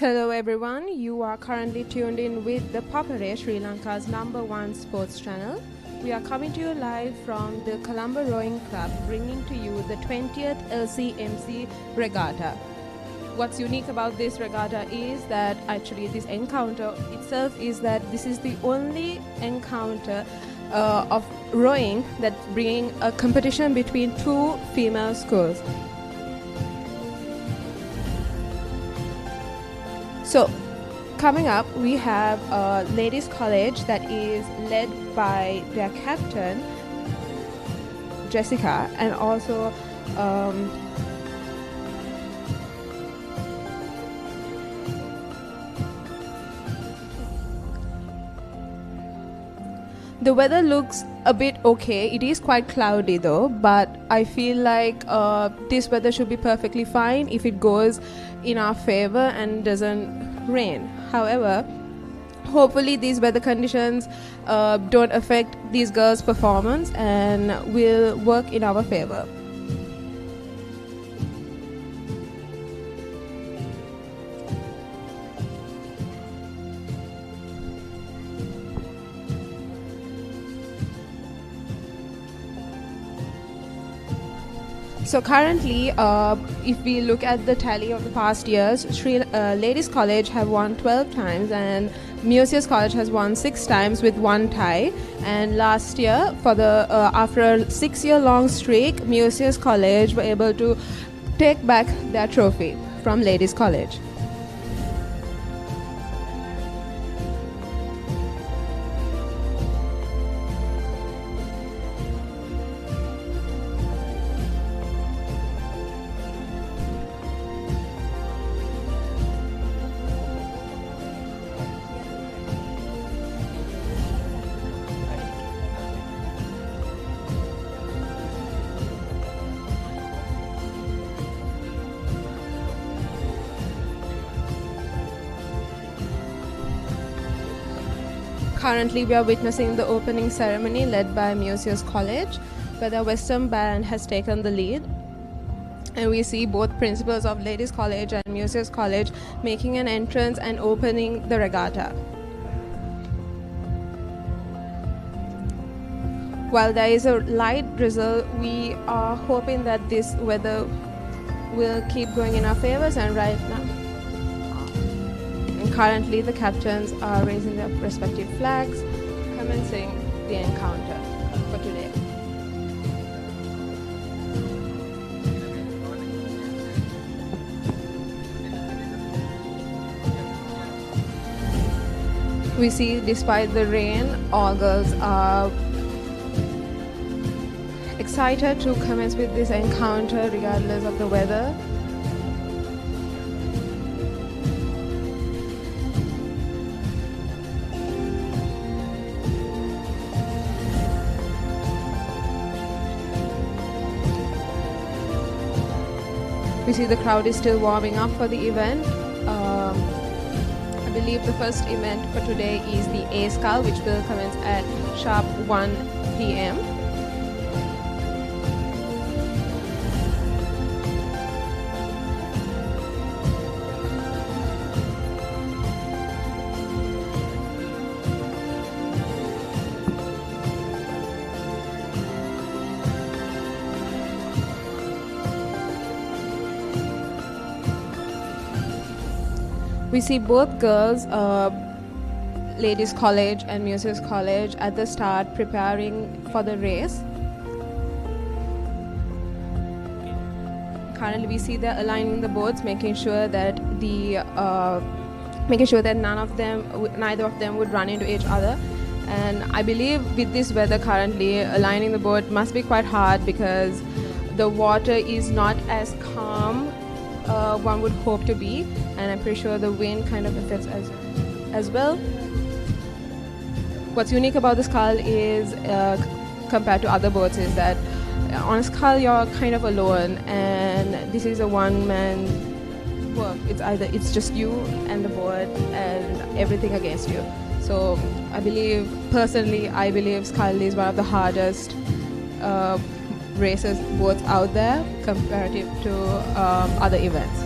Hello everyone, you are currently tuned in with the Papare, Sri Lanka's #1 sports channel. We are coming to you live from the Colombo Rowing Club, bringing to you the 20th LCMC Regatta. What's unique about this regatta is that actually this encounter itself is that this is the only encounter of rowing that's bringing a competition between two female schools. So, coming up, we have a ladies' college that is led by their captain, Jessica, and also the weather looks a bit okay. It is quite cloudy though, but I feel like this weather should be perfectly fine if it goes in our favor and doesn't rain. However, hopefully these weather conditions don't affect these girls' performance and will work in our favor. So currently, if we look at the tally of the past years, Ladies College have won 12 times and Museus College has won 6 times with 1 tie. And last year, after a 6-year-long streak, Museus College were able to take back their trophy from Ladies College. Currently, we are witnessing the opening ceremony led by Museus College, where the Western Band has taken the lead. And we see both principals of Ladies College and Museus College making an entrance and opening the regatta. While there is a light drizzle, we are hoping that this weather will keep going in our favors, and right now, currently, the captains are raising their respective flags, commencing the encounter for today. We see, despite the rain, all girls are excited to commence with this encounter regardless of the weather. We see the crowd is still warming up for the event. I believe the first event for today is the A-scull, which will commence at sharp 1 p.m. We see both girls, Ladies College and Museus College, at the start preparing for the race. Currently, we see they're aligning the boats, making sure that neither of them would run into each other. And I believe with this weather currently, aligning the boat must be quite hard because the water is not as calm one would hope to be, and I'm pretty sure the wind kind of affects as well. What's unique about the scull is, compared to other boats, is that on a scull you're kind of alone, and this is a one-man work. It's just you and the boat and everything against you. So I believe scull is one of the hardest races boats out there comparative to other events.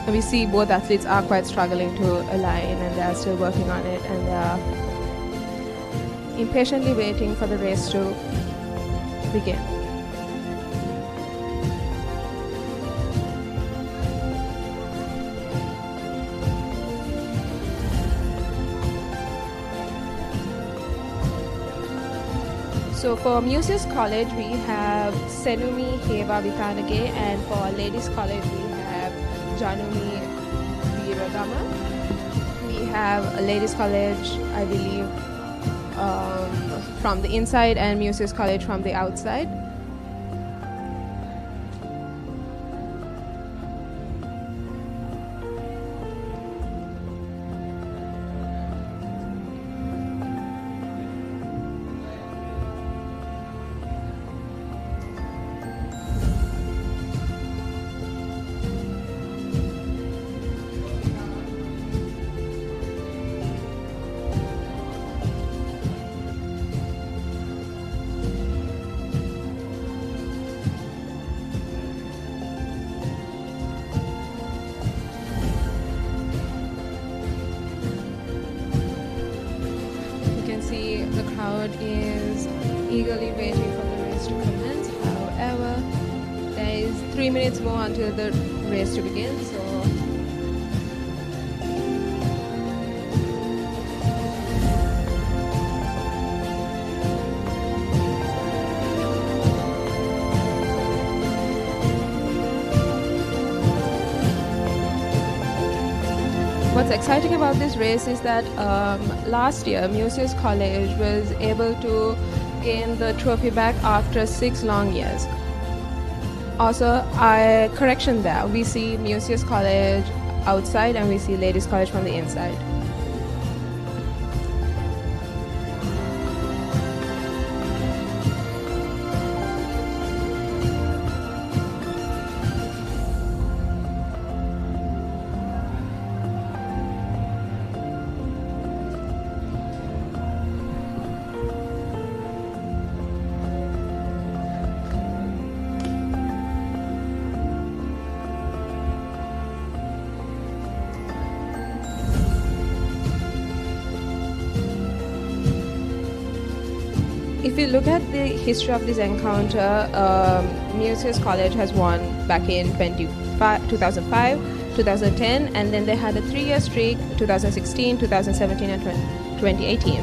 And we see both athletes are quite struggling to align, and they are still working on it, and they are impatiently waiting for the race to begin. So for Museus College, we have Senumi Heva Vitanage, and for Ladies College, we have Janumi Viragama. We have a Ladies College, I believe, from the inside, and Museus College from the outside. The crowd is eagerly waiting for the race to commence. However, there is 3 minutes more until the race to begin, so what's exciting about this race is that last year Museus College was able to gain the trophy back after 6 long years. Also, correction there, we see Museus College outside and we see Ladies College from the inside. If you look at the history of this encounter, Museus College has won back in 2005, 2010, and then they had a 3-year streak, 2016, 2017, and 2018.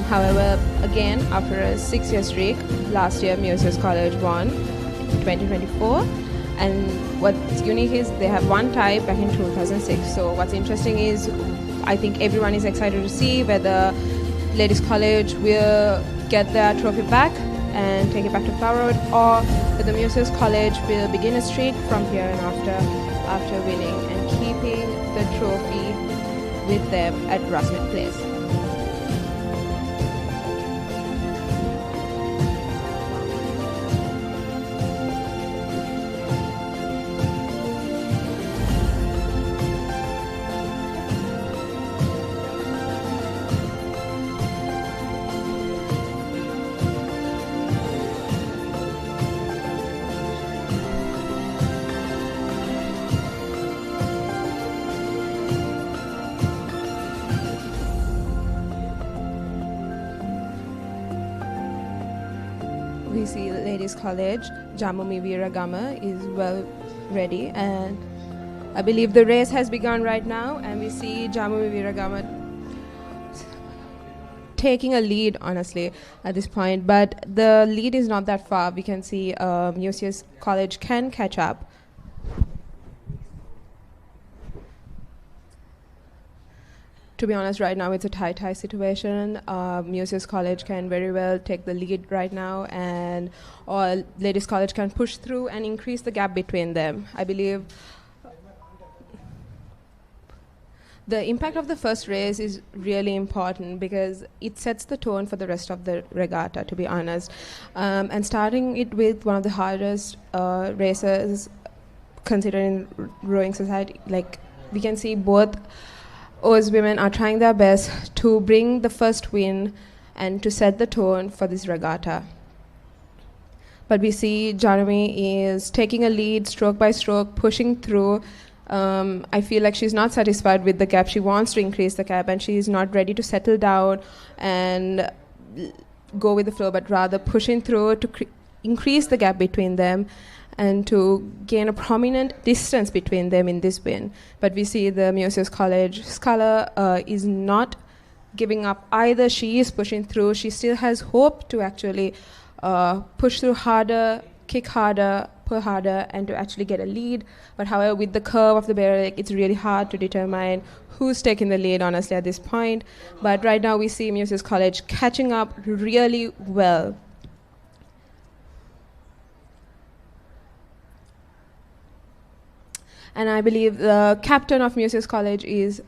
However, again, after a 6-year streak, last year Museus College won 2024. And what's unique is they have one tie back in 2006. So what's interesting is I think everyone is excited to see whether Ladies College will get their trophy back and take it back to Flower Road, or the Museus College will begin a streak from here and after winning and keeping the trophy with them at Rusnet Place. We see Ladies College, Jamumi Viragama is well ready, and I believe the race has begun right now, and we see Jamumi Viragama taking a lead, honestly, at this point, but the lead is not that far. We can see Museus College can catch up. To be honest, right now it's a tie situation. Museus College can very well take the lead right now, and Ladies College can push through and increase the gap between them. I believe the impact of the first race is really important because it sets the tone for the rest of the regatta, to be honest. And starting it with one of the hardest races considering rowing society, like we can see both Oz women are trying their best to bring the first win and to set the tone for this regatta. But we see Janami is taking a lead stroke by stroke, pushing through, I feel like she's not satisfied with the gap. She wants to increase the gap, and she's not ready to settle down and go with the flow, but rather pushing through to increase the gap between them and to gain a prominent distance between them in this win. But we see the Muses College scholar is not giving up either. She is pushing through. She still has hope to actually push through harder, kick harder, pull harder, and to actually get a lead. But however, with the curve of the barrel, it's really hard to determine who's taking the lead, honestly, at this point. But right now we see Muses College catching up really well. And I believe the captain of Muses College is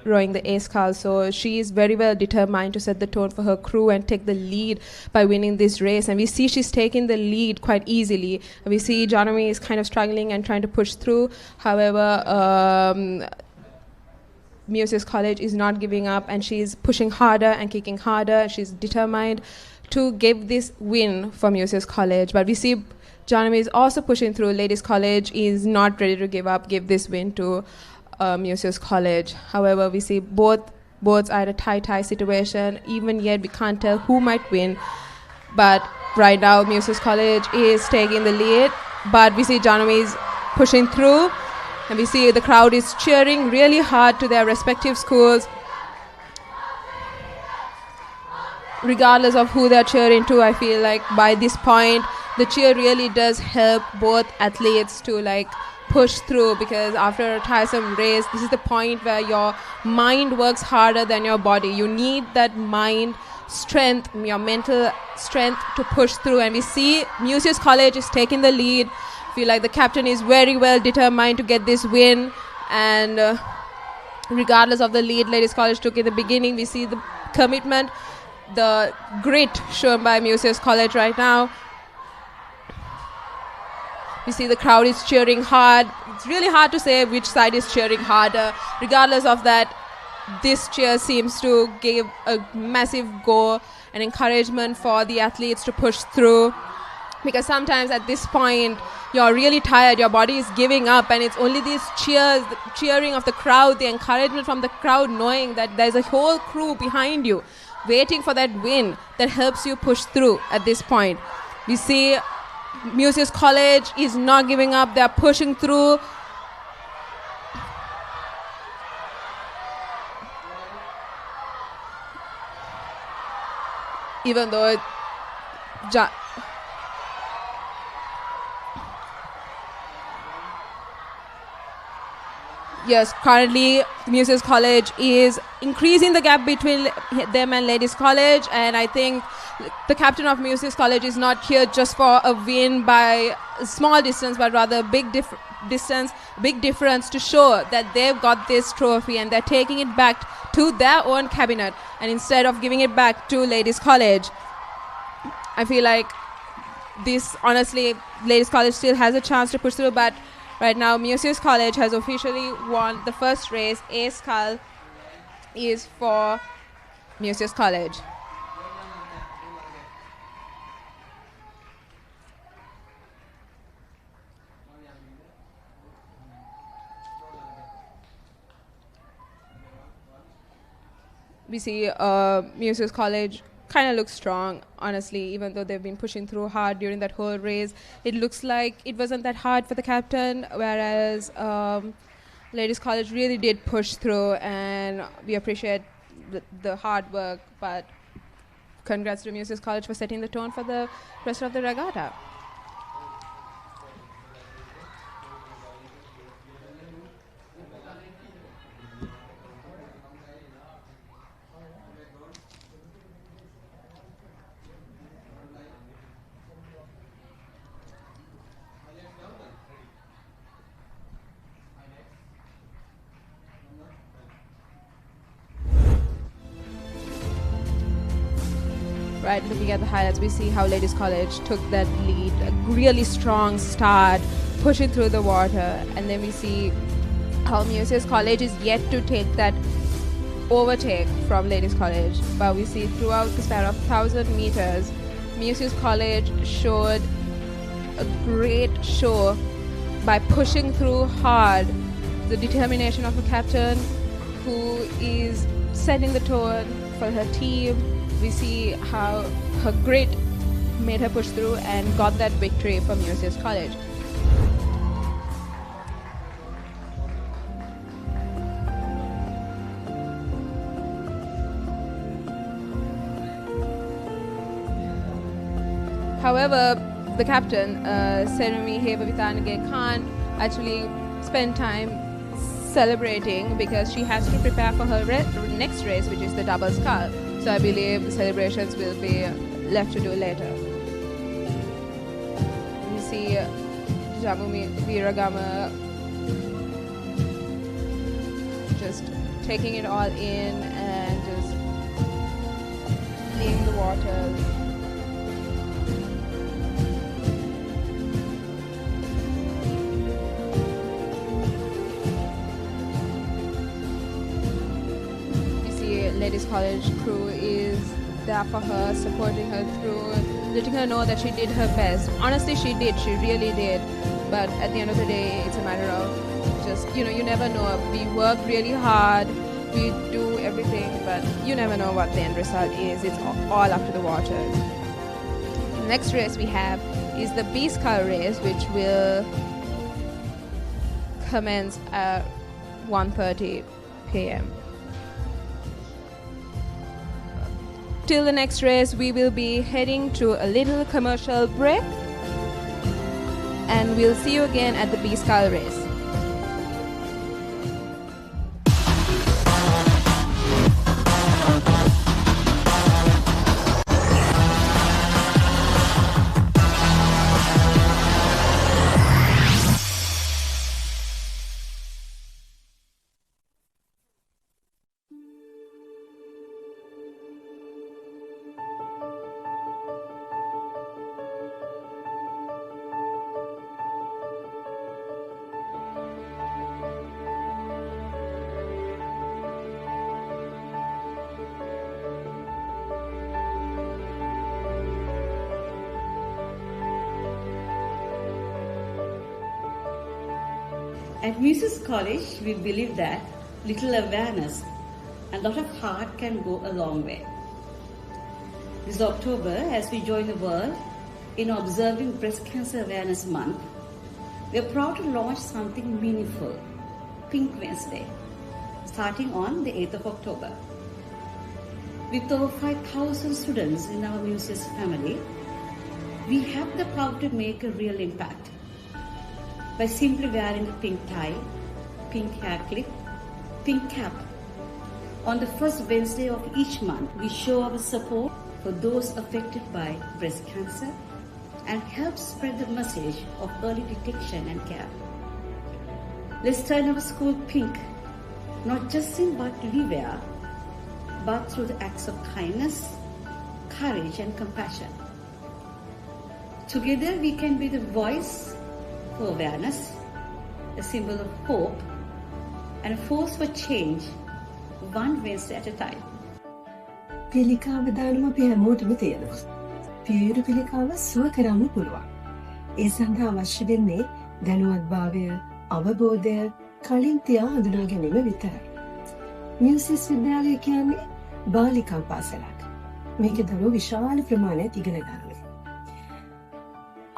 rowing the A-scull, so she is very well determined to set the tone for her crew and take the lead by winning this race. And we see she's taking the lead quite easily. We see Janami is kind of struggling and trying to push through. However, Muses College is not giving up, and she's pushing harder and kicking harder. She's determined to give this win for Muses College. But we see Janami is also pushing through. Ladies College is not ready to give this win to Muses College. However, we see both are at a tie situation. Even yet, we can't tell who might win. But right now, Muses College is taking the lead. But we see Janami is pushing through. And we see the crowd is cheering really hard to their respective schools. Regardless of who they're cheering to, I feel like by this point, the cheer really does help both athletes to push through, because after a tiresome race, this is the point where your mind works harder than your body. You need that mind strength, your mental strength to push through. And we see Muses College is taking the lead. I feel like the captain is very well determined to get this win. And regardless of the lead Ladies College took in the beginning, we see the commitment, the grit shown by Muses College right now. We see the crowd is cheering hard. It's really hard to say which side is cheering harder. Regardless of that, this cheer seems to give a massive go and encouragement for the athletes to push through. Because sometimes at this point, you're really tired, your body is giving up, and it's only these cheers, the cheering of the crowd, the encouragement from the crowd, knowing that there's a whole crew behind you waiting for that win, that helps you push through at this point. We see Muses College is not giving up. They're pushing through. Even though yes, currently Muses College is increasing the gap between them and Ladies College, and I think the captain of Muses College is not here just for a win by a small distance, but rather a big difference to show that they've got this trophy and they're taking it back to their own cabinet, and instead of giving it back to Ladies College. I feel like this, honestly, Ladies College still has a chance to push through, but right now Muses College has officially won the first race. A-scull is for Muses College. We see Muses College kind of looks strong, honestly, even though they've been pushing through hard during that whole race. It looks like it wasn't that hard for the captain, whereas Ladies College really did push through, and we appreciate the hard work. But congrats to Muses College for setting the tone for the rest of the regatta. Right, looking at the highlights, we see how Ladies College took that lead, a really strong start, pushing through the water, and then we see how Muses College is yet to take that overtake from Ladies College. But we see throughout the span of 1,000 meters, Muses College showed a great show by pushing through hard the determination of a captain who is setting the tone for her team. We see how her grit made her push through and got that victory for Muses College. However, the captain, Serumi Hebavitanage, can't actually spend time celebrating because she has to prepare for her next race, which is the double scull. So I believe the celebrations will be left to do later. You see Jamumi Viragama just taking it all in and just fleeing the waters. Ladies College crew is there for her, supporting her through, letting her know that she did her best. Honestly, she really did. But at the end of the day, it's a matter of just, you never know. We work really hard, we do everything, but you never know what the end result is. It's all up to the waters. The next race we have is the B-scull race, which will commence at 1:30 p.m. Till the next race, we will be heading to a little commercial break, and we'll see you again at the B-scull race. At Muses College, we believe that little awareness and a lot of heart can go a long way. This October, as we join the world in observing Breast Cancer Awareness Month, we are proud to launch something meaningful, Pink Wednesday, starting on the 8th of October. With over 5,000 students in our Muses family, we have the power to make a real impact. By simply wearing a pink tie, pink hair clip, pink cap. On the first Wednesday of each month, we show our support for those affected by breast cancer and help spread the message of early detection and care. Let's turn our school pink, not just in what we wear, but through the acts of kindness, courage and compassion. Together we can be the voice for awareness, a symbol of hope, and a force for change, one Wednesday at a time. පිළිකාව දානම අපි හැමෝටම තියෙනවා. පියුරු පිළිකාව සුව කරන්න පුළුවන්. ඒ සඳහා අවශ්‍ය වෙන්නේ දැනුවත්භාවය, අවබෝධය, කලින් තියා හඳුනා ගැනීම විතරයි. මියුසිස් විද්‍යාලය කියන්නේ බාලිකා පාසලක්. මේක දරුවෝ විශාල ප්‍රමාණයක් ඉගෙන ගන්නවා.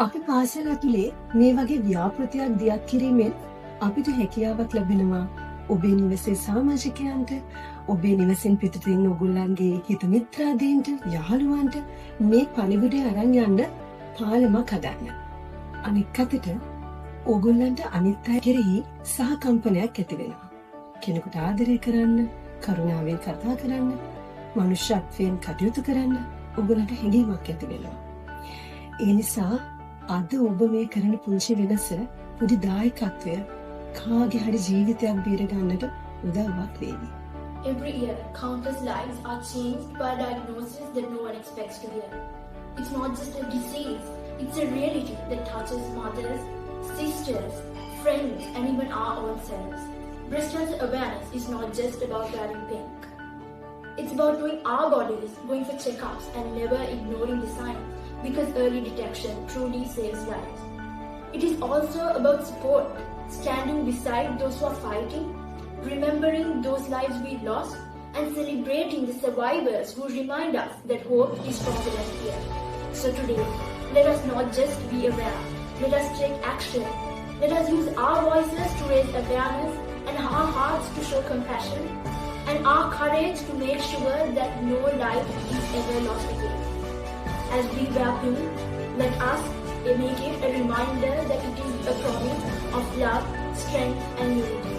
අපි පාසල ඇතුලේ මේ වගේ ව්‍යාපෘතියක් දියත් කිරීමෙන් අපිට හැකියාවක් ලැබෙනවා ඔබේ නිවසේ සමාජිකයන්ට, ඔබේ නිවසෙන් පිටතින් ඔයගොල්ලන්ගේ හිත මිත්‍රාදීන්ට, යහළුවන්ට මේ පණිවිඩය අරන් යන්න පාලමක් හදන්න. අනික් අතට ඔයගොල්ලන්ට අනිත් අය කෙරෙහි සහකම්පනයක් ඇති වෙනවා. කෙනෙකුට ආදරය කරන්න, කරුණාවෙන් කතා කරන්න, මනුෂ්‍යත්වයෙන් කටයුතු කරන්න ඔයගොල්ලන්ට හැඟීමක් ඇති වෙනවා. ඒ නිසා අද ඔබ මේ කරන පුංචි වෙනස පොඩි දායකත්වය කාගේ හරි ජීවිතයක් බේර ගන්නට උදව්වක් වේවි. Every year, countless lives are changed by diagnoses that no one expects to hear. It's not just a disease, it's a reality that touches mothers, sisters, friends, and even our own selves. Breast cancer awareness is not just about wearing pink. It's about knowing our bodies, going for checkups, and never ignoring the signs, because early detection truly saves lives. It is also about support, standing beside those who are fighting, remembering those lives we lost, and celebrating the survivors who remind us that hope is stronger than fear. So today, let us not just be aware, let us take action. Let us use our voices to raise awareness and our hearts to show compassion and our courage to make sure that no life is ever lost again. As we wear blue, let us make it a reminder that it is a promise of love, strength and unity.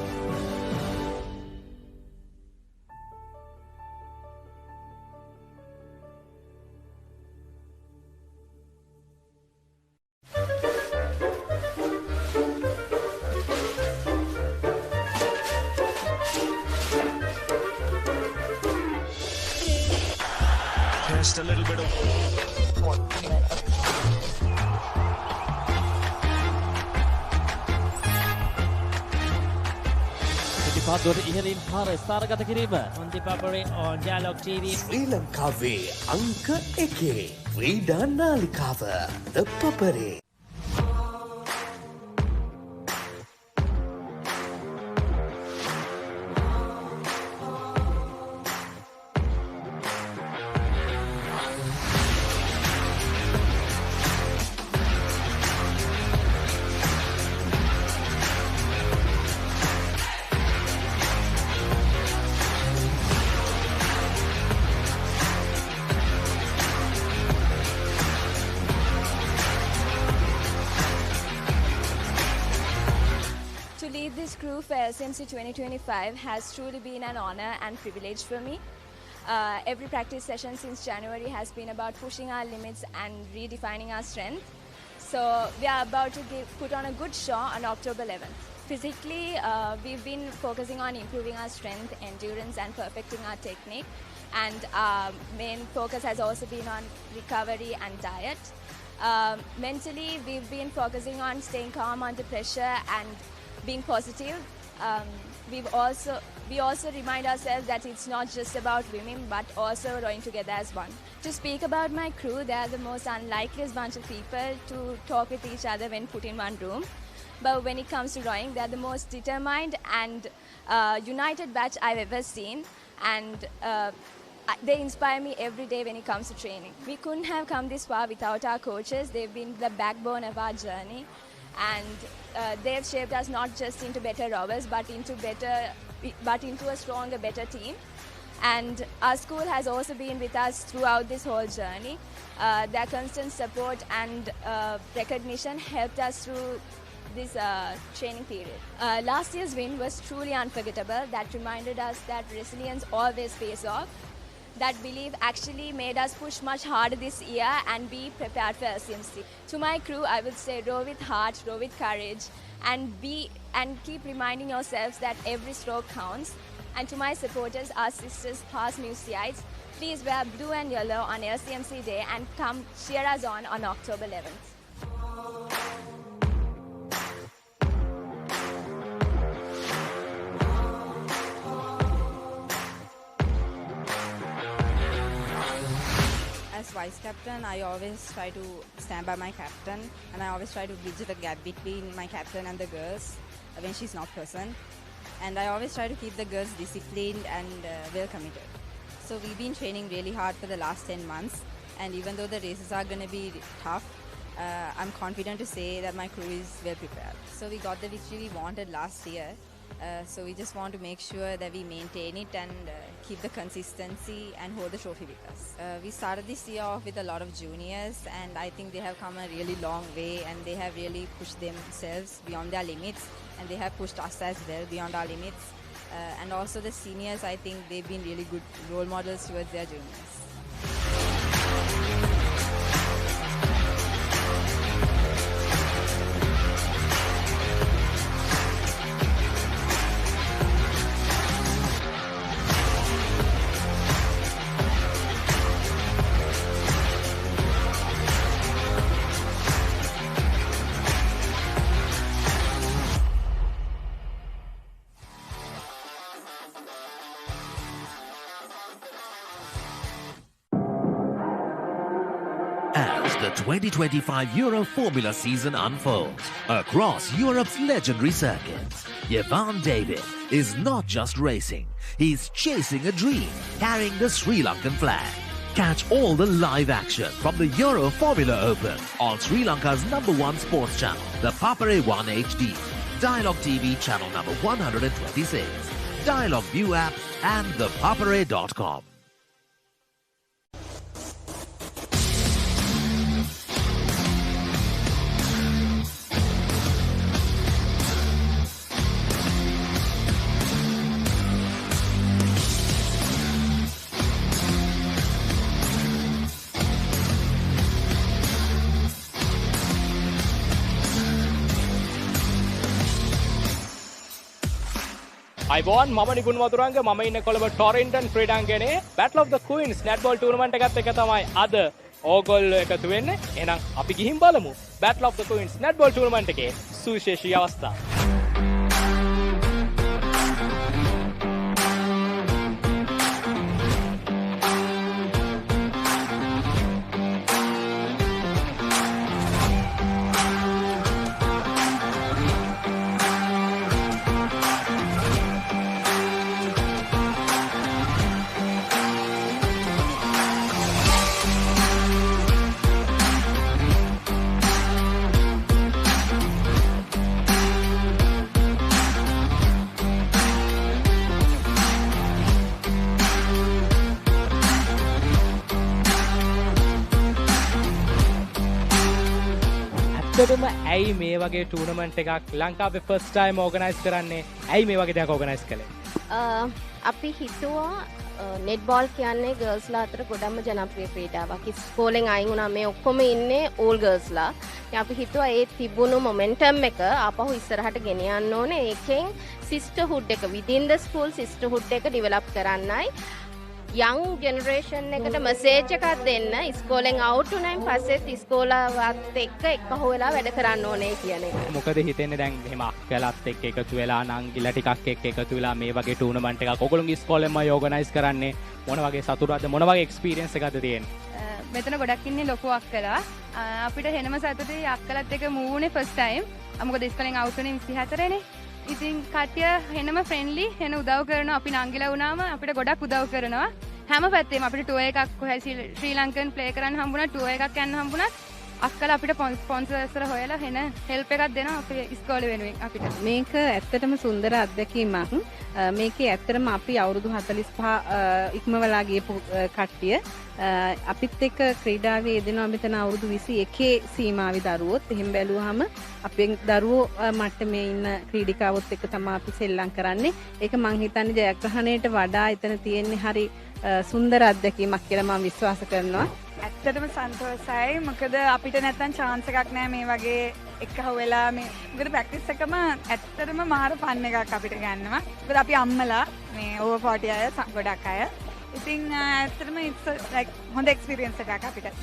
Just a little bit of පිටිපත්වල ඉහළින් පාර ස්ථානගත කිරීම on ThePapare on Dialog TV. ශ්‍රී ලංකාවේ අංක 1 ක්‍රීඩා නාලිකාව ThePapare. To lead this crew for LCMC 2025 has truly been an honor and privilege for me. Every practice session since January has been about pushing our limits and redefining our strength. So we are about to put on a good show on October 11th. Physically, we've been focusing on improving our strength, endurance and perfecting our technique. And our main focus has also been on recovery and diet. Mentally, we've been focusing on staying calm under pressure and being positive. We also remind ourselves that it's not just about women but also rowing together as one. To speak about my crew, they are the most unlikeliest bunch of people to talk with each other when put in one room. But when it comes to rowing, they are the most determined and united batch I've ever seen. And they inspire me every day when it comes to training. We couldn't have come this far without our coaches. They've been the backbone of our journey. And they've shaped us not just into better rowers but into a stronger, better team. And our school has also been with us throughout this whole journey. Their constant support and recognition helped us through this training period. Last year's win was truly unforgettable. That reminded us that resilience always pays off. That belief actually made us push much harder this year and be prepared for LCMC. To my crew, I would say row with heart, row with courage, and keep reminding yourselves that every stroke counts. And to my supporters, our sisters, past Newsites, please wear blue and yellow on LCMC Day and come cheer us on October 11th. As vice captain, I always try to stand by my captain, and I always try to bridge the gap between my captain and the girls when she's not present. And I always try to keep the girls disciplined and well committed. So we've been training really hard for the last 10 months, and even though the races are going to be tough, I'm confident to say that my crew is well prepared. So we got the victory we wanted last year. So we just want to make sure that we maintain it and keep the consistency and hold the trophy with us. We started this year off with a lot of juniors, and I think they have come a really long way, and they have really pushed themselves beyond their limits, and they have pushed us as well beyond our limits. And also the seniors, I think they've been really good role models towards their juniors. 2025 Euro Formula season unfolds across Europe's legendary circuits. Jevan David is not just racing, he's chasing a dream, carrying the Sri Lankan flag. Catch all the live action from the Euro Formula Open on Sri Lanka's #1 sports channel, the Papare 1 HD, Dialog TV channel number 126, Dialog ViU App and ThePapare.com. අයිබෝන් මම නිකුන් වතුරංග මම ඉන්නේ Colombo Torrington ක්‍රීඩාංගණයේ Battle of the Queens netball tournament එකත් එක තමයි අද ඕගොල්ලෝ එකතු වෙන්නේ. එහෙනම් අපි ගිහින් බලමු Battle of the Queens netball tournament එකේ සුවිශේෂී අවස්ථා. ඇත්තටම ඇයි මේ වගේ ටූර්නමන්ට් එකක් ලංකාවේ ෆස්ට් ටයිම් ඕගනයිස් කරන්නේ? ඇයි මේ වගේ දෙයක් ඕගනයිස් කළේ? අපි හිතුවා නෙට්බෝල් කියන්නේ ගර්ල්ස්ලා අතර ගොඩක්ම ජනප්‍රිය ක්‍රීඩාවක්. ඉස්කෝලෙන් අයින් වුණා මේ ඔක්කොම ඉන්නේ ඕල් ගර්ල්ස්ලා. ඉතින් අපි හිතුවා ඒ තිබුණු මොමන්ටම් එක ආපහු ඉස්සරහට ගෙනියන්න ඕනේ. ඒකෙන් සිස්ටර්හුඩ් එක within the school සිස්ටර්හුඩ් එක ඩෙවලොප් කරන්නයි. young generation එකට මැසේජ් එකක් දෙන්න ඉස්කෝලෙන් අවුට් වුණායින් පස්සෙත් ඉස්කෝලාවත් එක්ක එකහුව වෙලා වැඩ කරන්න ඕනේ කියන එක. මොකද හිතෙන්නේ දැන් එහෙම අක්කලත් එක්ක එකතු වෙලා නංගිලා ටිකක් එක්ක එකතු වෙලා මේ වගේ ටූර්නමන්ට් එකක් ඔයගොල්ලෝගේ ඉස්කෝලෙන්මයි ඕගනයිස් කරන්නේ. මොන වගේ සතුටක්ද මොන වගේ එක්ස්පීරියන්ස් එකක්ද තියෙන්නේ? මෙතන ගොඩක් ඉන්නේ ලොකු අක්කලා. අපිට හෙනම සතුටුයි අක්කලත් එක්ක මූව් වුණේ ෆස්ට් ටයිම්. මොකද ඉස්කෝලෙන් අවුට් වුණේ 24 නේ. ඉතින් කට්ටිය හෙනම ෆ්‍රෙන්ඩ්ලි හෙන උදව් කරනවා. අපි නංගිලා වුණාම අපිට ගොඩක් උදව් කරනවා. හැම පැත්තෙම අපිට ටුවර් එකක් කොහේ ශ්‍රී ලංකන් ප්ලේ කරන්න හම්බුණා ටුවර් එකක් යන්න හම්බුණා අක්කලා අපිට ස්පොන්සර්ස්ලා හොයලා හෙන හෙල්ප් එකක් දෙනවා අපේ ඉස්කෝලේ වෙනුවෙන් අපිට. මේක ඇත්තටම සුන්දර අත්දැකීමක්. මේකේ ඇත්තටම අපි අවුරුදු 45 ඉක්මවලා ගියපු කට්ටිය අපිත් එක්ක ක්‍රීඩාවේ යෙදෙනවා මෙතන අවුරුදු 21 සීමාවේ දරුවොත්. එහෙම බැලුවාම අපේ දරුවෝ මට්ටමේ ඉන්න ක්‍රීඩිකාවොත් එක්ක තමයි අපි සෙල්ලම් කරන්නේ. ඒක මං හිතන්නේ ජයග්‍රහණයට වඩා එතන තියෙන්නේ හරි සුන්දර අත්දැකීමක් කියලා මම විශ්වාස කරනවා. ඇත්තටම සන්තෝෂයි. මොකද අපිට නැත්තම් chance එකක් නැහැ මේ වගේ එකහුව වෙලා මේ මොකද ප්‍රැක්ටිස් එකම ඇත්තටම මාර ෆන් එකක් අපිට ගන්නවා. මොකද අපි අම්මලා මේ over 40 අය ගොඩක් අය. ඉතින් ඇත්තටම it's like හොඳ experience එකක් අපිට.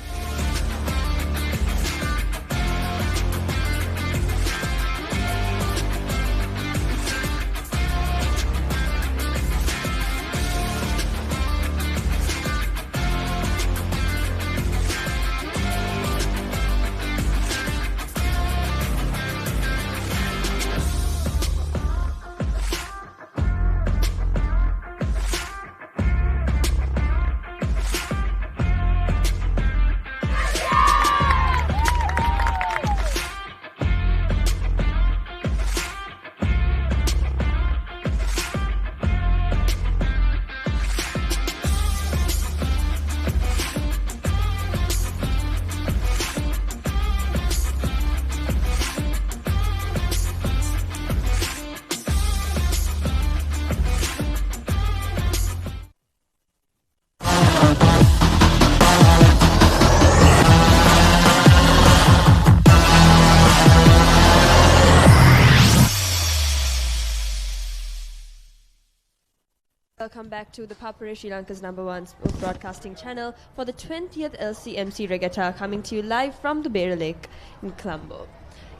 Welcome back to the Papare, Sri Lanka's #1 sports broadcasting channel for the 20th LCMC Regatta, coming to you live from the Papare Lake in Colombo.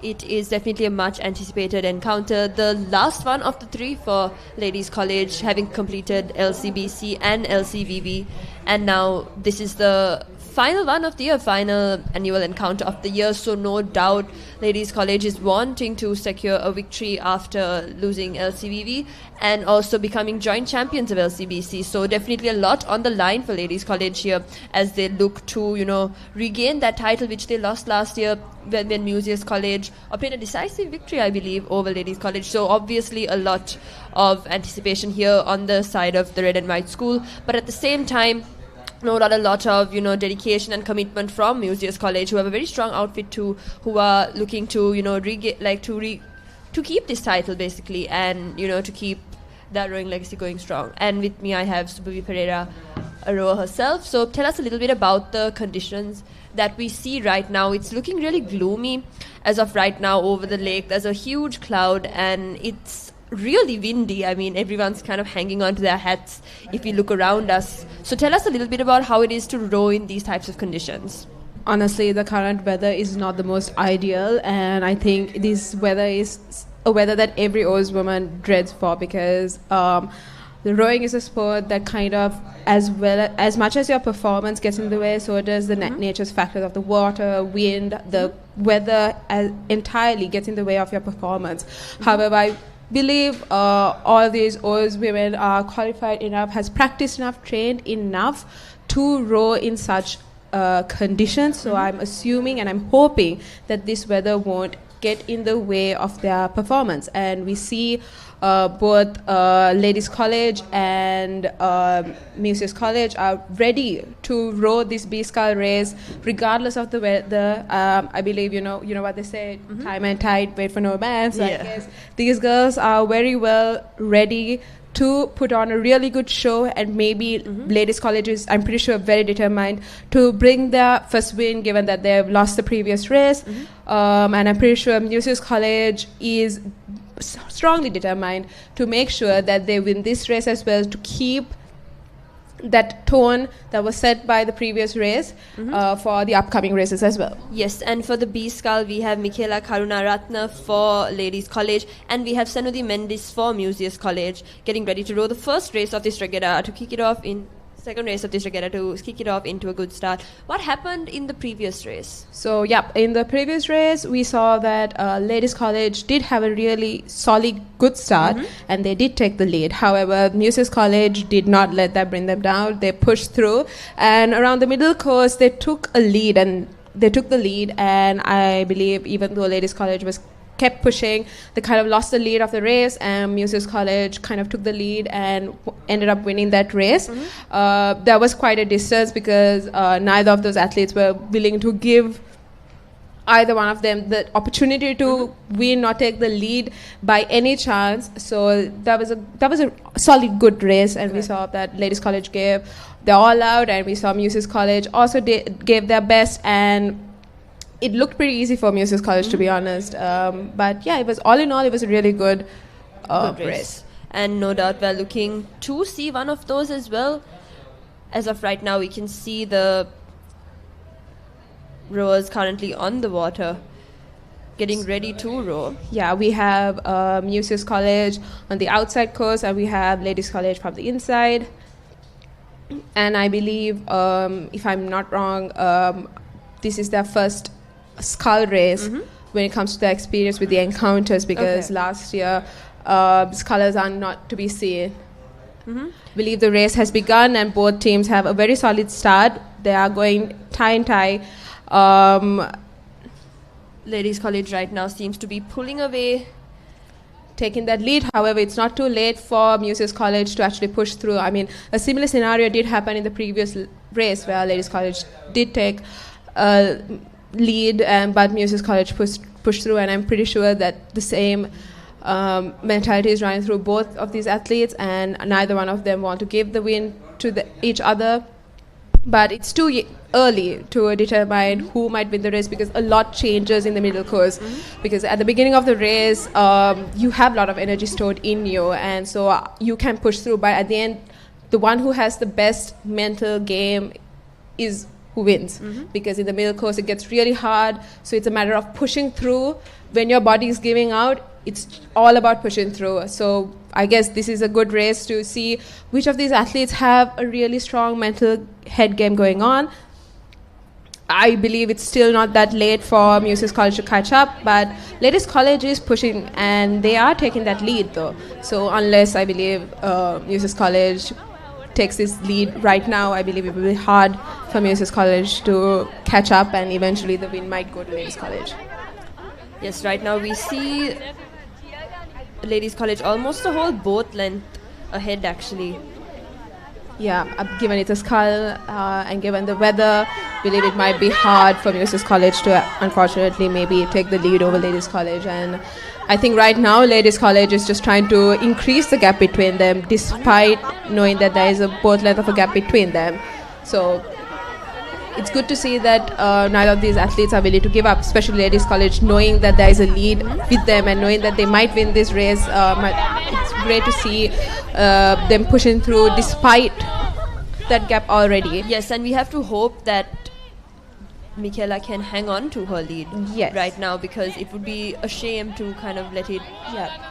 It is definitely a much anticipated encounter, the last one of the three for Ladies College, having completed LCBC and LCVB, and now this is the final one of the year, final annual encounter of the year. So no doubt Ladies College is wanting to secure a victory after losing LCVV and also becoming joint champions of LCBC. So definitely a lot on the line for Ladies College here as they look to, regain that title which they lost last year when Museus College obtained a decisive victory, I believe, over Ladies College. So obviously a lot of anticipation here on the side of the Red and White School. But at the same time, no doubt a lot of dedication and commitment from Museus College, who have a very strong outfit too, who are looking to to keep this title basically, and to keep that rowing legacy going strong. And with me I have Subavi Pereira, a rower herself. So tell us a little bit about the conditions that we see right now. It's looking really gloomy as of right now over the lake. There's a huge cloud and it's really windy. I mean, everyone's kind of hanging on to their hats if we look around us. So tell us a little bit about how it is to row in these types of conditions. Honestly, the current weather is not the most ideal, and I think this weather is a weather that every oarswoman dreads for, because the rowing is a sport that kind of, as much as your performance gets in the way, so does the nature's factors of the water, wind, the weather entirely gets in the way of your performance. However, I believe all these oarswomen are qualified enough, has practiced enough, trained enough to row in such conditions. So I'm assuming and I'm hoping that this weather won't get in the way of their performance. And we see both Ladies College and Museus College are ready to row this B-scull race regardless of the weather. I believe you know what they say, time and tide wait for no man. So I guess these girls are very well ready to put on a really good show, and maybe Ladies College is, I'm pretty sure, very determined to bring their first win, given that they've lost the previous race. And I'm pretty sure Museus College is strongly determined to make sure that they win this race as well, to keep that tone that was set by the previous race for the upcoming races as well. Yes, and for the B-scull, we have Michaela Karunaratna for Ladies College, and we have Sanudi Mendis for Museus College, getting ready to row the first race of this regatta to kick it off in second race of this regatta to kick it off into a good start. What happened in the previous race? So, in the previous race, we saw that Ladies College did have a really solid, good start, and they did take the lead. However, Museus College did not let that bring them down. They pushed through, and around the middle course, they took the lead, and I believe even though Ladies College kept pushing, they kind of lost the lead of the race, and Museus College kind of took the lead and ended up winning that race. There was quite a distance because neither of those athletes were willing to give either one of them the opportunity to win or take the lead by any chance. So that was a solid, good race, and we saw that Ladies College gave their all out, and we saw Museus College also gave their best, and it looked pretty easy for Museus College, to be honest. But it was, all in all, it was a really good race. And no doubt we're looking to see one of those as well. As of right now, we can see the rowers currently on the water, getting ready to row. Yeah, we have Museus College on the outside course, and we have Ladies College from the inside. And I believe, if I'm not wrong, this is their first scull race when it comes to the experience with the encounters, because last year scullers are not to be seen. Believe the race has begun, and both teams have a very solid start. They are going tie and tie. Ladies College right now seems to be pulling away, taking that lead. However, it's not too late for Museus College to actually push through. I mean, a similar scenario did happen in the previous race where Ladies College did take lead, but Museus College pushed through, and I'm pretty sure that the same mentality is running through both of these athletes, and neither one of them want to give the win to each other. But it's too early to determine who might win the race, because a lot changes in the middle course. Because at the beginning of the race, you have a lot of energy stored in you, and so you can push through. But at the end, the one who has the best mental game is who wins. Because in the middle course, it gets really hard. So it's a matter of pushing through. When your body is giving out, it's all about pushing through. So I guess this is a good race to see which of these athletes have a really strong mental head game going on. I believe it's still not that late for Muses College to catch up, but Ladies College is pushing and they are taking that lead though. So unless I believe Muses College takes this lead right now, I believe it will be hard for Muses College to catch up and eventually the win might go to Ladies College. Yes, right now we see Ladies College almost a whole boat length ahead actually. Yeah, given it's a skull and given the weather, I believe it might be hard for Muses College to unfortunately maybe take the lead over Ladies College. And I think right now Ladies College is just trying to increase the gap between them despite knowing that there is a boat length of a gap between them. So it's good to see that neither of these athletes are willing to give up, especially Ladies College, knowing that there is a lead with them and knowing that they might win this race. It's great to see them pushing through despite that gap already. Yes, and we have to hope that Michaela can hang on to her lead right now, because it would be a shame to kind of let it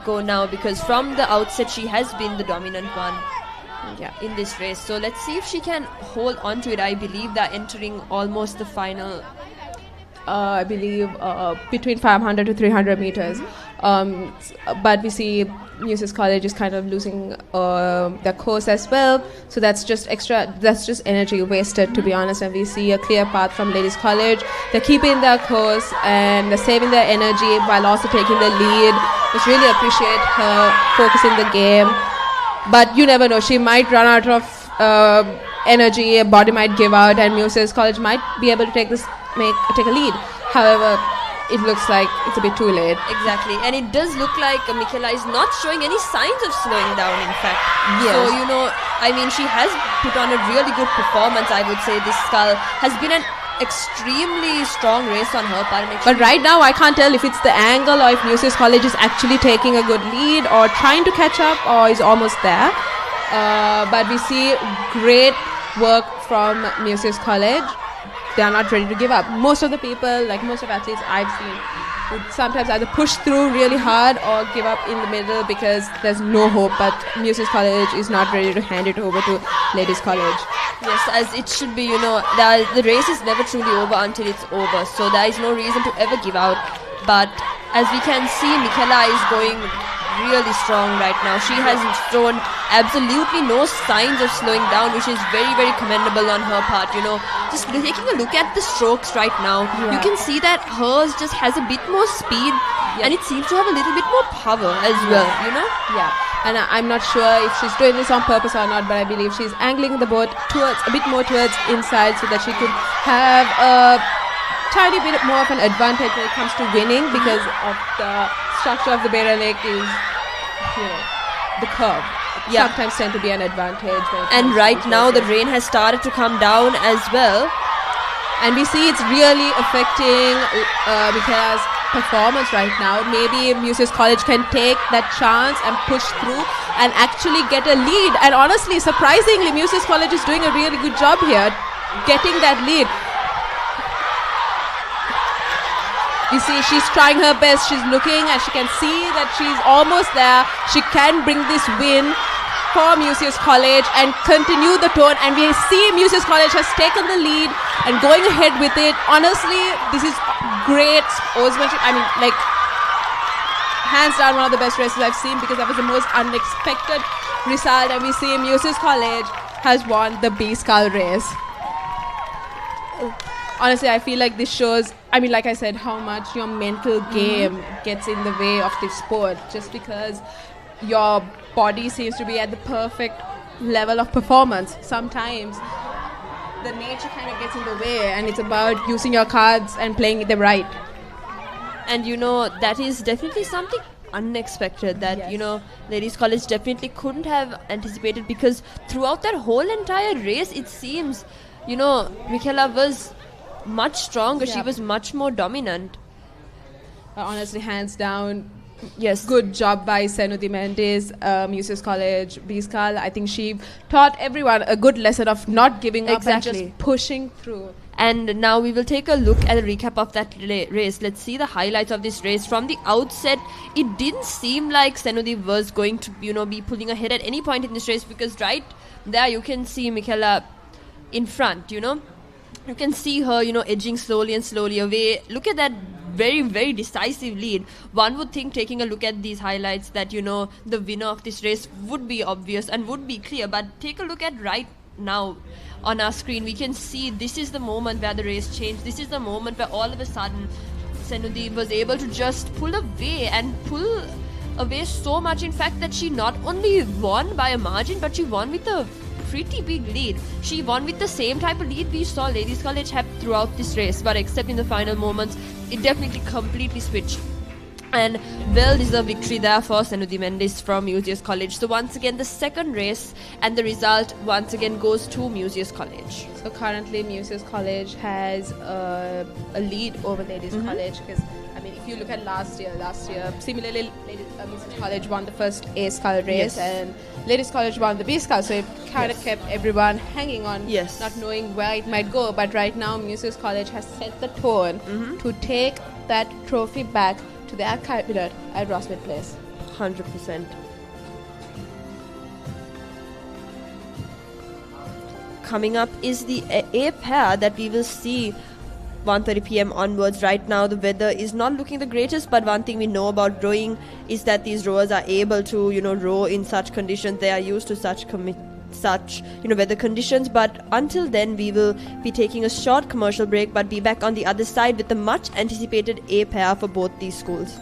go now, because from the outset she has been the dominant one in this race. So let's see if she can hold on to it. I believe they're entering almost the final. I believe between 500 to 300 meters. But we see Muses College is kind of losing their course as well. So that's just energy wasted, to be honest. And we see a clear path from Ladies College. They're keeping their course and they're saving their energy while also taking the lead. Just really appreciate her focusing the game. But you never know, she might run out of energy, her body might give out, and Muses College might be able to take a lead. However, it looks like it's a bit too late. Exactly, and it does look like Michaela is not showing any signs of slowing down, in fact. Yes. So, I mean, she has put on a really good performance, I would say. This skull has been an extremely strong race on her part. But right now I can't tell if it's the angle or if Muses College is actually taking a good lead or trying to catch up or is almost there. But we see great work from Muses College. They are not ready to give up. Most of the people, like most of athletes I've seen, would sometimes either push through really hard or give up in the middle because there's no hope. But Muses College is not ready to hand it over to Ladies College. Yes, as it should be, the race is never truly over until it's over. So there is no reason to ever give out. But as we can see, Michaela is going really strong right now. She has shown absolutely no signs of slowing down, which is very, very commendable on her part. Just taking a look at the strokes right now, you can see that hers just has a bit more speed and it seems to have a little bit more power as well, Yeah, and I'm not sure if she's doing this on purpose or not, but I believe she's angling the boat a bit more towards inside so that she could have a tiny bit more of an advantage when it comes to winning because of the structure of the Barrier Lake is, the curve. Sometimes tend to be an advantage. And right now the rain has started to come down as well. And we see it's really affecting Michaela's performance right now. Maybe Muses College can take that chance and push through and actually get a lead. And honestly, surprisingly, Muses College is doing a really good job here, getting that lead. You see, she's trying her best. She's looking and she can see that she's almost there. She can bring this win for Muses College and continue the tone. And we see Muses College has taken the lead and going ahead with it. Honestly, this is great sportsmanship. I mean, hands down one of the best races I've seen because that was the most unexpected result. And we see Muses College has won the B-scull race. Honestly, I feel like this shows, like I said, how much your mental game gets in the way of this sport. Just because your body seems to be at the perfect level of performance. Sometimes the nature kind of gets in the way and it's about using your cards and playing them right. And that is definitely something unexpected that, Ladies College definitely couldn't have anticipated because throughout that whole entire race, it seems, Michaela was much stronger. She was much more dominant. Honestly, hands down, yes, good job by Senudi Mendes, Muses College, B-scull. I think she taught everyone a good lesson of not giving up and just pushing through. And now we will take a look at a recap of that race. Let's see the highlights of this race. From the outset, it didn't seem like Senudi was going to, be pulling ahead at any point in this race because right there you can see Michaela in front, You can see her, edging slowly and slowly away. Look at that very, very decisive lead. One would think, taking a look at these highlights, that, the winner of this race would be obvious and would be clear. But take a look at right now on our screen. We can see this is the moment where the race changed. This is the moment where all of a sudden Senudi was able to just pull away so much, in fact, that she not only won by a margin, but she won with a pretty big lead. She won with the same type of lead we saw Ladies College have throughout this race, but except in the final moments, it definitely completely switched. And well-deserved victory there for Senudi Mendes from Musaeus College. So once again, the second race, and the result once again goes to Musaeus College. So currently Musaeus College has a lead over Ladies College, because if you look at last year, similarly, Musaeus College won the first A-scull race, and Ladies College won the B-scull, so it kind of kept everyone hanging on, not knowing where it might go. But right now, Musaeus College has set the tone to take that trophy back to their cabinet at Rosmet Place. 100%. Coming up is the A-pair that we will see 1:30 p.m. onwards. Right now the weather is not looking the greatest, but one thing we know about rowing is that these rowers are able to row in such conditions. They are used to such weather conditions. But until then, we will be taking a short commercial break, but be back on the other side with the much anticipated A-pair for both these schools.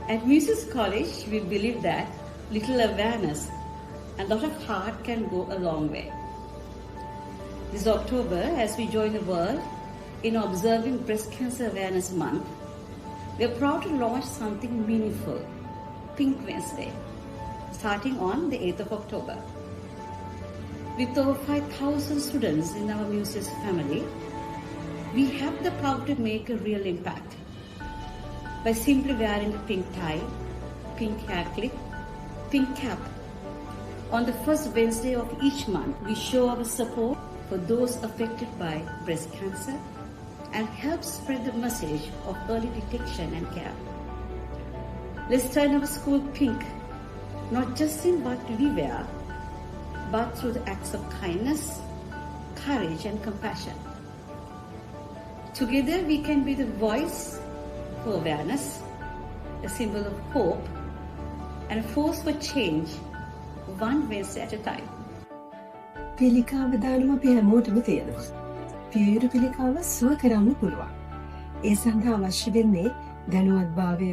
At Musaeus College, we believe that little awareness and a lot of heart can go a long way. This October, as we join the world in observing Breast Cancer Awareness Month, we are proud to launch something meaningful, Pink Wednesday, starting on the 8th of October. With over 5,000 students in our Musaeus family, we have the power to make a real impact. By simply wearing a pink tie, pink hair clip, pink cap. On the first Wednesday of each month, we show our support for those affected by breast cancer and help spread the message of early detection and care. Let's turn our school pink, not just in what we wear, but through the acts of kindness, courage and compassion. Together we can be the voice for awareness, a symbol of hope, and a force for change, one Wednesday at a time. පිළිකාව දානම අපි හැමෝටම තියෙනවා. පියුරු පිළිකාව සුව කරන්න පුළුවන්. ඒ සඳහා අවශ්‍ය වෙන්නේ දැනුවත්භාවය,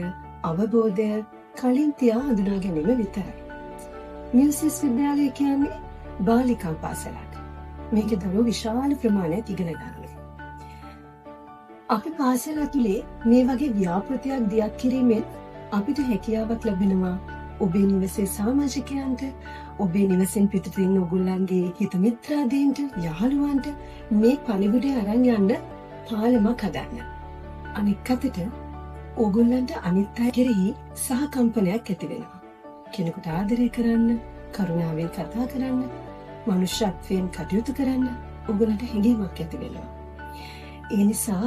අවබෝධය, කලින් තියා හඳුනා ගැනීම විතරයි. මියුසිස් විද්‍යාලය කියන්නේ බාලිකා පාසලක්. මේකේ දරුවෝ විශාල ප්‍රමාණයක් ඉගෙන ගන්නවා. අපි පාසල ඇතුලේ මේ වගේ ව්‍යාපෘතියක් දියත් කිරීමෙන් අපිට හැකියාවක් ලැබෙනවා ඔබේ නිවසේ සමාජිකයන්ට, ඔබේ නිවසෙන් පිටතින් ඔයගොල්ලන්ගේ හිත මිත්‍රාදීන්ට, යහළුවන්ට මේ පණිවිඩය අරන් යන්න පාලමක් හදන්න. අනික් අතට ඔයගොල්ලන්ට අනිත් අය කෙරෙහි සහකම්පනයක් ඇති වෙනවා. කෙනෙකුට ආදරය කරන්න, කරුණාවෙන් කතා කරන්න, මනුෂ්‍යත්වයෙන් කටයුතු කරන්න ඔයගොල්ලන්ට හැඟීමක් ඇති වෙනවා. ඒ නිසා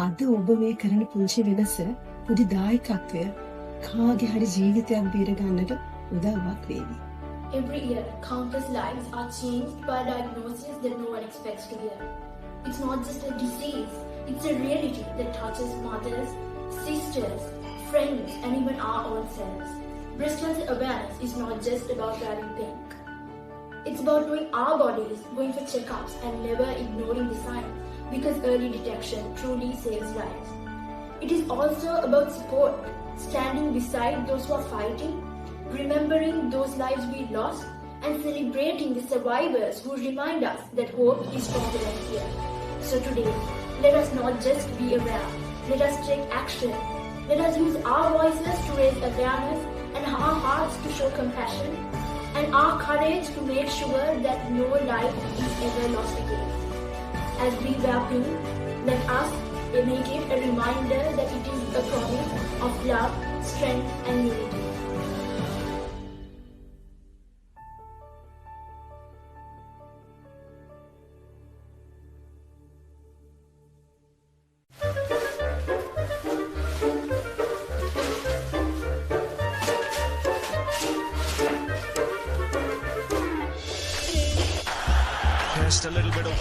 අද ඔබ මේ කරන පුංචි වෙනස පොඩි දායකත්වය කාගේ හරි ජීවිතයක් බේර ගන්නට උදව්වක් වේවි. Every year, countless lives are changed by a diagnosis that no one expects to hear. It's not just a disease, it's a reality that touches mothers, sisters, friends, and even our own selves. Breast cancer awareness is not just about wearing pink. It's about knowing our bodies, going for checkups, and never ignoring the signs, because early detection truly saves lives. It is also about support, standing beside those who are fighting, remembering those lives we lost, and celebrating the survivors who remind us that hope is stronger than fear. So today, let us not just be aware, let us take action. Let us use our voices to raise awareness and our hearts to show compassion and our courage to make sure that no life is ever lost again. As we wear pink, let us make it a reminder that it is a promise of love, strength and unity. Just a little bit of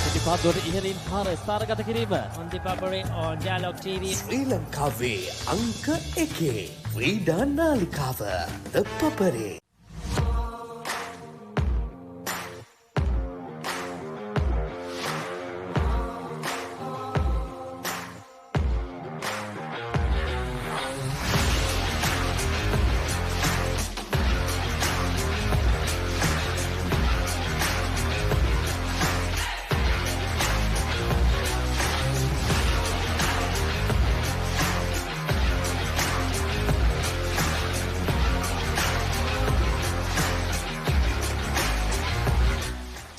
පිටිපත්වල ඉහළින් පාර ස්ථානගත කිරීම. On ThePapare on Dialog TV. ශ්‍රී ලංකාවේ අංක 1 ක්‍රීඩා නාලිකාව ThePapare.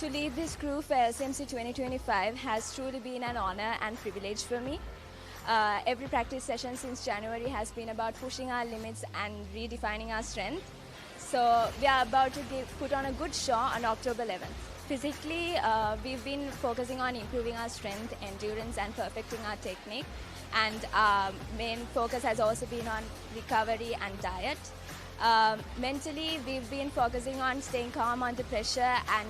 To lead this crew for LCMC 2025 has truly been an honor and privilege for me. Every practice session since January has been about pushing our limits and redefining our strength. So we are about to put on a good show on October 11th. Physically, we've been focusing on improving our strength, endurance and perfecting our technique. And our main focus has also been on recovery and diet. Mentally, we've been focusing on staying calm under pressure and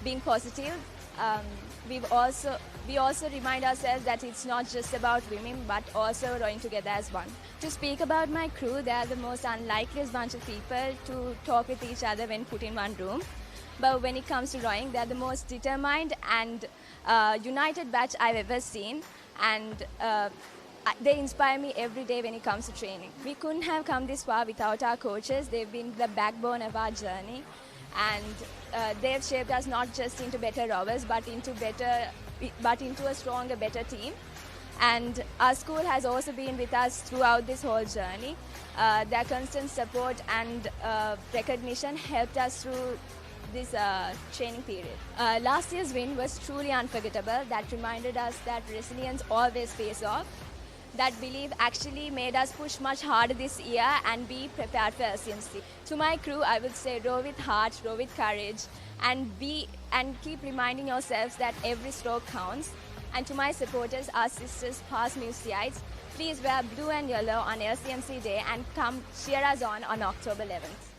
being positive. We also remind ourselves that it's not just about women but also rowing together as one. To speak about my crew, they are the most unlikeliest bunch of people to talk with each other when put in one room. But when it comes to rowing, they are the most determined and united batch I've ever seen, and they inspire me every day when it comes to training. We couldn't have come this far without our coaches. They've been the backbone of our journey. And they've shaped us not just into better rowers but into a stronger, better team. And our school has also been with us throughout this whole journey. Their constant support and recognition helped us through this training period. Last year's win was truly unforgettable. That reminded us that resilience always pays off. That belief actually made us push much harder this year and be prepared for LCMC. To my crew, I would say row with heart, row with courage, and keep reminding yourselves that every stroke counts. And to my supporters, our sisters, past Museites, please wear blue and yellow on LCMC Day and come cheer us on October 11th.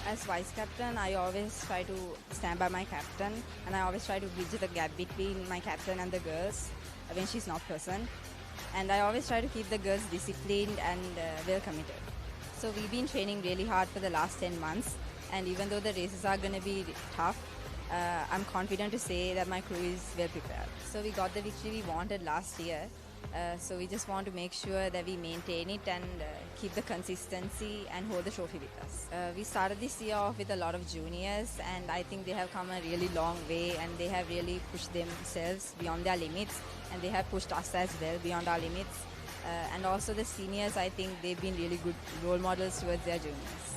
As vice captain, I always try to stand by my captain, and I always try to bridge the gap between my captain and the girls when she's not present. And I always try to keep the girls disciplined and well committed. So we've been training really hard for the last 10 months, and even though the races are going to be tough, I'm confident to say that my crew is well prepared. So we got the victory we wanted last year. So we just want to make sure that we maintain it and keep the consistency and hold the trophy with us. We started this year off with a lot of juniors, and I think they have come a really long way, and they have really pushed themselves beyond their limits, and they have pushed us as well beyond our limits. And also the seniors, I think they've been really good role models towards their juniors.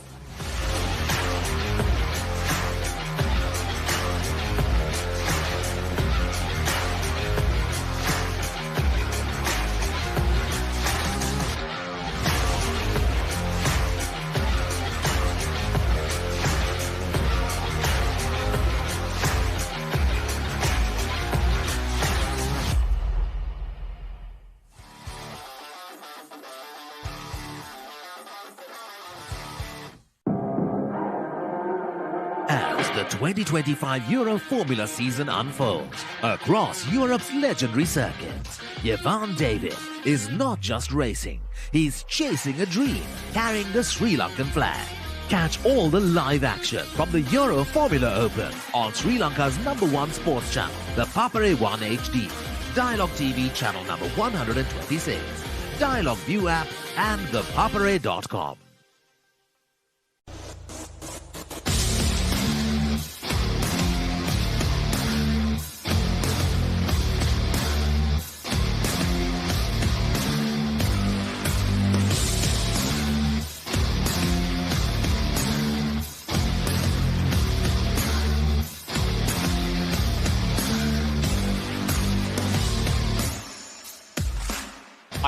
The 2025 Euro Formula season unfolds across Europe's legendary circuits. Yevan David is not just racing, he's chasing a dream, carrying the Sri Lankan flag. Catch all the live action from the Euro Formula Open on Sri Lanka's #1 sports channel, the Papare 1 HD, Dialog TV channel number 126, Dialog ViU App and ThePapare.com.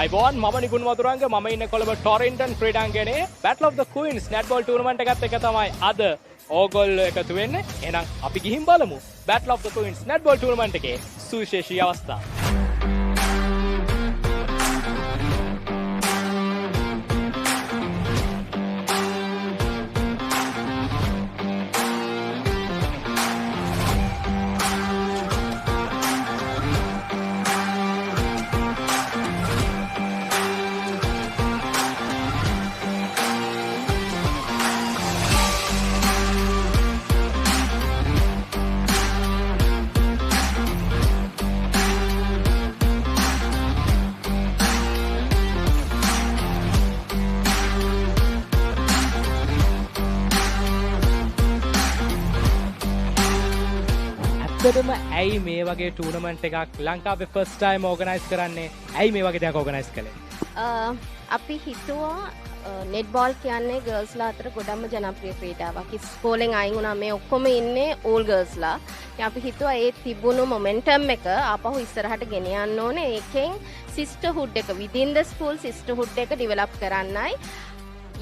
අයිබෝන් මම නිකුන් වතුරංග මම ඉන්නේ Colombo Torrington ක්‍රීඩාංගණයේ Battle of the Queens netball tournament එකත් එක තමයි අද ඕගොල්ලෝ එකතු වෙන්නේ. එහෙනම් අපි ගිහින් බලමු Battle of the Queens netball tournament එකේ සුවිශේෂී අවස්ථා. ඇත්තටම ඇයි මේ වගේ ටූර්නමන්ට් එකක් ලංකාවේ ෆස්ට් ටයිම් ඕගනයිස් කරන්නේ? ඇයි මේ වගේ දෙයක් ඕගනයිස් කළේ? අපි හිතුවා නෙට්බෝල් කියන්නේ ගර්ල්ස්ලා අතර ගොඩක්ම ජනප්‍රිය ක්‍රීඩාවක්. ඉස්කෝලෙන් අයින් වුණා මේ ඔක්කොම ඉන්නේ ඕල් ගර්ල්ස්ලා. ඉතින් අපි හිතුවා ඒ තිබුණු මොමන්ටම් එක ආපහු ඉස්සරහට ගෙනියන්න ඕනේ. ඒකෙන් සිස්ටර්හුඩ් එක within the school සිස්ටර්හුඩ් එක ඩෙවලොප් කරන්නයි.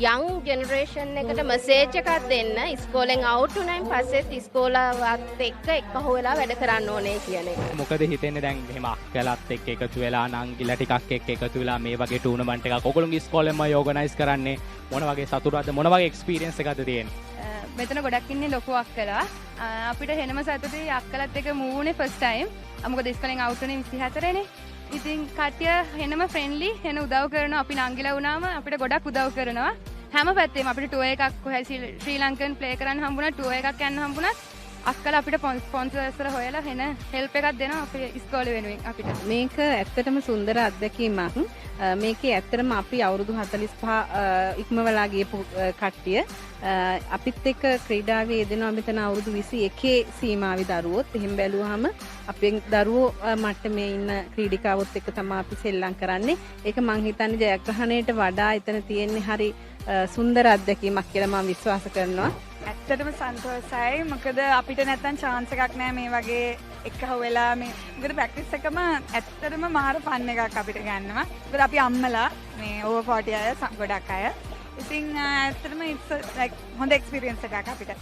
young generation එකට මැසේජ් එකක් දෙන්න ඉස්කෝලෙන් අවුට් වුණායින් පස්සෙත් ඉස්කෝලාවත් එක්ක එකහුව වෙලා වැඩ කරන්න ඕනේ කියන එක. මොකද හිතෙන්නේ දැන් මෙහෙම අක්කලත් එක්ක එකතු වෙලා නංගිලා ටිකක් එක්ක එකතු වෙලා මේ වගේ ටූර්නමන්ට් එකක් ඔයගොල්ලෝගේ ඉස්කෝලෙන්ම ඕගනයිස් කරන්නේ මොන වගේ සතුටක්ද මොන වගේ එක්ස්පීරියන්ස් එකක්ද තියෙන්නේ? මෙතන ගොඩක් ඉන්නේ ලොකු අක්කලා. අපිට හෙනම සතුටුයි අක්කලත් එක්ක මූව් වුණේ ෆස්ට් ටයිම්. මොකද ඉස්කෝලෙන් අවුට් වුණේ 24 නේ. ඉතින් කට්ටිය හෙනම ෆ්‍රෙන්ඩ්ලි හෙන උදව් කරනවා. අපි නංගිලා වුණාම අපිට ගොඩක් උදව් කරනවා. හැම පැත්තෙම අපිට ටුවර් එකක් කොහේ ශ්‍රී ලංකන් ප්ලේ කරන්න හම්බුණා ටුවර් එකක් යන්න හම්බුණා අක්කලා අපිට ස්පොන්සර්ස්ලා හොයලා වෙන හෙල්ප් එකක් දෙනවා අපේ ඉස්කෝලේ වෙනුවෙන් අපිට. මේක ඇත්තටම සුන්දර අත්දැකීමක්. මේකේ ඇත්තටම අපි අවුරුදු 45 ඉක්මවලා ගියපු කට්ටිය අපිත් එක්ක ක්‍රීඩාවේ යෙදෙනවා මෙතන අවුරුදු 21 සීමාවේ දරුවොත්. එහෙම බැලුවාම අපේ දරුවෝ මට්ටමේ ඉන්න ක්‍රීඩිකාවොත් එක්ක තමයි අපි සෙල්ලම් කරන්නේ. ඒක මං හිතන්නේ ජයග්‍රහණයට වඩා එතන තියෙන්නේ හරි සුන්දර අත්දැකීමක් කියලා මම විශ්වාස කරනවා. ඇත්තටම සන්තෝෂයි. මොකද අපිට නැත්තම් chance එකක් නෑ මේ වගේ එකහුව වෙලා මේ මොකද ප්‍රැක්ටිස් එකම ඇත්තටම මාර ෆන් එකක් අපිට ගන්නවා. මොකද අපි අම්මලා මේ over 40 අය ගොඩක් අය. ඉතින් ඇත්තටම it's like හොඳ experience එකක් අපිට.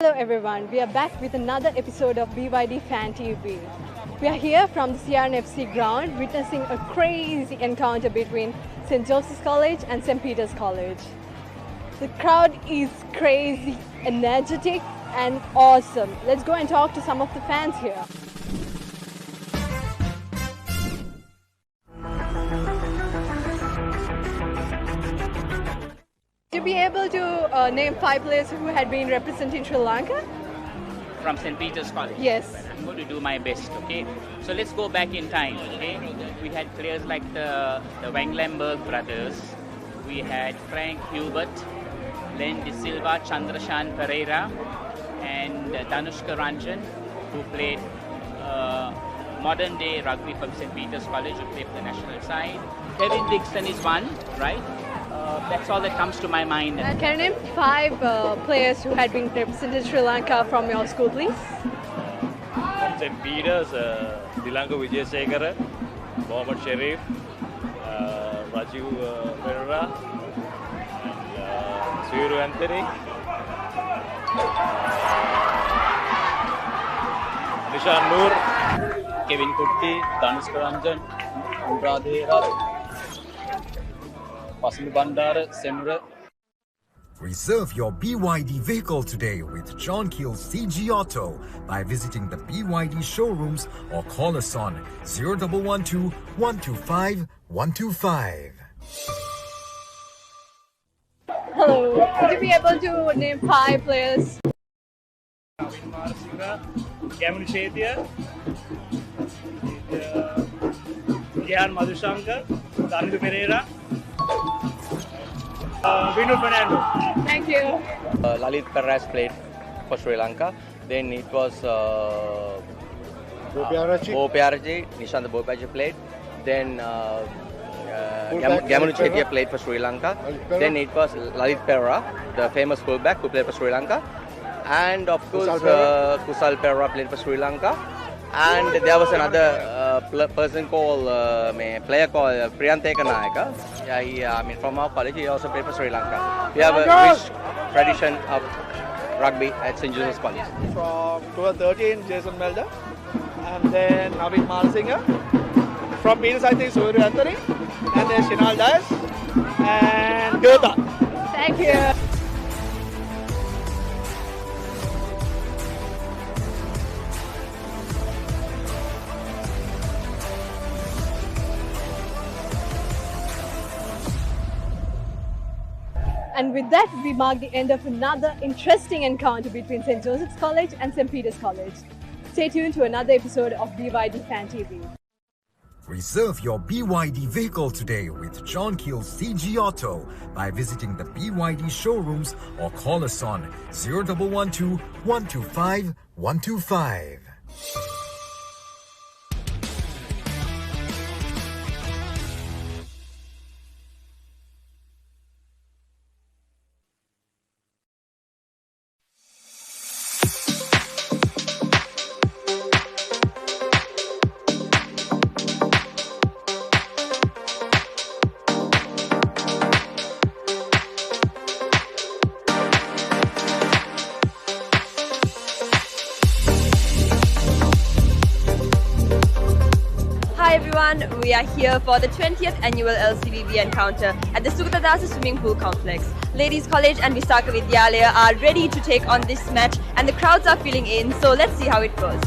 Hello everyone, we are back with another episode of BYD Fan TV. We are here from the CRNFC ground witnessing a crazy encounter between St. Joseph's College and St. Peter's College. The crowd is crazy, energetic and awesome. Let's go and talk to some of the fans here. you be able to name 5 players who had been representing Sri Lanka? From St. Peter's College? Yes. I'm going to do my best, okay? So let's go back in time, okay? We had players like the Wanglenberg brothers. We had Frank Hubert, Len De Silva, Chandrashan Pereira, and Danushka Ranjan, who played modern day rugby from St. Peter's College, who played for the national side. Kevin Dixon is one, right? That's all that comes to my mind. Can you name 5 players who had been represented Sri Lanka from your school, please? From St. Peter's, Dilanka Vijayasekara, Mohammad Sharif, Raju Pereira, and Swiru Anthony, Nishan Noor, Kevin Kutti, Danushka Ranjan, Umradhera, Pasmi Bandara, Semra. Reserve your BYD vehicle today with John Keel's CG Auto by visiting the BYD showrooms or call us on 0112 125 125. Hello, could you be able to name 5 players? Cameron Shetia, Gian Madhushankar, Dandu Pereira, Vinu Fernando. Thank you. Lalit Perez played for Sri Lanka. Then it was Bopiaraji, Nishant Bopiaraji played. Then Gamanu Chetia played for Sri Lanka. Then it was Lalit Pereira, the famous fullback who played for Sri Lanka. And of course Kusal Pereira played for Sri Lanka. And there was another person called, player called Priyanteka Nayaka. Yeah, from our college, he also played for Sri Lanka. We have a rich tradition of rugby at St. Joseph's College. From 2013, Jason Melder. And then Navin Malsinger. From Peters, I think, Swiru Anthony. And then Shinal Dias. And Gala. Thank you. And with that, we mark the end of another interesting encounter between St. Joseph's College and St. Peter's College. Stay tuned to another episode of BYD Fan TV. Reserve your BYD vehicle today with John Keel's CG Auto by visiting the BYD showrooms or call us on 0112 125 125. We are here for the 20th annual LCVV encounter at the Sugatadasa Swimming Pool Complex. Ladies College and Visaka Vidyalaya are ready to take on this match and the crowds are filling in, so let's see how it goes.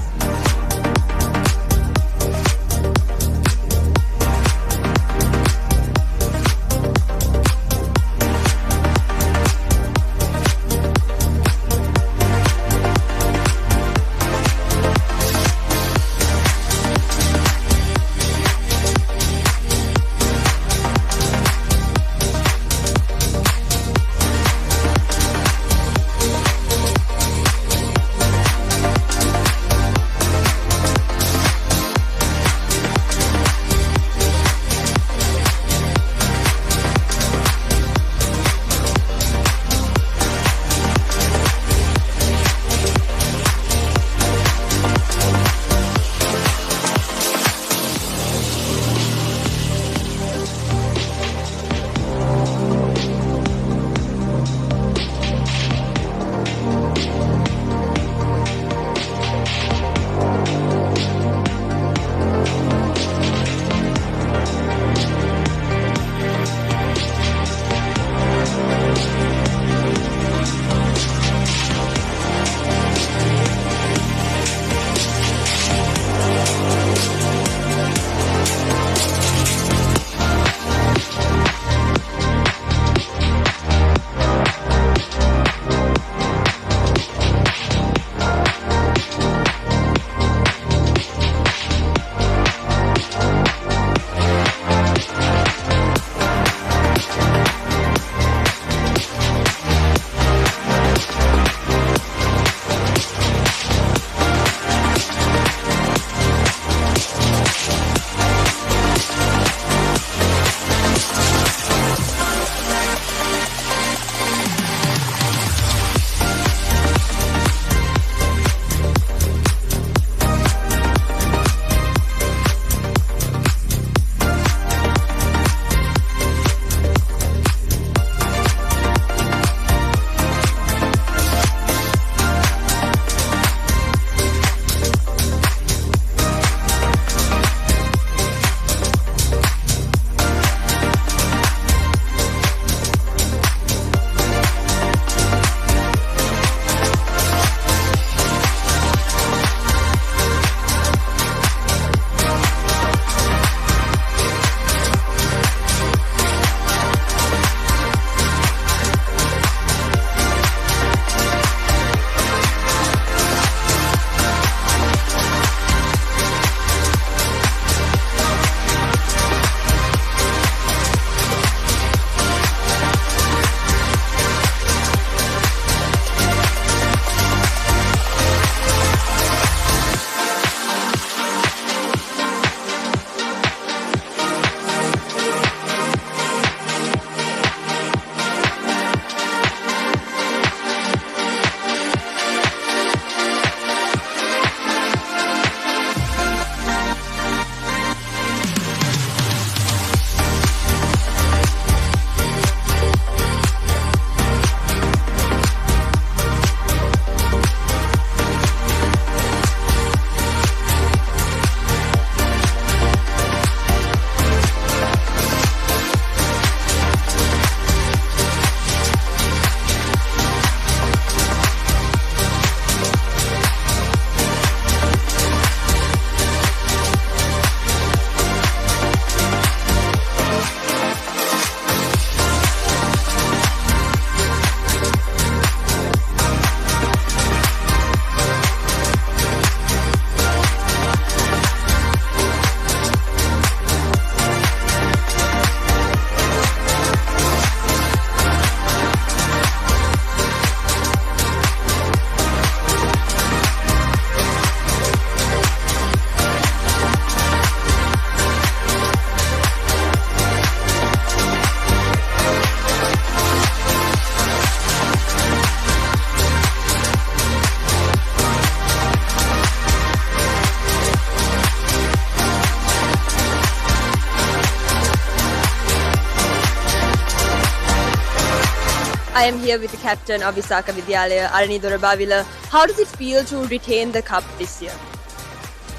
I am here with the captain of Visakha Vidyalaya, Arani Dorabavila. How does it feel to retain the cup this year?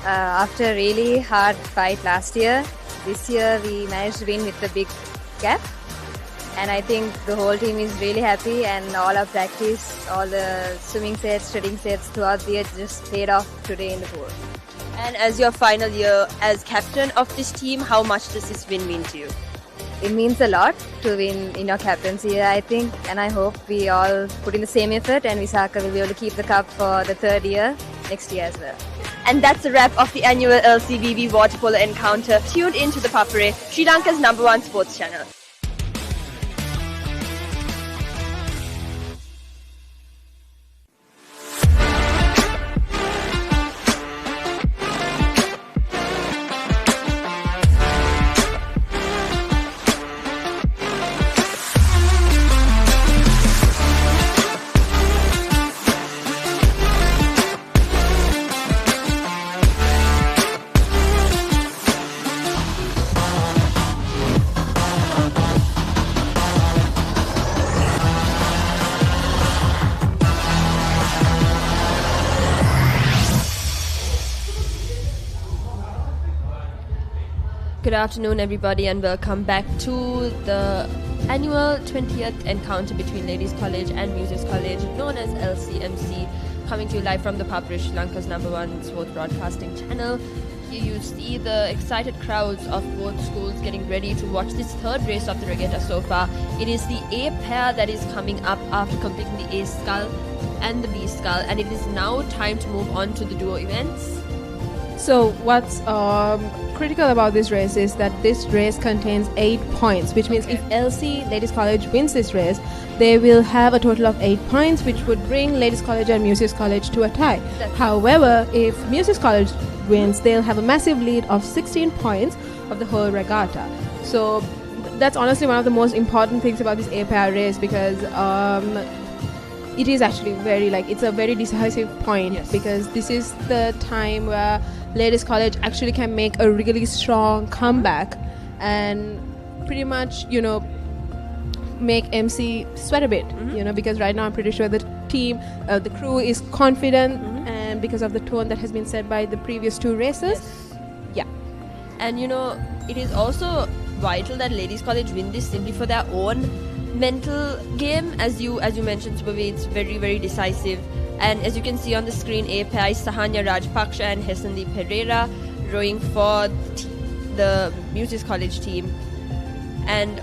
After a really hard fight last year, this year we managed to win with a big gap. And I think the whole team is really happy, and all our practice, all the swimming sets, shredding sets throughout the year just paid off today in the pool. And as your final year as captain of this team, how much does this win mean to you? It means a lot to win in your captaincy year, I think, and I hope we all put in the same effort and Visakha will be able to keep the cup for the third year next year as well. And that's a wrap of the annual LCVV water polo encounter. Tuned in to the Papare, Sri Lanka's #1 sports channel. Good afternoon, everybody, and welcome back to the annual 20th encounter between Ladies College and Muses College, known as LCMC, coming to you live from the Papare, Sri Lanka's #1 sports broadcasting channel. Here you see the excited crowds of both schools getting ready to watch this third race of the regatta so far. It is the A pair that is coming up after completing the A-scull and the B-scull, and it is now time to move on to the duo events. So what's critical about this race is that this race contains 8 points, which means if LC Ladies College wins this race, they will have a total of 8 points, which would bring Ladies College and Muses College to a tie. However, if Muses College wins, they'll have a massive lead of 16 points of the whole regatta. So that's honestly one of the most important things about this A-pair race, because it is actually it's a very decisive point, because this is the time where Ladies College actually can make a really strong comeback and pretty much, make MC sweat a bit, because right now I'm pretty sure the team, the crew is confident, and because of the tone that has been set by the previous 2 races. Yeah. And it is also vital that Ladies College win this simply for their own mental game. As you mentioned, Subhavi, it's very, very decisive. And as you can see on the screen, A pair is Sahanya Rajpaksha and Hesandi Pereira rowing for the Muses College team. And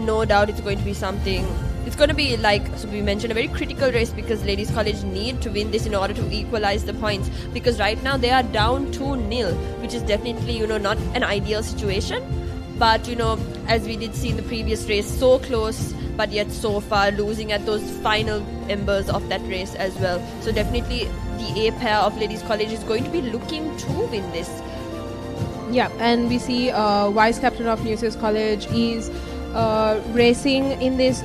no doubt it's going to be something. It's going to be, like we mentioned, a very critical race, because Ladies College need to win this in order to equalize the points. Because right now they are down 2-0, which is definitely, not an ideal situation. But, as we did see in the previous race, so close, but yet so far, losing at those final embers of that race as well. So definitely the A pair of Ladies College is going to be looking to win this. Yeah, and we see vice captain of Muses College is racing in this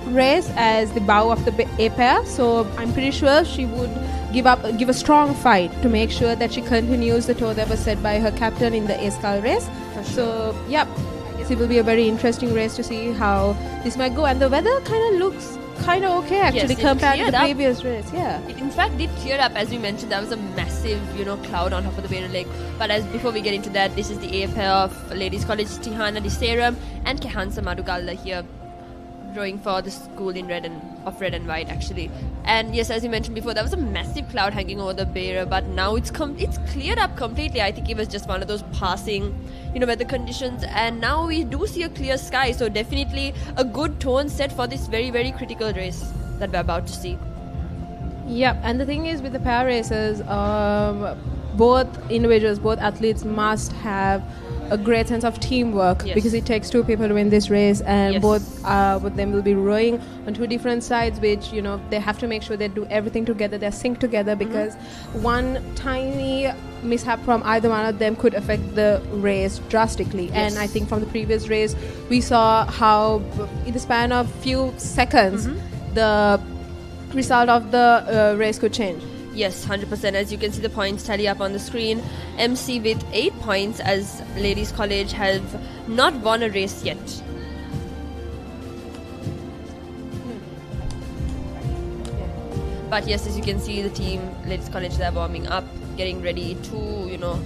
race as the bow of the A pair. So I'm pretty sure she would give a strong fight to make sure that she continues the tone that was set by her captain in the A-scull race. So yeah, I guess it will be a very interesting race to see how this might go. And the weather kind of looks kind of okay actually, compared to the previous race. Yeah, it in fact did clear up. As you mentioned, there was a massive cloud on top of the Barrier Lake. But before we get into that, this is the A pair of Ladies College, Tihana Diseram and Kehansa Madugalla here, rowing for the school in red and white actually. And yes, as you mentioned before, there was a massive cloud hanging over the Barrier, but now it's cleared up completely. I think it was just one of those passing weather conditions, and now we do see a clear sky. So definitely a good tone set for this very, very critical race that we're about to see. Yeah, and the thing is with the pair races, both individuals, both athletes must have a great sense of teamwork, because it takes 2 people to win this race, and both of them will be rowing on 2 different sides, which they have to make sure they do everything together, they're synced together, because one tiny mishap from either one of them could affect the race drastically. And I think from the previous race we saw how in the span of few seconds the result of the race could change. Yes, 100%. As you can see the points tally up on the screen, MC with 8 points, as Ladies College have not won a race yet. But yes, as you can see, the team, Ladies College, they're warming up, getting ready to,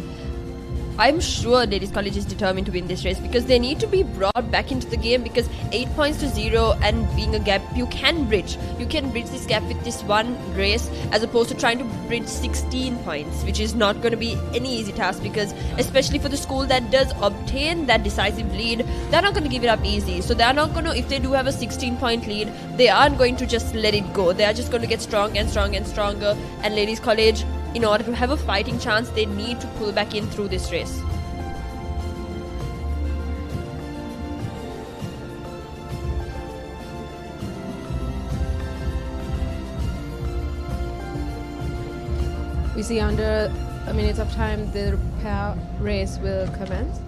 I'm sure Ladies College is determined to win this race because they need to be brought back into the game, because 8 points to 0 and being a gap, you can bridge. You can bridge this gap with this one race as opposed to trying to bridge 16 points, which is not going to be any easy task, because especially for the school that does obtain that decisive lead, they're not going to give it up easy. So they're not going to, if they do have a 16-point lead, they aren't going to just let it go. They are just going to get stronger and stronger and stronger. And Ladies College, in order to have a fighting chance, they need to pull back in through this race. We see under a minute of time the pair race will commence.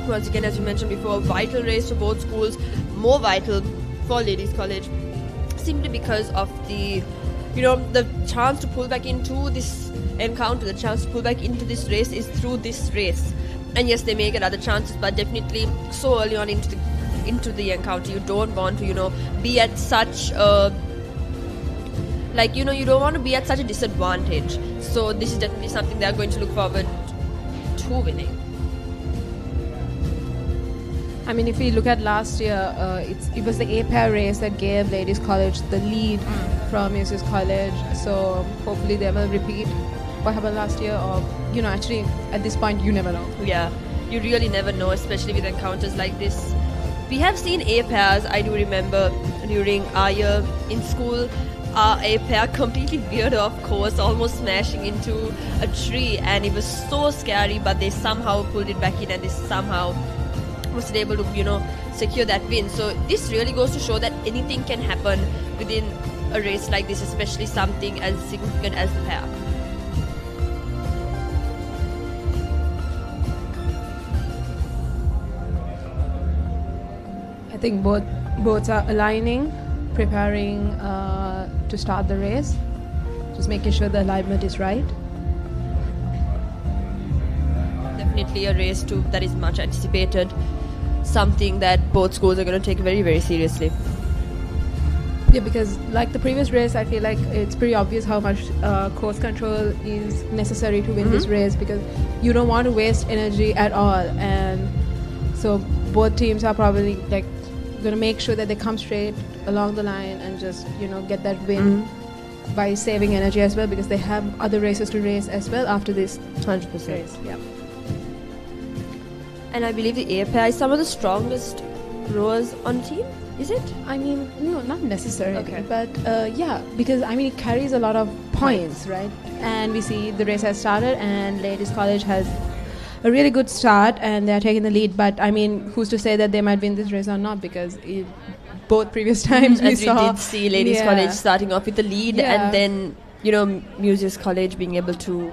Once again, as you mentioned before, vital race for both schools, more vital for Ladies College, simply because of the chance to pull back into this encounter, the chance to pull back into this race is through this race. And yes, they may get other chances, but definitely so early on into the encounter, you don't want to, be at such a, you don't want to be at such a disadvantage. So this is definitely something they're going to look forward to winning. I mean, if we look at last year, it was the A-pair race that gave Ladies College the lead from Muses College. So hopefully they will repeat what happened last year, or actually at this point you never know. Yeah, you really never know, especially with encounters like this. We have seen A-pairs. I do remember during our year in school, our A-pair completely veered off course, almost smashing into a tree, and it was so scary, but they somehow pulled it back in, and they somehow was able to secure that win. So this really goes to show that anything can happen within a race like this, especially something as significant as the pair. I think both are aligning, preparing to start the race, just making sure the alignment is right. Definitely a race that is much anticipated, something that both schools are going to take very, very seriously. Yeah, because like the previous race, I feel like it's pretty obvious how much course control is necessary to win this race, because you don't want to waste energy at all. And so both teams are probably going to make sure that they come straight along the line and just get that win by saving energy as well, because they have other races to race as well after this 100% race. Yeah. And I believe the A-pair is some of the strongest rowers on the team, is it? I mean, no, not necessarily. Okay. But yeah, because I mean, it carries a lot of points, right? And we see the race has started, and Ladies College has a really good start, and they're taking the lead. But I mean, who's to say that they might win this race or not? Because both previous times we did see Ladies College starting off with the lead, and then Muses College being able to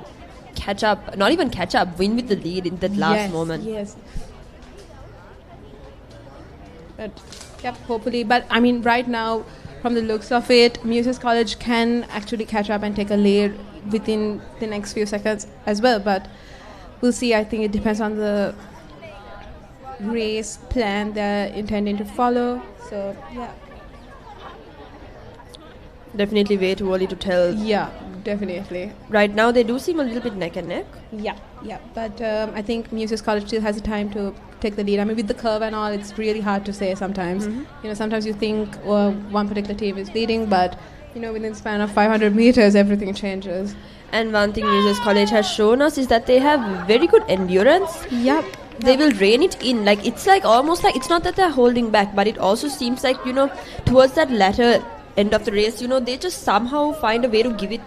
win with the lead in that last moment. Yes. But hopefully. But I mean, right now, from the looks of it, Muses College can actually catch up and take a lead within the next few seconds as well. But we'll see. I think it depends on the race plan they're intending to follow. So yeah. Definitely way too early to tell. Yeah, definitely. Right now, they do seem a little bit neck and neck. Yeah. But I think Muses College still has the time to take the lead. I mean, with the curve and all, it's really hard to say sometimes. Sometimes you think one particular team is leading, but within the span of 500 meters, everything changes. And one thing Muses College has shown us is that they have very good endurance. Yep. They will rein it in. It's almost like it's not that they're holding back, but it also seems like, towards that latter end of the race, they just somehow find a way to give it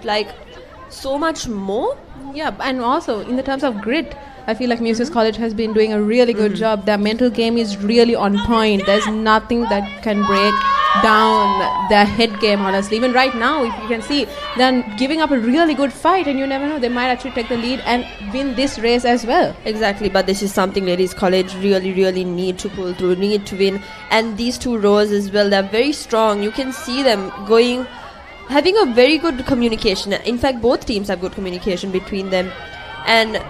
so much more. Yeah, and also in the terms of grit, I feel like Muses College has been doing a really good job. Their mental game is really on point. There's nothing that can break down their head game, honestly. Even right now, if you can see, they're giving up a really good fight, and you never know, they might actually take the lead and win this race as well. Exactly, but this is something Ladies College really need to pull through, need to win. And these two rows as well, they're very strong. You can see them having a very good communication. In fact, both teams have good communication between them. And,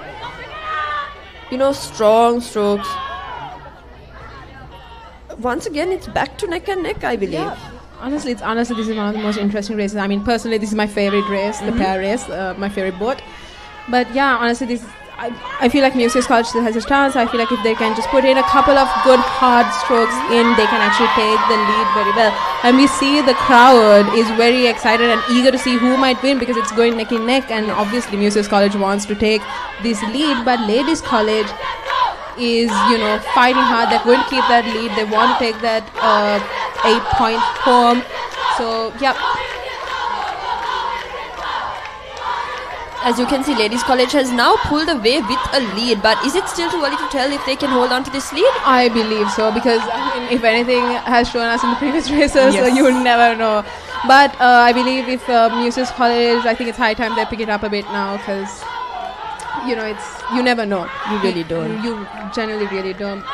strong strokes. Once again, it's back to neck and neck, I believe. Yeah. Honestly, this is one of the most interesting races. I mean, personally, this is my favorite race, the pair race, my favorite boat. But yeah, honestly, I feel like Musa's College still has a chance. I feel like if they can just put in a couple of good hard strokes in, they can actually take the lead very well. And we see the crowd is very excited and eager to see who might win because it's going neck and neck. And obviously, Musa's College wants to take this lead, but Ladies College is, fighting hard. They're going to keep that lead. They want to take that 8-point home. So, yeah. As you can see, Ladies College has now pulled away with a lead, but is it still too early to tell if they can hold on to this lead? I believe so, because if anything has shown us in the previous races, you would never know. But I believe if Musa's College, I think it's high time they pick it up a bit now, because you never know. You really don't. You generally really don't.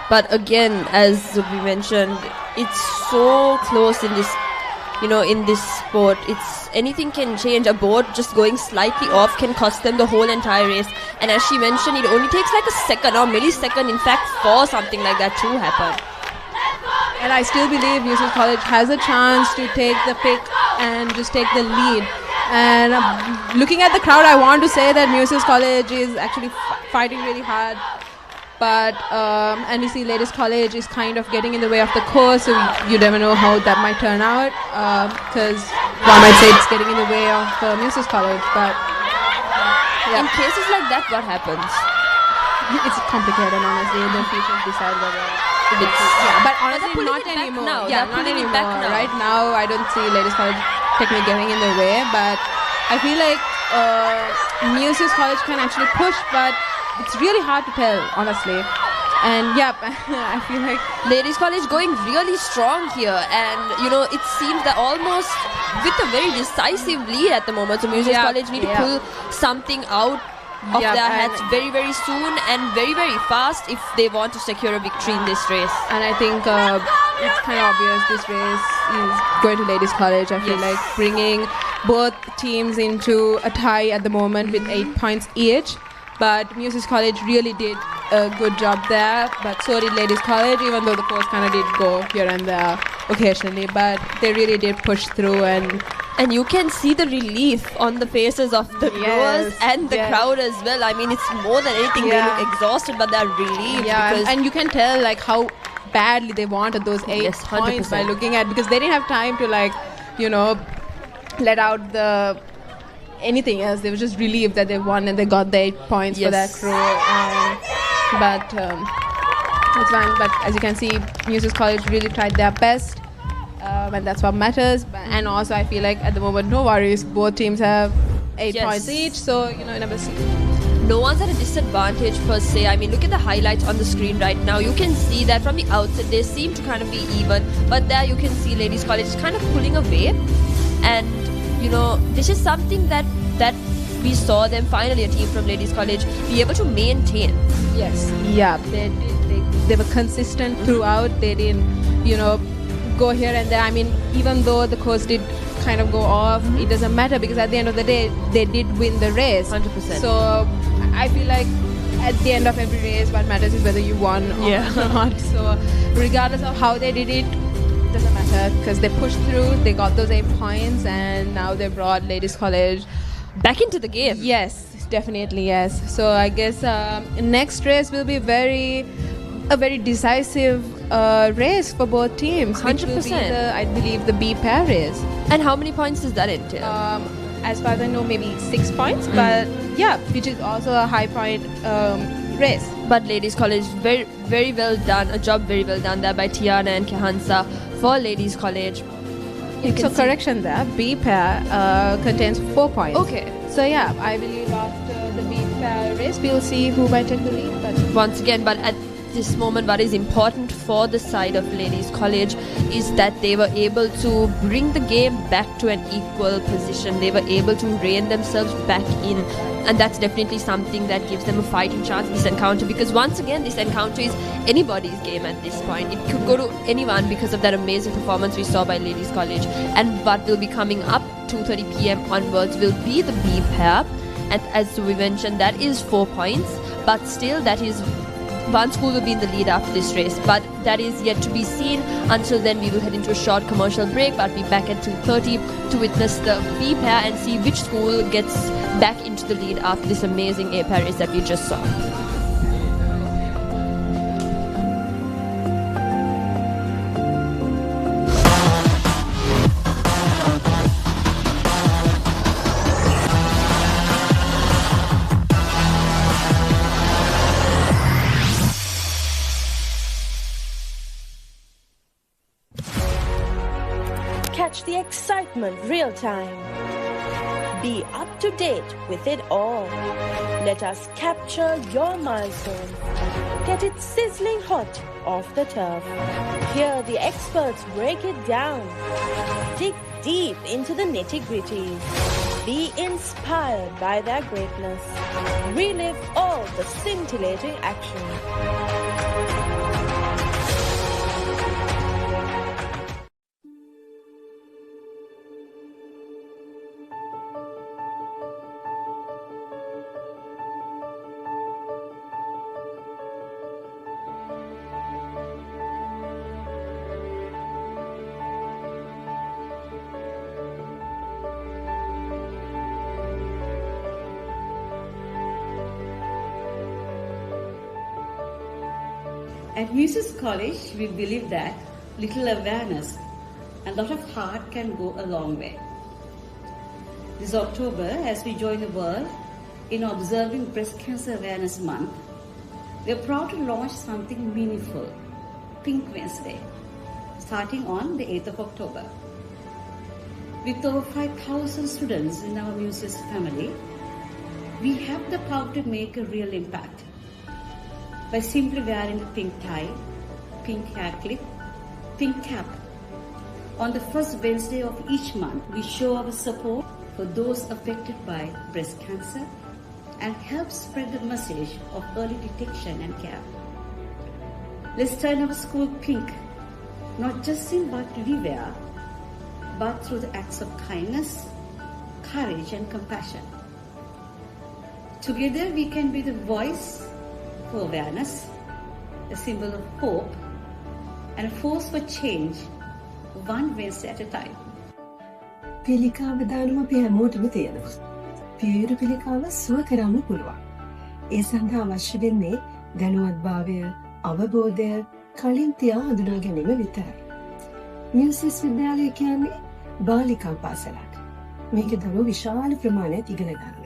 But again, as we mentioned, it's so close in this, in this sport. Anything can change. A boat just going slightly off can cost them the whole entire race. And as she mentioned, it only takes like a second or millisecond, in fact, for something like that to happen. And I still believe Musa's College has a chance to take the pick and just take the lead. And looking at the crowd, I want to say that Musa's College is actually fighting really hard. But, and you see Ladies College is kind of getting in the way of the course, so you never know how that might turn out. Because one might say it's getting in the way of Musa's College, but... In cases like that, what happens? It's complicated, honestly. The futures decide whether... but honestly, not anymore. Now. Yeah, not anymore. Right now, I don't see Ladies College technically getting in the way, but I feel like Musa's College can actually push, but it's really hard to tell, honestly. And yeah, I feel like Ladies College going really strong here, and it seems that almost with a very decisive lead at the moment. So Musa's College need to pull something out of their hats very, very soon and very, very fast if they want to secure a victory in this race. And I think it's kind of obvious this race is going to Ladies College. I feel like bringing both teams into a tie at the moment with 8 points each. But Musa's College really did a good job there. But so did Ladies College, even though the course kind of did go here and there occasionally. But they really did push through, and you can see the relief on the faces of the rowers and the crowd as well. I mean, it's more than anything. They look exhausted, but they're relieved. Yeah, and you can tell like how badly they wanted those 8 points by looking at, because they didn't have time to let out the anything else. They were just relieved that they won and they got the 8 points for that crew. But it's fine. But as you can see, Musa's College really tried their best. And that's what matters. And also I feel like at the moment, no worries, both teams have 8 points each, so never see. No one's at a disadvantage per se. I mean, look at the highlights on the screen right now. You can see that from the outset they seem to kind of be even, but there you can see Ladies College is kind of pulling away. And this is something that we saw them finally, a team from Ladies College, be able to maintain. Yes. Yeah, they were consistent throughout. They didn't go here and there. I mean, even though the course did kind of go off, it doesn't matter, because at the end of the day they did win the race 100%. So I feel like at the end of every race what matters is whether you won or not. So regardless of how they did it, doesn't matter, because they pushed through, they got those 8 points, and now they brought Ladies College back into the game. Yes, definitely, yes. So I guess next race will be a very decisive race for both teams. 100%. Which will be I believe the B-Papare race. And how many points does that entail? As far as I know, maybe 6 points, but yeah, which is also a high point race. But Ladies College, very, very well done. A job very well done there by Tiana and Kehansa for Ladies College. So correction there, B-Papare contains 4 points. Okay. So yeah, I believe after the B-Papare race, we'll see who might take the lead. But once again, but this moment, what is important for the side of Ladies College is that they were able to bring the game back to an equal position. They were able to rein themselves back in, and that's definitely something that gives them a fighting chance this encounter, because once again this encounter is anybody's game at this point. It could go to anyone because of that amazing performance we saw by Ladies College. And what will be coming up 2:30 p.m. onwards will be the B-pair, and as we mentioned, that is 4 points, but still that is one school will be in the lead after this race, but that is yet to be seen. Until then, we will head into a short commercial break, but be back at 2:30 to witness the B-pair and see which school gets back into the lead after this amazing A-pair race that we just saw. Catch the excitement real time. Be up to date with it all. Let us capture your milestones. Get it sizzling hot off the turf. Hear the experts break it down. Dig deep into the nitty-gritties. Be inspired by their greatness. Relive all the scintillating action. At Muses College, we believe that little awareness and a lot of heart can go a long way. This October, as we join the world in observing Breast Cancer Awareness Month, we are proud to launch something meaningful, Pink Wednesday, starting on the 8th of October. With over 5,000 students in our Muses family, we have the power to make a real impact. By simply wearing a pink tie, pink hair clip, pink cap. On the first Wednesday of each month, we show our support for those affected by breast cancer and help spread the message of early detection and care. Let's turn our school pink, not just in what we wear, but through the acts of kindness, courage and compassion. Together we can be the voice for awareness, a symbol of hope, and a force for change, one Wednesday at a time. පිළිකාව දානම අපි හැමෝටම තියෙනවා. පියවර පිළිකාව සුව කරන්න පුළුවන්. ඒ සඳහා අවශ්‍ය වෙන්නේ දැනුවත්භාවය, අවබෝධය, කලින් තියා හඳුනා ගැනීම විතරයි. මියුසිස් විද්‍යාලය කියන්නේ බාලිකා පාසලක්. මේක දරුවෝ විශාල ප්‍රමාණයක් ඉගෙන ගන්නවා.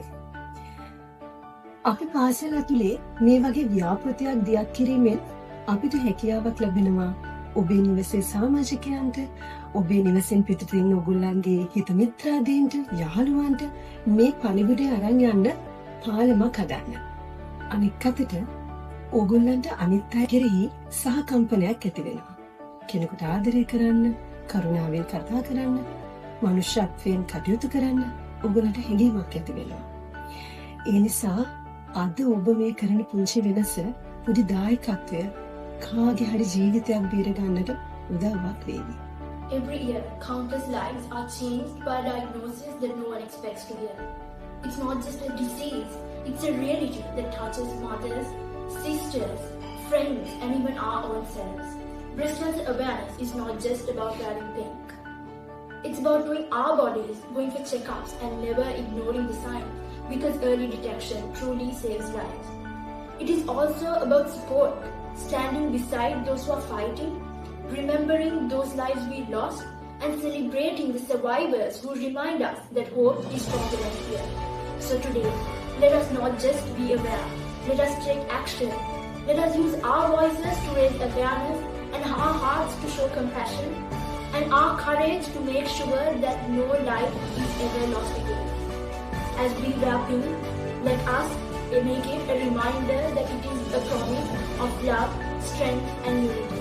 අපි පාසල ඇතුලේ මේ වගේ ව්‍යාපෘතියක් දියත් කිරීමෙන් අපිට හැකියාවක් ලැබෙනවා ඔබේ නිවසේ සමාජිකයන්ට, ඔබේ නිවසෙන් පිටට ඉන්න ඔයගොල්ලන්ගේ හිත මිත්‍රාදීන්ට, යාළුවන්ට මේ පණිවිඩය අරන් යන්න පාලමක් හදන්න. අනික් අතට ඔයගොල්ලන්ට අනිත් අය කෙරෙහි සහකම්පනයක් ඇති වෙනවා. කෙනෙකුට ආදරය කරන්න, කරුණාවෙන් කතා කරන්න, මනුෂ්‍යත්වයෙන් කටයුතු කරන්න ඔයගොල්ලන්ට හැඟීමක් ඇති වෙනවා. ඒ නිසා අද ඔබ මේ කරන පුංචි වෙනස පුඩි දායකත්වය කාගේ හරි ජීවිතයක් බේර ගන්නට උදව්වක් වේවි. Every year, countless lives are changed by a diagnosis that no one expects to hear. It's not just a disease, it's a reality that touches mothers, sisters, friends, and even our own selves. Breast cancer awareness is not just about wearing pink. It's about knowing our bodies, going for checkups, and never ignoring the signs, because early detection truly saves lives. It is also about support, standing beside those who are fighting, remembering those lives we lost, and celebrating the survivors who remind us that hope is stronger than fear. So today, let us not just be aware, let us take action. Let us use our voices to raise awareness and our hearts to show compassion, and our courage to make sure that no life is ever lost again. As we wrap in, let us make it a reminder that it is a promise of love, strength and unity.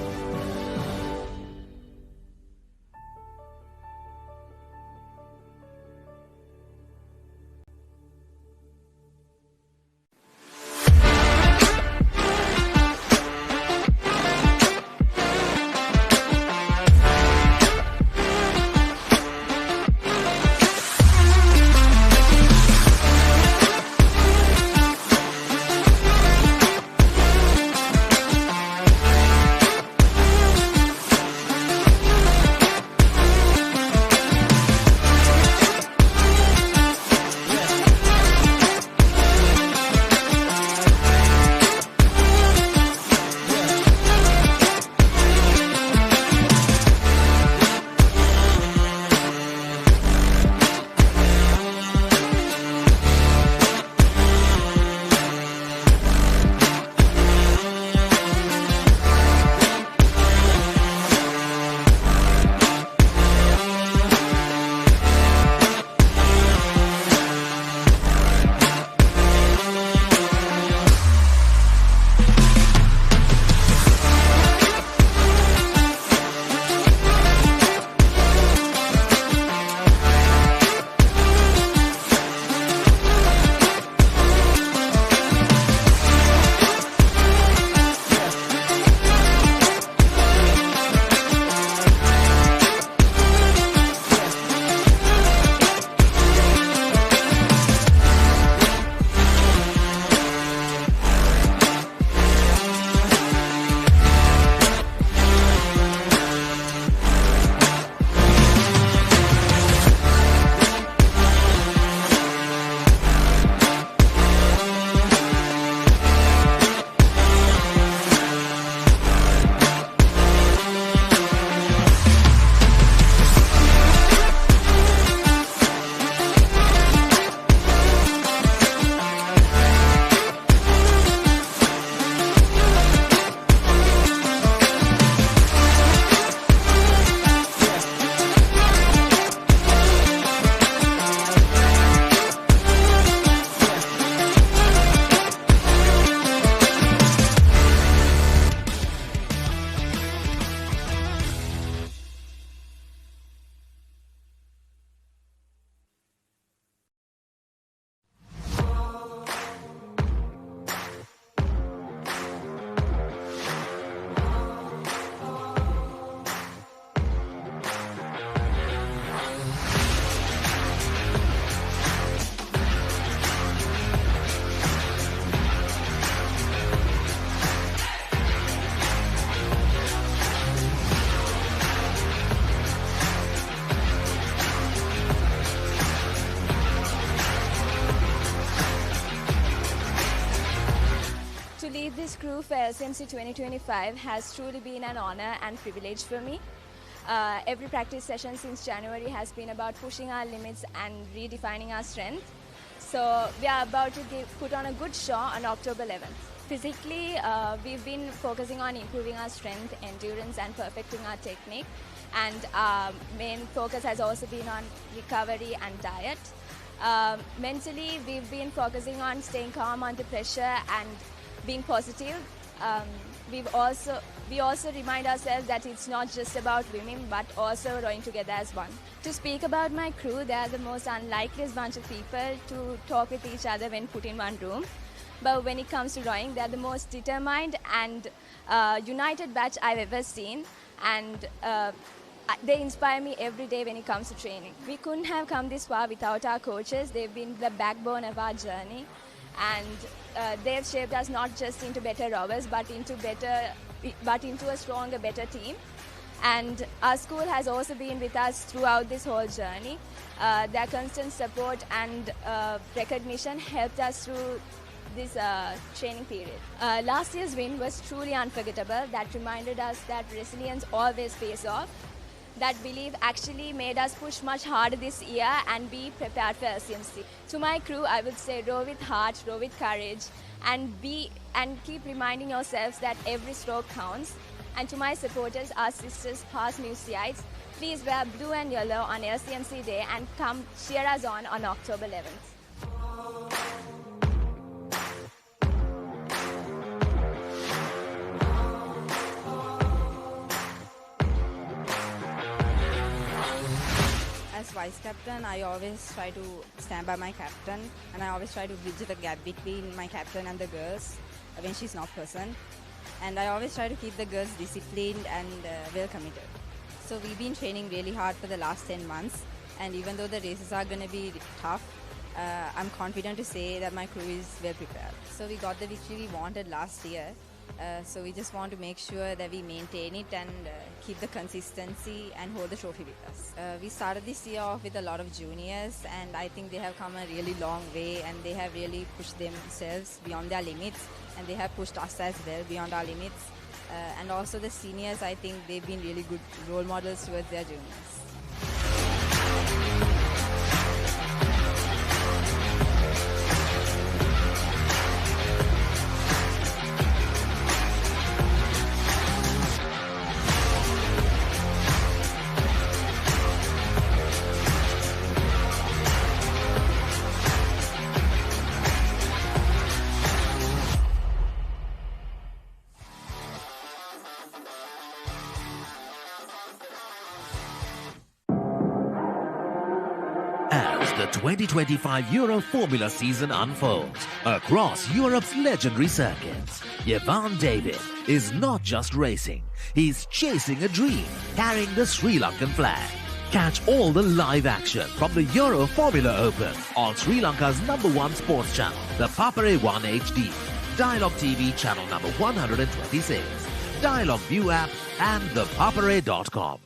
lead this crew for LCMC 2025 has truly been an honor and privilege for me. Every practice session since January has been about pushing our limits and redefining our strength. So we are about to put on a good show on October 11th. Physically, we've been focusing on improving our strength, endurance and perfecting our technique. And our main focus has also been on recovery and diet. Mentally, we've been focusing on staying calm under pressure and being positive. We also remind ourselves that it's not just about women, but also rowing together as one. To speak about my crew, they are the most unlikeliest bunch of people to talk with each other when put in one room. But when it comes to rowing, they are the most determined and united batch I've ever seen. And they inspire me every day when it comes to training. We couldn't have come this far without our coaches. They've been the backbone of our journey. And they've shaped us not just into better rowers, but into a stronger, better team. And our school has also been with us throughout this whole journey. Their constant support and recognition helped us through this training period. Last year's win was truly unforgettable. That reminded us that resilience always pays off. That belief actually made us push much harder this year and be prepared for LCMC. To my crew, I would say row with heart, row with courage, and keep reminding yourselves that every stroke counts. And to my supporters, our sisters, past Museyites, please wear blue and yellow on LCMC Day and come cheer us on October 11th. as vice captain, I always try to stand by my captain, and I always try to bridge the gap between my captain and the girls when she's not present. And I always try to keep the girls disciplined and well committed. So we've been training really hard for the last 10 months, and even though the races are going to be tough, I'm confident to say that my crew is well prepared. So we got the victory we wanted last year. So we just want to make sure that we maintain it and keep the consistency and hold the trophy with us. We started this year off with a lot of juniors, and I think they have come a really long way, and they have really pushed themselves beyond their limits, and they have pushed us as well beyond our limits. And also the seniors, I think they've been really good role models towards their juniors. The 2025 Euro Formula season unfolds across Europe's legendary circuits. Jevan David is not just racing, he's chasing a dream, carrying the Sri Lankan flag. Catch all the live action from the Euro Formula Open on Sri Lanka's #1 sports channel, the Papare 1 HD, Dialog TV channel number 126, Dialog ViU App and ThePapare.com.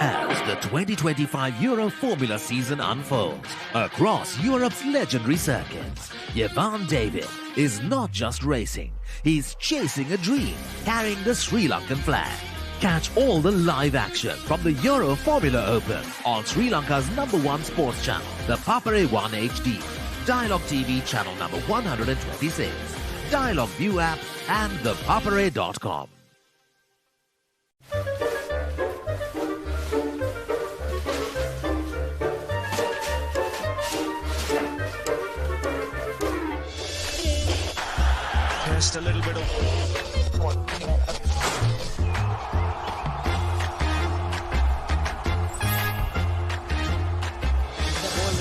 As the 2025 Euro Formula season unfolds across Europe's legendary circuits, Jevan David is not just racing, he's chasing a dream, carrying the Sri Lankan flag. Catch all the live action from the Euro Formula Open on Sri Lanka's #1 sports channel, the Papare 1 HD, Dialog TV channel number 126, Dialog ViU App and ThePapare.com. Just a little bit of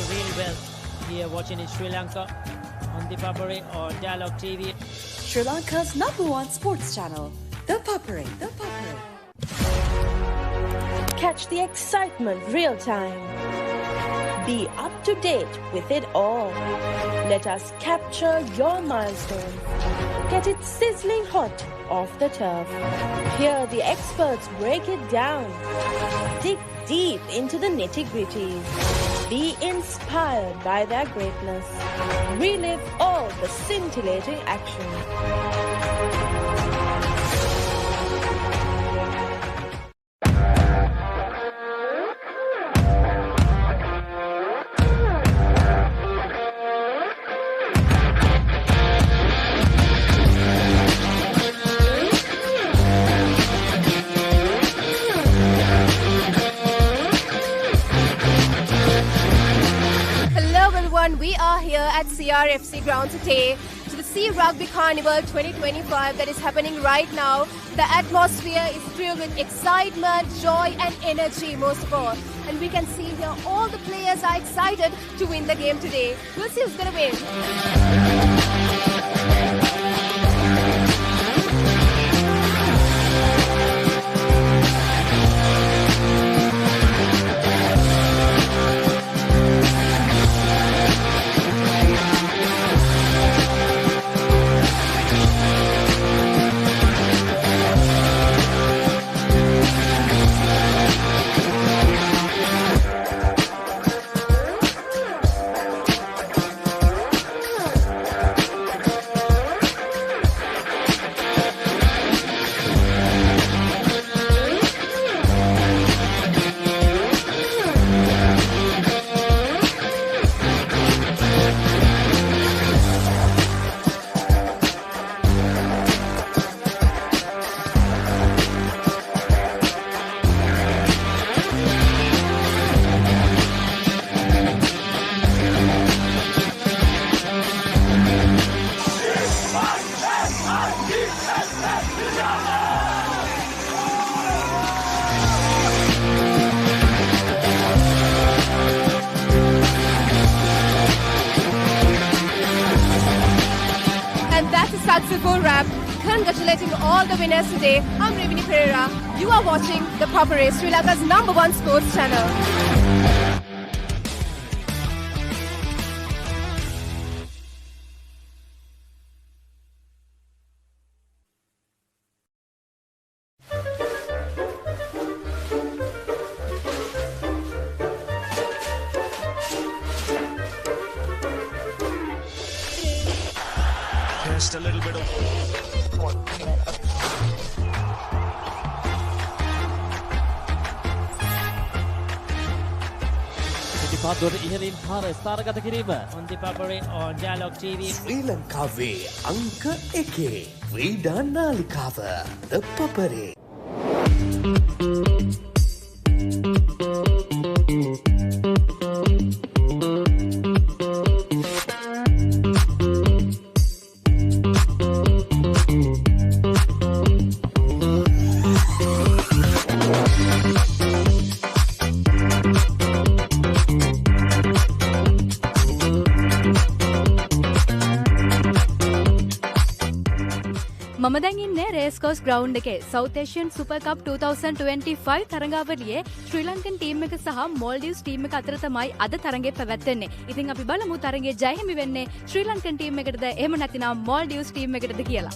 really well here watching in Sri Lanka on ThePapare or Dialog TV. Sri Lanka's #1 sports channel, ThePapare. Catch the excitement real time. Be up to date with it all. Let us capture your milestones. Get it sizzling hot off the turf. Hear the experts break it down. Dig deep into the nitty-gritties. Be inspired by their greatness. Relive all the scintillating action. We are here at CRFC ground today to the Sea Rugby Carnival 2025 that is happening right now. The atmosphere is filled with excitement, joy and energy most of all. And we can see here all the players are excited to win the game today. We'll see who's going to win. congratulating all the winners today. I'm Revini Pereira. You are watching the Papare, Sri Lanka's #1 sports channel. Just a little bit of ඉහලින් පාර ස්ථානගත කිරීම on the Papare on Dialog TV ශ්‍රී ලංකාවේ අංක 1 ක්‍රීඩා නාලිකාව The Papare. මම දැන් ඉන්නේ raise course ground එකේ South Asian Super Cup 2025 තරඟාවලියේ ශ්‍රී ලංකන් ටීම් එක සහ මෝල්ඩිව්ස් ටීම් එක අතර තමයි අද තරඟය පැවැත්වෙන්නේ. ඉතින් අපි බලමු තරඟයේ ජය හිමි වෙන්නේ ශ්‍රී ලංකන් ටීම් එකටද එහෙම නැතිනම් මෝල්ඩිව්ස් ටීම් එකටද කියලා.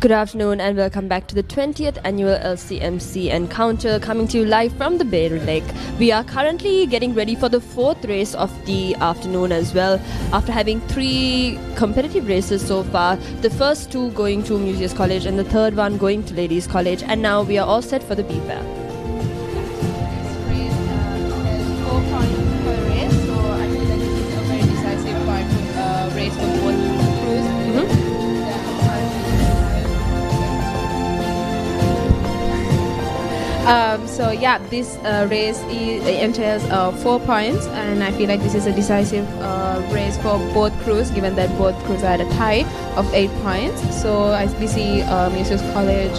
Good afternoon and welcome back to the 20th annual LCMC encounter, coming to you live from the Bear Lake. We are currently getting ready for the fourth race of the afternoon as well, after having 3 competitive races so far, the first 2 going to Museus College and the third one going to Ladies College, and now we are all set for the B-Pair. So yeah, this race entails 4 points, and I feel like this is a decisive race for both crews, given that both crews are at a tie of 8 points. So as we see Museus College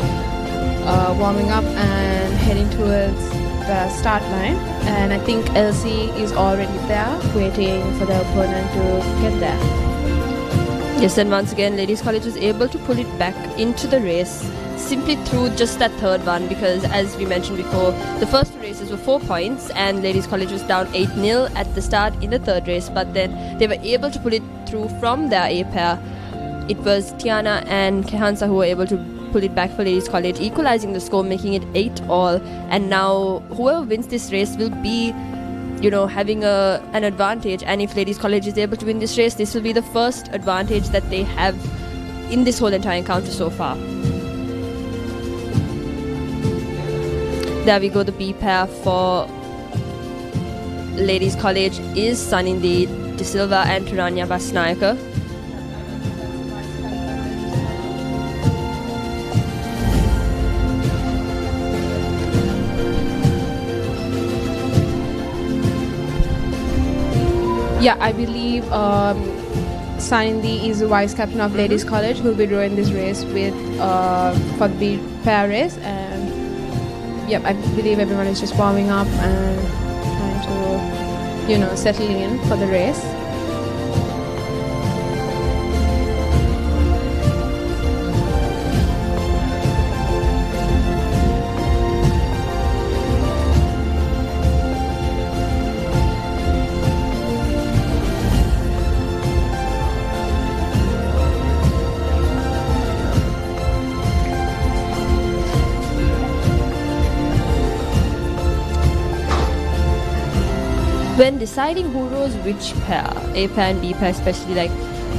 warming up and heading towards the start line, and I think LC is already there waiting for the opponent to get there. Yes, and once again Ladies College was able to pull it back into the race simply through just that third one, because as we mentioned before, the first 2 races were 4 points and Ladies College was down 8-0 at the start in the third race, but then they were able to pull it through from their A-pair. It was Tiana and Kehansa who were able to pull it back for Ladies College, equalizing the score, making it 8-all, and now whoever wins this race will be, you know, having an advantage. And if Ladies College is able to win this race, this will be the first advantage that they have in this whole entire encounter so far. There we go, the B-pair for Ladies College is Sanindi De Silva and Turanya Basnayaka. Yeah, I believe Sanindi is the vice captain of Ladies College, who will be drawing this race with for the pair race, and yep, I believe everyone is just warming up and trying to, you know, settle in for the race. When deciding who rows which pair, A-pair and B-pair especially, like,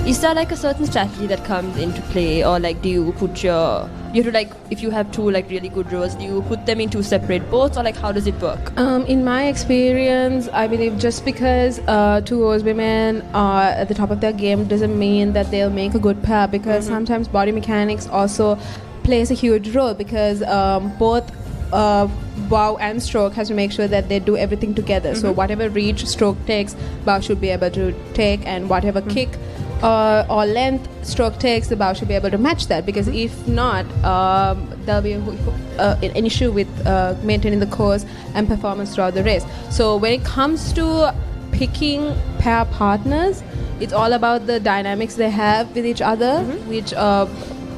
is there like a certain strategy that comes into play, or like do you put you have to, like, if you have 2 like really good rows, do you put them in 2 separate boats, or like how does it work? In my experience, I believe just because 2 rows women are at the top of their game doesn't mean that they'll make a good pair, because sometimes body mechanics also plays a huge role, because both bow and stroke has to make sure that they do everything together. So whatever reach stroke takes, bow should be able to take, and whatever kick or length stroke takes, the bow should be able to match that, because if not, there'll be an issue with maintaining the course and performance throughout the race. So when it comes to picking pair partners, it's all about the dynamics they have with each other, which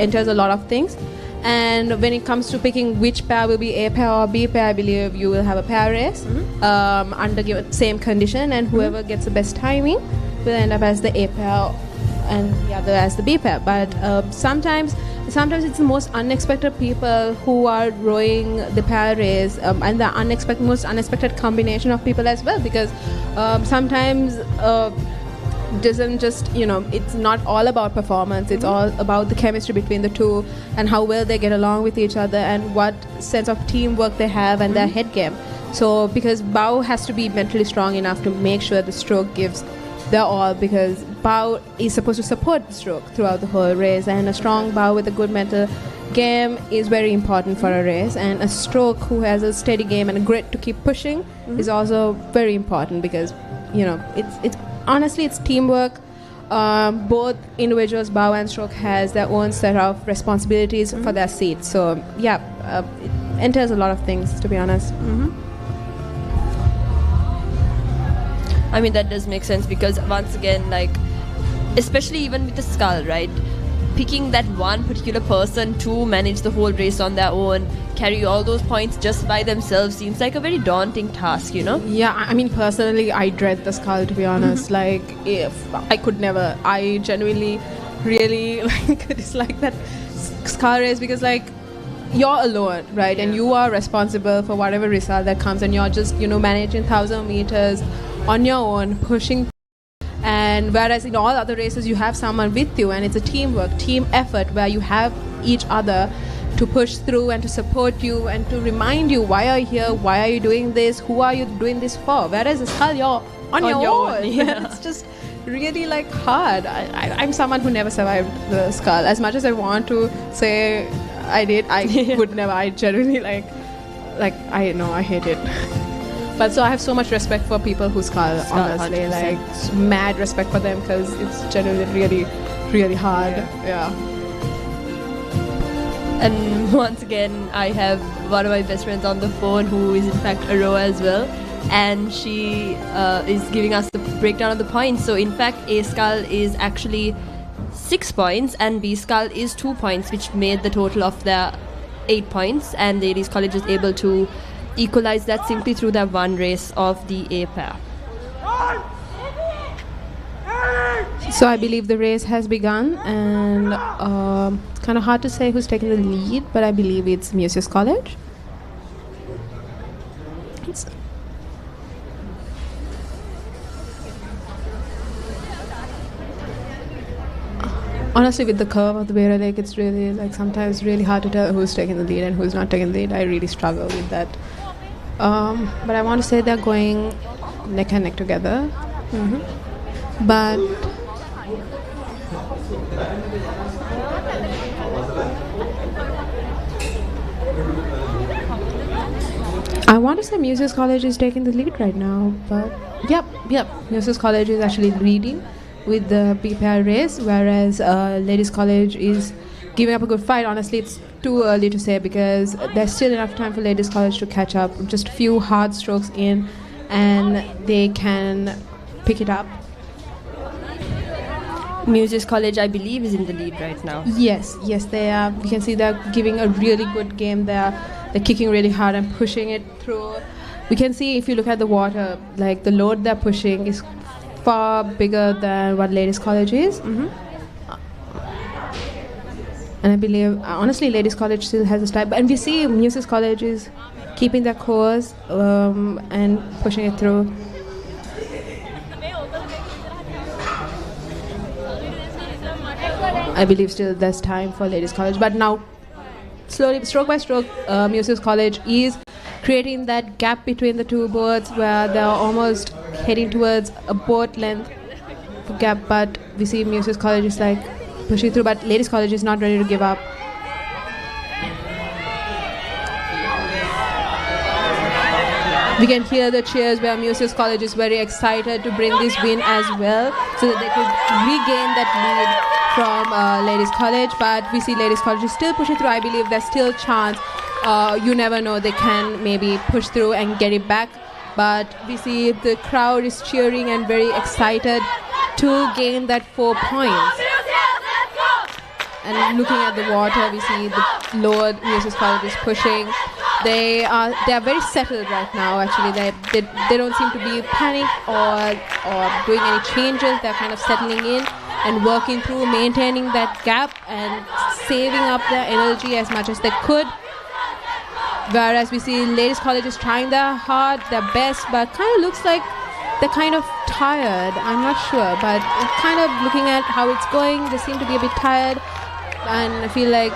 enters a lot of things. And when it comes to picking which pair will be A pair or B pair, I believe you will have a pair race under same condition, and whoever gets the best timing will end up as the A pair and the other as the B pair. But sometimes it's the most unexpected people who are rowing the pair race, and the most unexpected combination of people as well, because sometimes doesn't just, you know, it's not all about performance, it's all about the chemistry between the 2 and how well they get along with each other and what sense of teamwork they have and their head game. So because bow has to be mentally strong enough to make sure the stroke gives their all, because bow is supposed to support the stroke throughout the whole race, and a strong bow with a good mental game is very important for a race, and a stroke who has a steady game and a grit to keep pushing is also very important, because, you know, it's honestly, it's teamwork. Both individuals, bow and stroke, has their own set of responsibilities for their seats. So yeah, it enters a lot of things, to be honest. I mean, that does make sense, because once again, like, especially even with the scull, right, picking that one particular person to manage the whole race on their own, carry all those points just by themselves, seems like a very daunting task, you know? Yeah, I mean, personally, I dread the scull, to be honest. Like, if I could never, I genuinely really dislike that skull race because like you're alone, right? And you are responsible for whatever result that comes, and you're just, managing 1,000 meters on your own, pushing. And whereas in all other races, you have someone with you, and it's a teamwork, team effort, where you have each other to push through and to support you and to remind you why are you here, why are you doing this, who are you doing this for. Whereas the skull, you're on your own. Yeah. It's just really like hard. I'm someone who never survived the skull. As much as I want to say I did, I would never. I genuinely like I know I hate it. But so I have so much respect for people who skull, honestly, 100%. like mad respect for them because it's genuinely really, really hard. Yeah. And once again, I have one of my best friends on the phone who is in fact a rower as well, and she is giving us the breakdown of the points. So in fact, A-scull is actually 6 points and B-scull is 2 points, which made the total of their 8 points, and Ladies College is able to equalize that simply through that one race of the A pair. So I believe the race has begun, and it's kind of hard to say who's taking the lead, but I believe it's Muses College. Honestly, with the curve of the Papare Lake, it's really like sometimes really hard to tell who's taking the lead and who's not taking the lead. I really struggle with that. But I want to say they're going neck and neck together. But I want to say Muses College is taking the lead right now. But yep, Muses College is actually leading with the Papare race, whereas Ladies College is giving up a good fight. Honestly, it's too early to say because there's still enough time for Ladies College to catch up. Just a few hard strokes in and they can pick it up. Muses College, I believe, is in the lead right now. Yes, they are. You can see they're giving a really good game there. They're kicking really hard and pushing it through. We can see if you look at the water, like the load they're pushing is far bigger than what Ladies College is. And I believe, honestly, Ladies College still has a style. And we see Muses College is keeping their course and pushing it through. I believe still there's time for Ladies College. But now, slowly, stroke by stroke, Muses College is creating that gap between the two boats where they're almost heading towards a boat length gap. But we see Muses College is like pushing through, but Ladies College is not ready to give up. We can hear the cheers where Muses College is very excited to bring this win as well, so that they could regain that lead from Ladies College. But we see Ladies College is still pushing through. I believe there's still chance. You never know, they can maybe push through and get it back. But we see the crowd is cheering and very excited to gain that 4 points. And looking at the water, we see the lower Muses College is pushing. They are very settled right now. Actually, they don't seem to be panicked or doing any changes. They're kind of settling in and working through, maintaining that gap and saving up their energy as much as they could. Whereas we see Ladies College is trying their best, but kind of looks like they're kind of tired. I'm not sure, but kind of looking at how it's going, they seem to be a bit tired, and I feel like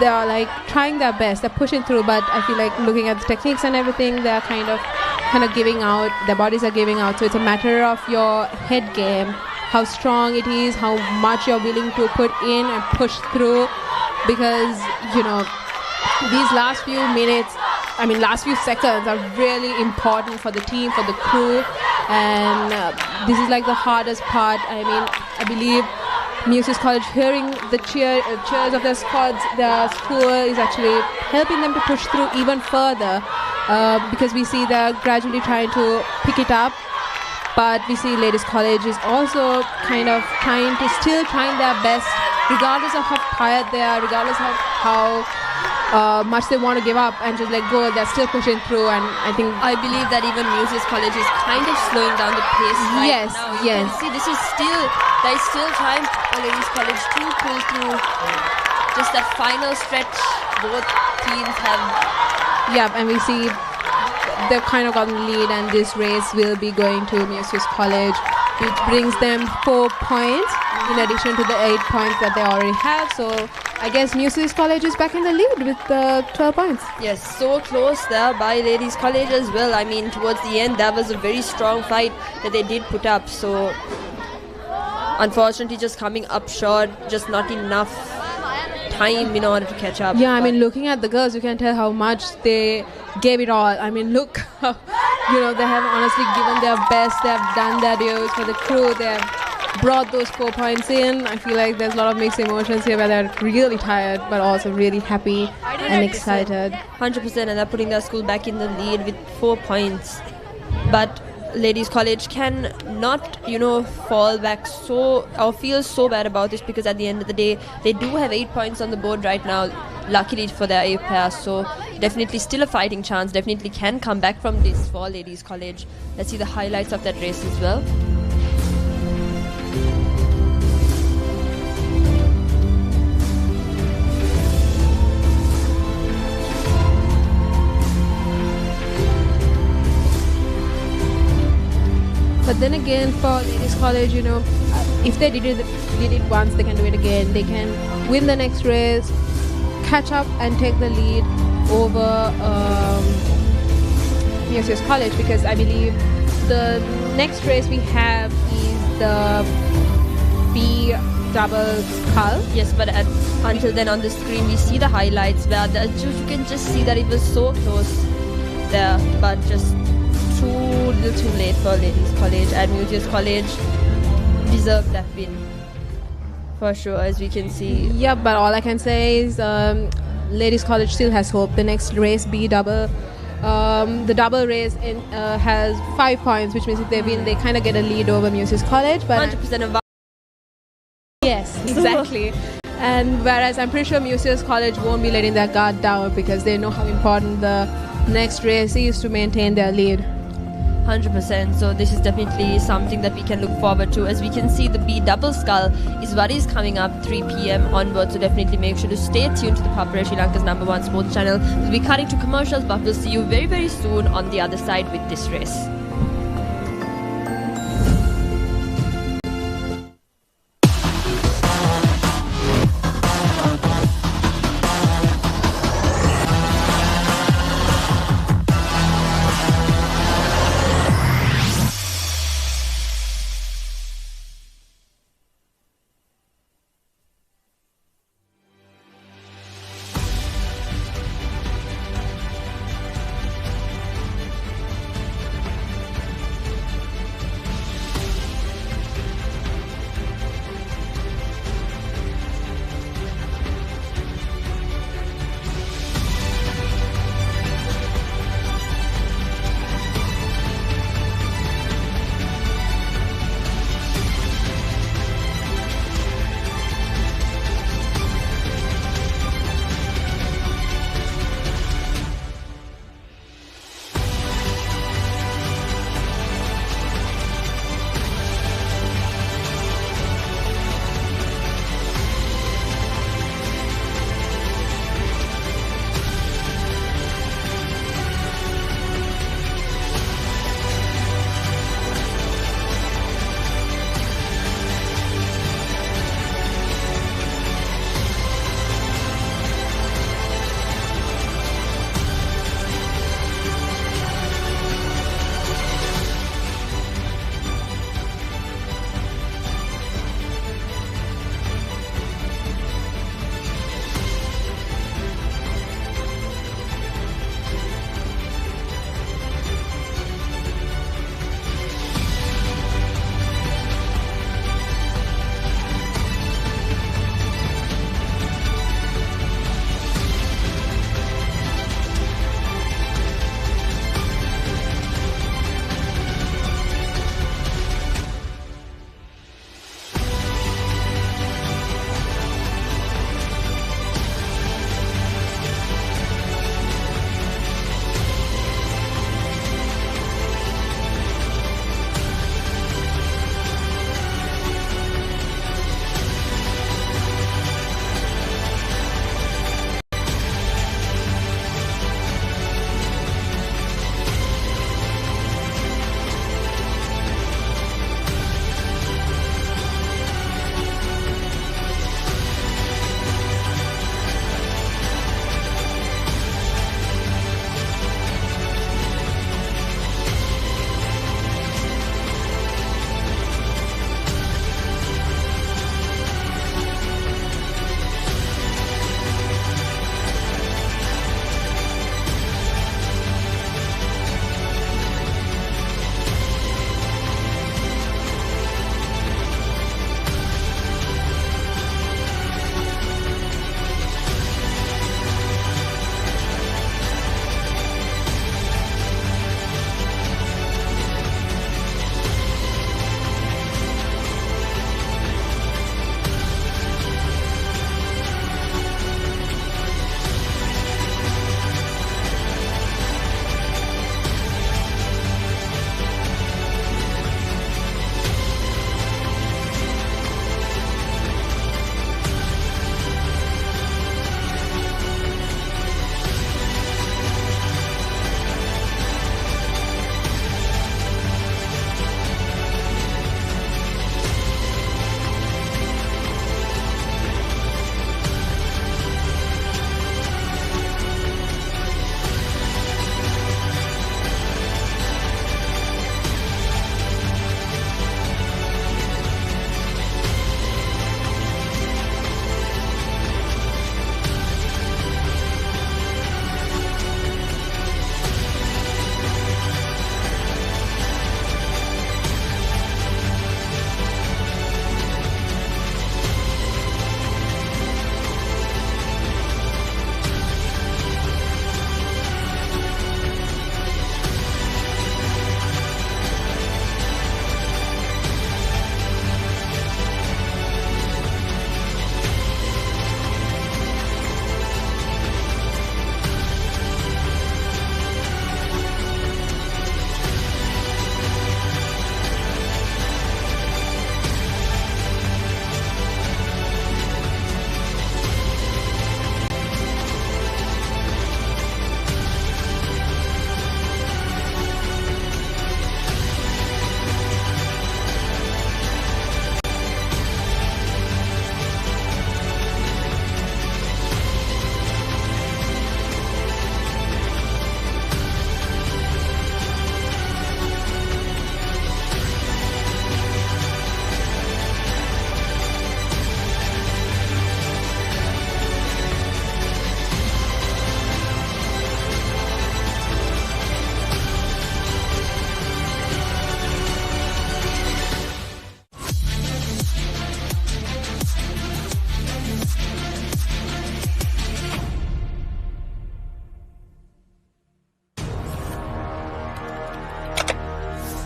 they are like trying their best. They're pushing through, but I feel like looking at the techniques and everything, they're kind of giving out. Their bodies are giving out. So it's a matter of your head game, how strong it is, how much you're willing to put in and push through, because these last few minutes, last few seconds are really important for the team, for the crew, and this is like the hardest part. I believe Muses College, hearing the cheers of their squads, their school is actually helping them to push through even further, because we see they're gradually trying to pick it up. But we see Ladies College is also kind of trying their best, regardless of how tired they are, regardless of how much they want to give up and just let go. They're still pushing through, and I believe that even Muses College is kind of slowing down the pace right now. You can see there is still time for Ladies College to pull through. just that final stretch, both teams have... Yep, and we see they've kind of gotten the lead, and this race will be going to Musaeus College, which brings them 4 points in addition to the 8 points that they already have. So I guess Musaeus College is back in the lead with 12 points. Yes, so close there by Ladies College as well. I mean, towards the end, that was a very strong fight that they did put up. So unfortunately, just coming up short, just not enough time in order to catch up. Yeah, I mean, looking at the girls, you can tell how much they gave it all. I mean, look, they have honestly given their best. They have done their dues for the crew. They have brought those 4 points in. I feel like there's a lot of mixed emotions here where they're really tired but also really happy and excited. 100%, and they're putting their school back in the lead with 4 points. But Ladies College can not, fall back or feel so bad about this, because at the end of the day, they do have 8 points on the board right now, luckily for their A-pair. So definitely still a fighting chance, definitely can come back from this for Ladies College. Let's see the highlights of that race as well. But then again, for Ladies College, if they did it once, they can do it again. They can win the next race, catch up and take the lead over Musaeus College, because I believe the next race we have is the B-scull. Yes, but until then on the screen we see the highlights where you can just see that it was so close there, but just too little too late for Ladies College, and Musaeus College deserved that win for sure, as we can see. Yeah, but all I can say is Ladies College still has hope. The next race, the double race has 5 points, which means if they win, they kind of get a lead over Musaeus College. But 100% of... Yes, exactly. And whereas I'm pretty sure Musaeus College won't be letting their guard down, because they know how important the next race is to maintain their lead. 100%. So this is definitely something that we can look forward to. As we can see, the B-scull is what is coming up 3 p.m. onwards. So definitely make sure to stay tuned to the Papare, Sri Lanka's #1 sports channel. We'll be cutting to commercials, but we'll see you very, very soon on the other side with this race.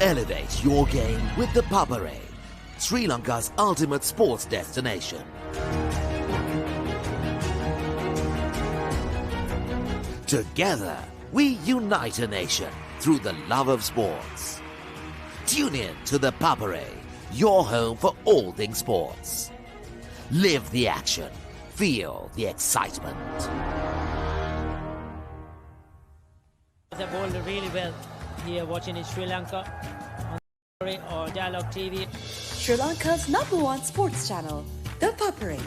Elevate your game with the Papare, Sri Lanka's ultimate sports destination. Together, we unite a nation through the love of sports. Tune in to the Papare, your home for all things sports. Live the action. Feel the excitement. They bowled really well here watching in Sri Lanka on Papare or Dialog TV. Sri Lanka's #1 sports channel, The Papare.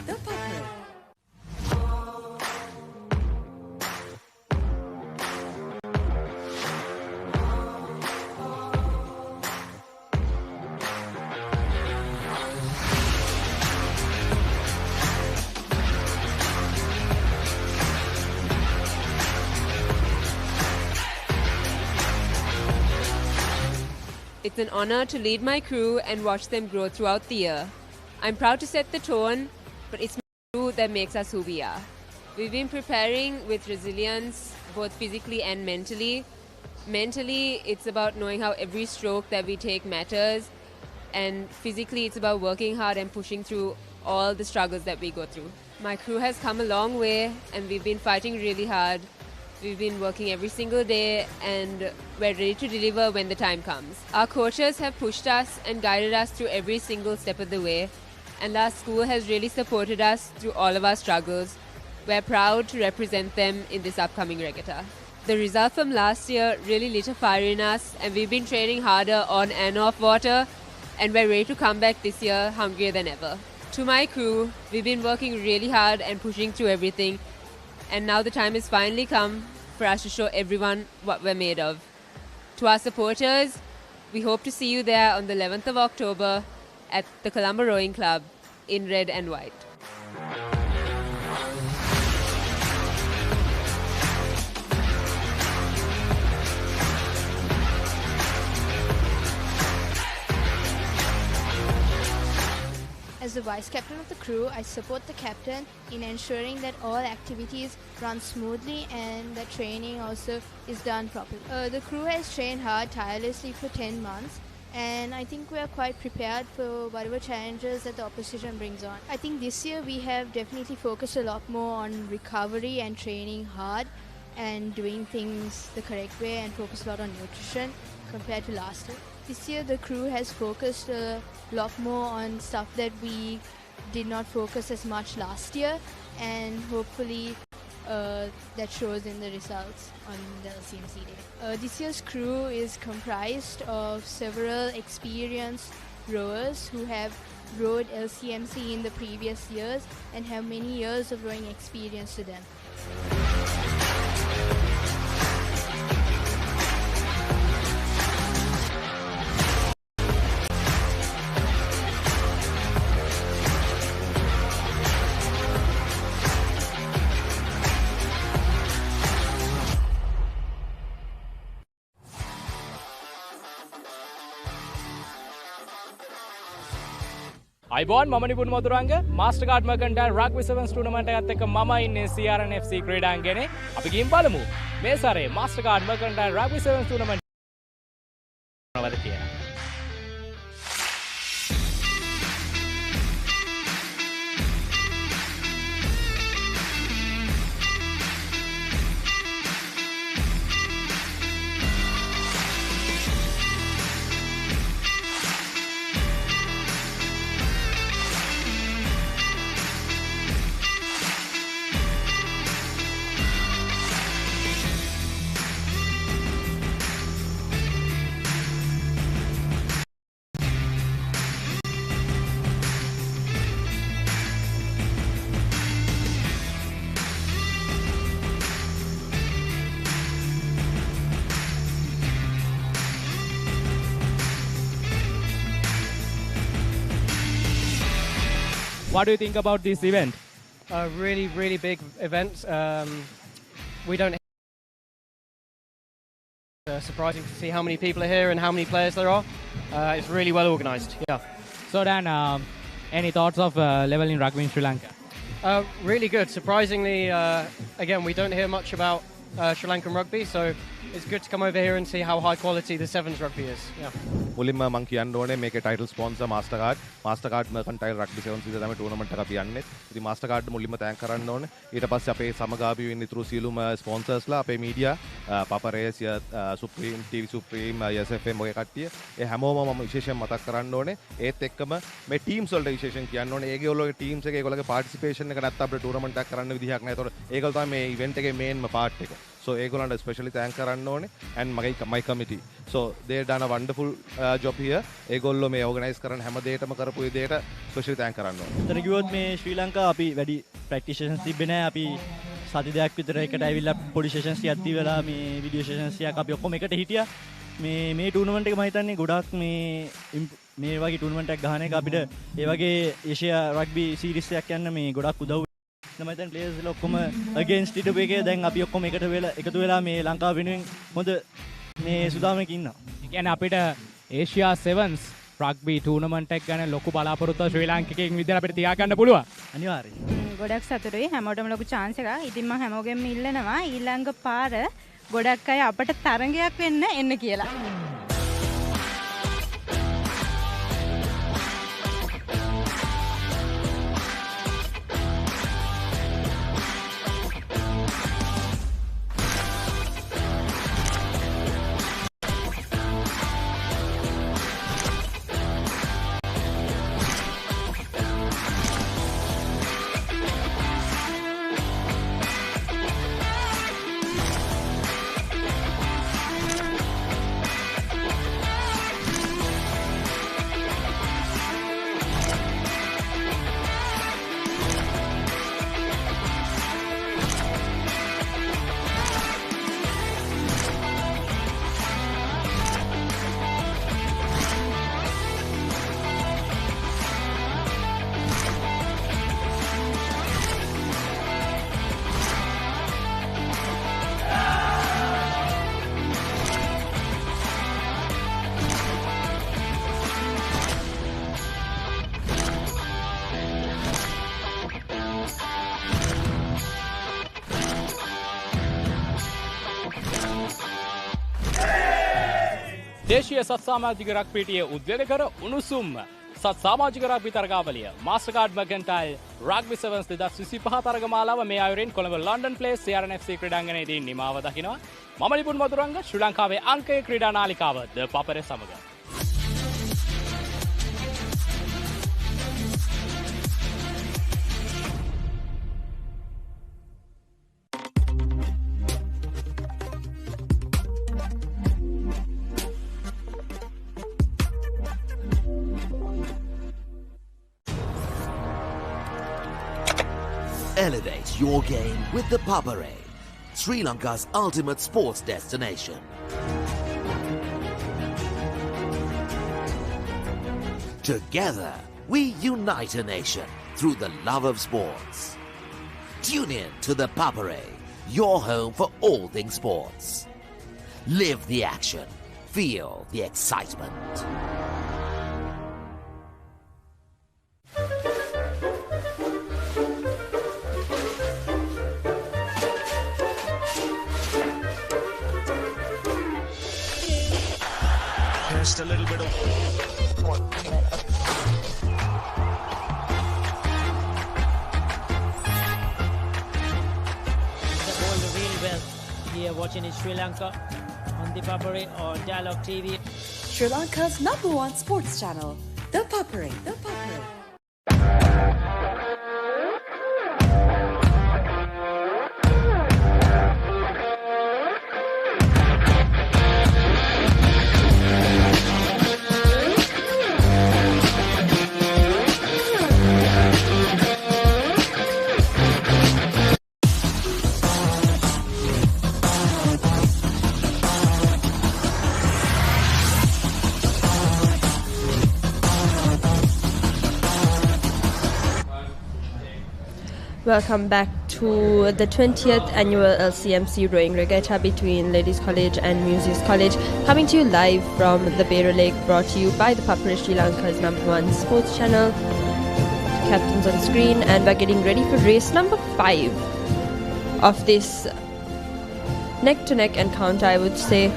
It's an honor to lead my crew and watch them grow throughout the year. I'm proud to set the tone, but it's my crew that makes us who we are. We've been preparing with resilience, both physically and mentally. Mentally, it's about knowing how every stroke that we take matters, and physically, it's about working hard and pushing through all the struggles that we go through. My crew has come a long way, and we've been fighting really hard. We've been working every single day, and we're ready to deliver when the time comes. Our coaches have pushed us and guided us through every single step of the way, and our school has really supported us through all of our struggles. We're proud to represent them in this upcoming regatta. The result from last year really lit a fire in us, and we've been training harder on and off water, and we're ready to come back this year hungrier than ever. To my crew, we've been working really hard and pushing through everything, and now the time has finally come for us to show everyone what we're made of. To our supporters, we hope to see you there on the 11th of October at the Colombo Rowing Club in red and white. As the vice captain of the crew, I support the captain in ensuring that all activities run smoothly and that training also is done properly. The crew has trained hard tirelessly for 10 months, and I think we are quite prepared for whatever challenges that the opposition brings on. I think this year we have definitely focused a lot more on recovery and training hard and doing things the correct way, and focus a lot on nutrition compared to last year. This year the crew has focused a lot more on stuff that we did not focus as much last year, and hopefully that shows in the results on the LCMC day. This year's crew is comprised of several experienced rowers who have rowed LCMC in the previous years and have many years of rowing experience to them. අයිබෝන් මම Nipun Maduranga මාස්ටර්කාඩ් මර්කන්ටයිල් rugby සෙවන්ස් tournament එකත් එක්ක මම ඉන්නේ CRN FC ක්‍රීඩාංගණේ. අපි ගිහින් බලමු මේ සැරේ මාස්ටර්කාඩ් මර්කන්ටයිල් රග්බි සෙවන්ස් ටූර්නමන්ට් මොනවද කියලා. What do you think about this event? Really big event. We don't. Surprising to see how many people are here and how many players there are. It's really well organised. Yeah. So Dan, any thoughts of level in rugby in Sri Lanka? Really good. Surprisingly, again, we don't hear much about Sri Lankan rugby, so it's good to come over here and see how high quality the sevens rugby is. Yeah. මුලින්ම මම කියන්න ඕනේ මේකේ title sponsor මාස්ටර්කාඩ් මර්කන්ටයිල් rugby සෙවන්ස් විදිහට තමයි tournament එක අපි යන්නේ. ඉතින් මාස්ටර්කාඩ් මුලින්ම තෑන්ක් කරන්න ඕනේ. ඊට පස්සේ අපේ සමගාමීව ඉන්න ඉතුරු සියලුම ස්පොන්සර්ස්ලා අපේ media Papare supreme TV supreme SFM ඔය කට්ටිය ඒ හැමෝම මම විශේෂයෙන් මතක් කරන්න ඕනේ. ඒත් එක්කම මේ ටීම්ස් වලට විශේෂයෙන් කියන්න ඕනේ. ඒගොල්ලෝගේ ටීම්ස් එකේ ඒගොල්ලෝගේ පාර්ටිසිපේෂන් එක නැත්නම් අපිට ටූර්නමන්ට් එකක් කරන්න විදිහක් නැහැ. ඒතකොට ඒගොල්ලෝ තමයි මේ ඉවෙන්ට් එකේ මේන්ම පාර්ට් එක. So ඒගොල්ලන්ට especially thank කරන්න ඕනේ and my committee. So they done a wonderful job here. ඒගොල්ලෝ මේ organize කරන හැම දෙයකම කරපු විදිහට especially thank කරන්න ඕනේ. එතන කිව්වොත් මේ ශ්‍රී ලංකාව අපි වැඩි practice sessions තිබ්බේ නැහැ. අපි සති දෙකක් විතර එකට ඇවිල්ලා පොඩි sessions ටිකක් දීලා මේ video sessions ටිකක් අපි ඔක්කොම එකට හිටියා. මේ tournament එක මම හිතන්නේ ගොඩාක් මේ වගේ tournament එකක් ගහන එක අපිට ඒ වගේ Asia rugby series එකක් යන්න මේ ගොඩාක් උදව් වෙනවා. මම හිතන්නේ players ලා ඔක්කොම against ඊට එකේ දැන් අපි ඔක්කොම එකතු වෙලා මේ ලංකාව වෙනුවෙන් හොඳ මේ සුදාමයක ඉන්නවා. ඒ කියන්නේ අපිට Asia Sevens rugby tournament එක ගැන ලොකු බලාපොරොත්තුවක් ශ්‍රී ලාංකිකයෙක් විදිහට අපිට තියාගන්න පුළුවන්. අනිවාර්යයෙන්. ගොඩක් සතුටුයි හැමෝටම ලොකු chance එකක්. ඉතින් මම හැමෝගෙම ඉල්ලනවා ඊළඟ පාර ගොඩක් අය අපට තරගයක් වෙන්න එන්න කියලා. දේශීය සත් සමාජික රග්බිටියේ උද්වේගකර උණුසුම් සත් සමාජික රග්බි තරගාවලිය මාස්ටර්කාඩ් මර්කන්ටයිල් රග්බි සෙවන්ස් 2025 තරගමාලාව මේ අයුරින් කොළඹ ලන්ඩන් ප්ලේස් CRNFC ක්‍රීඩාංගණයේදී නිමාව දකිනවා. මම නිපුන් මధుරංග ශ්‍රී ලංකාවේ අංකයේ ක්‍රීඩා නාලිකාව ThePapare සමග. Elevate your game with ThePapare, Sri Lanka's ultimate sports destination. Together, we unite a nation through the love of sports. Tune in to ThePapare, your home for all things sports. Live the action, feel the excitement. Just a little bit of The ball really well. Here watching in Sri Lanka on ThePapare or Dialog TV. Sri Lanka's #1 sports channel, ThePapare. Welcome back to the 20th annual LCMC rowing regatta between Ladies College and Muses College, coming to you live from the Papare Lake, brought to you by ThePapare, Sri Lanka's #1 sports channel. Captains on screen, and we're getting ready for race number 5 of this neck-to-neck encounter, I would say.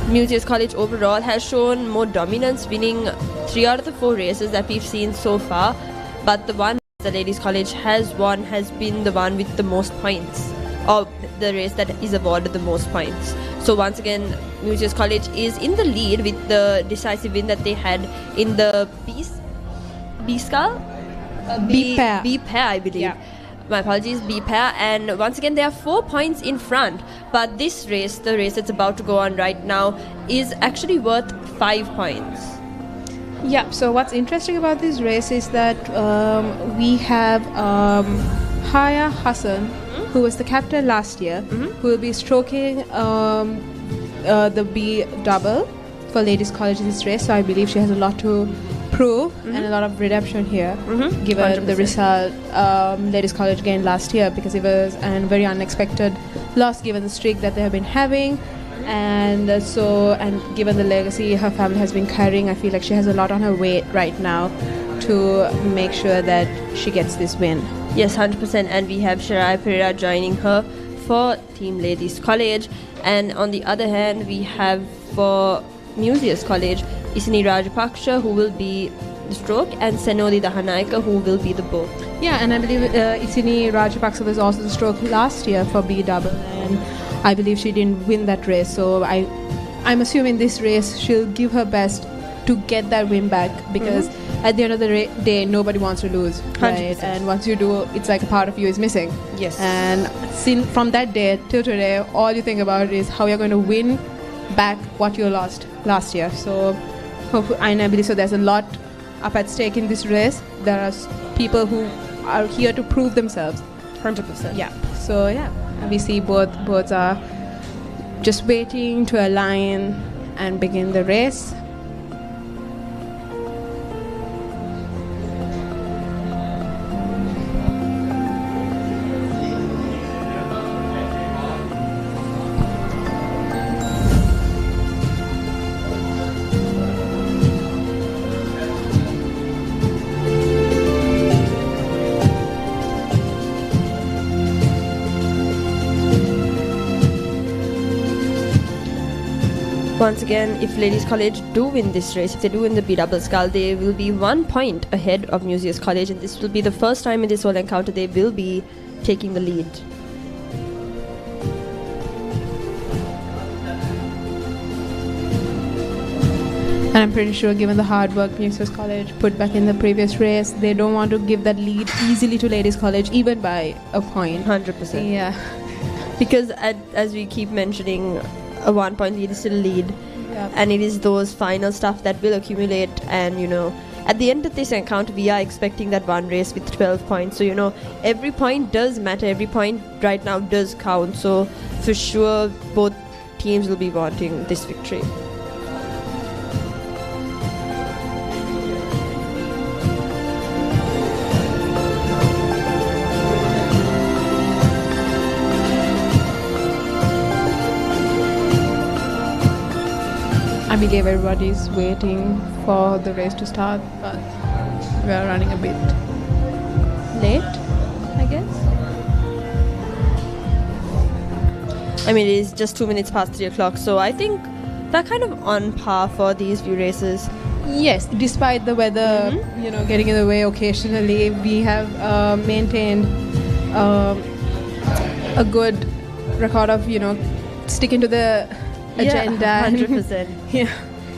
Museus College overall has shown more dominance, winning 3 out of the 4 races that we've seen so far. But the one the Ladies College has won has been the one with the most points, or the race that is awarded the most points. So once again, Museus College is in the lead with the decisive win that they had in the B-scull? B-pair. B-pair, I believe. Yeah. My apologies, B-pair. And once again, they are 4 points in front. But this race, the race that's about to go on right now, is actually worth 5 points. Yeah, so what's interesting about this race is that we have Haya Hassan, who was the captain last year, who will be stroking the B double for Ladies College in this race. So I believe she has a lot to prove and a lot of redemption here, given 100%. the result Ladies College gained last year, because it was a very unexpected loss given the streak that they have been having. And given the legacy her family has been carrying, I feel like she has a lot on her weight right now to make sure that she gets this win. Yes, 100%. And we have Shirai Pereira joining her for Team Ladies College. And on the other hand, we have for Museus College, Isini Rajapaksha, who will be the stroke, and Senoli Dahanayaka, who will be the bow. Yeah, and I believe Isini Rajapaksa was also the stroke last year for B double, and I believe she didn't win that race. So I'm assuming this race she'll give her best to get that win back, because at the end of the day, nobody wants to lose, right? 100%. And once you do, it's like a part of you is missing. Yes. And from that day till today, all you think about is how you're going to win back what you lost last year. So, and I believe so. There's a lot up at stake in this race. There are people who are here to prove themselves. 100%. Yeah. So yeah, we see both are just waiting to align and begin the race. Once again, if Ladies College do win this race, if they do win the B-scull, they will be 1 point ahead of Museus College, and this will be the first time in this whole encounter they will be taking the lead. And I'm pretty sure, given the hard work Museus College put back in the previous race, they don't want to give that lead easily to Ladies College, even by a point. 100%. Yeah. Because as we keep mentioning, a 1 point lead is still a lead. Yep. And it is those final stuff that will accumulate, and at the end of this encounter we are expecting that one race with 12 points. So every point does matter, every point right now does count. So for sure both teams will be wanting this victory. I believe everybody's waiting for the race to start, but we're running a bit late, I guess. I mean, it is just 2 minutes past 3 o'clock, so I think they're kind of on par for these few races. Yes, despite the weather, getting in the way occasionally, we have maintained a good record of, sticking to the agenda. 100%. Yeah.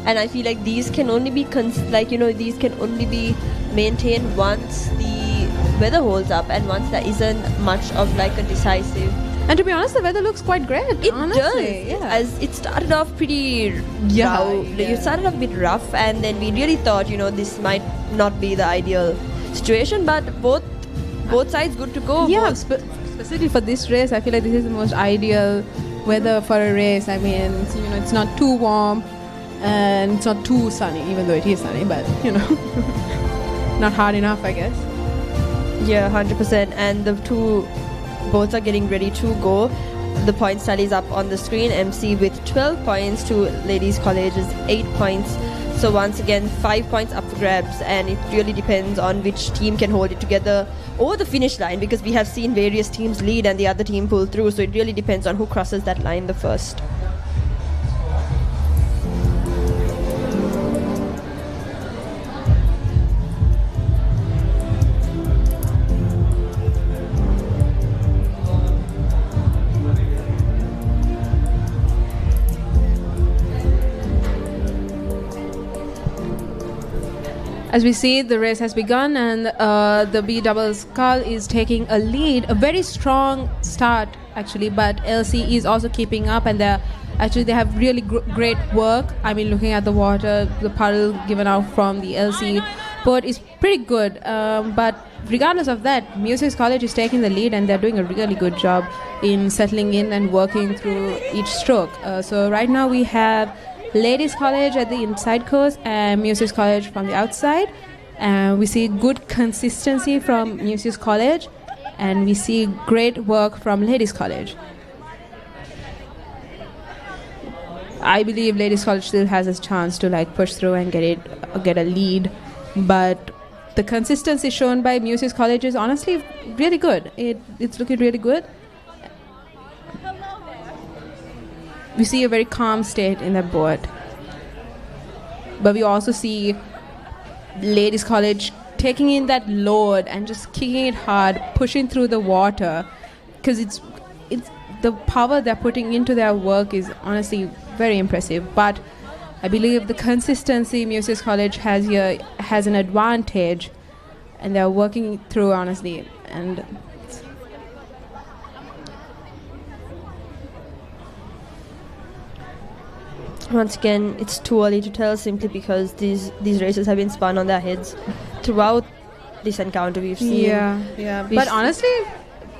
And I feel like these can only be these can only be maintained once the weather holds up, and once there isn't much of like a decisive. And to be honest, the weather looks quite great. It honestly. does. Yeah. As it started off pretty rough. Yeah. It started off a bit rough, and then we really thought, this might not be the ideal situation, but both sides good to go. Yeah, specifically for this race, I feel like this is the most ideal weather for a race. I mean, it's not too warm and it's not too sunny, even though it is sunny, but not hard enough, I guess. Yeah, 100%. And the two both are getting ready to go. The point tally is up on the screen. MC with 12 points to Ladies College's 8 points. So once again, 5 points up for grabs, and it really depends on which team can hold it together over the finish line, because we have seen various teams lead and the other team pull through. So it really depends on who crosses that line the first. As we see, the race has begun, and the B-scull is taking a lead. A very strong start, actually, but LC is also keeping up, and they have really great work. I mean, looking at the water, the puddle given out from the LC boat is pretty good. But regardless of that, Muses College is taking the lead, and they're doing a really good job in settling in and working through each stroke. So right now we have Ladies College at the inside course and Muses College from the outside. We see good consistency from Muses College, and we see great work from Ladies College. I believe Ladies College still has a chance to push through and get a lead, but the consistency shown by Muses College is honestly really good. It's looking really good. We see a very calm state in that boat. But we also see Ladies College taking in that load and just kicking it hard, pushing through the water, because it's the power they're putting into their work is honestly very impressive. But I believe the consistency Muses College has here has an advantage, and they're working through honestly. And once again, it's too early to tell, simply because these races have been spun on their heads throughout this encounter we've seen. Yeah. But honestly,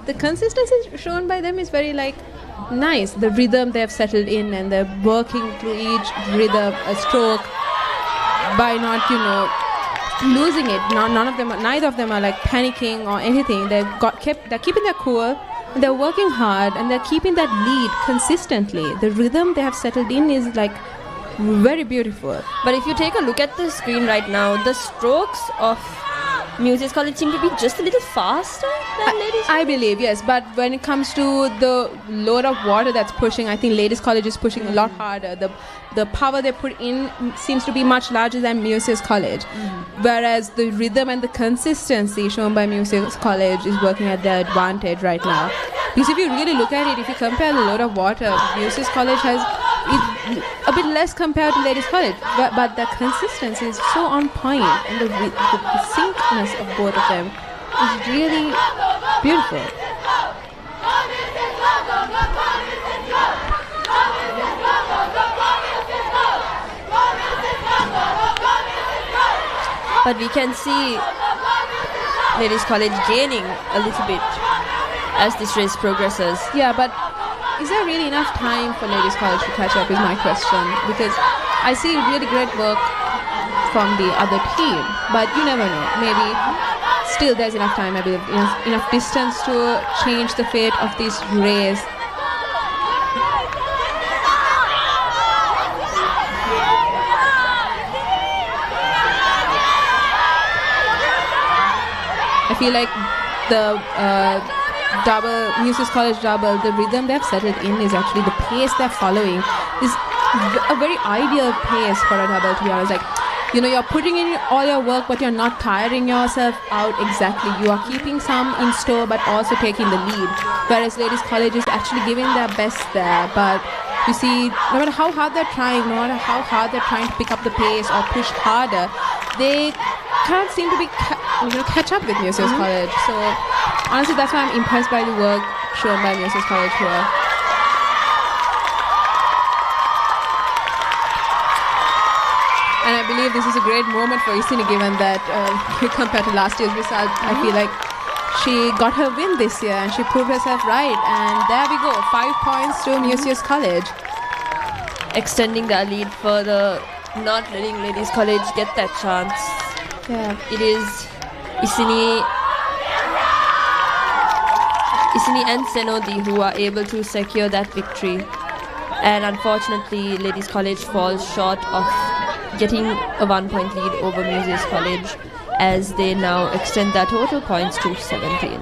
the consistency shown by them is very nice. The rhythm they've settled in, and they're working through each rhythm, a stroke, by not losing it. Neither of them are panicking or anything. They're keeping their cool. They're working hard, and they're keeping that lead consistently. The rhythm they have settled in is very beautiful. But if you take a look at the screen right now, the strokes of Muses College seem to be just a little faster than Ladies College. I believe, yes. But when it comes to the load of water that's pushing, I think Ladies College is pushing a lot harder. The power they put in seems to be much larger than Muses College. Whereas the rhythm and the consistency shown by Muses College is working at their advantage right now. Because if you really look at it, if you compare the load of water, Muses College is a bit less compared to Ladies College. But the consistency is so on point, and the syncness of both of them is really beautiful. But we can see Ladies College gaining a little bit as this race progresses. Yeah, but is there really enough time for Ladies College to catch up is my question. Because I see really great work from the other team, but you never know. Maybe still there's enough time, I believe, enough distance to change the fate of this race. I feel like the Muses College double, the rhythm they've settled in is actually the pace they're following is a very ideal pace for a double, to be honest. You're putting in all your work, but you're not tiring yourself out exactly. You are keeping some in store, but also taking the lead. Whereas Ladies College is actually giving their best there. But you see, no matter how hard they're trying, no matter how hard they're trying to pick up the pace or push harder, they can't seem to be catch up with Muses College. So honestly, that's why I'm impressed by the work shown by Muses College here. And I believe this is a great moment for Isini, given that compared to last year's result, I feel like she got her win this year and she proved herself right. And there we go, 5 points to Muses College. Extending their lead further, not letting Ladies College get that chance. Yeah. It is Isini and Senodi who are able to secure that victory. And unfortunately, Ladies College falls short of getting a 1-point lead over Musaeus College as they now extend their total points to 17.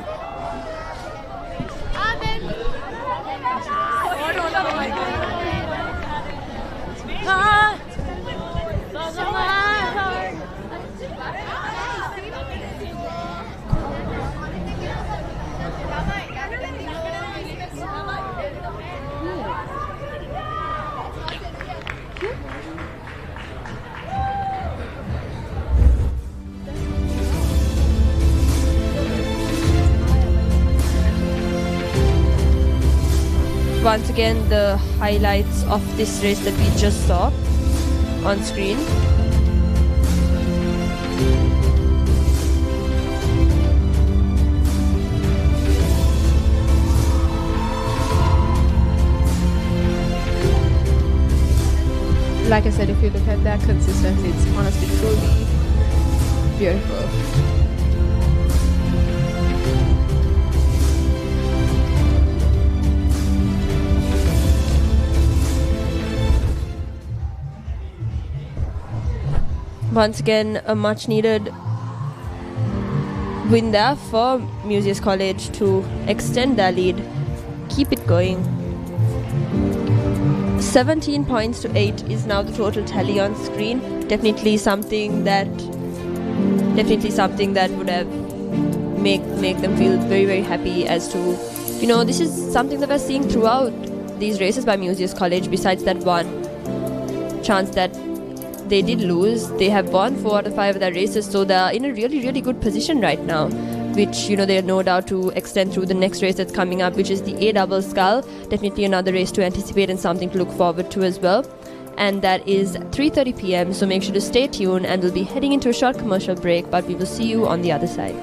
Once again, the highlights of this race that we just saw on screen. Like I said, if you look at that consistency, it's honestly truly beautiful. Once again, a much needed win there for Musaeus College to extend their lead, keep it going. 17 points to 8 is now the total tally on screen. Definitely something that would have make them feel very, very happy as to, you know, this is something that we're seeing throughout these races by Musaeus College. Besides that one chance that they did lose, they have won 4 out of 5 of their races, so they're in a really, really good position right now, which, you know, they are no doubt to extend through the next race that's coming up, which is the A-scull. Definitely another race to anticipate and something to look forward to as well. And that is 3:30 p.m, so make sure to stay tuned, and we'll be heading into a short commercial break, but we will see you on the other side.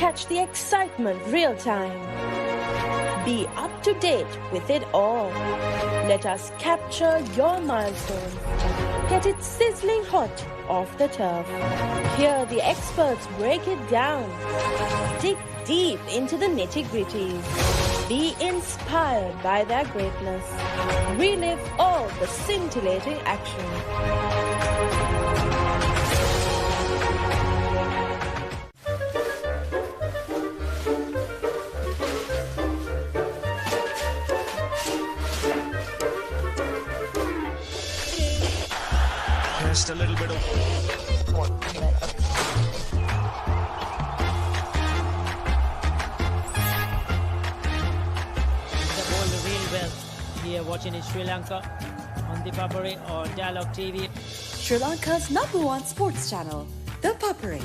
Catch the excitement real time. Be up to date with it all. Let us capture your milestones. Get it sizzling hot off the turf. Hear the experts break it down. Dig deep into the nitty-gritties. Be inspired by their greatness. Relive all the scintillating action. Just a little bit of really well here watching in Sri Lanka on ThePapare or Dialog TV. Sri Lanka's #1 sports channel, ThePapare.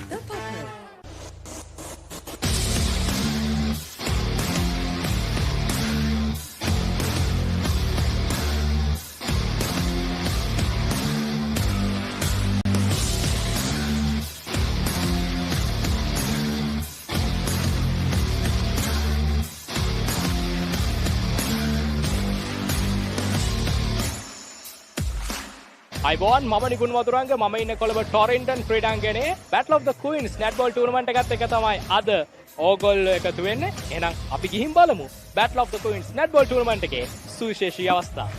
අයිබෝන් මම නිකුන් වතුරංග මම ඉන්න Colombo Torrington ක්‍රීඩාංගණයේ Battle of the Queens netball tournament එකත් එක තමයි අද ඕගොල්ලෝ එකතු වෙන්නේ. එහෙනම් අපි ගිහින් බලමු Battle of the Queens netball tournament එකේ සුවිශේෂී අවස්ථා.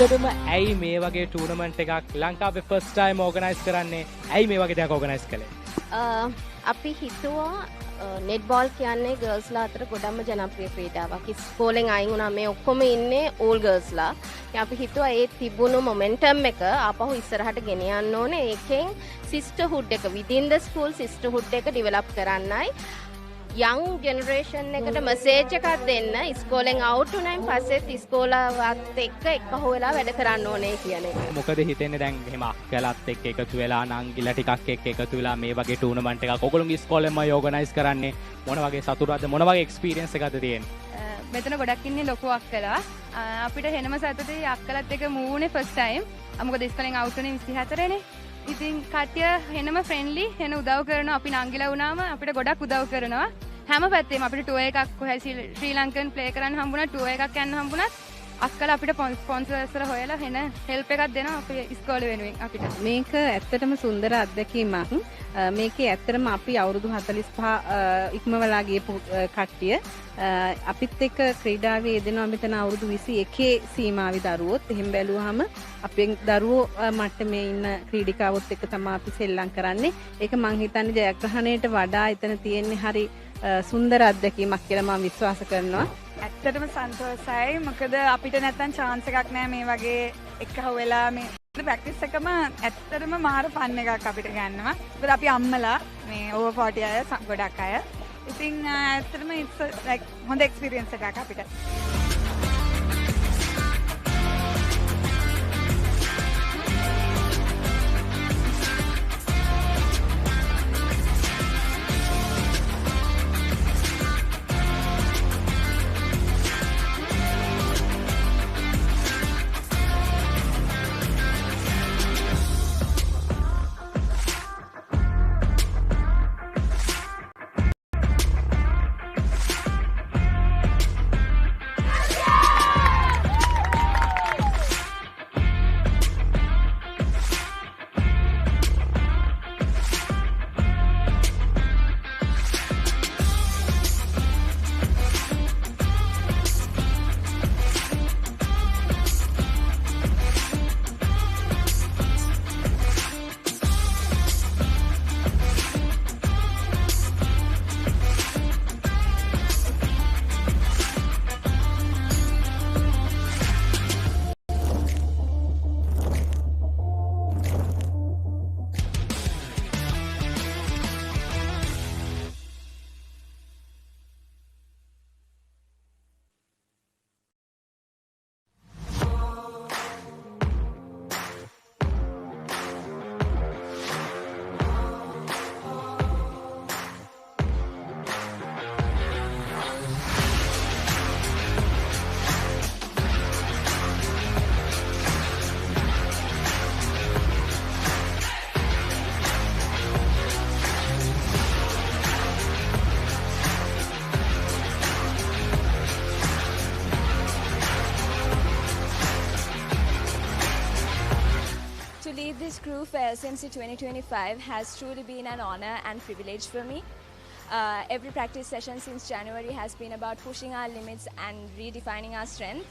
ඇත්තටම ඇයි මේ වගේ ටූර්නමන්ට් එකක් ලංකාවේ ෆස්ට් ටයිම් ඕගනයිස් කරන්නේ? ඇයි මේ වගේ දෙයක් ඕගනයිස් කළේ? අපි හිතුවා netball කියන්නේ girls ලා අතර ගොඩක්ම ජනප්‍රිය ක්‍රීඩාවක්. ඉස්කෝලෙන් අයින් වුණා මේ ඔක්කොම ඉන්නේ all girls ලා. අපි හිතුවා ඒ තිබුණු momentum එක ආපහු ඉස්සරහට ගෙනියන්න ඕනේ. ඒකෙන් sisterhood එක within the school sisterhood එක develop කරන්නයි. young generation එකට message එකක් දෙන්න ඉස්කෝලෙන් out වුණායින් පස්සෙත් ඉස්කෝලාවත් එක්ක එකහුව වෙලා වැඩ කරන්න ඕනේ කියන එක. මොකද හිතෙන්නේ දැන් මෙහෙම අක්කලත් එක්ක එකතු වෙලා නංගිලා ටිකක් එක්ක එකතු වෙලා මේ වගේ ටූර්නමන්ට් එකක් ඔයගොල්ලෝගේ ඉස්කෝලෙන්ම ඕගනයිස් කරන්නේ මොන වගේ සතුටක්ද මොන වගේ එක්ස්පීරියන්ස් එකක්ද තියෙන්නේ? මෙතන ගොඩක් ඉන්නේ ලොකු අක්කලා. අපිට හෙනම සතුටුයි අක්කලත් එක්ක මූනේ ෆස්ට් ටයිම්. මොකද ඉස්කෝලෙන් out වුණේ 24 නේ. ඉතින් කට්ටිය හෙනම ෆ්‍රෙන්ඩ්ලි හෙන උදව් කරනවා. අපි නංගිලා වුණාම අපිට ගොඩක් උදව් කරනවා. හැම පැත්තෙම අපිට ටුවර් එකක් කොහේ ශ්‍රී ලංකන් ප්ලේ කරන්න හම්බුණා ටුවර් එකක් යන්න හම්බුණත් අක්කලා අපිට ස්පොන්සර්ස්ලා හොයලා හෙන හෙල්ප් එකක් දෙනවා අපේ ඉස්කෝලේ වෙනුවෙන් අපිට. මේක ඇත්තටම සුන්දර අත්දැකීමක්. මේකේ ඇත්තටම අපි අවුරුදු 45 ඉක්මවලා ගියපු කට්ටිය අපිත් එක්ක ක්‍රීඩාවේ යෙදෙනවා මෙතන අවුරුදු 21 සීමාවේ දරුවොත්. එහෙම බැලුවාම අපේ දරුවෝ මට්ටමේ ඉන්න ක්‍රීඩිකාවොත් එක්ක තමයි අපි සෙල්ලම් කරන්නේ. ඒක මං හිතන්නේ ජයග්‍රහණයට වඩා එතන තියෙන්නේ හරි සුන්දර අත්දැකීමක් කියලා මම විශ්වාස කරනවා. ඇත්තටම සන්තෝෂයි. මොකද අපිට නැත්තම් chance එකක් නැහැ මේ වගේ එකහුව වෙලා මේ ප්‍රැක්ටිස් එකම ඇත්තටම මාර ෆන් එකක් අපිට ගන්නවා. මොකද අපි අම්මලා මේ over 40 අය ගොඩක් අය. ඉතින් ඇත්තටම it's like හොඳ experience එකක් අපිට. This crew for LCMC 2025 has truly been an honor and privilege for me. Every practice session since January has been about pushing our limits and redefining our strength.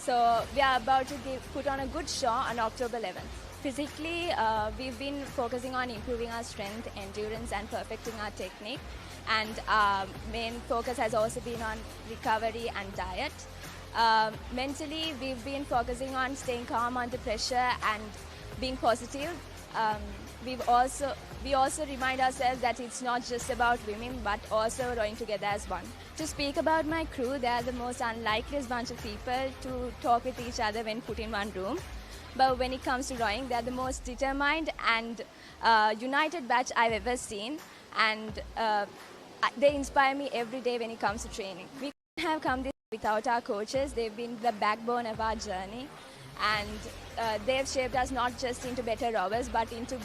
So we are about to put on a good show on October 11th. Physically, we've been focusing on improving our strength, endurance and perfecting our technique. And our main focus has also been on recovery and diet. Mentally, we've been focusing on staying calm under pressure and being positive. We also remind ourselves that it's not just about women but also rowing together as one. To speak about my crew, they are the most unlikeliest bunch of people to talk with each other when put in one room. But when it comes to rowing, they are the most determined and united batch I've ever seen, and they inspire me every day when it comes to training. We couldn't have come this without our coaches. They've been the backbone of our journey, and they've shaped us not just into better rowers but into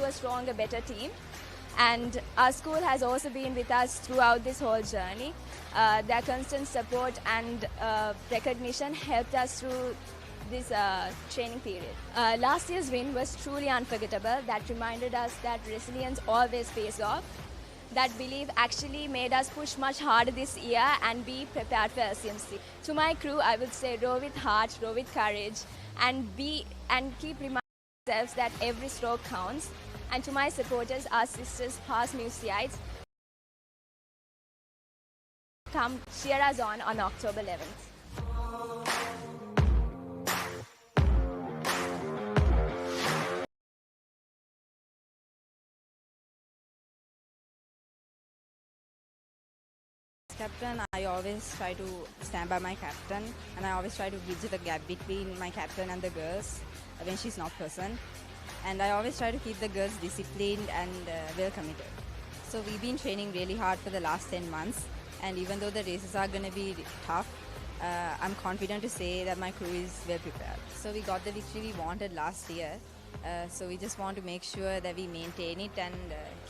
a stronger, better team. And our school has also been with us throughout this whole journey. Their constant support and recognition helped us through this training period. Last year's win was truly unforgettable. That reminded us that resilience always pays off. That belief actually made us push much harder this year and be prepared for LCMC. To my crew, I would say row with heart, row with courage, and keep reminding ourselves that every stroke counts. And to my supporters, our sisters, past Museites, Come cheer us on October 11th. Captain, I always try to stand by my captain, and I always try to bridge the gap between my captain and the girls when she's not present. And I always try to keep the girls disciplined and well committed. So we've been training really hard for the last 10 months, and even though the races are going to be tough, I'm confident to say that my crew is well prepared. So we got the victory we wanted last year. So we just want to make sure that we maintain it and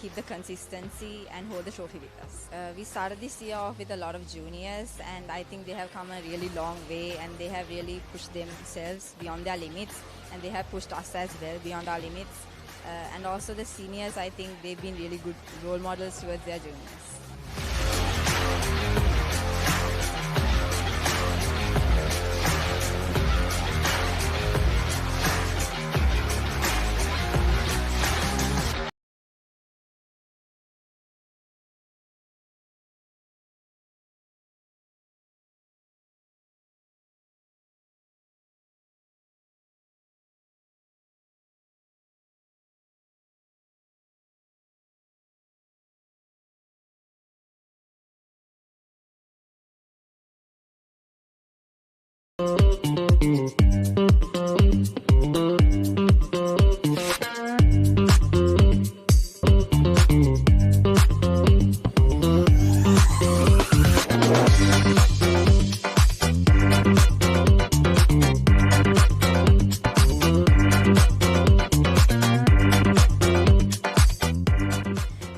keep the consistency and hold the trophy with us. We started this year off with a lot of juniors, and I think they have come a really long way, and they have really pushed themselves beyond their limits, and they have pushed us as well beyond our limits. And also the seniors, I think they've been really good role models towards their juniors.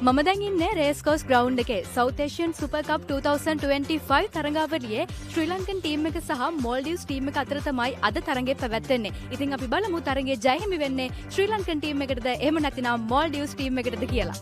මම දැන් ඉන්නේ රේස්කෝස් ground එකේ South Asian Super Cup 2025 තරඟාවලියේ ශ්‍රී Lankan team එක සහ මෝල්ඩිව්ස් team එක අතර තමයි අද තරඟය පැවැත්වෙන්නේ. ඉතින් අපි බලමු තරඟයේ ජය හිමි වෙන්නේ ශ්‍රී ලංකන් ටීම් එකටද එහෙම නැත්නම් මෝල්ඩිව්ස් ටීම් එකටද කියලා.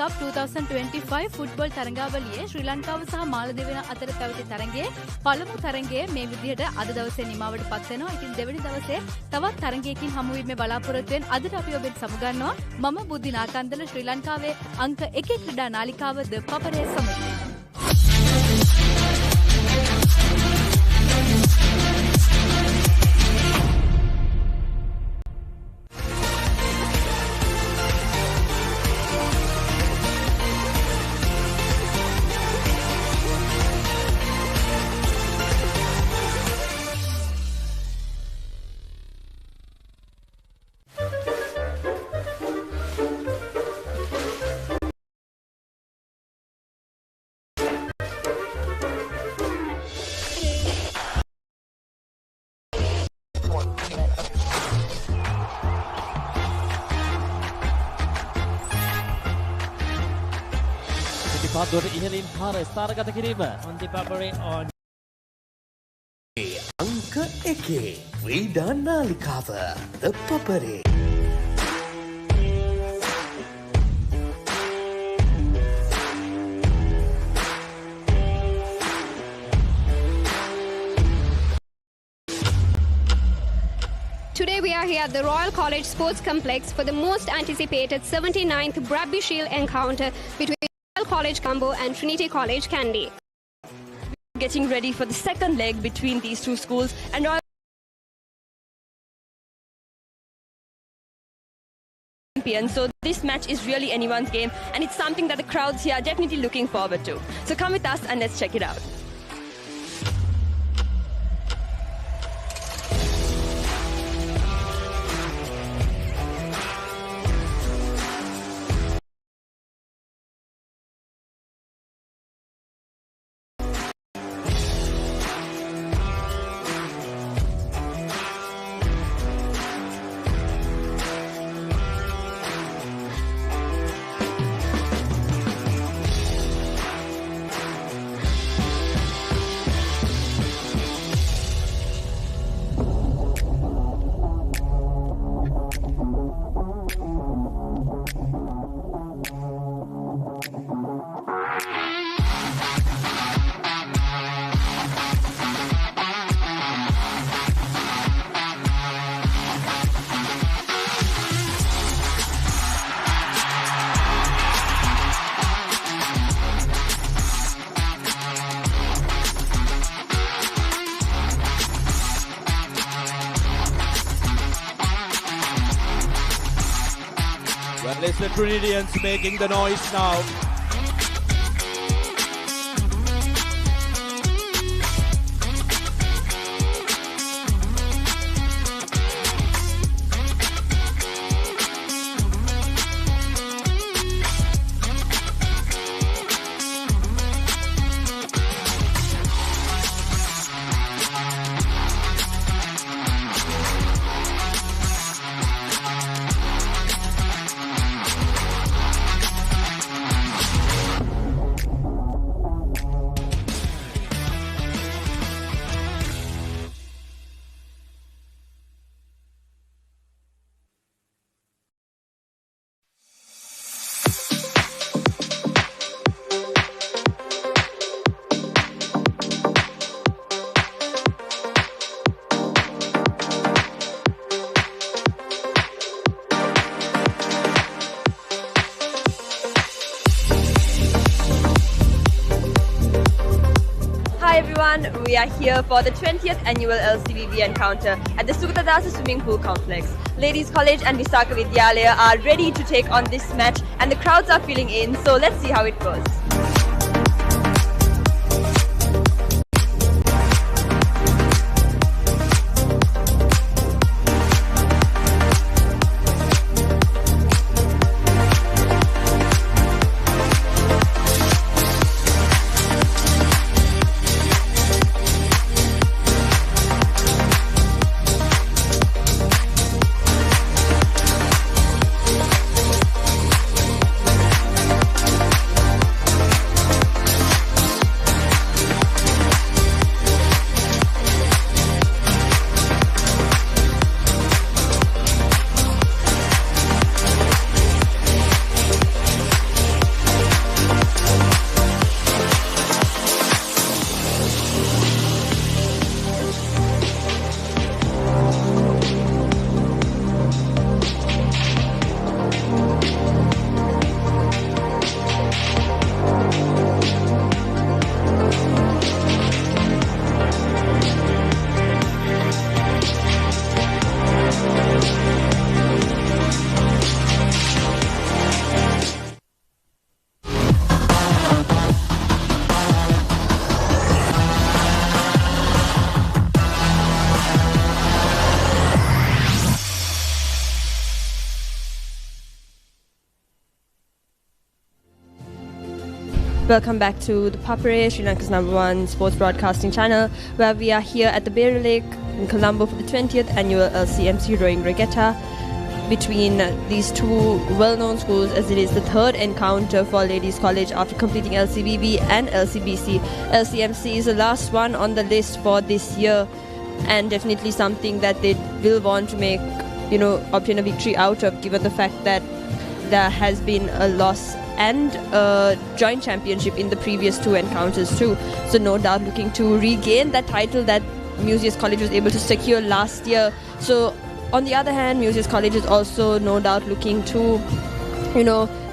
Cup 2025 ෆුට්බෝල් තරඟාවලියේ ශ්‍රී ලංකාව සහ මාලදිවයින අතර පැවති තරඟයේ පළමු තරඟය මේ විදිහට අද දවසේ නිමාවට පත් වෙනවා. ඉතින් දෙවෙනි දවසේ තවත් තරඟයකින් හමු වීමේ බලාපොරොත්තුවෙන් අදට අපි ඔබෙන් සමුගන්නවා. මම බුද්ධි නාකන්දල ශ්‍රී ලංකාවේ අංක 1 ක්‍රීඩා නාලිකාව ThePapare සමග. පාදුවට ඉහළින් පාර ස්ථානගත කිරීම on ThePapare on අංක 1 ක්‍රීඩා නාලිකාව ThePapare. Today we are here at the Royal College Sports Complex for the most anticipated 79th Rugby Shield encounter between Royal College Colombo and Trinity College Kandy. Getting ready for the second leg between these two schools, and Royal champion. So this match is really anyone's game, and it's something that the crowds here are definitely looking forward to. So come with us and let's check it out. Well, it's the Trinitians making the noise now. We are here for the 20th annual LCVV encounter at the Sugatadasa Swimming Pool Complex. Ladies College and Visaka Vidyalaya are ready to take on this match, and the crowds are filling in, so let's see how it goes. Welcome back to the Papare, Sri Lanka's #1 sports broadcasting channel, where we are here at the Papare Lake in Colombo for the 20th annual LCMC rowing regatta between these two well-known schools, as it is the third encounter for Ladies College after completing LCVV and LCBC. LCMC is the last one on the list for this year, and definitely something that they will want to make, obtain a victory out of, given the fact that there has been a loss and a joint championship in the previous two encounters too. So no doubt looking to regain that title that Musaeus College was able to secure last year. So on the other hand, Musaeus College is also no doubt looking to,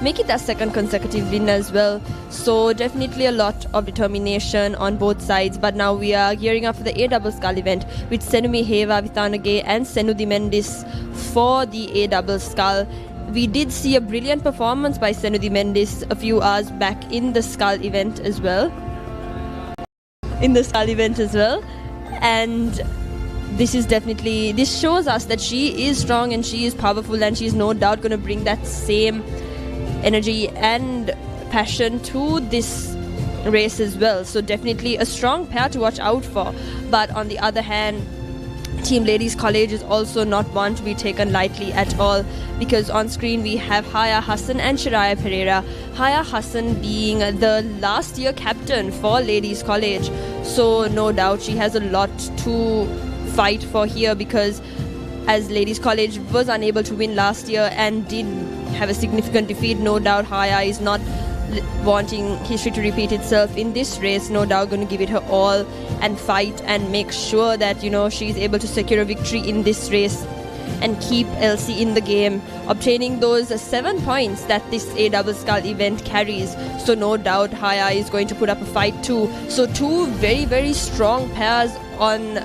make it their second consecutive win as well. So definitely a lot of determination on both sides. But now we are gearing up for the A-scull event with Senumi Heva Vithanage and Senudi Mendis for the A-scull. We did see a brilliant performance by Senudi Mendis a few hours back in the scull event as well. And this shows us that she is strong and she is powerful, and she's no doubt going to bring that same energy and passion to this race as well. So definitely a strong pair to watch out for. But on the other hand, Team Ladies College is also not one to be taken lightly at all, because on screen we have Haya Hassan and Shiraya Pereira. Haya Hassan being the last year captain for Ladies College, so no doubt she has a lot to fight for here, because as Ladies College was unable to win last year and did have a significant defeat, no doubt Haya is not wanting history to repeat itself in this race. No doubt going to give it her all and fight and make sure that she's able to secure a victory in this race and keep LC in the game, obtaining those 7 points that this A-scull event carries. So no doubt Haya is going to put up a fight too. So two very, very strong pairs on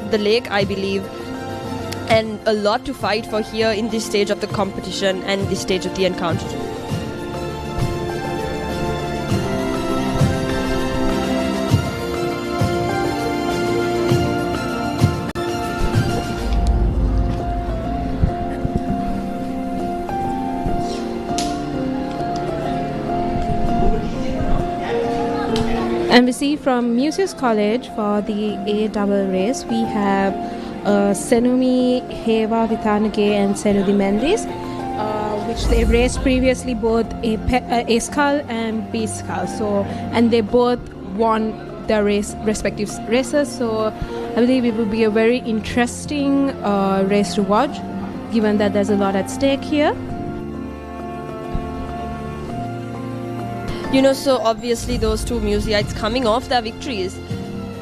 the lake, I believe, and a lot to fight for here in this stage of the competition and this stage of the encounter. And we see from Musaeus College for the A-double race, we have Senumi Heva Vithanage and Senudi Mendis, which they raced previously both A-scull and B-scull. So, and they both won their respective races. So I believe it will be a very interesting race to watch, given that there's a lot at stake here. So obviously those two Musaites coming off their victories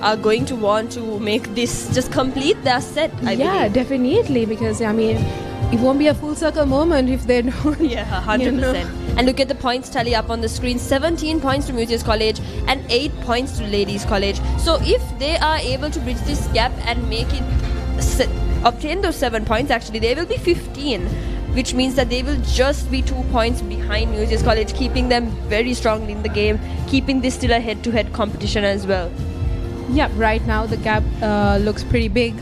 are going to want to make this just complete their set, I believe. Yeah, definitely, because it won't be a full circle moment if they don't. Yeah, 100%. And look at the points tally up on the screen. 17 points to Musaeus College and 8 points to Ladies College. So if they are able to bridge this gap and make it obtain those 7 points, actually they will be 15, which means that they will just be 2 points behind Musaeus College, keeping them very strongly in the game, keeping this still a head-to-head competition as well. Yeah, right now the gap looks pretty big,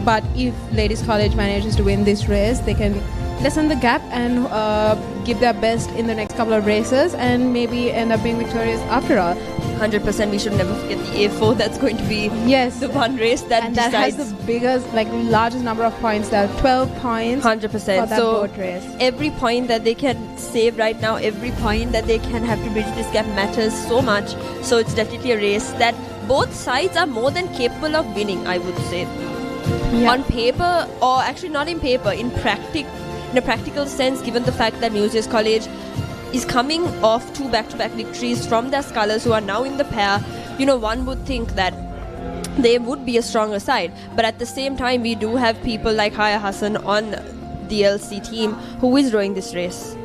but if Ladies College manages to win this race, they can lessen the gap and give their best in the next couple of races and maybe end up being victorious after all. 100%, we should never forget the A4. That's going to be the one race that decides. That has the biggest, largest number of points. There are 12 points 100%. for that boat race. Every point that they can save right now, every point that they can have to bridge this gap matters so much. So it's definitely a race that both sides are more than capable of winning, I would say. Yeah. On paper, or actually not in paper, in a practical sense, given the fact that Musaeus College is coming off 2 back-to-back victories from their scholars who are now in the pair, one would think that they would be a stronger side. But at the same time, we do have people like Haya Hassan on the LC team who is rowing this race.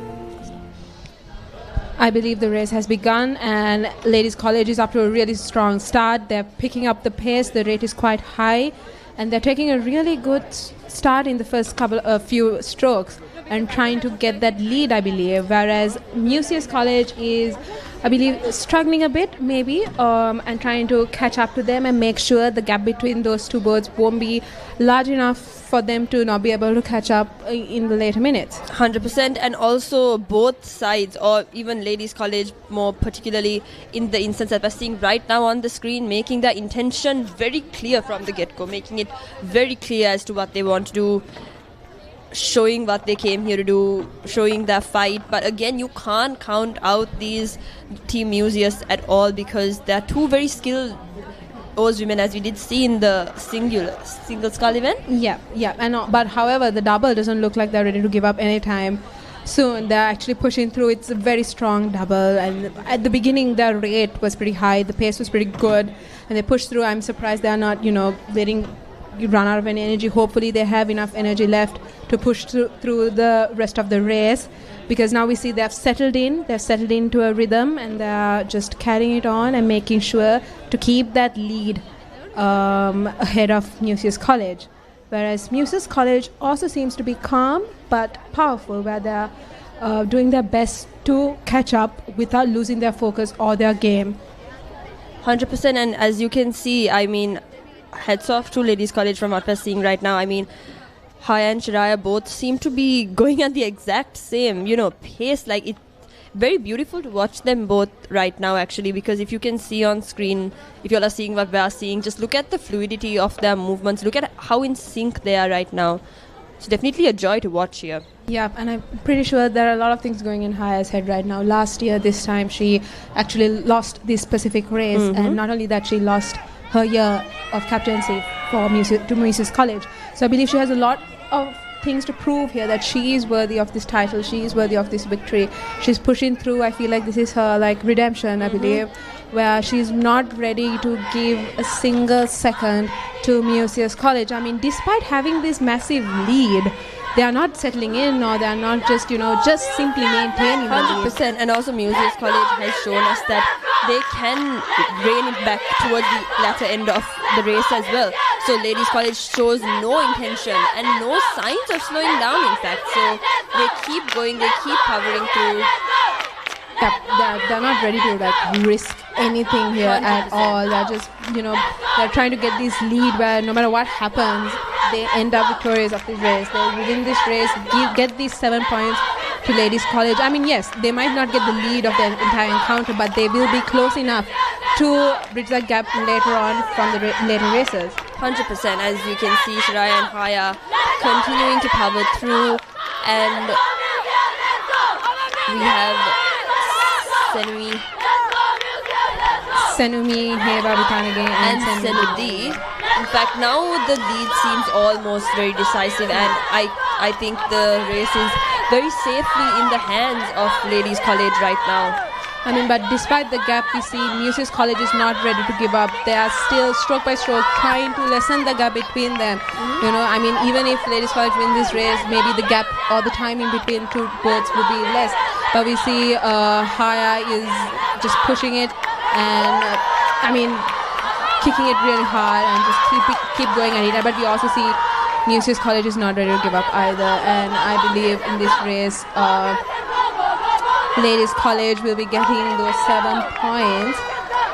I believe the race has begun and Ladies College is up to a really strong start. They're picking up the pace, the rate is quite high, and they're taking a really good start in the first few strokes. and trying to get that lead, I believe. Whereas Musaeus College is, I believe, struggling a bit, maybe, and trying to catch up to them and make sure the gap between those two boats won't be large enough for them to not be able to catch up in the later minutes. 100%, and also both sides, or even Ladies College more particularly in the instance that we're seeing right now on the screen, making their intention very clear from the get-go, making it very clear as to what they want to do, showing what they came here to do, showing their fight. But again, you can't count out these Team Musaeus at all, because they're two very skilled Oars women, as we did see in the single scull event. Yeah, and but however, the double doesn't look like they're ready to give up anytime soon. They're actually pushing through. It's a very strong double, and at the beginning their rate was pretty high, the pace was pretty good, and they pushed through. I'm surprised they're not, letting you run out of any energy. Hopefully they have enough energy left to push through the rest of the race, because now we see they've settled into a rhythm, and they're just carrying it on and making sure to keep that lead ahead of Musaeus College. Whereas Musaeus College also seems to be calm but powerful, where they're doing their best to catch up without losing their focus or their game. 100%, and as you can see, I mean, heads off to Ladies College from what we're seeing right now. I mean, Haya and Shiraya both seem to be going at the exact same, pace. Like, it's very beautiful to watch them both right now, actually, because if you can see on screen, if you all are seeing what we are seeing, just look at the fluidity of their movements. Look at how in sync they are right now. It's definitely a joy to watch here. Yeah, and I'm pretty sure there are a lot of things going in Haya's head right now. Last year, this time, she actually lost this specific race, and not only that, she lost her year of captaincy to Musaeus College. So I believe she has a lot of things to prove here, that she is worthy of this title, she is worthy of this victory. She's pushing through. I feel like this is her redemption, I believe, where she's not ready to give a single second to Musaeus College. I mean, despite having this massive lead, they are not settling in, or they are not just simply maintaining the lead. 100%, and also Musaeus College has shown us that they can rein it back towards the latter end of the race as well. So Ladies College shows no intention and no signs of slowing down, in fact. So they keep going, they keep powering through. Yeah, they're not ready to risk anything here 100%. At all. They're just, they're trying to get this lead where no matter what happens, they end up victorious of this race. They win this race, get these 7 points to Ladies College. I mean, yes, they might not get the lead of the entire encounter, but they will be close enough to bridge that gap later on from the later races. 100%, as you can see, Shiraya and Haya continuing to power through, and we have Senumi, Heba Bitanage, and Senudi. In fact, now the lead seems almost very decisive, and I think the race is very safely in the hands of Ladies College right now. I mean, but despite the gap we see, Musaeus College is not ready to give up. They are still, stroke by stroke, trying to lessen the gap between them. I mean, even if Ladies College win this race, maybe the gap or the time in between two boats will be less. But we see Haya is just pushing it, and kicking it really hard and just keep going at it. But we also see Musaeus College is not ready to give up either, and I believe in this race, Ladies College will be getting those 7 points,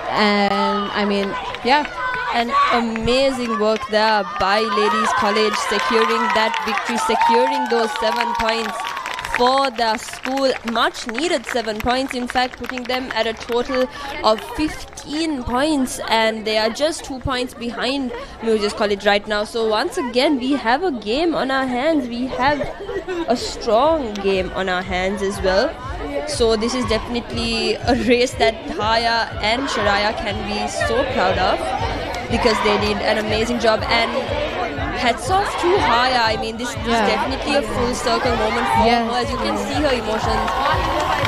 and and amazing work there by Ladies College, securing that victory, securing those 7 points for their school. Much needed 7 points, in fact, putting them at a total of 15 points, and they are just 2 points behind Musaeus College right now. So once again, we have a game on our hands. We have a strong game on our hands as well. So this is definitely a race that Haya and Shiraya can be so proud of, because they did an amazing job. And hats off to Haya. I mean, this is definitely a full circle moment for her. As you can see her emotions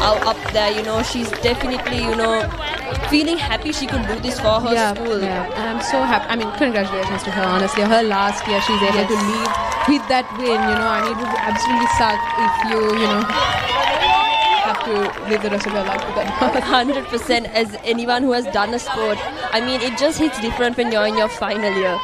up there, she's definitely, feeling happy she could do this for her school. Yeah, and I'm so happy. I mean, congratulations to her, honestly. Her last year, she's able to leave with that win, I mean, it would absolutely suck if you have to live the rest of your life with that. 100%, as anyone who has done a sport, I mean, it just hits different when you're in your final year.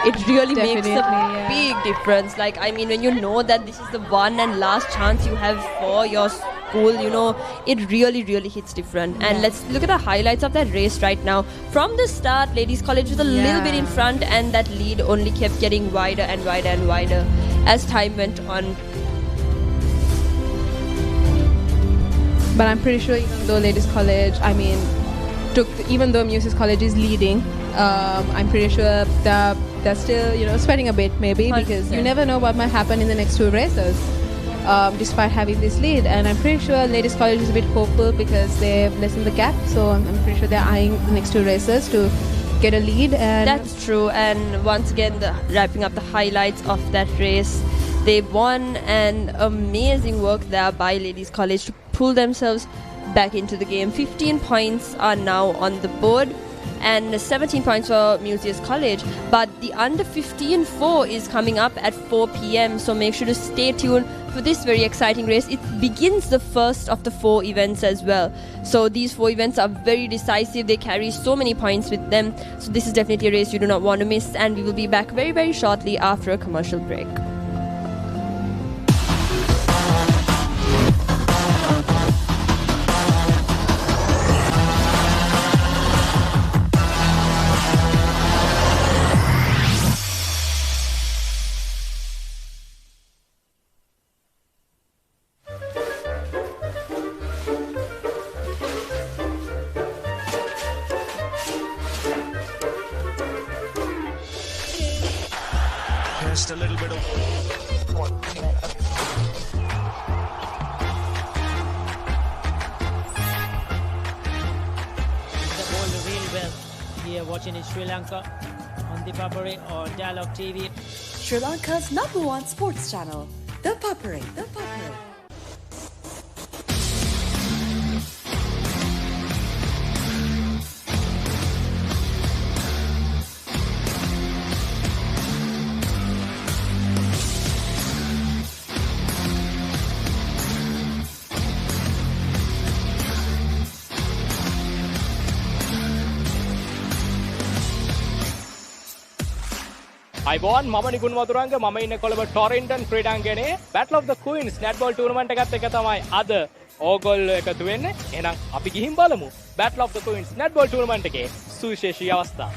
it really makes a Definitely, big difference. Like, I mean, when you know that this is the one and last chance you have for your school, you know, it really, really hits different. And let's look at the highlights of that race right now. From the start, Ladies College was a little bit in front, and that lead only kept getting wider and wider and wider as time went on. But I'm pretty sure even though Ladies College, I mean, even though Muses College is leading, I'm pretty sure that they're still, you know, sweating a bit maybe, because you never know what might happen in the next two races, despite having this lead. And I'm pretty sure Ladies College is a bit hopeful because they've lessened the gap. So I'm pretty sure they're eyeing the next two races to get a lead. And that's true. And once again, wrapping up the highlights of that race, they won, and amazing work there by Ladies College to pull themselves back into the game. 15 points are now on the board, and 17 points for Muses College. But the under 15 4 is coming up at 4 p.m. So make sure to stay tuned for this very exciting race. It begins the first of the 4 events as well. So these 4 events are very decisive. They carry so many points with them. So this is definitely a race you do not want to miss. And we will be back very, very shortly after a commercial break. Just a little bit of the ball really well here watching in Sri Lanka on ThePapare or Dialog TV. Sri Lanka's #1 sports channel, ThePapare. අයිබෝන් මම නිකුන් වතුරංග මම ඉන්න Colombo Torrington ක්‍රීඩාංගණයේ Battle of the Queens netball tournament එකත් එක තමයි අද ඕගොල්ලෝ එකතු වෙන්නේ. එහෙනම් අපි ගිහින් බලමු Battle of the Queens netball tournament එකේ සුවිශේෂී අවස්ථා.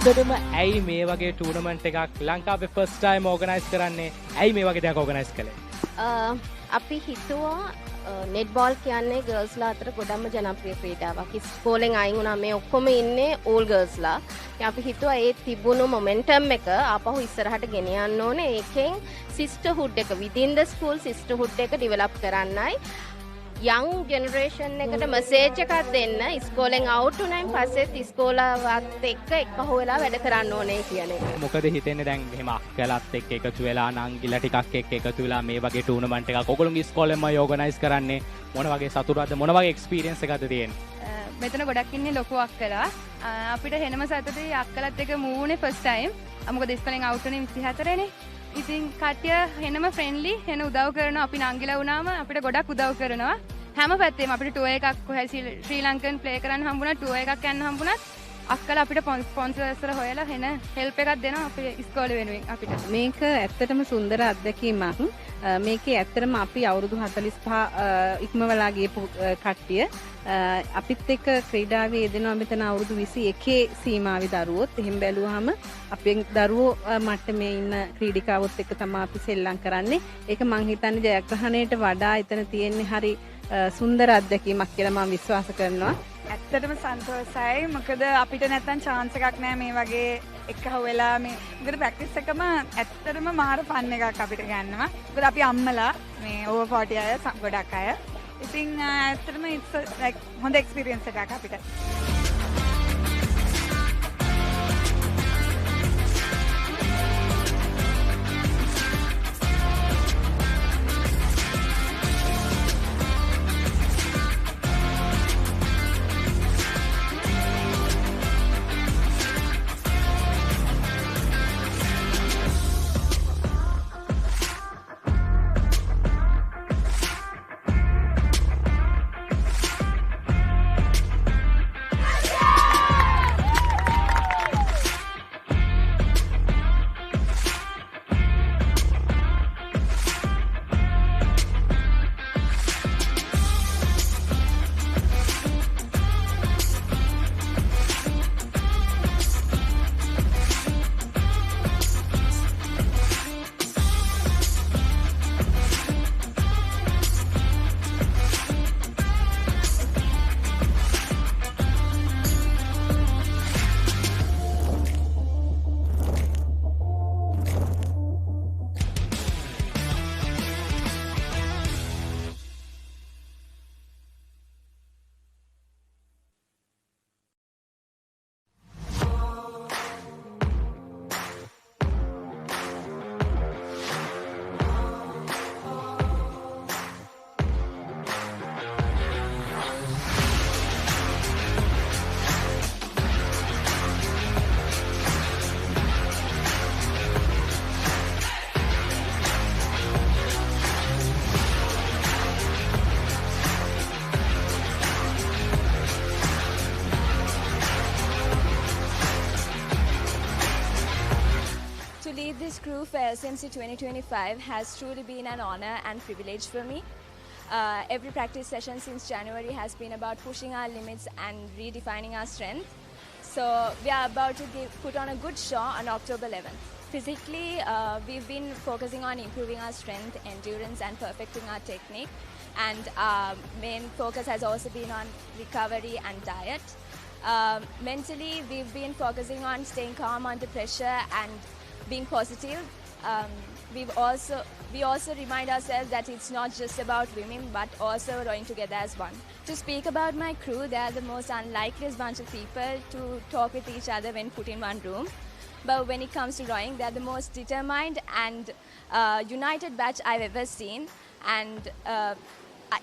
ඇත්තටම ඇයි මේ වගේ ටූර්නමන්ට් එකක් ලංකාවේ ෆස්ට් ටයිම් ඕගනයිස් කරන්නේ? ඇයි මේ වගේ දෙයක් ඕගනයිස් කළේ? අපි හිතුවා නෙට්බෝල් කියන්නේ ගර්ල්ස්ලා අතර ගොඩක්ම ජනප්‍රිය ක්‍රීඩාවක්. ඉස්කෝලෙන් අයින් වුණා මේ ඔක්කොම ඉන්නේ ඕල් ගර්ල්ස්ලා. ඉතින් අපි හිතුවා ඒ තිබුණු මොමන්ටම් එක ආපහු ඉස්සරහට ගෙන යන්න ඕනේ. ඒකෙන් සිස්ටර්හුඩ් එක within the school සිස්ටර්හුඩ් එක ඩෙවලොප් කරන්නයි. young generation එකට මැසේජ් එකක් දෙන්න ඉස්කෝලෙන් අවුට් වුණායින් පස්සෙත් ඉස්කෝලාවත් එක්ක එකහුව වෙලා වැඩ කරන්න ඕනේ කියන එක. මොකද හිතෙන්නේ දැන් මෙහෙම අක්කලත් එක්ක එකතු වෙලා නංගිලා ටිකක් එක්ක එකතු වෙලා මේ වගේ ටූර්නමන්ට් එකක් ඔයගොල්ලෝගේ ඉස්කෝලෙන්මයි ඕගනයිස් කරන්නේ. මොන වගේ සතුටක්ද මොන වගේ එක්ස්පීරියන්ස් එකක්ද තියෙන්නේ? මෙතන ගොඩක් ඉන්නේ ලොකු අක්කලා. අපිට හෙනම සතුටුයි අක්කලත් එක්ක මූනේ ෆස්ට් ටයිම්. මොකද ඉස්කෝලෙන් අවුට් වුණේ 24 නේ. ඉතින් කට්ටිය හෙනම ෆ්‍රෙන්ඩ්ලි හෙන උදව් කරනවා. අපි නංගිලා වුණාම අපිට ගොඩක් උදව් කරනවා. හැම පැත්තෙම අපිට ටුවර් එකක් කොහේ ශ්‍රී ලංකන් ප්ලේ කරන්න හම්බුණා, ටුවර් එකක් යන්න හම්බුණත් අක්කලා අපිට ස්පොන්සර්ස්ලා හොයලා හෙන හෙල්ප් එකක් දෙනවා අපේ ඉස්කෝලේ වෙනුවෙන් අපිට. මේක ඇත්තටම සුන්දර අත්දැකීමක්. මේකේ ඇත්තටම අපි අවුරුදු 45 ඉක්මවලා ගියපු කට්ටිය අපිත් එක්ක ක්‍රීඩාවේ යෙදෙනවා මෙතන අවුරුදු 21 සීමාවේ දරුවොත්. එහෙම බැලුවාම අපේ දරුවෝ මට්ටමේ ඉන්න ක්‍රීඩිකාවොත් එක්ක තමයි අපි සෙල්ලම් කරන්නේ. ඒක මං හිතන්නේ ජයග්‍රහණයට වඩා එතන තියෙන්නේ හරි සුන්දර අත්දැකීමක් කියලා මම විශ්වාස කරනවා. ඇත්තටම සන්තෝෂයි. මොකද අපිට නැත්තම් chance එකක් නෑ මේ වගේ එක්කහුව වෙලා මේ මොකද ප්‍රැක්ටිස් එකම ඇත්තටම මාර ෆන් එකක් අපිට ගන්නවා. මොකද අපි අම්මලා මේ ඕවර් 40 අය ගොඩක් අය. ඉතින් ඇත්තටම it's like හොඳ එක්ස්පීරියන්ස් එකක් අපිට. lead this crew for LCMC 2025 has truly been an honor and privilege for me. Every practice session since January has been about pushing our limits and redefining our strength. So we are about to put on a good show on October 11th. Physically, we've been focusing on improving our strength, endurance and perfecting our technique. And our main focus has also been on recovery and diet. Mentally, we've been focusing on staying calm under pressure and being positive. We also remind ourselves that it's not just about women, but also rowing together as one. To speak about my crew, they are the most unlikeliest bunch of people to talk with each other when put in one room. But when it comes to rowing, they're the most determined and united batch I've ever seen. And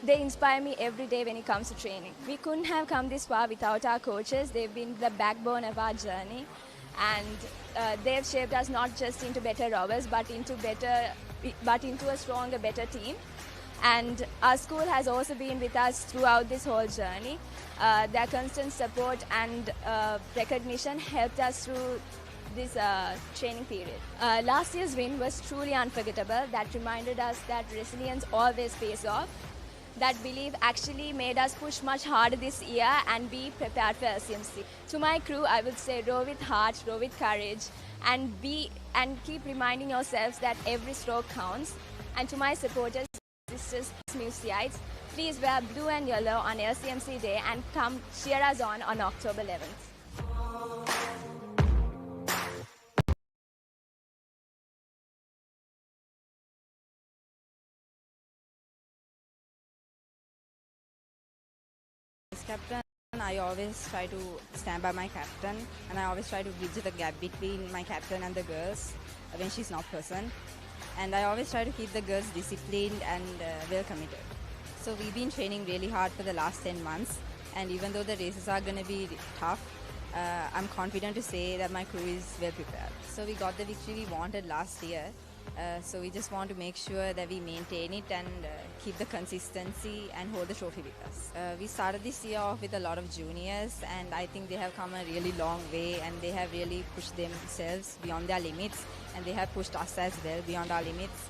they inspire me every day when it comes to training. We couldn't have come this far without our coaches. They've been the backbone of our journey. And they've shaped us not just into better rowers, but into a stronger, better team. And our school has also been with us throughout this whole journey. Their constant support and recognition helped us through this training period. Last year's win was truly unforgettable. That reminded us that resilience always pays off. That belief actually made us push much harder this year and be prepared for LCMC. To my crew, I would say row with heart, row with courage, and keep reminding yourselves that every stroke counts. And to my supporters, sisters, Museites, please wear blue and yellow on LCMC Day and come cheer us on October 11th. Captain, I always try to stand by my captain, and I always try to bridge the gap between my captain and the girls when she's not present. And I always try to keep the girls disciplined and well committed. So we've been training really hard for the last 10 months, and even though the races are going to be tough, I'm confident to say that my crew is well prepared. So we got the victory we wanted last year. So we just want to make sure that we maintain it and keep the consistency and hold the trophy with us. We started this year off with a lot of juniors, and I think they have come a really long way, and they have really pushed themselves beyond their limits, and they have pushed us as well beyond our limits.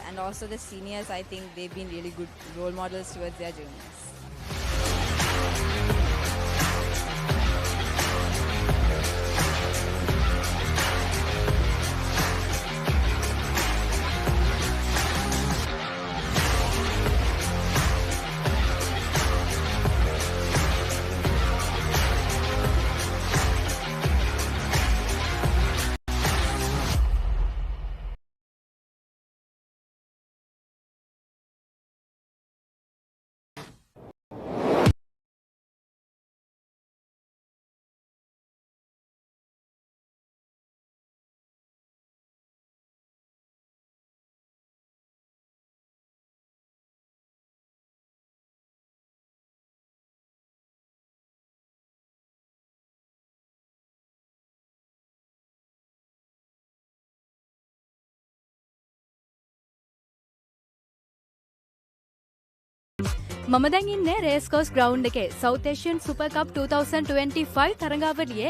And also the seniors, I think they've been really good role models towards their juniors. මම දැන් ඉන්නේ raise course ground එකේ South Asian Super Cup 2025 තරඟාවලියේ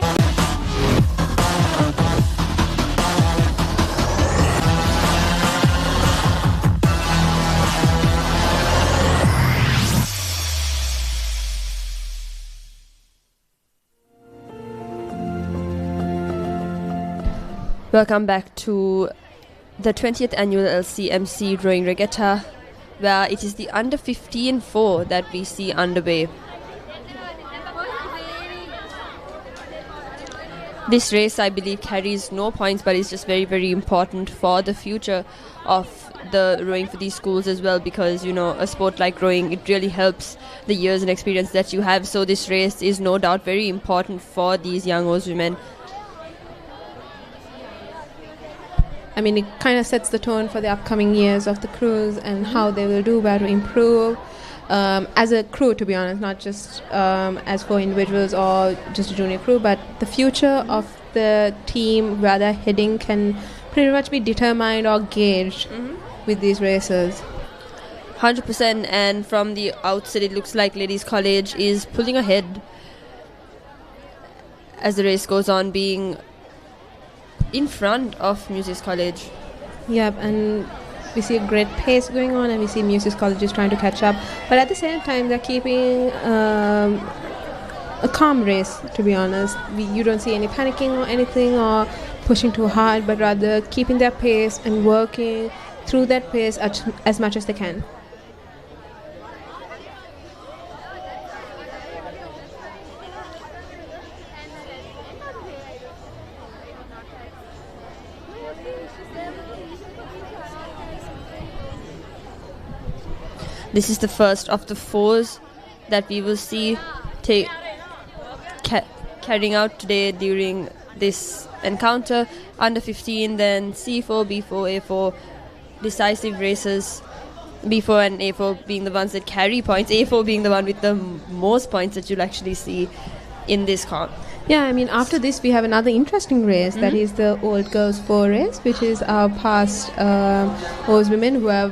Welcome back to the 20th annual LCMC rowing regatta, where it is the under 15 4 that we see underway. This race, I believe, carries no points, but it's just very, very important for the future of the rowing for these schools as well, because, you know, a sport like rowing, it really helps the years and experience that you have. So this race is no doubt very important for these young Oz women. I mean, it kind of sets the tone for the upcoming years of the crews and how they will do, where to improve as a crew, to be honest, not just as for individuals or just a junior crew, but the future of the team, where they're heading, can pretty much be determined or gauged with these races. 100%, and from the outset, it looks like Ladies College is pulling ahead as the race goes on, being in front of Muses College. Yep, and we see a great pace going on, and we see Muses College is trying to catch up. But at the same time, they're keeping a calm race, to be honest. You don't see any panicking or anything or pushing too hard, but rather keeping their pace and working through that pace as much as they can. This is the first of the fours that we will see carrying out today during this encounter. Under 15, then C4, B4, A4, decisive races. B4 and A4 being the ones that carry points, A4 being the one with the most points that you'll actually see in this comp. Yeah, I mean, after this we have another interesting race, that is the Old Girls 4 race, which is our past Oz women who have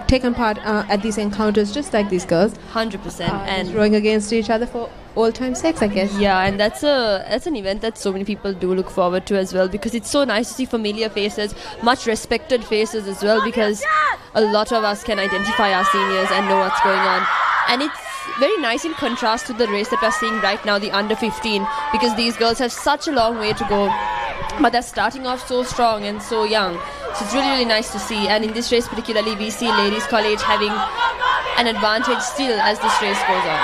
taken part at these encounters just like these girls. 100%. And rowing against each other for all time sakes, I guess. Yeah, and that's an event that so many people do look forward to as well, because it's so nice to see familiar faces, much respected faces as well, because a lot of us can identify our seniors and know what's going on. And it's very nice in contrast to the race that we're seeing right now, the under 15, because these girls have such a long way to go, but they're starting off so strong and so young. So it's really, really nice to see. And in this race particularly, we see Ladies College having an advantage still as this race goes on.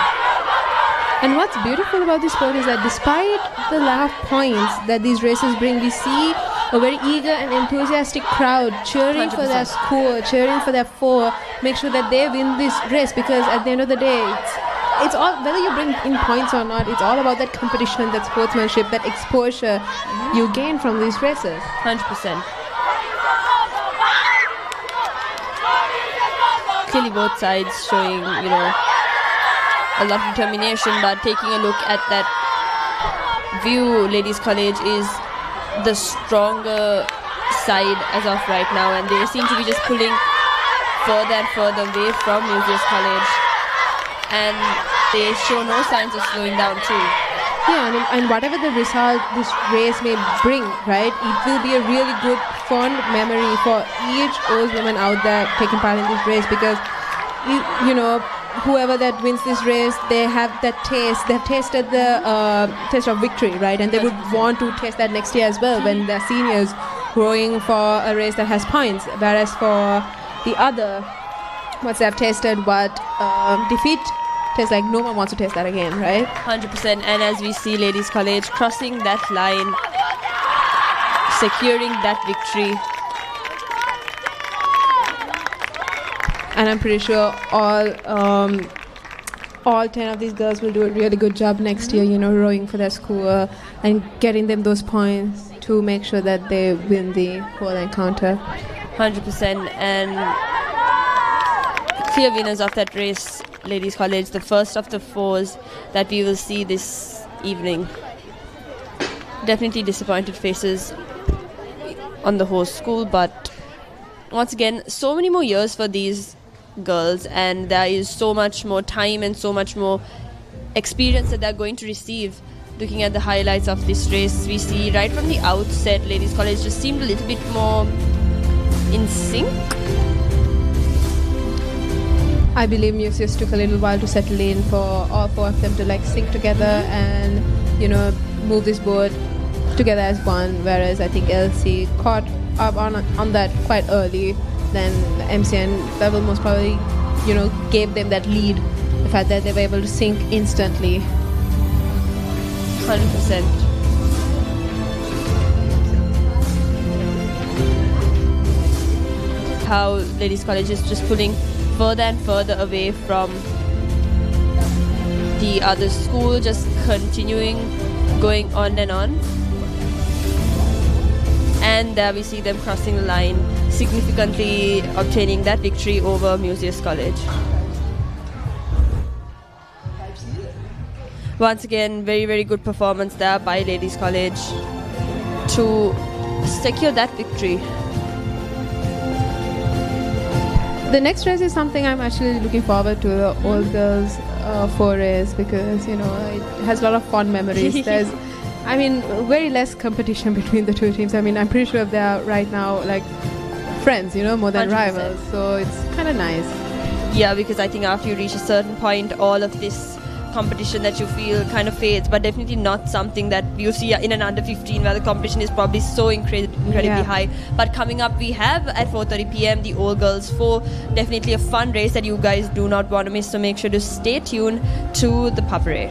And what's beautiful about this sport is that despite the lack of points that these races bring, we see a very eager and enthusiastic crowd cheering 100%. For their school, cheering for their four, make sure that they win this race, because at the end of the day, it's all, whether you bring in points or not, it's all about that competition, that sportsmanship, that exposure you gain from these races. 100%. Clearly both sides showing, you know, a lot of determination, but taking a look at that view, Ladies College is the stronger side as of right now, and they seem to be just pulling further and further away from Muses College, and they show no signs of slowing down too. Yeah, and whatever the result this race may bring, right, it will be a really good, fond memory for each Oz woman out there taking part in this race, because, you know, whoever that wins this race, they have that taste. They've tasted the taste of victory, right? And they would want to taste that next year as well when they're seniors rowing for a race that has points. Whereas for the other, once they've tasted what defeat tastes like, no one wants to taste that again, right? 100%. And as we see Ladies College crossing that line, securing that victory. And I'm pretty sure all 10 of these girls will do a really good job next year, you know, rowing for their school and getting them those points to make sure that they win the whole encounter. 100%. And clear winners of that race, Ladies College, the first of the fours that we will see this evening. Definitely disappointed faces on the host school, but once again, so many more years for these girls, and there is so much more time and so much more experience that they're going to receive. Looking at the highlights of this race, we see right from the outset, Ladies College just seemed a little bit more in sync. I believe Museus took a little while to settle in for all four of them to like sync together and, you know, move this board together as one, whereas I think LC caught up on that quite early. Then MCN Bevel most probably, you know, gave them that lead, the fact that they were able to sync instantly. 100%. How Ladies College is just pulling further and further away from the other school, just continuing going on and on. And there we see them crossing the line, significantly obtaining that victory over Museus College. Once again, very, very good performance there by Ladies College to secure that victory. The next race is something I'm actually looking forward to, the All Girls 4 race, because, you know, it has a lot of fond memories. There's, I mean, very less competition between the two teams. I mean, I'm pretty sure they are right now like friends, you know, more than 100%. rivals. So it's kind of nice. Yeah, because I think after you reach a certain point, all of this competition that you feel kind of fades, but definitely not something that you see in an under 15 where the competition is probably so incredibly high. But coming up, we have at 4:30 p.m. the All Girls 4, definitely a fun race that you guys do not want to miss, so make sure to stay tuned to the Papare.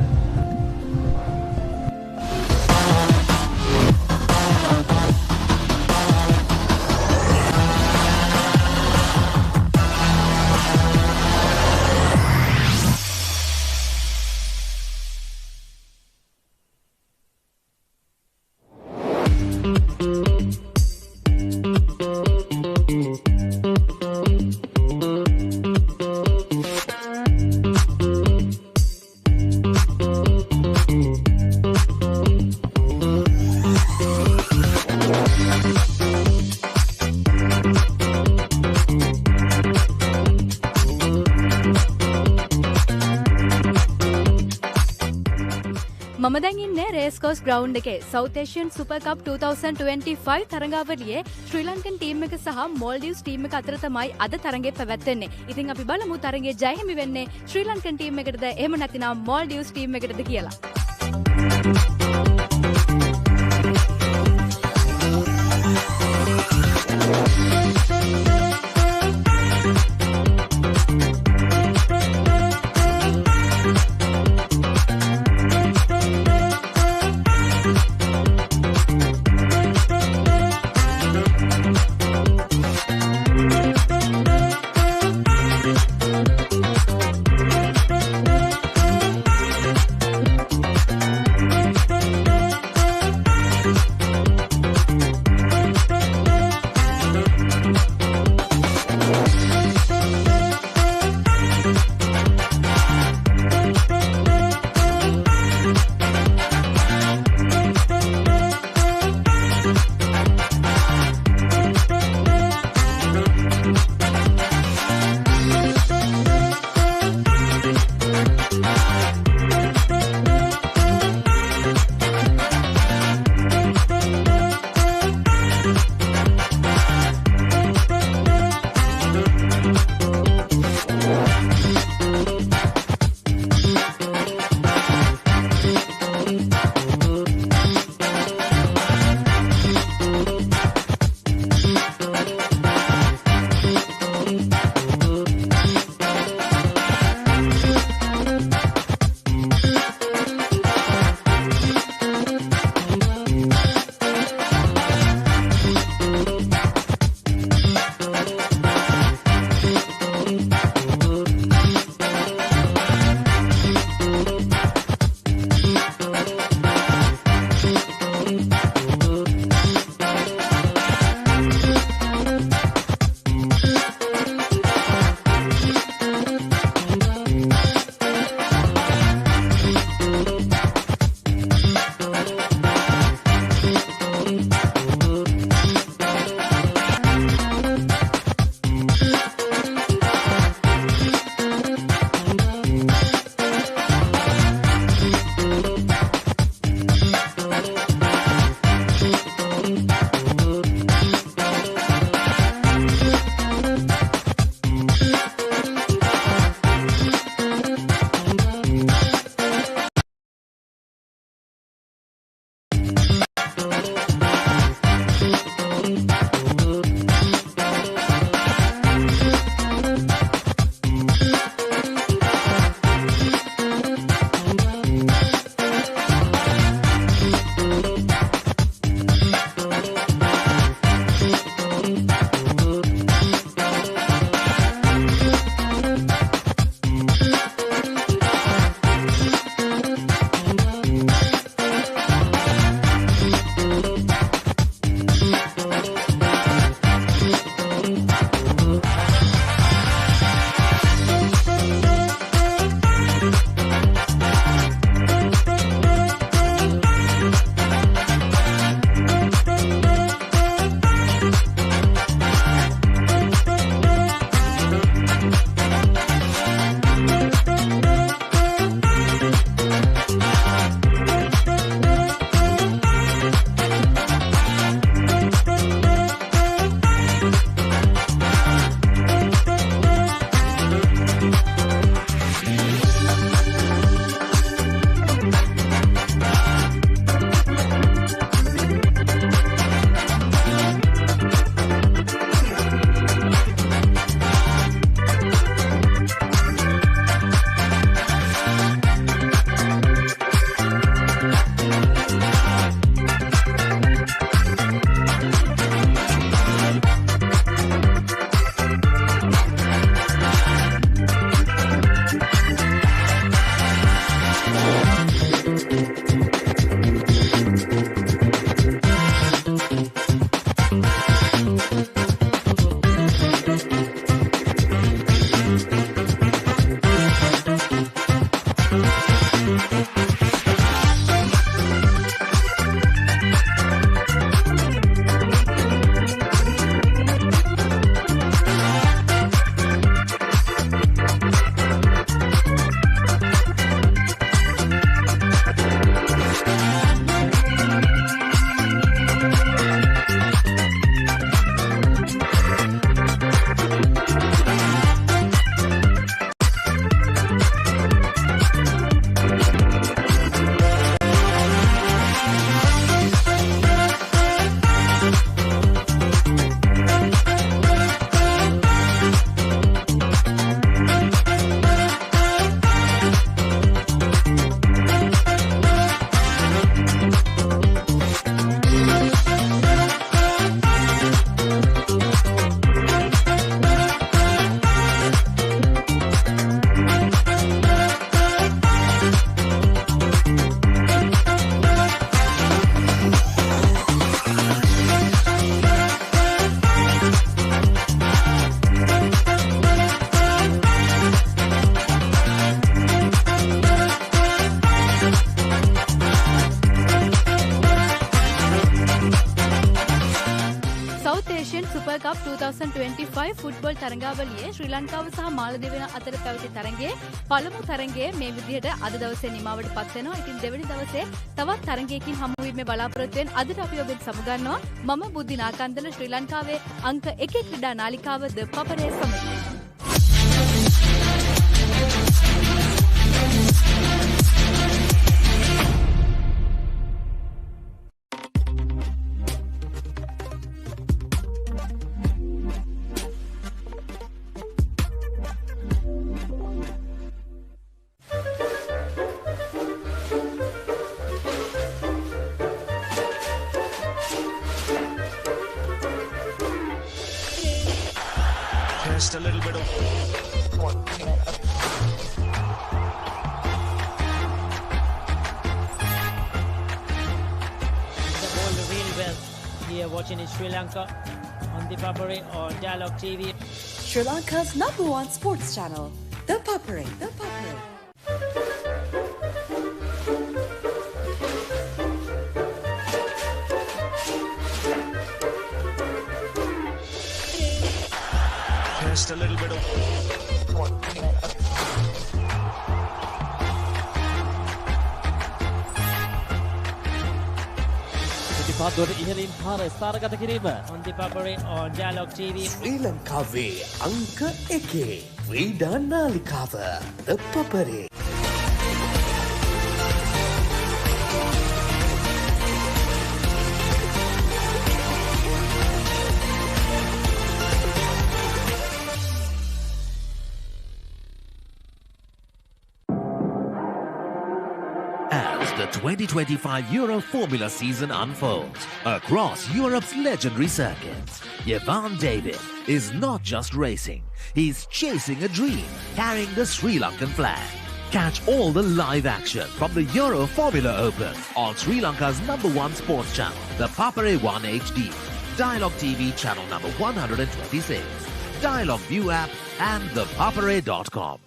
මම දැන් ඉන්නේ රේස්කෝස් ground එකේ South Asian Super Cup 2025 තරඟාවලියේ ශ්‍රී Lankan team එක සහ මෝල්ඩිව්ස් team එක අතර තමයි අද තරඟය පැවැත්වෙන්නේ. ඉතින් අපි බලමු තරඟයේ ජය හිමි වෙන්නේ ශ්‍රී ලංකන් ටීම් එකටද එහෙම නැතිනම් මෝල්ඩිව්ස් ටීම් එකටද කියලා. 2025 ෆුට්බෝල් තරඟාවලියේ ශ්‍රී ලංකාව සහ මාලදිවයින අතර පැවති තරඟයේ පළමු තරඟය මේ විදිහට අද දවසේ නිමාවට පත් වෙනවා. ඉතින් දෙවෙනි දවසේ තවත් තරඟයකින් හමු වීමේ බලාපොරොත්තු වෙන අදට අපි ඔබෙන් සමුගන්නවා. මම බුද්ධි නාකන්දල ශ්‍රී ලංකාවේ අංක 1 ක්‍රීඩා නාලිකාව ThePapare සමග. Just a little bit of the ball really well here watching in Sri Lanka on ThePapare or Dialog TV. Sri Lanka's #1 sports channel, ThePapare. ThePapare. just a little bit of පිටිපත්වල ඉහළින් පාර ස්ථානගත කිරීම on ThePapare or Dialog TV. ශ්‍රී ලංකාවේ අංක 1 ක්‍රීඩා නාලිකාව ThePapare. As the 2025 Euro Formula season unfolds across Europe's legendary circuits, Jevan David is not just racing, he's chasing a dream, carrying the Sri Lankan flag. Catch all the live action from the Euro Formula Open on Sri Lanka's #1 sports channel, the Papare 1 HD, Dialog TV channel number 126, Dialog ViU App and thepapare.com.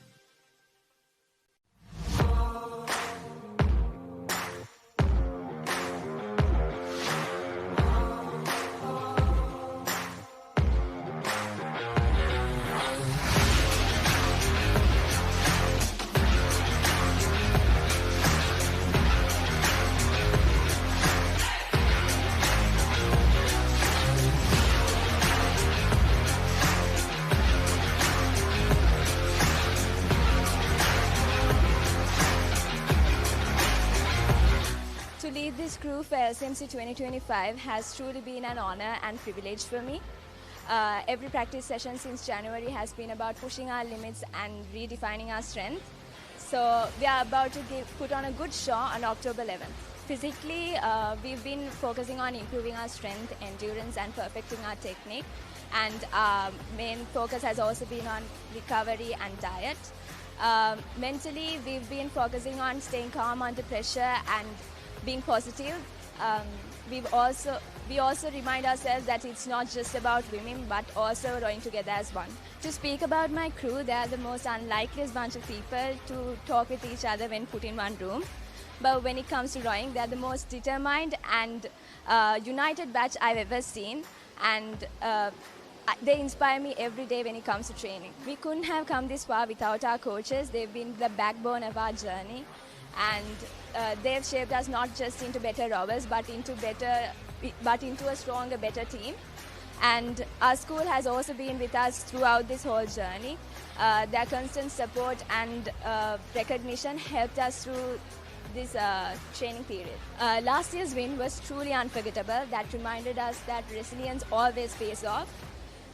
To lead this crew for LCMC 2025 has truly been an honor and privilege for me. Every practice session since January has been about pushing our limits and redefining our strength. So we are about to put on a good show on October 11th. Physically, we've been focusing on improving our strength, endurance and perfecting our technique. And our main focus has also been on recovery and diet. Mentally, we've been focusing on staying calm under pressure and being positive. We also remind ourselves that it's not just about women but also rowing together as one. To speak about my crew, they are the most unlikeliest bunch of people to talk with each other when put in one room. But when it comes to rowing, they are the most determined and united batch I've ever seen. And they inspire me every day when it comes to training. We couldn't have come this far without our coaches. They've been the backbone of our journey. And they've shaped us not just into better rowers but into a stronger, better team. And our school has also been with us throughout this whole journey. Their constant support and recognition helped us through this training period. Last year's win was truly unforgettable. That reminded us that resilience always pays off.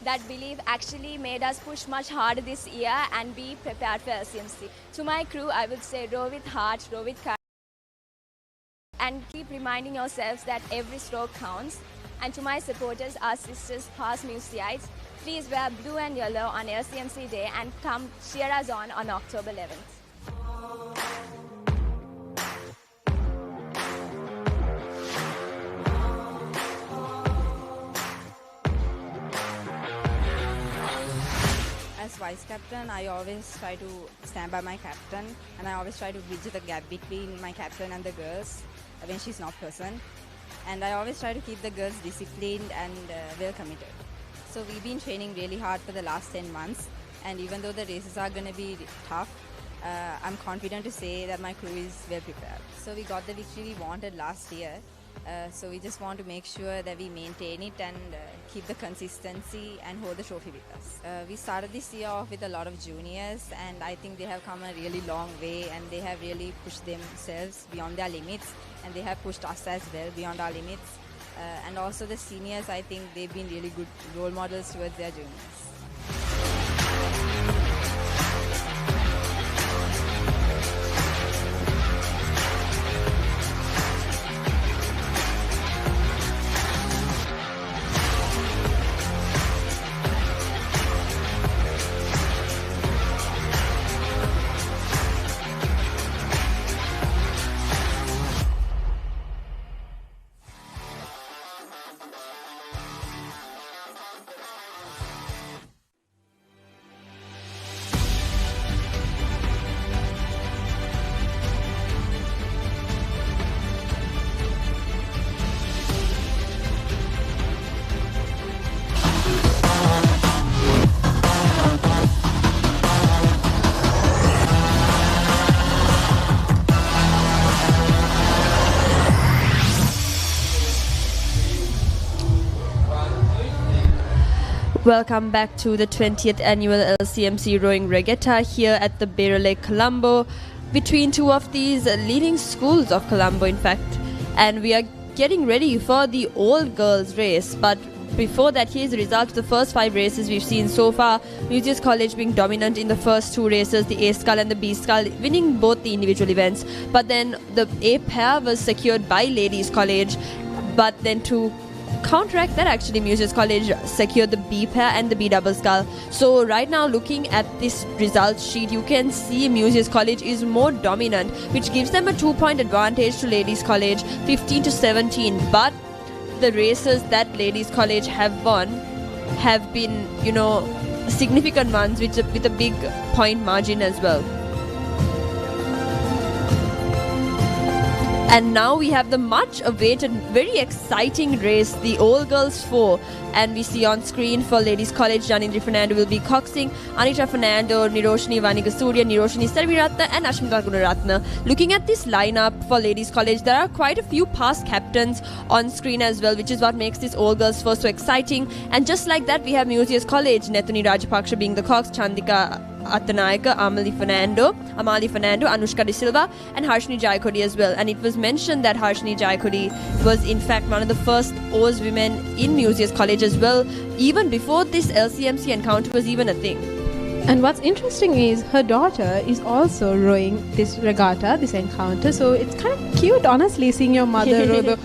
That belief actually made us push much harder this year and be prepared for LCMC. To my crew, I would say row with heart, row with courage, and keep reminding yourselves that every stroke counts. And to my supporters, our sisters, past Museites, please wear blue and yellow on LCMC Day and come cheer us on October 11th. As vice captain, I always try to stand by my captain and I always try to bridge the gap between my captain and the girls when she's not present. And I always try to keep the girls disciplined and well committed. So we've been training really hard for the last 10 months, and even though the races are going to be tough, I'm confident to say that my crew is well prepared. So we got the victory we wanted last year. So we just want to make sure that we maintain it and keep the consistency and hold the trophy with us. We started this year off with a lot of juniors, and I think they have come a really long way, and they have really pushed themselves beyond their limits, and they have pushed us as well beyond our limits. And also the seniors, I think they've been really good role models towards their juniors. Welcome back to the 20th annual LCMC Rowing Regatta here at the Papare Lake, Colombo, between two of these leading schools of Colombo, in fact. And we are getting ready for the all-girls race. But before that, here's the results of the first 5 races we've seen so far. Museus College being dominant in the first 2 races, the A-scull and the B-scull winning both the individual events. But then the A-pair was secured by Ladies College. But then to counteract that, actually Museus College secured the B pair and the B double scull. So right now, looking at this results sheet, you can see Museus College is more dominant, which gives them a 2-point advantage to Ladies College, 15-17. But the races that Ladies College have won have been, significant ones with a big point margin as well. And now we have the much awaited, very exciting race, the All Girls 4. And we see on screen for Ladies College, Janindri Fernando will be coxing, Anita Fernando, Niroshini Vanigasuriya, Niroshini Serviratna and Ashmita Gunaratna. Looking at this lineup for Ladies College, there are quite a few past captains on screen as well, which is what makes this All Girls 4 so exciting. And just like that, we have Museus College, Nethuni Rajapaksha being the cox, Chandika Attanayaka, Amali Fernando, Anushka De Silva and Harshini Jayakodi as well. And it was mentioned that Harshini Jayakodi was in fact one of the first Oz women in Museus College as well, even before this LCMC encounter was even a thing. And what's interesting is her daughter is also rowing this regatta, this encounter. So it's kind of cute, honestly, seeing your mother row the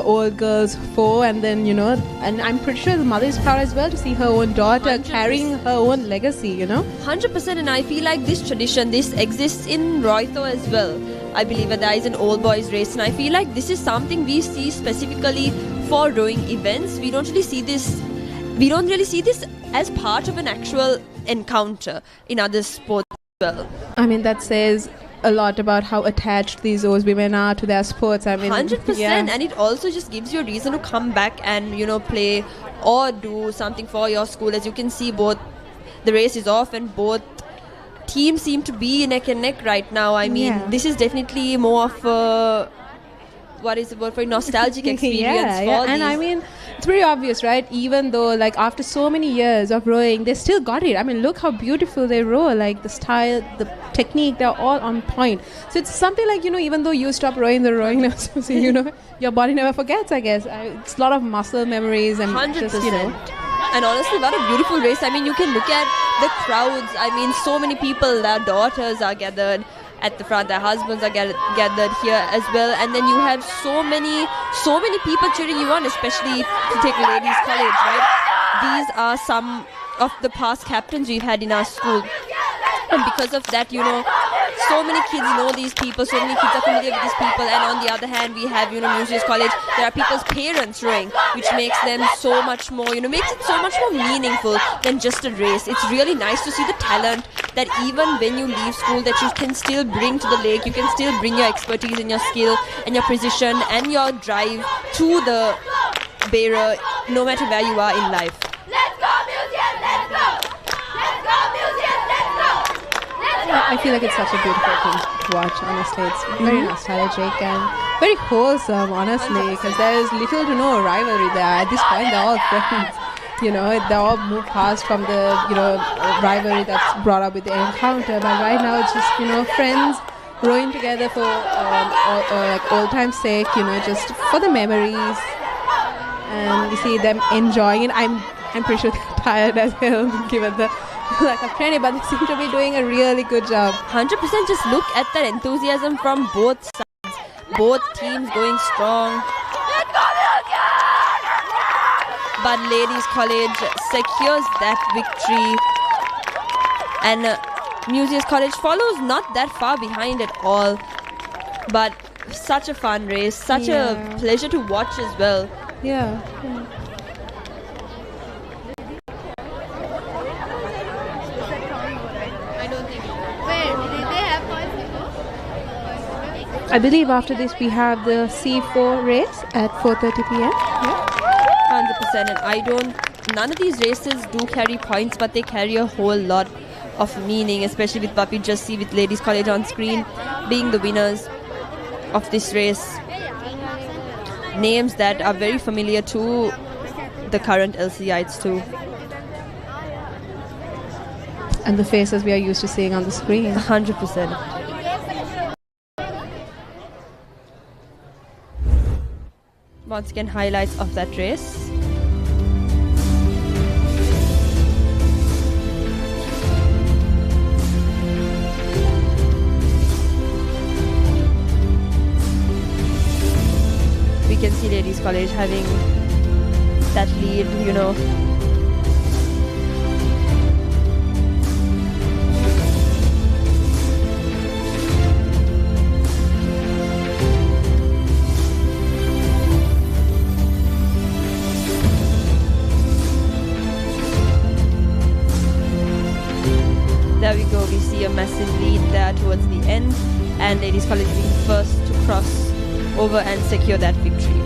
old girls 4, and then and I'm pretty sure the mother is proud as well to see her own daughter 100%. Carrying her own legacy. 100%, and I feel like this tradition, this exists in Roito as well. I believe that there is an all boys race, and I feel like this is something we see specifically for rowing events. We don't really see this as part of an actual encounter in other sports as well. I mean, that says a lot about how attached these Oz women are to their sports. I mean, 100%, and it also just gives you a reason to come back and play or do something for your school. As you can see, both the race is off and both teams seem to be neck and neck right now. I mean, this is definitely more of a for nostalgic experience for these. And I mean, it's pretty obvious, right? Even though after so many years of rowing, they still got it. I mean, look how beautiful they row, the style, the technique, they're all on point. So it's something even though you stop rowing the rowing lessons, your body never forgets, I guess. It's a lot of muscle memories and 100%. just, And honestly, what a beautiful race. I mean, you can look at the crowds. I mean, so many people, their daughters are gathered at the front, their husbands are gathered here as well, and then you have so many people cheering you on, especially to take Ladies College, right? These are some of the past captains we've had in our school, and because of that, so many kids know these people, so many kids are familiar with these people, and on the other hand, we have, Museus College, there are people's parents rowing, which makes them so much more, makes it so much more meaningful than just a race. It's really nice to see the talent that even when you leave school, that you can still bring to the lake, you can still bring your expertise and your skill and your precision and your drive to the Papare, no matter where you are in life. I feel like it's such a beautiful thing to watch, honestly. It's very nostalgic and very wholesome, honestly, because there is little to no rivalry there. At this point, they're all friends. You know, they all move past from the, rivalry that's brought up with the encounter. But right now, it's just, friends rowing together for like old time's sake, just for the memories. And you see them enjoying it. I'm pretty sure they're tired as hell, given the lack of training, but they seem to be doing a really good job. 100%. Just look at that enthusiasm from both sides. Both teams going strong. But Ladies College secures that victory. And Museus College follows not that far behind at all. But such a fun race. Such a pleasure to watch as well. Yeah. I believe after this we have the C4 race at 4:30 p.m. Yeah. 100%. And none of these races do carry points, but they carry a whole lot of meaning, especially with what we just see with Ladies College on screen being the winners of this race. Names that are very familiar to the current LCites too. And the faces we are used to seeing on the screen. 100%. Once again, highlights of that race. We can see Ladies College having that lead, There we go, we see a massive lead there towards the end, and Ladies College being first to cross over and secure that victory.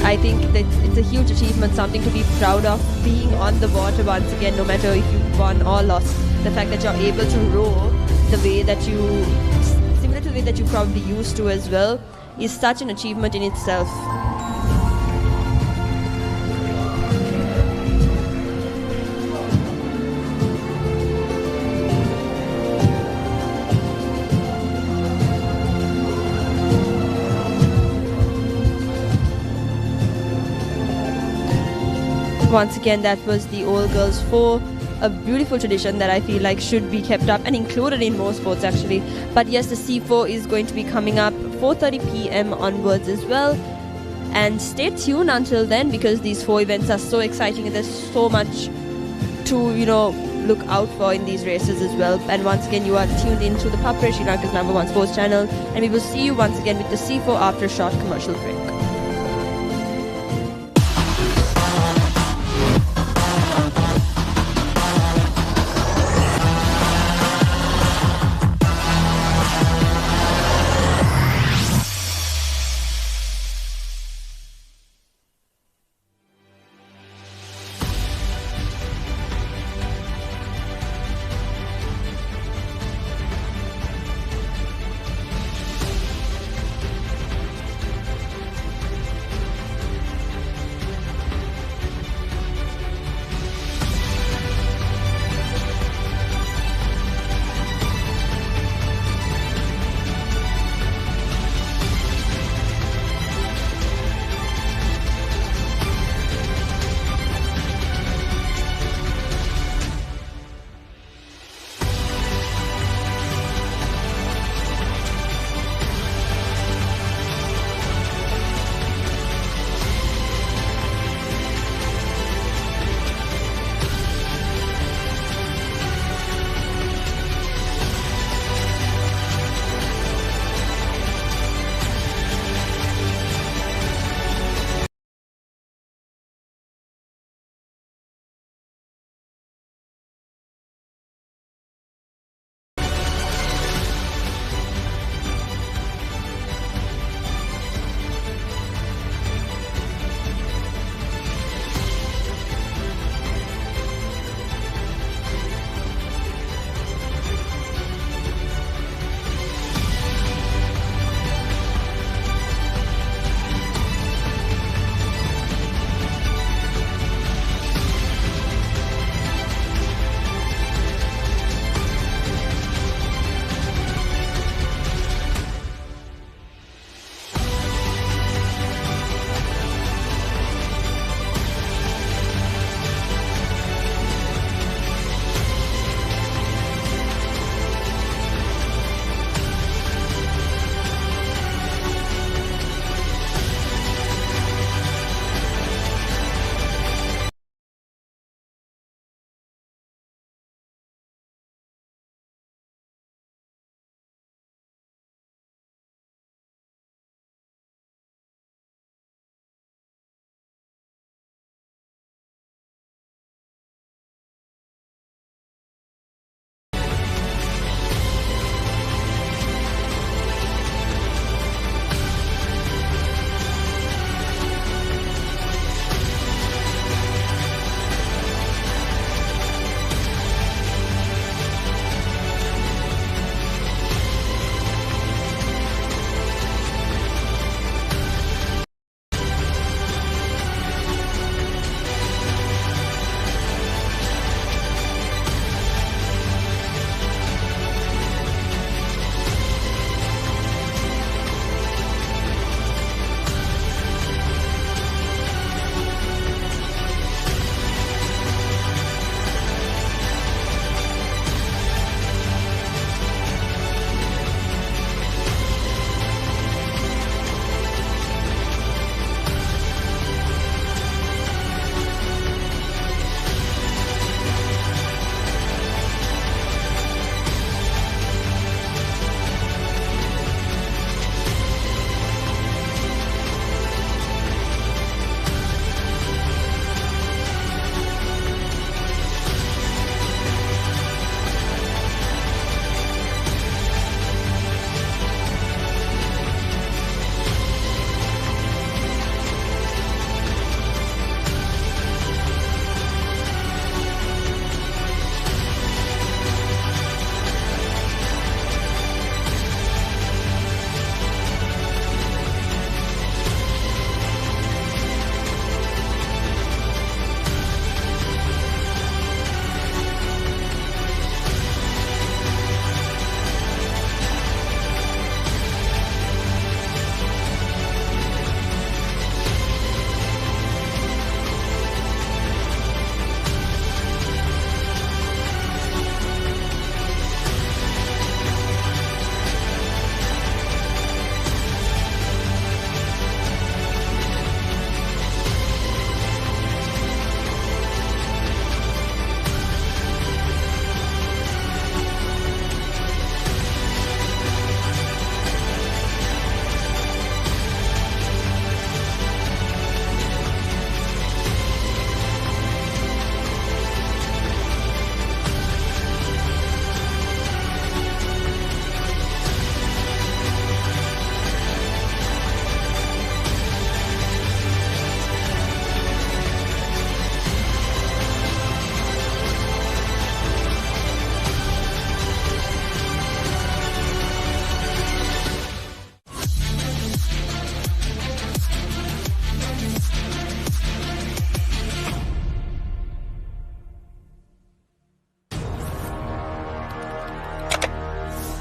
I think that it's a huge achievement, something to be proud of, being on the water once again, no matter if you won or lost. The fact that you're able to row the way that similar to the way that you probably used to as well, is such an achievement in itself. Once again, that was the All Girls 4, a beautiful tradition that I feel like should be kept up and included in more sports actually. But yes, the C4 is going to be coming up 4:30 p.m. onwards as well. And stay tuned until then, because these 4 events are so exciting and there's so much to, look out for in these races as well. And once again, you are tuned in to the Papare, Sri Lanka's #1 sports channel. And we will see you once again with the C4 after a short commercial break.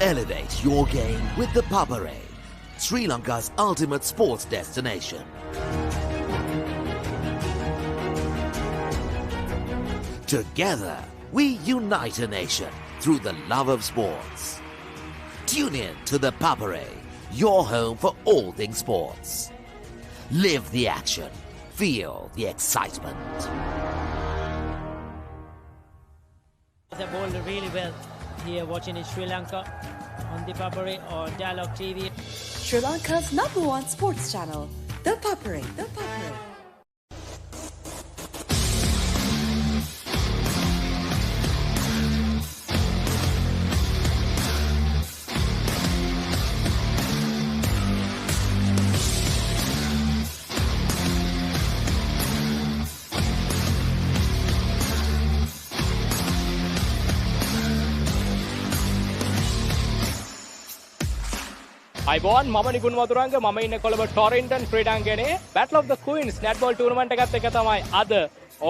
Elevate your game with the Papare, Sri Lanka's ultimate sports destination. Together, we unite a nation through the love of sports. Tune in to the Papare, your home for all things sports. Live the action. Feel the excitement. They bowled really well here watching in Sri Lanka on ThePapare or Dialog TV. Sri Lanka's #1 sports channel, ThePapare. ThePapare. අයිබෝන් මම නිකුන් වතුරංග මම ඉන්නේ Colombo Torrington ක්‍රීඩාංගණයේ Battle of the Queens netball tournament එකත් එක තමයි අද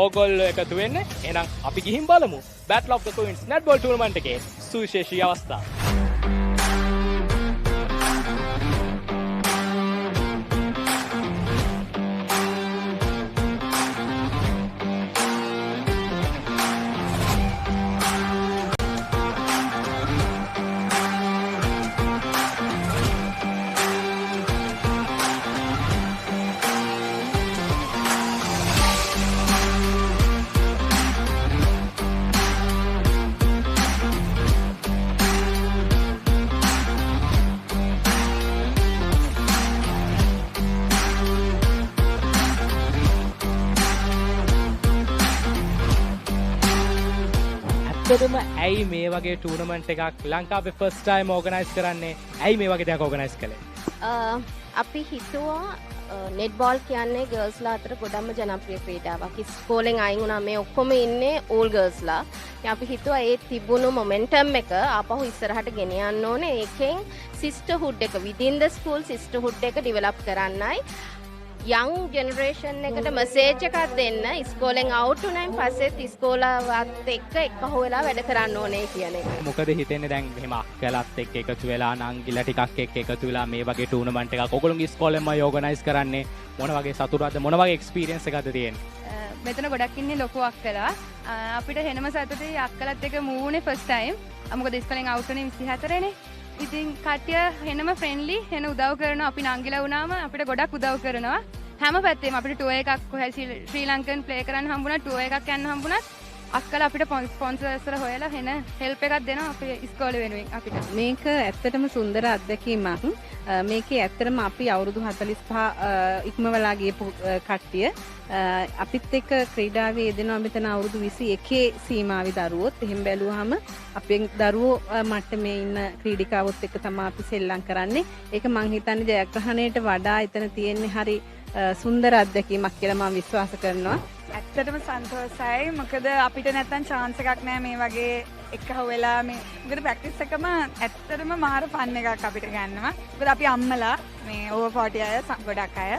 ඕගොල්ලෝ එකතු වෙන්නේ. එහෙනම් අපි ගිහින් බලමු Battle of the Queens netball tournament එකේ සුවිශේෂී අවස්ථා. ඇත්තටම ඇයි මේ වගේ ටූර්නමන්ට් එකක් ලංකාවේ ෆස්ට් ටයිම් ඕගනයිස් කරන්නේ? ඇයි මේ වගේ දෙයක් ඕගනයිස් කළේ? අපි හිතුවා නෙට්බෝල් කියන්නේ ගර්ල්ස්ලා අතර ගොඩක්ම ජනප්‍රිය ක්‍රීඩාවක්. ඉස්කෝලෙන් අයින් වුණා මේ ඔක්කොම ඉන්නේ ඕල් ගර්ල්ස්ලා. ඉතින් අපි හිතුවා ඒ තිබුණු මොමන්ටම් එක ආපහු ඉස්සරහට ගෙන යන්න ඕනේ. ඒකෙන් සිස්ටර්හුඩ් එක within the school සිස්ටර්හුඩ් එක ඩෙවලොප් කරන්නයි. young generation එකට මැසේජ් එකක් දෙන්න ඉස්කෝලෙන් අවුට් වුණායින් පස්සෙත් ඉස්කෝලාවත් එක්ක එකහුව වෙලා වැඩ කරන්න ඕනේ කියන එක. මොකද හිතෙන්නේ දැන් මෙහෙම අක්කලත් එක්ක එකතු වෙලා නංගිලා ටිකක් එක්ක එකතු වෙලා මේ වගේ ටූර්නමන්ට් එකක් ඔයගොල්ලෝගේ ඉස්කෝලෙන්මයි ඕගනයිස් කරන්නේ. මොන වගේ සතුටක්ද මොන වගේ එක්ස්පීරියන්ස් එකක්ද තියෙන්නේ? මෙතන ගොඩක් ඉන්නේ ලොකු අක්කලා. අපිට හෙනම සතුටුයි අක්කලත් එක්ක මූනේ ෆස්ට් ටයිම්. මොකද ඉස්කෝලෙන් අවුට් වුණේ 24 නේ. ඉතින් කට්ටිය හෙනම ෆ්‍රෙන්ඩ්ලි හෙන උදව් කරනවා. අපි නංගිලා වුණාම අපිට ගොඩක් උදව් කරනවා. හැම පැත්තෙම අපිට ටුවර් එකක් කොහෙද ශ්‍රී ලංකන් ප්ලේ කරන්න හම්බුණා ටුවර් එකක් යන්න හම්බුණා අක්කලා අපිට ස්පොන්සර්ස්ලා හොයලා හෙන හෙල්ප් එකක් දෙනවා අපේ ඉස්කෝලේ වෙනුවෙන් අපිට. මේක ඇත්තටම සුන්දර අත්දැකීමක්. මේකේ ඇත්තටම අපි අවුරුදු 45 ඉක්මවලා ගියපු කට්ටිය අපිත් එක්ක ක්‍රීඩාවේ යෙදෙනවා මෙතන අවුරුදු 21 සීමාවේ දරුවොත්. එහෙම බැලුවාම අපේ දරුවෝ මට්ටමේ ඉන්න ක්‍රීඩිකාවොත් එක්ක තමයි අපි සෙල්ලම් කරන්නේ. ඒක මං හිතන්නේ ජයග්‍රහණයට වඩා එතන තියෙන්නේ හරි සුන්දර අත්දැකීමක් කියලා මම විශ්වාස කරනවා. ඇත්තටම සන්තෝෂයි. මොකද අපිට නැත්තම් chance එකක් නෑ මේ වගේ එකහුව වෙලා මේ මොකද ප්‍රැක්ටිස් එකම ඇත්තටම මාර ෆන් එකක් අපිට ගන්නවා. මොකද අපි අම්මලා මේ over 40 අය ගොඩක් අය.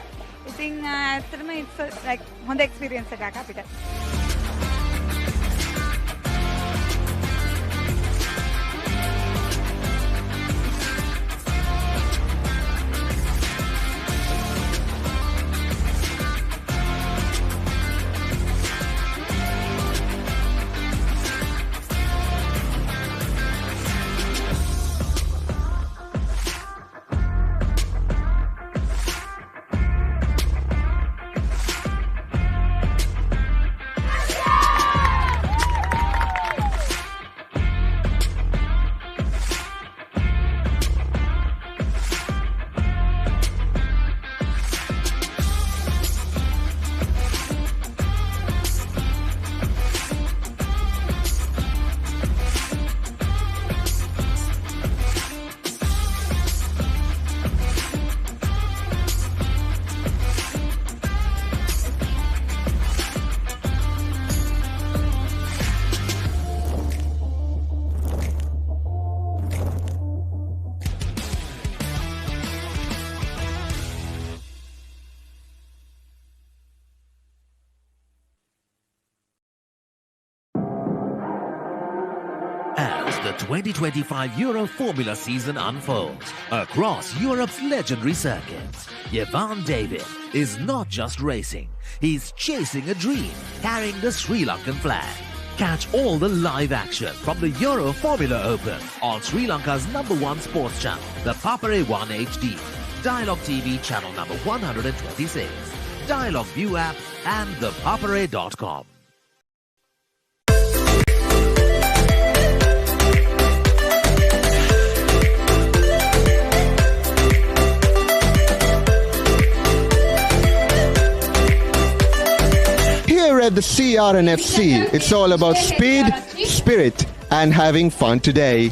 ඉතින් ඇත්තටම it's like හොඳ experience එකක් අපිට. the 2025 Euro Formula season unfolds across Europe's legendary circuits. Jevan David is not just racing, he's chasing a dream, carrying the Sri Lankan flag. Catch all the live action from the Euro Formula Open on Sri Lanka's #1 sports channel, the Papare 1 HD, Dialog TV channel number 126, Dialog ViU App and ThePapare.com. Here at the CRNFC, it's all about speed, spirit, and having fun today.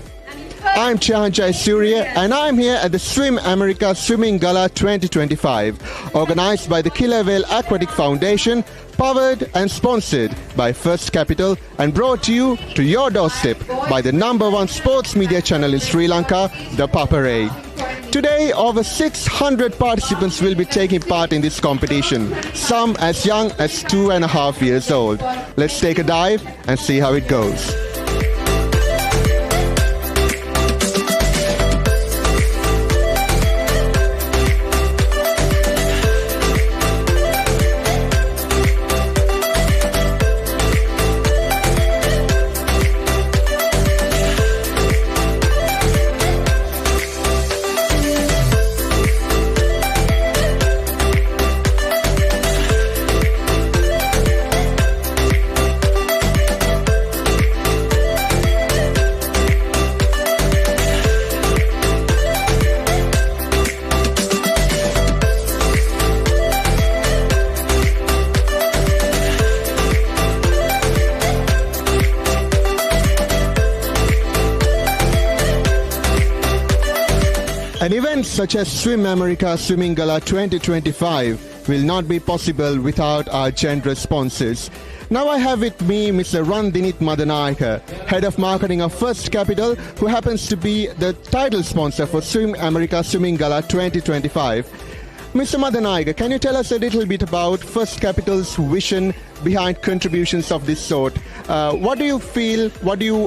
I'm Chahanchai Surya, and I'm here at the Swim America Swimming Gala 2025, organized by the Killer Whale Aquatic Foundation, powered and sponsored by First Capital, and brought to you to your doorstep by the #1 sports media channel in Sri Lanka, ThePapare. Today, over 600 participants will be taking part in this competition, some as young as 2.5 years old. Let's take a dive and see how it goes. An event such as Swim America Swimming Gala 2025 will not be possible without our generous sponsors. Now I have with me Mr. Randinit Madanayaka, Head of Marketing of First Capital, who happens to be the title sponsor for Swim America Swimming Gala 2025. Mr. Madanayaka, can you tell us a little bit about First Capital's vision behind contributions of this sort? What do you feel,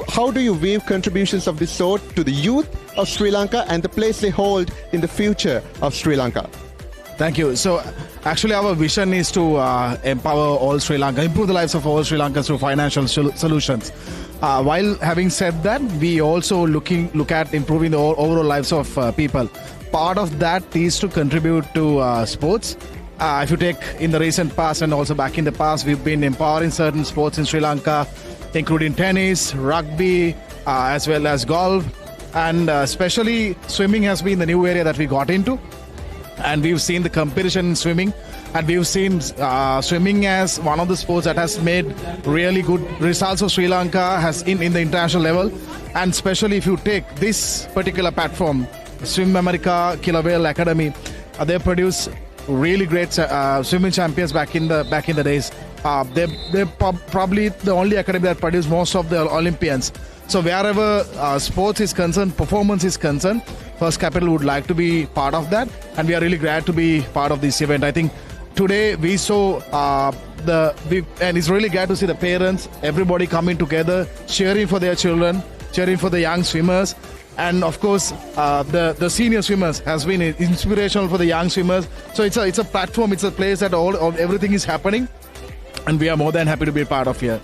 how do you view contributions of this sort to the youth of Sri Lanka and the place they hold in the future of Sri Lanka? Thank you. So actually our vision is to empower all Sri Lanka, improve the lives of all Sri Lankans through financial solutions. While having said that, we also look at improving the overall lives of people. Part of that is to contribute to sports. If you take in the recent past and also back in the past, we've been empowering certain sports in Sri Lanka, including tennis, rugby, as well as golf. And especially swimming has been the new area that we got into. And we've seen the competition in swimming. And we've seen swimming as one of the sports that has made really good results for Sri Lanka has in the international level. And especially if you take this particular platform, Swim America Killer Whale Academy, they produce really great swimming champions back in the days. They're probably the only academy that produce most of the Olympians. So wherever sports is concerned, performance is concerned, First Capital would like to be part of that, and we are really glad to be part of this event. I think today we saw and it's really glad to see the parents, everybody coming together, cheering for their children, cheering for the young swimmers. And of course, the senior swimmers has been inspirational for the young swimmers. So it's a platform, it's a place that everything is happening, and we are more than happy to be part of here.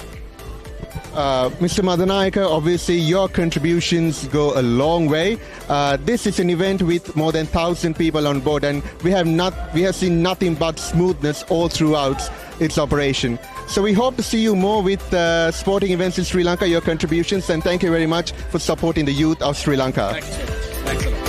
Mr. Madanayaka, obviously your contributions go a long way. This is an event with more than 1,000 people on board, and we have seen nothing but smoothness all throughout its operation. So we hope to see you more with sporting events in Sri Lanka, your contributions, and thank you very much for supporting the youth of Sri Lanka. Thanks a lot.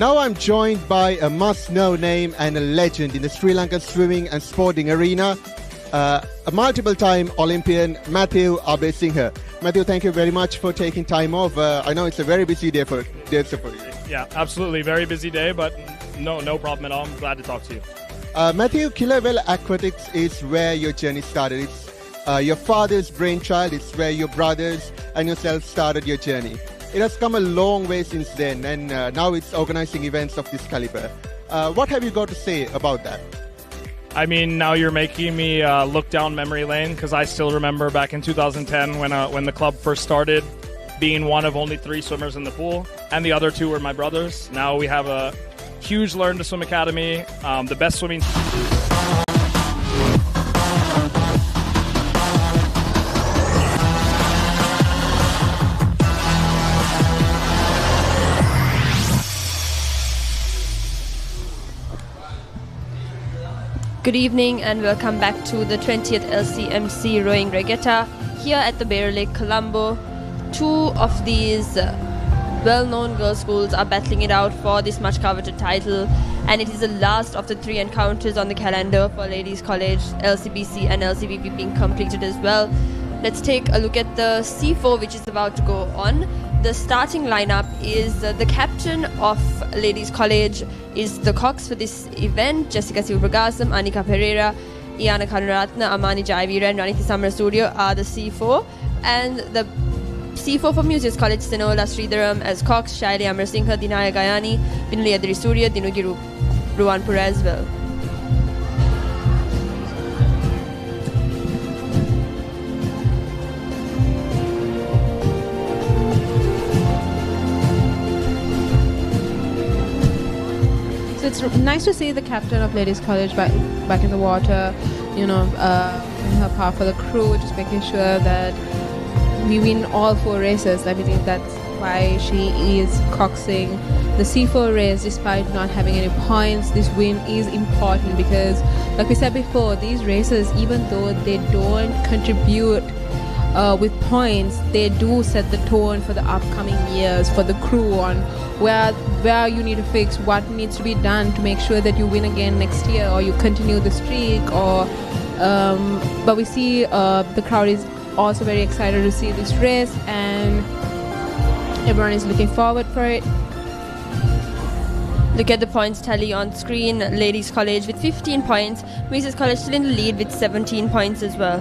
Now I'm joined by a must-know name and a legend in the Sri Lankan swimming and sporting arena, a multiple-time Olympian, Matthew Abesinghe. Matthew, thank you very much for taking time off. I know it's a very busy day for you. Yeah, absolutely. Very busy day, but no problem at all. I'm glad to talk to you. Matthew, Kilawell Aquatics is where your journey started. It's your father's brainchild. It's where your brothers and yourself started your journey. It has come a long way since then, and now it's organizing events of this caliber. What have you got to say about that? I mean, now you're making me look down memory lane, because I still remember back in 2010 when the club first started, being one of only 3 swimmers in the pool, and the other 2 were my brothers. Now we have a huge Learn to Swim Academy, the best swimming. Good evening and welcome back to the 20th LCMC Rowing Regatta here at the Bear Lake, Colombo. 2 of these well-known girls' schools are battling it out for this much-coveted title, and it is the last of the 3 encounters on the calendar for Ladies College, LCBC and LCVP being completed as well. Let's take a look at the C4 which is about to go on. The starting lineup is the captain of Ladies College is the Cox for this event, Jessica Silvergasam, Anika Pereira, Iana Karunaratna, Amani Jaivira and Raniti Samarasurio are the C4, and the C4 for Music College, Senola Sridharam as Cox, Shaili Amarasinghe, Dinaya Gayani, Vinali Adrisurya, Dinugi Ruwanpura as well. So it's nice to see the captain of Ladies College back in the water, in her part for the crew, just making sure that we win all 4 races. I think that's why she is coxing the C4 race despite not having any points. This win is important because, like we said before, these races, even though they don't contribute with points, they do set the tone for the upcoming years for the crew on where you need to fix, what needs to be done to make sure that you win again next year or you continue the streak. But we see the crowd is also very excited to see this race, and everyone is looking forward for it. Look at the points tally on screen. Ladies College with 15 points, Mrs. College still in the lead with 17 points as well.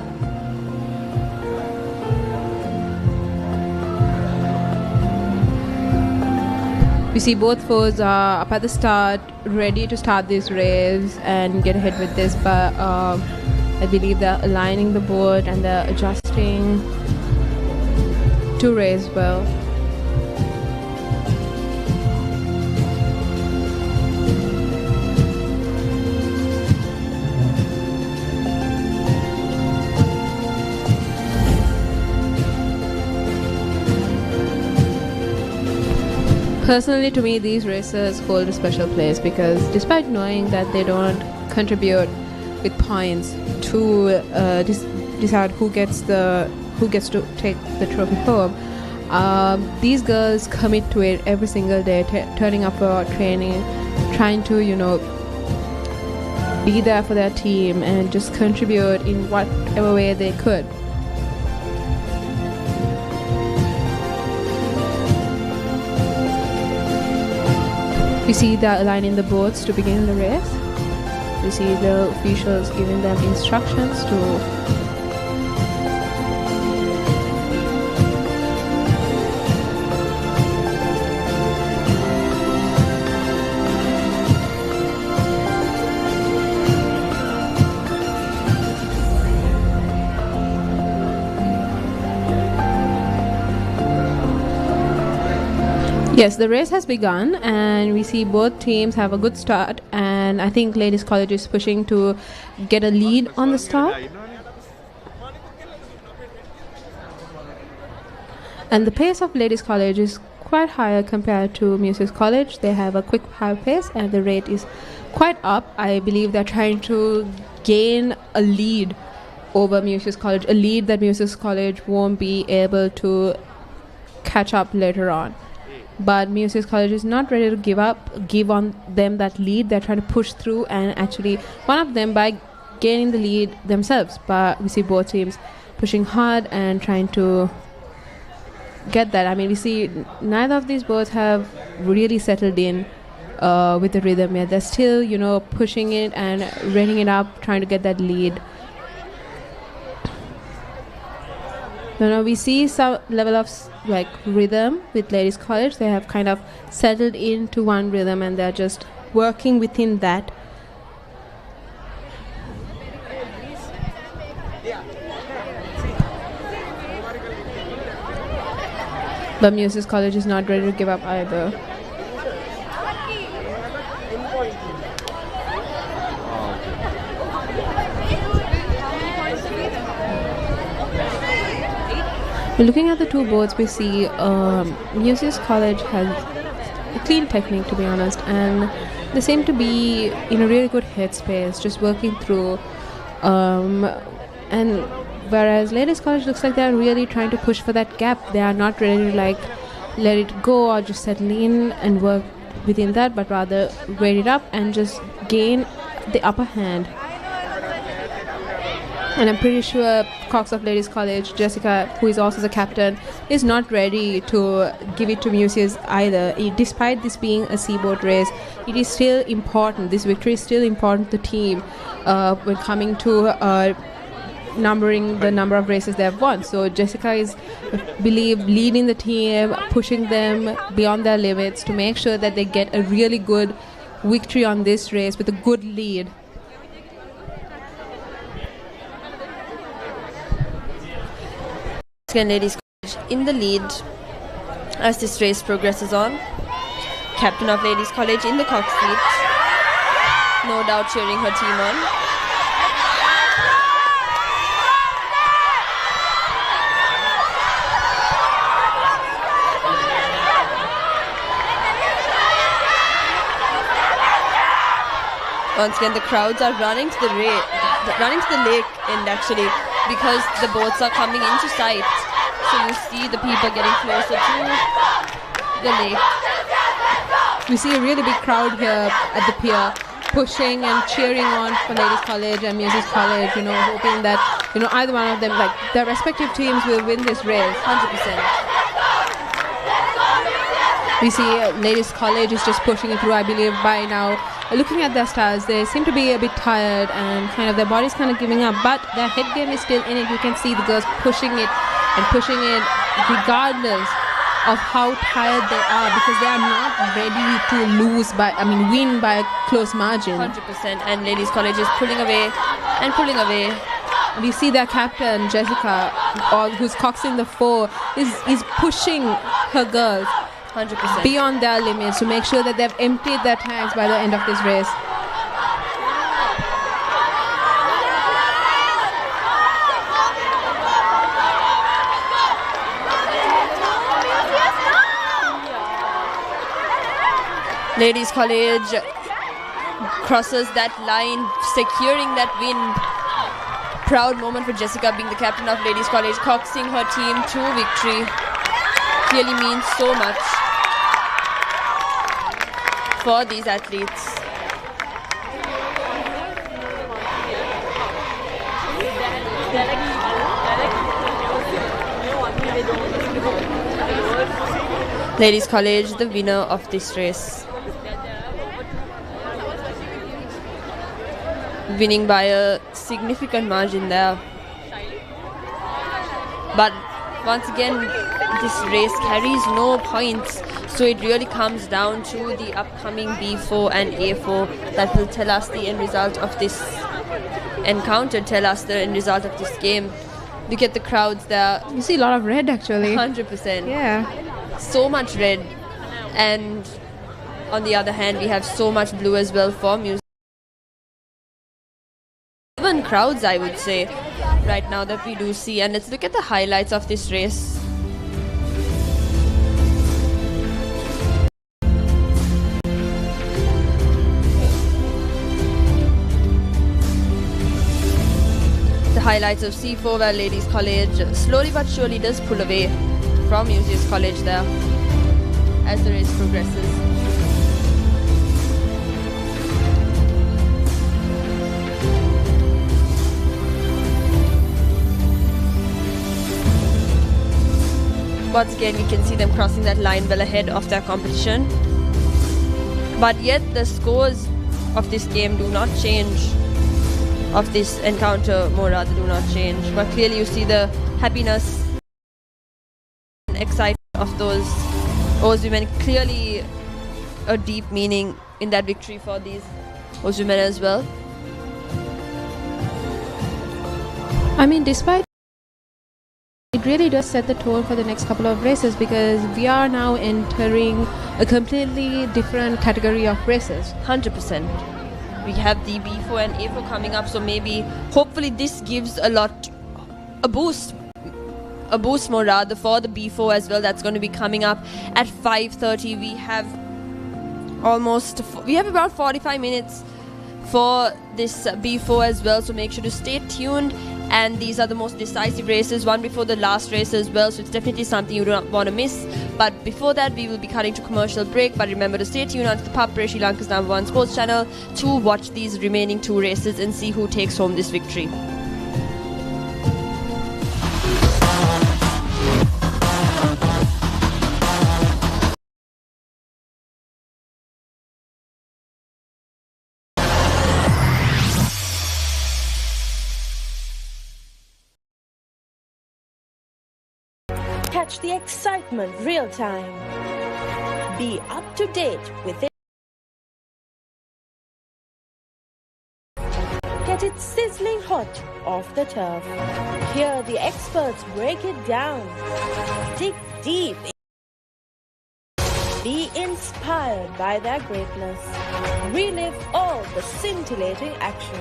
We see both foes are up at the start, ready to start this race and get ahead with this, but I believe they're aligning the board and they're adjusting to race well. Personally, to me, these races hold a special place because despite knowing that they don't contribute with points to decide who gets to take the trophy home, these girls commit to it every single day, turning up for training, trying to be there for their team and just contribute in whatever way they could. We see they're aligning the boats to begin the race. We see the officials giving them instructions to Yes, the race has begun and we see both teams have a good start, and I think Ladies College is pushing to get a lead on the start. And the pace of Ladies College is quite higher compared to Music College. They have a quick high pace and the rate is quite up. I believe they're trying to gain a lead over Music College, a lead that Music College won't be able to catch up later on. but Musaeus College is not ready to give on them that lead. They're trying to push through, and actually one of them by gaining the lead themselves. But we see both teams pushing hard and trying to get that. I mean, we see neither of these boats have really settled in with the rhythm yet. They're still, pushing it and rating it up, trying to get that lead. We see some level of rhythm with Ladies College. They have kind of settled into one rhythm and they're just working within that. But Musaeus College is not ready to give up either. Looking at the two boards, we see Musaeus College has a clean technique, to be honest, and they seem to be in a really good headspace, just working through. And whereas Ladies College looks like they're really trying to push for that gap. They are not ready to let it go or just settle in and work within that, but rather rate it up and just gain the upper hand. And I'm pretty sure Cox of Ladies College, Jessica, who is also the captain, is not ready to give it to Musaeus either. Despite this being a seaboat race, it is still important. This victory is still important to the team when coming to numbering the number of races they have won. So Jessica is, I believe, leading the team, pushing them beyond their limits to make sure that they get a really good victory on this race with a good lead. Ladies College in the lead as this race progresses on. Captain of Ladies College in the cockpit, no doubt cheering her team on. Once again, the crowds are running to the lake end actually, because the boats are coming into sight. So you see the people getting closer to the lake. We see a really big crowd here at the pier, pushing and cheering on for Ladies College and Musaeus College, hoping that, either one of them, their respective teams will win this race. 100%. We see Ladies College is just pushing it through, I believe, by now. Looking at their styles, they seem to be a bit tired and their body's kind of giving up, but their head game is still in it. You can see the girls pushing it regardless of how tired they are, because they are not ready to win by a close margin. 100%, and Ladies College is pulling away. We see their captain, Jessica, who's coxing the fore, is pushing her girls 100% beyond their limits to make sure that they've emptied their tanks by the end of this race. Ladies College crosses that line, securing that win. Proud moment for Jessica being the captain of Ladies College, coaxing her team to victory. Really means so much for these athletes. Ladies College, the winner of this race. Winning by a significant margin there. But once again, this race carries no points, so it really comes down to the upcoming B4 and A4 that will tell us the end result of this encounter, tell us the end result of this game. Look at the crowds there. You see a lot of red actually. 100%. Yeah. So much red. And on the other hand, we have so much blue as well for music. Even crowds, I would say, right now that we do see. And let's look at the highlights of this race. The highlights of C4, where Ladies College slowly but surely does pull away from Musaeus College there, as the race progresses. Once again, we can see them crossing that line well ahead of their competition. But yet, the scores of this game do not change, of this encounter more rather do not change. But clearly you see the happiness and excitement of those women. Clearly a deep meaning in that victory for these women as well. I mean, despite it really does set the tone for the next couple of races, because we are now entering a completely different category of races. 100%. We have the B4 and A4 coming up, so maybe, hopefully this gives a boost more rather for the B4 as well. That's going to be coming up at 5:30. We have about 45 minutes for this B4 as well, so make sure to stay tuned. And these are the most decisive races, one before the last race as well, so it's definitely something you do not want to miss. But before that, we will be cutting to commercial break. But remember to stay tuned on to ThePapare, Sri Lanka's #1 sports channel, to watch these remaining 2 races and see who takes home this victory. Catch the excitement real time. Be up to date with it. Get it sizzling hot off the turf. Hear the experts break it down. Dig deep. Be inspired by their greatness. Relive all the scintillating action.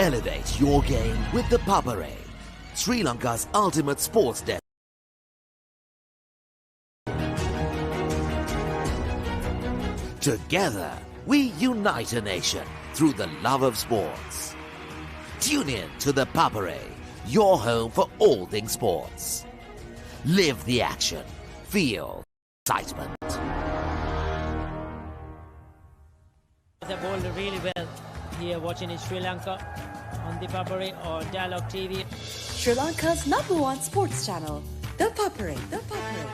Elevate your game with the Papare, Sri Lanka's ultimate sports desk. Together, we unite a nation through the love of sports. Tune in to the Papare, your home for all things sports. Live the action. Feel excitement. They bowled really well here watching in Sri Lanka on ThePapare or Dialog TV. Sri Lanka's #1 sports channel, ThePapare. ThePapare.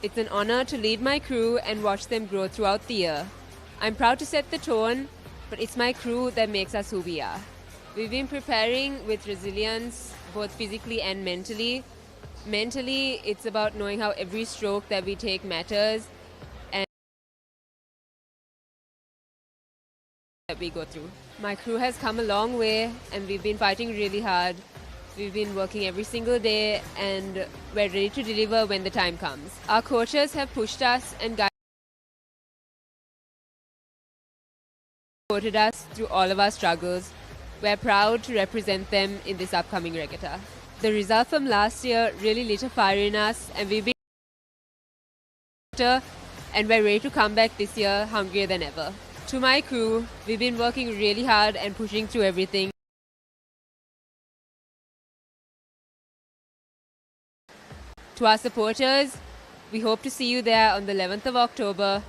It's an honor to lead my crew and watch them grow throughout the year. I'm proud to set the tone, but it's my crew that makes us who we are. We've been preparing with resilience, both physically and mentally. Mentally, it's about knowing how every stroke that we take matters and that we go through. My crew has come a long way and we've been fighting really hard. We've been working every single day and we're ready to deliver when the time comes. Our coaches have pushed us and supported us through all of our struggles. We're proud to represent them in this upcoming regatta. The result from last year really lit a fire in us and we've been and we're ready to come back this year hungrier than ever. To my crew, we've been working really hard and pushing through everything. To our supporters, we hope to see you there on the 11th of October.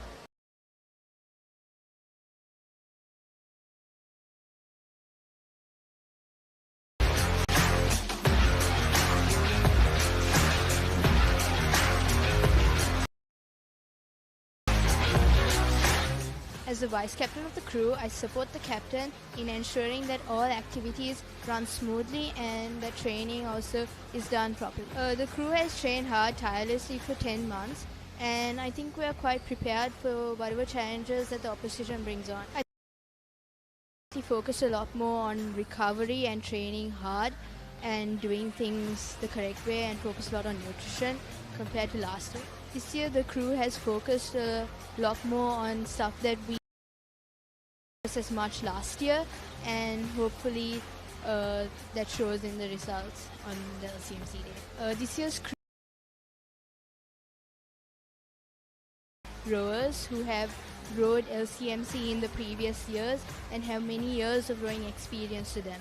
As the vice captain of the crew, I support the captain in ensuring that all activities run smoothly and the training also is done properly. The crew has trained hard tirelessly for 10 months and I think we are quite prepared for whatever challenges that the opposition brings on. I think we focus a lot more on recovery and training hard and doing things the correct way and focus a lot on nutrition compared to last year. This year the crew has focused a lot more on stuff that we as much last year, and hopefully that shows in the results on the LCMC day. This year's crew rowers who have rowed LCMC in the previous years and have many years of rowing experience to them.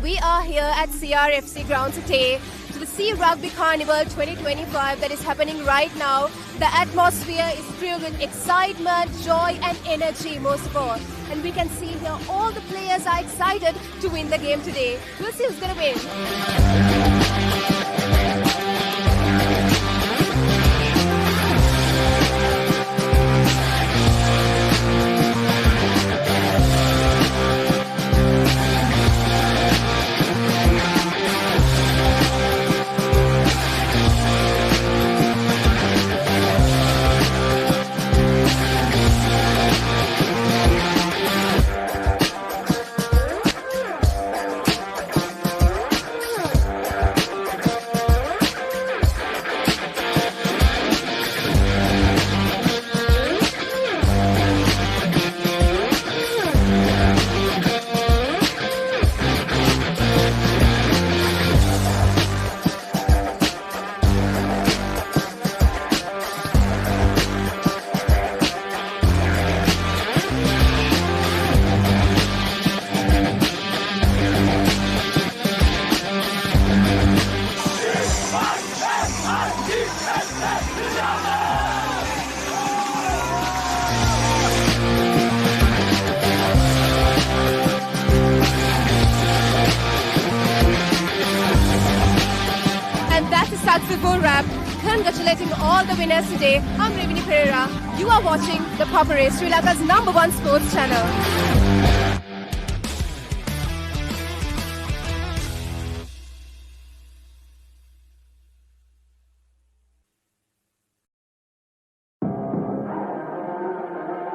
We are here at CRFC ground today to the Sea Rugby Carnival 2025 that is happening right now. The atmosphere is filled with excitement, joy and energy most of all. And we can see here all the players are excited to win the game today. We'll see who's going to win. Successful wrap. Congratulating all the winners today. I'm Ravini Pereira. You are watching the Papare, Sri Lanka's #1 sports channel.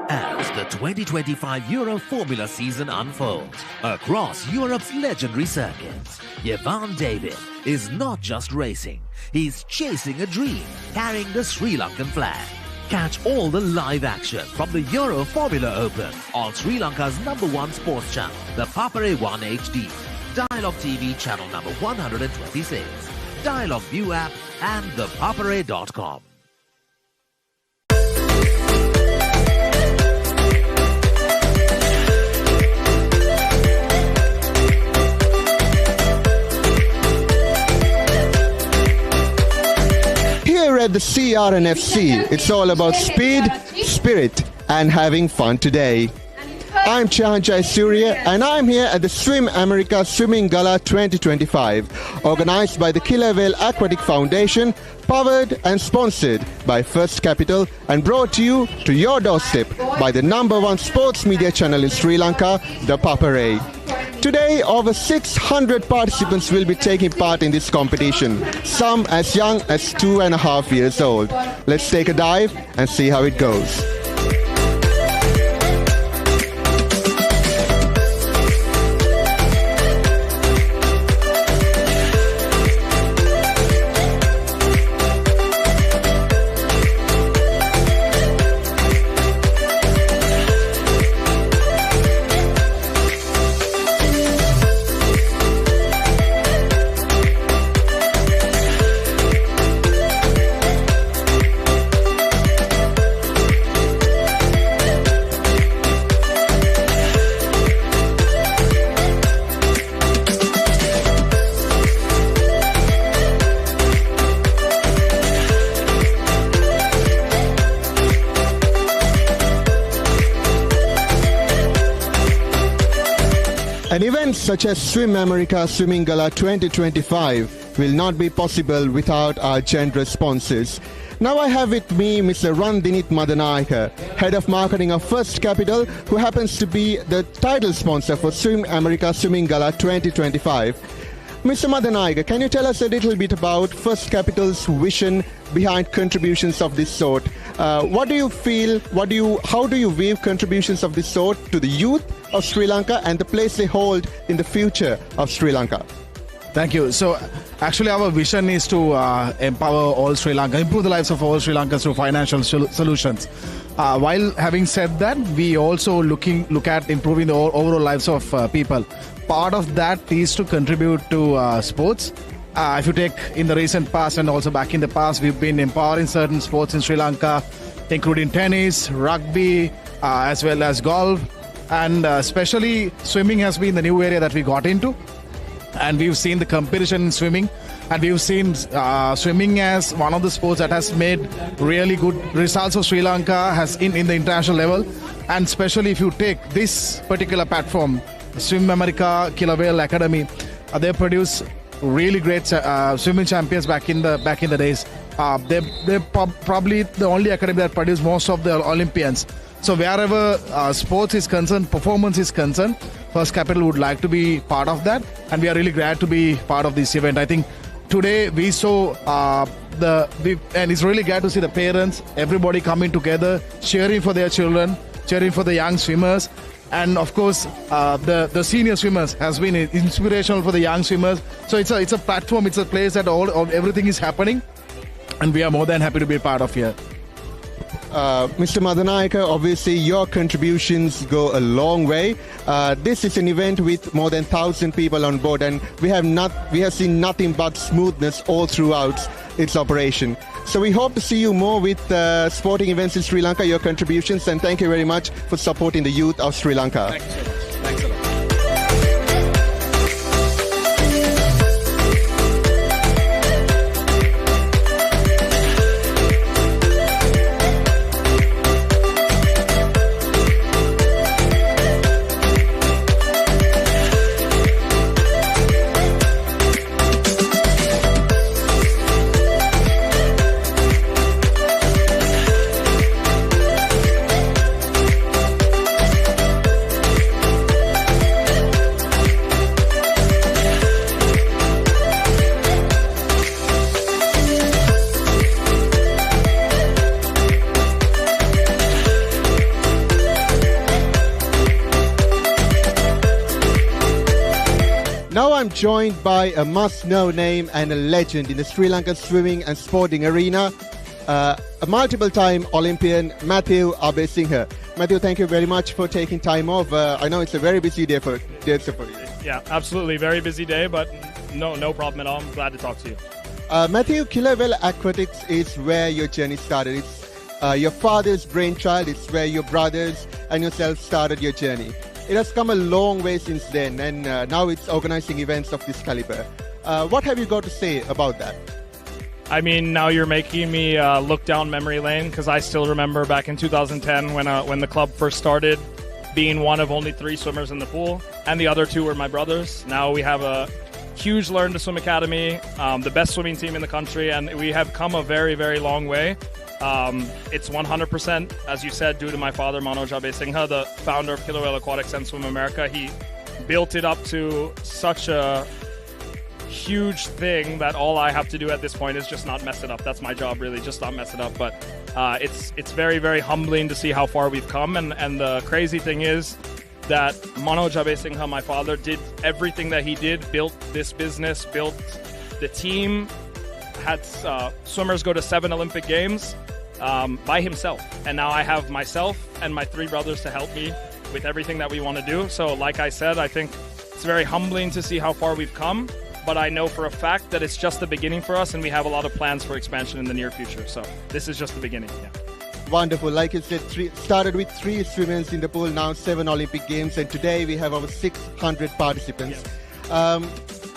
As the 2025 Euro Formula season unfolds across Europe's legendary circuits, Jevan David is not just racing, he's chasing a dream, carrying the Sri Lankan flag. Catch all the live action from the Euro Formula Open on Sri Lanka's #1 sports channel, the Papare 1 HD, Dialog TV channel number 126, Dialog ViU App and ThePapare.com. Here at the CRNFC, it's all about speed, spirit, and having fun today. I'm Chahantjai Surya, and I'm here at the Swim America Swimming Gala 2025, organized by the Killer Whale Aquatic Foundation, powered and sponsored by First Capital, and brought to you to your doorstep by the #1 sports media channel in Sri Lanka, the Papare. Today, over 600 participants will be taking part in this competition, some as young as 2.5 years old. Let's take a dive and see how it goes. And events such as Swim America Swimming Gala 2025 will not be possible without our generous sponsors. Now I have with me Mr. Randinit Madanayaka, Head of Marketing of First Capital, who happens to be the title sponsor for Swim America Swimming Gala 2025. Mr. Madanayaka, can you tell us a little bit about First Capital's vision behind contributions of this sort? What do you feel, how do you view contributions of this sort to the youth of Sri Lanka and the place they hold in the future of Sri Lanka? Thank you. So actually our vision is to empower all Sri Lanka, improve the lives of all Sri Lankans through financial solutions. While having said that, we also look at improving the overall lives of people. Part of that is to contribute to sports. If you take in the recent past and also back in the past, we've been empowering certain sports in Sri Lanka, including tennis, rugby, as well as golf. And especially swimming has been the new area that we got into. And we've seen the competition in swimming, and we've seen swimming as one of the sports that has made really good results for Sri Lanka has in the international level. And especially if you take this particular platform, Swim America Killer Whale Academy, they produce really great swimming champions back in the days. They're probably the only academy that produce most of the Olympians. So wherever sports is concerned, performance is concerned, First Capital would like to be part of that, and we are really glad to be part of this event. I think today we saw and it's really glad to see the parents, everybody coming together, cheering for their children, cheering for the young swimmers. And of course, the senior swimmers has been inspirational for the young swimmers. So it's a platform, it's a place that everything is happening, and we are more than happy to be part of here. Mr. Madanayaka, obviously your contributions go a long way. This is an event with more than 1,000 people on board, and we have seen nothing but smoothness all throughout its operation. So we hope to see you more with sporting events in Sri Lanka, your contributions, and thank you very much for supporting the youth of Sri Lanka. Thank you so much. Thanks a lot. Now I'm joined by a must-know name and a legend in the Sri Lankan swimming and sporting arena, a multiple-time Olympian, Matthew Abesinghe. Matthew, thank you very much for taking time off. I know it's a very busy day for you. Yeah, absolutely. Very busy day, but no problem at all. I'm glad to talk to you. Matthew, Killer Whale Aquatics is where your journey started. It's your father's brainchild. It's where your brothers and yourself started your journey. It has come a long way since then, and now it's organizing events of this caliber. What have you got to say about that? I mean, now you're making me look down memory lane, because I still remember back in 2010 when the club first started, being one of only 3 swimmers in the pool, and the other 2 were my brothers. Now we have a huge Learn to Swim Academy, the best swimming team in the country, and we have come a very, very long way. It's 100%, as you said, due to my father, Manoj Abesinghe, the founder of Killer Whale Aquatics and Swim America. He built it up to such a huge thing that all I have to do at this point is just not mess it up. That's my job, really, just not mess it up. But it's very, very humbling to see how far we've come. And the crazy thing is that Manoj Abesinghe, my father, did everything that he did, built this business, built the team, had swimmers go to 7 Olympic Games by himself. And now I have myself and my 3 brothers to help me with everything that we want to do. So like I said, I think it's very humbling to see how far we've come. But I know for a fact that it's just the beginning for us, and we have a lot of plans for expansion in the near future. So this is just the beginning. Yeah. Wonderful. Like you said, started with 3 swimmers in the pool, now 7 Olympic Games, and today we have over 600 participants. Yeah.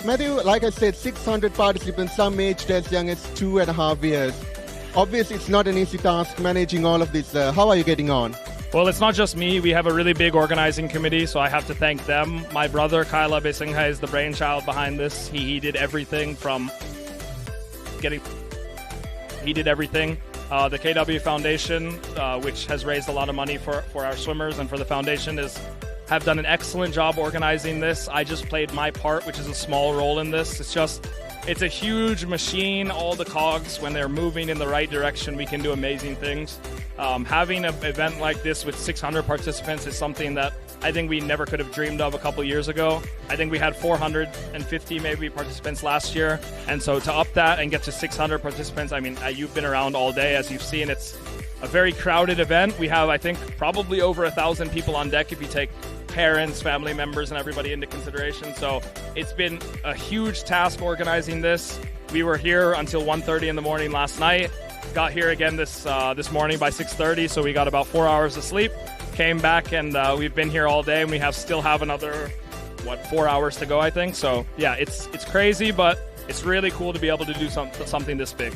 Matthew, like I said, 600 participants, some aged as young as 2.5 years. Obviously, it's not an easy task managing all of this. How are you getting on? Well, it's not just me. We have a really big organizing committee, so I have to thank them. My brother, Kaila Besingha, is the brainchild behind this. He did everything from getting... He did everything. The KW Foundation, which has raised a lot of money for our swimmers and for the foundation, have done an excellent job organizing this. I just played my part, which is a small role in this. It's a huge machine. All the cogs, when they're moving in the right direction, we can do amazing things. Having an event like this with 600 participants is something that I think we never could have dreamed of a couple years ago. I think we had 450 maybe participants last year. And so to up that and get to 600 participants, I mean, you've been around all day. As you've seen, it's a very crowded event. We have, I think, probably over 1,000 people on deck if you take parents, family members, and everybody into consideration. So it's been a huge task organizing this. We were here until 1:30 in the morning last night. Got here again this morning by 6:30, so we got about 4 hours of sleep. Came back and we've been here all day, and we still have another 4 hours to go, I think. So yeah, it's crazy, but it's really cool to be able to do something this big.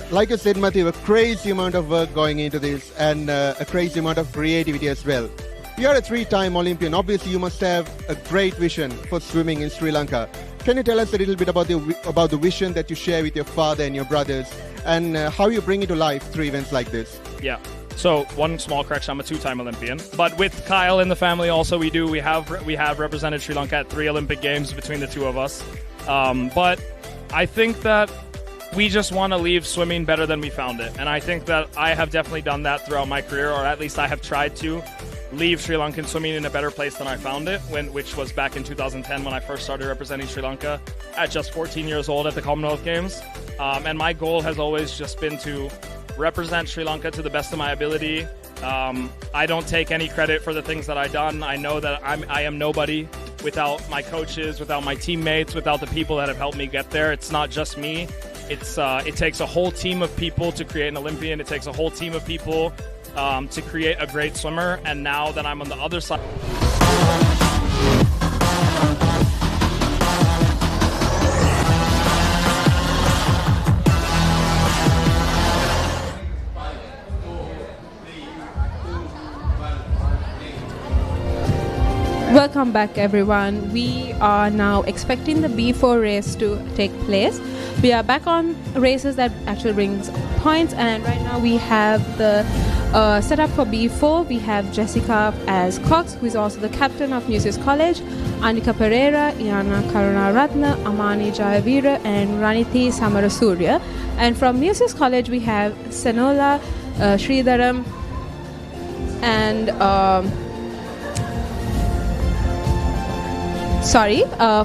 Like I said, Matthew, a crazy amount of work going into this, and a crazy amount of creativity as well. You're a 3-time Olympian. Obviously, you must have a great vision for swimming in Sri Lanka. Can you tell us a little bit about the vision that you share with your father and your brothers, and how you bring it to life through events like this? Yeah. So one small correction: I'm a 2-time Olympian. But with Kyle in the family, also we have represented Sri Lanka at 3 Olympic Games between the two of us. But I think that we just want to leave swimming better than we found it, and I think that I have definitely done that throughout my career, or at least I have tried to leave Sri Lankan swimming in a better place than I found it, which was back in 2010 when I first started representing Sri Lanka at just 14 years old at the Commonwealth Games. And my goal has always just been to represent Sri Lanka to the best of my ability. I don't take any credit for the things that I've done. I know that I am nobody without my coaches, without my teammates, without the people that have helped me get there. It's not just me. It takes a whole team of people to create an Olympian. It takes a whole team of people to create a great swimmer, and now that I'm on the other side. Welcome back, everyone. We are now expecting the B4 race to take place. We are back on races that actually brings points, and right now we have the setup for B4. We have Jessica as Cox, who is also the captain of Muses College, Anika Pereira, Iana Karunaratna, Amani Jayavira, and Raniti Samarasuriya. And from Muses College we have Sanola Sridharam and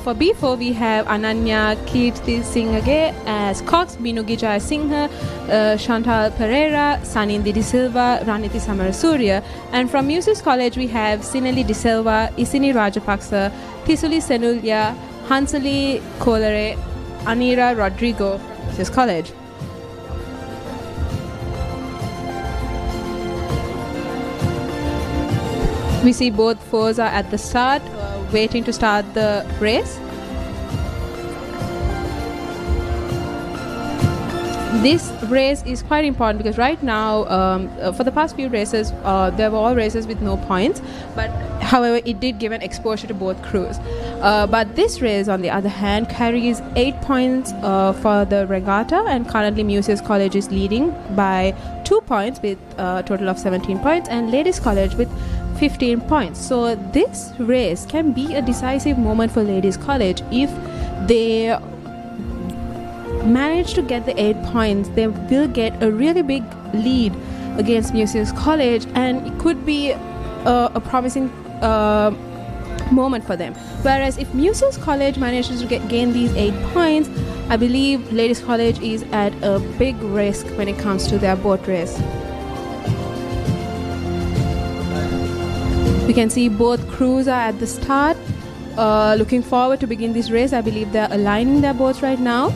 for B4 we have Ananya Kirti Singhage as Cox, Binugi Jaya Singha, Chantal Pereira, Sanindi De Silva, Raniti Samarasuriya. And from Muses College we have Sineli De Silva, Isini Rajapaksa, Tisuli Senulya, Hansali Kolare, Anira Rodrigo from Muses College. We see both fours are at the start, waiting to start the race. This race is quite important because right now, for the past few races, there were all races with no points, but however, it did give an exposure to both crews. But this race, on the other hand, carries 8 points for the regatta, and currently Muses College is leading by 2 points with a total of 17 points, and Ladies College with 15 points. So this race can be a decisive moment for Ladies College. If they manage to get the 8 points, they will get a really big lead against Muses College, and it could be a promising moment for them. Whereas if Muses College manages to gain these 8 points, I believe Ladies College is at a big risk when it comes to their boat race. We can see both crews are at the start, looking forward to begin this race. I believe they're aligning their boats right now.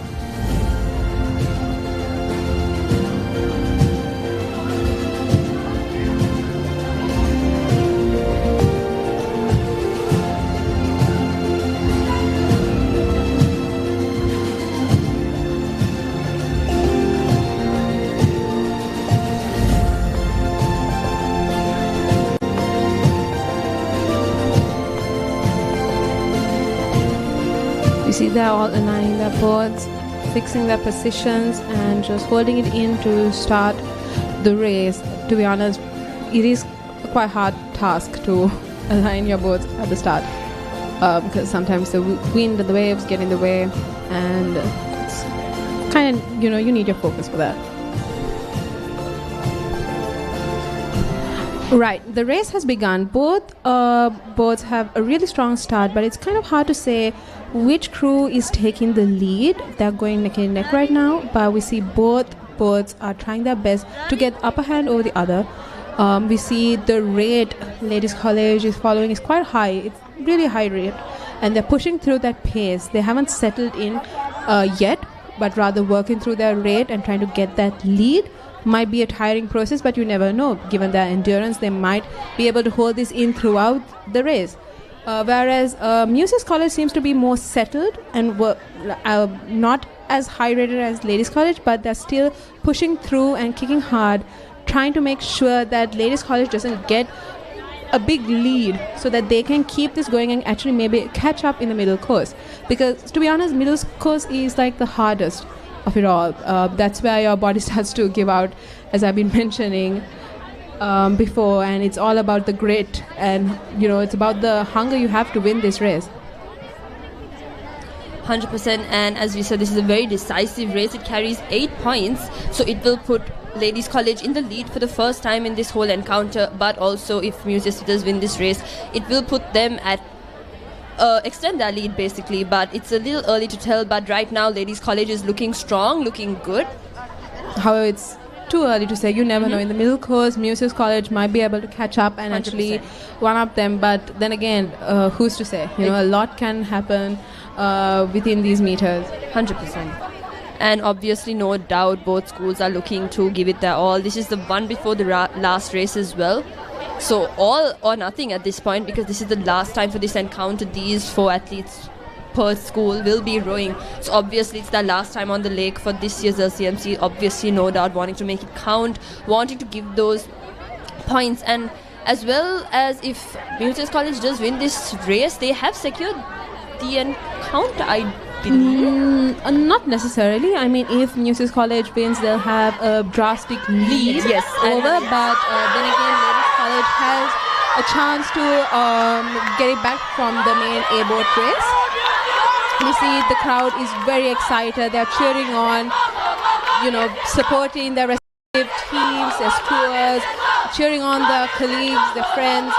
see they're all aligning their boards, fixing their positions, and just holding it in to start the race. To be honest, it is a quite hard task to align your boards at the start because sometimes the wind and the waves get in the way, and it's kind of, you need your focus for that. Right, the race has begun. Both boards have a really strong start, but it's kind of hard to say which crew is taking the lead. They're going neck and neck right now, but we see both boards are trying their best to get upper hand over the other. We see the rate Ladies College is following is quite high. It's really high rate, and they're pushing through that pace. They haven't settled in yet, but rather working through their rate and trying to get that lead. Might be a tiring process, but you never know. Given their endurance, they might be able to hold this in throughout the race. Whereas Muses College seems to be more settled and not as high rated as Ladies College, but they're still pushing through and kicking hard, trying to make sure that Ladies College doesn't get a big lead so that they can keep this going and actually maybe catch up in the middle course. Because to be honest, middle course is like the hardest of it all. That's where your body starts to give out, as I've been mentioning before, and it's all about the grit, and it's about the hunger you have to win this race. 100%, and as we said, this is a very decisive race. It carries 8 points, so it will put Ladies College in the lead for the first time in this whole encounter, but also if Muses does win this race, it will put them at extend their lead basically, but it's a little early to tell. But right now Ladies College is looking strong, looking good. However, it's too early to say. You never know. In the middle course, Muses College might be able to catch up and 100%. Actually one-up them, but then again, who's to say? A lot can happen within these meters. 100%. And obviously, no doubt, both schools are looking to give it their all. This is the one before the last race as well. So all or nothing at this point, because this is the last time for this encounter. These 4 athletes per school will be rowing. So obviously it's the last time on the lake for this year's LCMC. Obviously, no doubt, wanting to make it count, wanting to give those points. And as well as if Muses College does win this race, they have secured the encounter, I believe. Not necessarily. I mean, if Muses College wins, they'll have a drastic lead over. But then again, Ladies College has a chance to get it back from the main A-boat race. We see the crowd is very excited. They're cheering on, supporting their respective teams, their schools, cheering on their colleagues, their friends.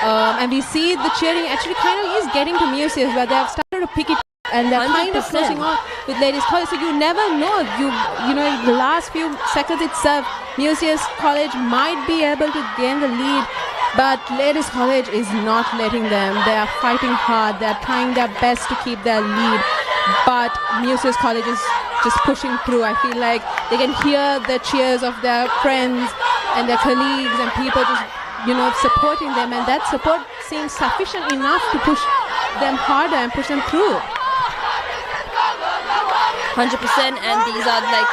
And we see the cheering actually kind of is getting to Muses, where they have started to pick it up, and they're 100%. Kind of pushing on with Ladies College. So you never know. In the last few seconds itself, Muses College might be able to gain the lead, but Ladies College is not letting them. They are fighting hard. They are trying their best to keep their lead, but Muses College is just pushing through. I feel like they can hear the cheers of their friends and their colleagues and people just supporting them, and that support seems sufficient enough to push them harder and push them through. 100%, and these are like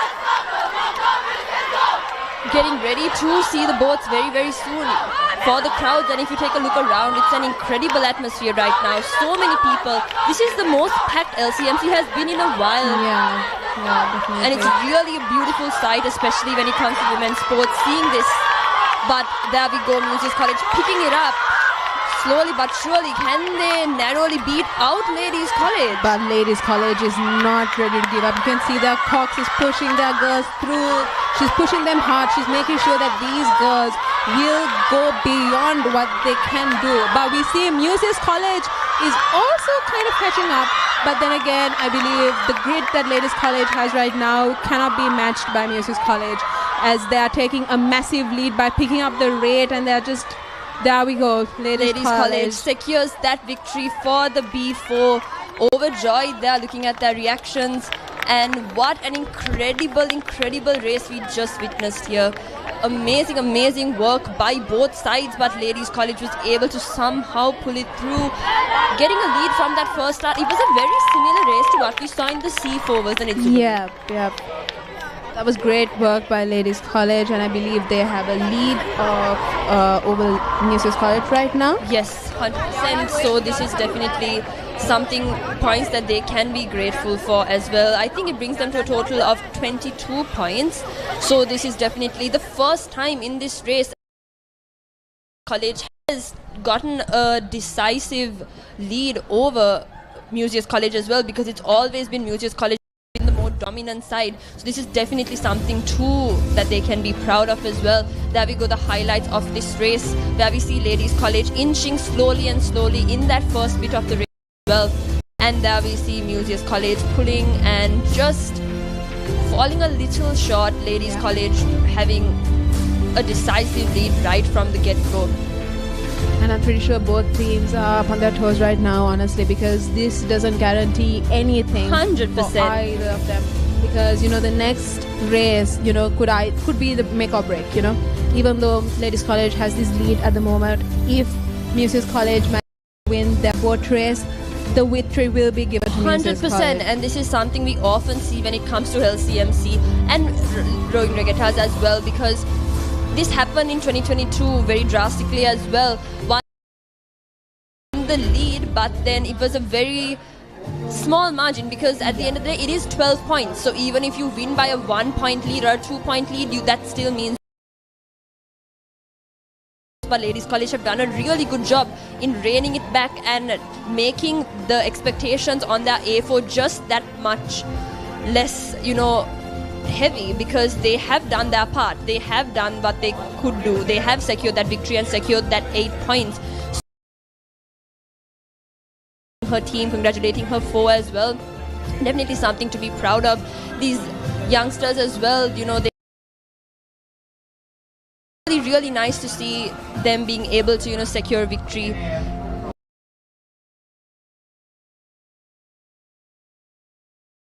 getting ready to see the boats very, very soon for the crowds. And if you take a look around, it's an incredible atmosphere right now. So many people. This is the most packed LCMC has been in a while. Yeah, definitely. And it's really a beautiful sight, especially when it comes to women's sports, seeing this. But there we go, Muses College picking it up. Slowly but surely, can they narrowly beat out Ladies College? But Ladies College is not ready to give up. You can see that Cox is pushing their girls through. She's pushing them hard. She's making sure that these girls will go beyond what they can do. But we see Muses College is also kind of catching up. But then again, I believe the grit that Ladies College has right now cannot be matched by Muses College, as they are taking a massive lead by picking up the rate, and they're just... There we go. Ladies College secures that victory for the B4. Overjoyed, they are looking at their reactions. And what an incredible race we just witnessed here. Amazing work by both sides, but Ladies College was able to somehow pull it through, getting a lead from that first start. It was a very similar race to what we saw in the C4, wasn't it? Yeah. That was great work by Ladies College, and I believe they have a lead of over Muses College right now. Yes, 100%. So this is definitely something points that they can be grateful for as well. I think it brings them to a total of 22 points. So this is definitely the first time in this race college has gotten a decisive lead over Musaeus College as well, because it's always been Musaeus College in the more dominant side. So this is definitely something too that they can be proud of as well. There we go, the highlights of this race, where we see Ladies College inching slowly and slowly in that first bit of the race as well. And there we see Musaeus College pulling and just falling a little short. Ladies College having a decisive lead right from the get-go. And I'm pretty sure both teams are up on their toes right now, honestly, because this doesn't guarantee anything 100% for either of them. Because, you know, the next race, you know, could be the make or break, you know. Even though Ladies College has this lead at the moment, if Musaeus College might win their boat race, the victory will be given to Musaeus 100%, College. and this is something we often see when it comes to LCMC and rowing regattas as well, because this happened in 2022 very drastically as well. One in the lead, but then it was a very small margin, because at the end of the day it is 12 points. So even if you win by a 1-point lead or a 2-point lead, that still means. But Ladies College have done a really good job in reining it back and making the expectations on their A4 just that much less, you know, heavy, because they have done their part. They have done what they could do. They have secured that victory and secured that 8 points. Her team, congratulating her foe as well. Definitely something to be proud of. These youngsters as well, you know, they really nice to see them being able to, you know, secure victory.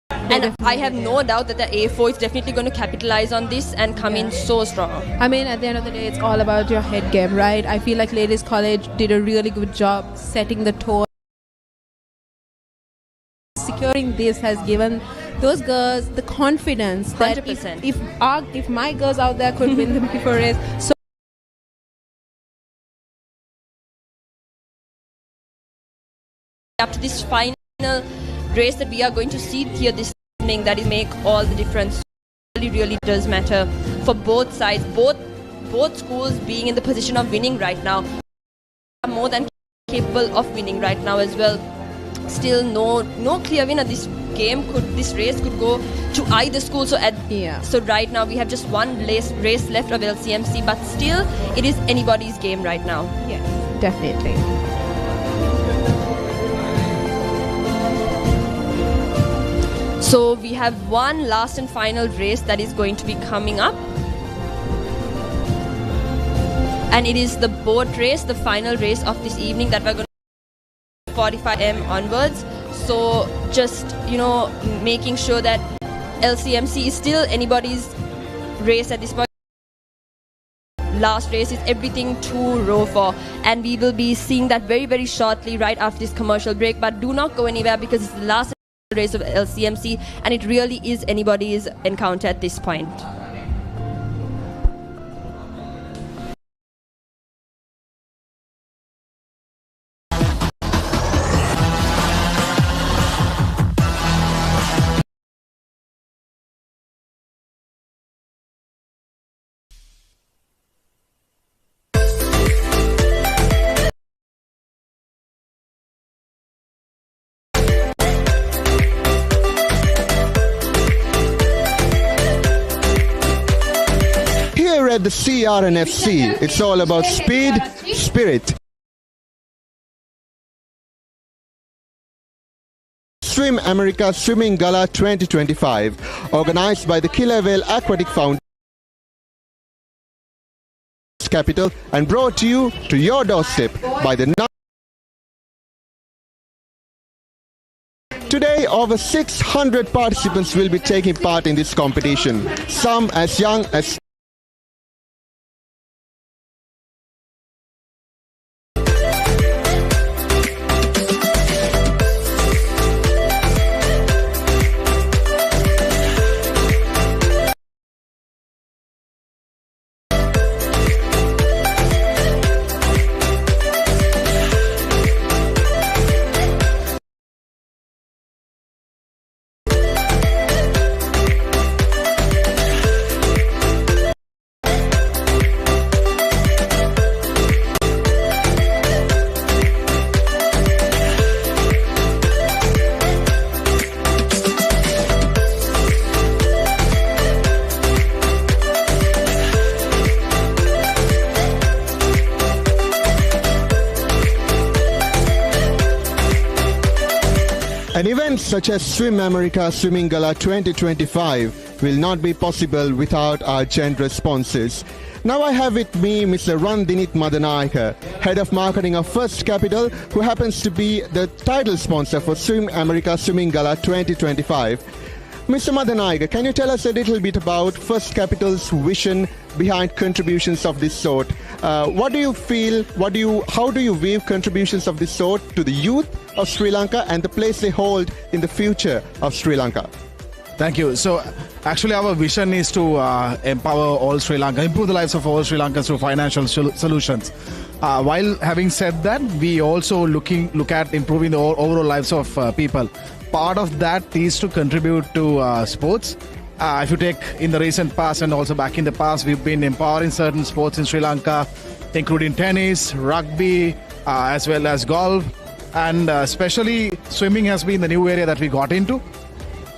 And I have no doubt that the A4 is definitely going to capitalize on this and come in so strong. I mean, at the end of the day, it's all about your head game, right? I feel like Ladies College did a really good job setting the tone. Securing this has given those girls the confidence that 100%. if my girls out there could win the Papare race, so up to this final race that we are going to see here this evening, that will make all the difference. It really does matter for both sides, both schools being in the position of winning right now, are more than capable of winning right now as well. Still no clear winner. This race could go to either school. So so right now we have just one race left of LCMC, but still it is anybody's game right now. Yes, definitely. So we have one last and final race that is going to be coming up. And it is the boat race, the final race of this evening, that we're going to 45 am onwards. So just, you know, making sure that LCMC is still anybody's race at this point. Last race is everything to row for, and we will be seeing that very, very shortly right after this commercial break. But do not go anywhere, because it's the last race of LCMC and it really is anybody's encounter at this point. At the CRNFC, it's all about speed, spirit. Swim America Swimming Gala 2025, organized by the Killer Whale Aquatic Foundation Capital and brought to you to your doorstep by the Today, over 600 participants will be taking part in this competition, some as young as An event such as Swim America Swimming Gala 2025 will not be possible without our generous sponsors. Now I have with me Mr. Randinit Madanayaka, Head of Marketing of First Capital, who happens to be the title sponsor for Swim America Swimming Gala 2025. Mr. Madanayaka, can you tell us a little bit about First Capital's vision behind contributions of this sort? What do you feel, how do you view contributions of this sort to the youth of Sri Lanka and the place they hold in the future of Sri Lanka? Thank you. So actually our vision is to empower all Sri Lanka, improve the lives of all Sri Lankans through financial solutions. While having said that, we also look at improving the overall lives of people. Part of that is to contribute to sports. If you take in the recent past and also back in the past, we've been empowering certain sports in Sri Lanka, including tennis, rugby, as well as golf. And especially swimming has been the new area that we got into.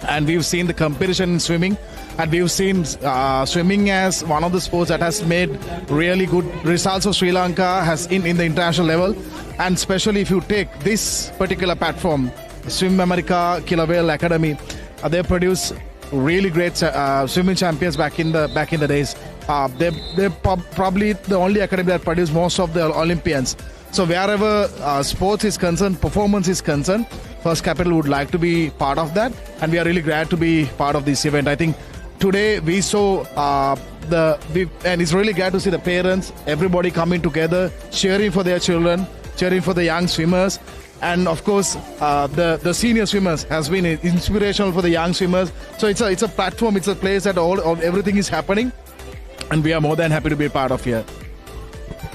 And we've seen the competition in swimming, and we've seen swimming as one of the sports that has made really good results for Sri Lanka has in the international level. And especially if you take this particular platform, Swim America Killer Whale Academy, they produce really great swimming champions back in the days. They're probably the only academy that produce most of the Olympians. So wherever sports is concerned, performance is concerned, First Capital would like to be part of that, and we are really glad to be part of this event. I think today we saw and it's really glad to see the parents, everybody coming together, cheering for their children, cheering for the young swimmers. And of course, the senior swimmers has been inspirational for the young swimmers. So it's a platform, it's a place that everything is happening, and we are more than happy to be a part of here.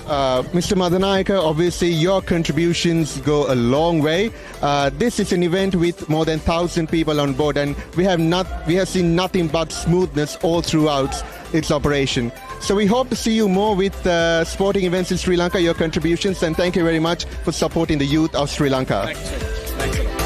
Mr. Madanayaka, obviously your contributions go a long way. This is an event with more than 1,000 people on board, and we have seen nothing but smoothness all throughout its operation. So we hope to see you more with sporting events in Sri Lanka, your contributions, and thank you very much for supporting the youth of Sri Lanka. Thanks a lot.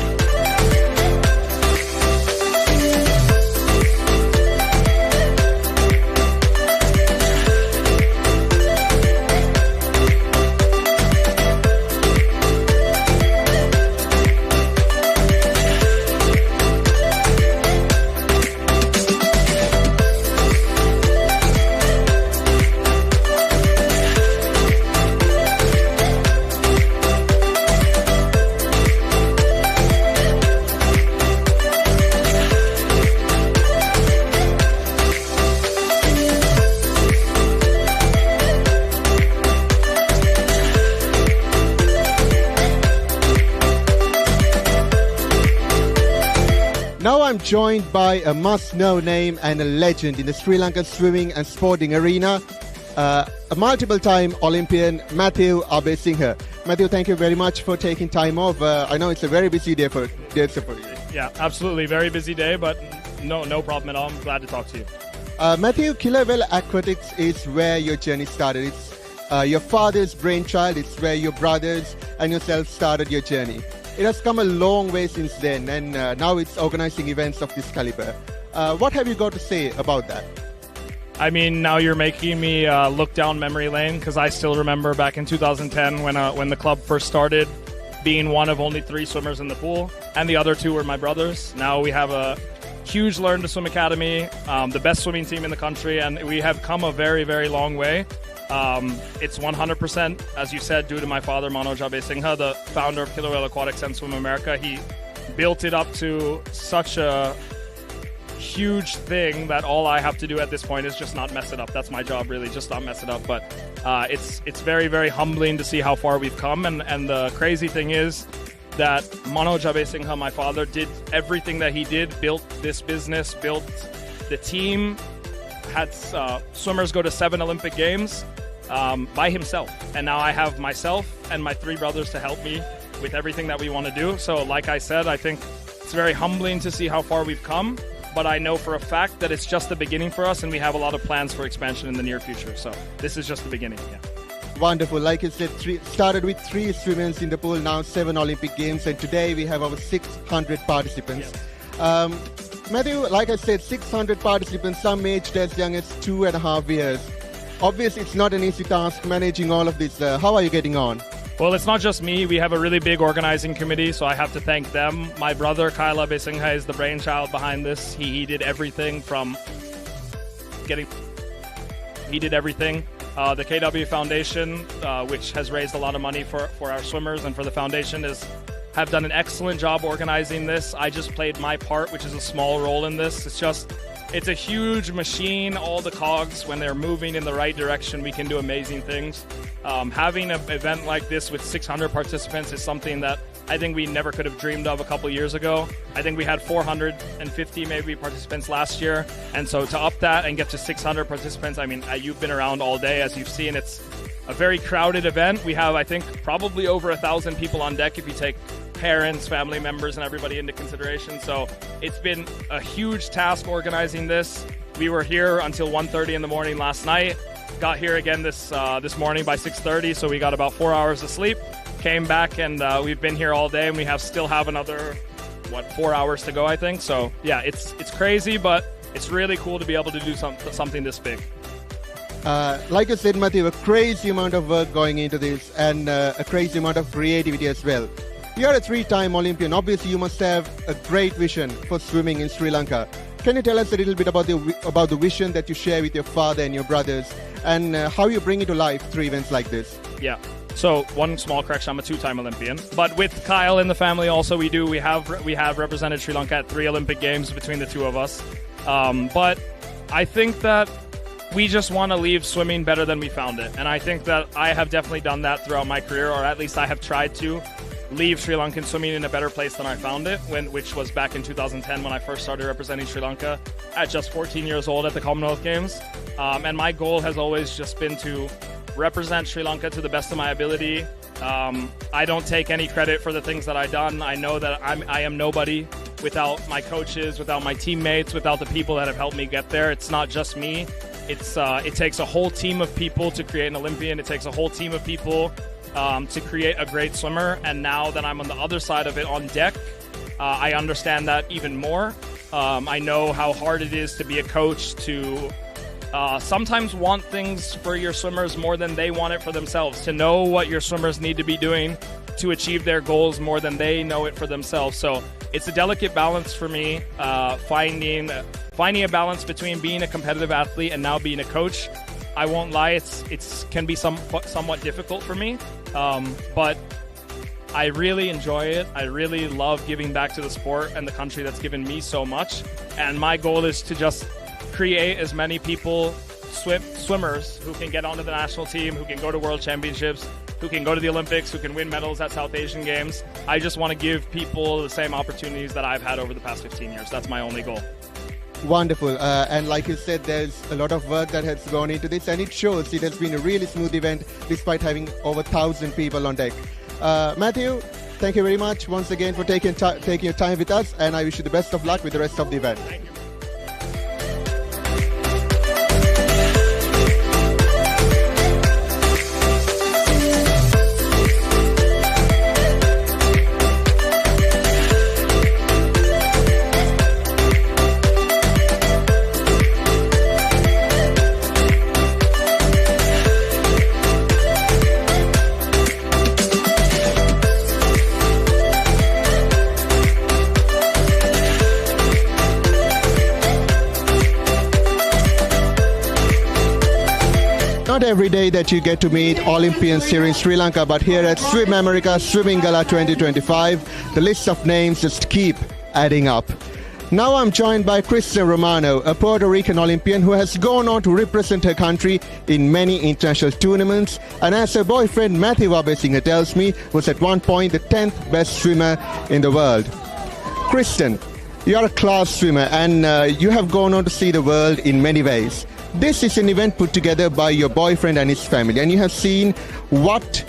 Now I'm joined by a must-know name and a legend in the Sri Lankan swimming and sporting arena, a multiple-time Olympian, Matthew Abesinghe. Matthew, thank you very much for taking time off. I know it's a very busy day for you. Yeah, absolutely. Very busy day, but no problem at all. I'm glad to talk to you. Matthew, Killer Whale Aquatics is where your journey started. It's your father's brainchild. It's where your brothers and yourself started your journey. It has come a long way since then, and now it's organizing events of this caliber. What have you got to say about that? I mean, now you're making me look down memory lane, because I still remember back in 2010 when the club first started, being one of only 3 swimmers in the pool, and the other 2 were my brothers. Now we have a huge Learn to Swim Academy, the best swimming team in the country, and we have come a very, very long way. It's 100%, as you said, due to my father, Manoj Abesinghe, the founder of Killer Whale Aquatics and Swim America. He built it up to such a huge thing that all I have to do at this point is just not mess it up. That's my job, really, just not mess it up. But it's very, very humbling to see how far we've come. And the crazy thing is that Manoj Abesinghe, my father, did everything that he did, built this business, built the team, had swimmers go to 7 Olympic Games by himself. And now I have myself and my 3 brothers to help me with everything that we want to do. So like I said, I think it's very humbling to see how far we've come, but I know for a fact that it's just the beginning for us, and we have a lot of plans for expansion in the near future. So this is just the beginning. Yeah. Wonderful. Like you said, started with 3 swimmers in the pool, now 7 Olympic Games, and today we have over 600 participants. Yes. Matthew, like I said, 600 participants, some aged as young as 2.5 years. Obviously, it's not an easy task managing all of this. How are you getting on? Well, it's not just me. We have a really big organizing committee, so I have to thank them. My brother, Kyla Besingha, is the brainchild behind this. He did everything from getting... He did everything. The KW Foundation, which has raised a lot of money for our swimmers and for the foundation, have done an excellent job organizing this. I just played my part, which is a small role in this. It's a huge machine. All the cogs, when they're moving in the right direction, we can do amazing things. Having an event like this with 600 participants is something that I think we never could have dreamed of a couple years ago. I think we had 450 maybe participants last year. And so to up that and get to 600 participants, I mean, you've been around all day, as you've seen. It's a very crowded event. We have, I think, probably over 1,000 people on deck if you take parents, family members, and everybody into consideration. So it's been a huge task organizing this. We were here until 1:30 in the morning last night. Got here again this morning by 6:30, so we got about 4 hours of sleep. Came back, and we've been here all day, and we still have another 4 hours to go, I think. So yeah, it's crazy, but it's really cool to be able to do something this big. Like I said, Matthew, a crazy amount of work going into this, and a crazy amount of creativity as well. You're a 3-time Olympian. Obviously, you must have a great vision for swimming in Sri Lanka. Can you tell us a little bit about the vision that you share with your father and your brothers, and how you bring it to life through events like this? Yeah. So one small correction: I'm a 2-time Olympian. But with Kyle in the family, also we have represented Sri Lanka at 3 Olympic Games between the two of us. But I think that we just want to leave swimming better than we found it, and I think that I have definitely done that throughout my career, or at least I have tried to leave Sri Lankan swimming in a better place than I found it, which was back in 2010 when I first started representing Sri Lanka at just 14 years old at the Commonwealth Games. And my goal has always just been to represent Sri Lanka to the best of my ability. I don't take any credit for the things that I've done. I know that I am nobody without my coaches, without my teammates, without the people that have helped me get there. It's not just me. It takes a whole team of people to create an Olympian. It takes a whole team of people to create a great swimmer. And now that I'm on the other side of it on deck, I understand that even more. I know how hard it is to be a coach, to sometimes want things for your swimmers more than they want it for themselves, to know what your swimmers need to be doing to achieve their goals more than they know it for themselves. So it's a delicate balance for me, finding a balance between being a competitive athlete and now being a coach. I won't lie, it can be somewhat difficult for me, but I really enjoy it. I really love giving back to the sport and the country that's given me so much. And my goal is to just create as many people, swimmers, who can get onto the national team, who can go to World Championships, who can go to the Olympics, who can win medals at South Asian Games. I just want to give people the same opportunities that I've had over the past 15 years. That's my only goal. Wonderful. And like you said, there's a lot of work that has gone into this, and it shows it has been a really smooth event despite having over 1,000 people on deck. Matthew, thank you very much once again for taking your time with us, and I wish you the best of luck with the rest of the event. Thank you. Not every day that you get to meet Olympians here in Sri Lanka, but here at Swim America Swimming Gala 2025, the list of names just keep adding up. Now I'm joined by Kristen Romano, a Puerto Rican Olympian who has gone on to represent her country in many international tournaments, and as her boyfriend Matthew Wabesinger tells me, was at one point the 10th best swimmer in the world. Kristen, you're a class swimmer, and you have gone on to see the world in many ways. This is an event put together by your boyfriend and his family, and you have seen what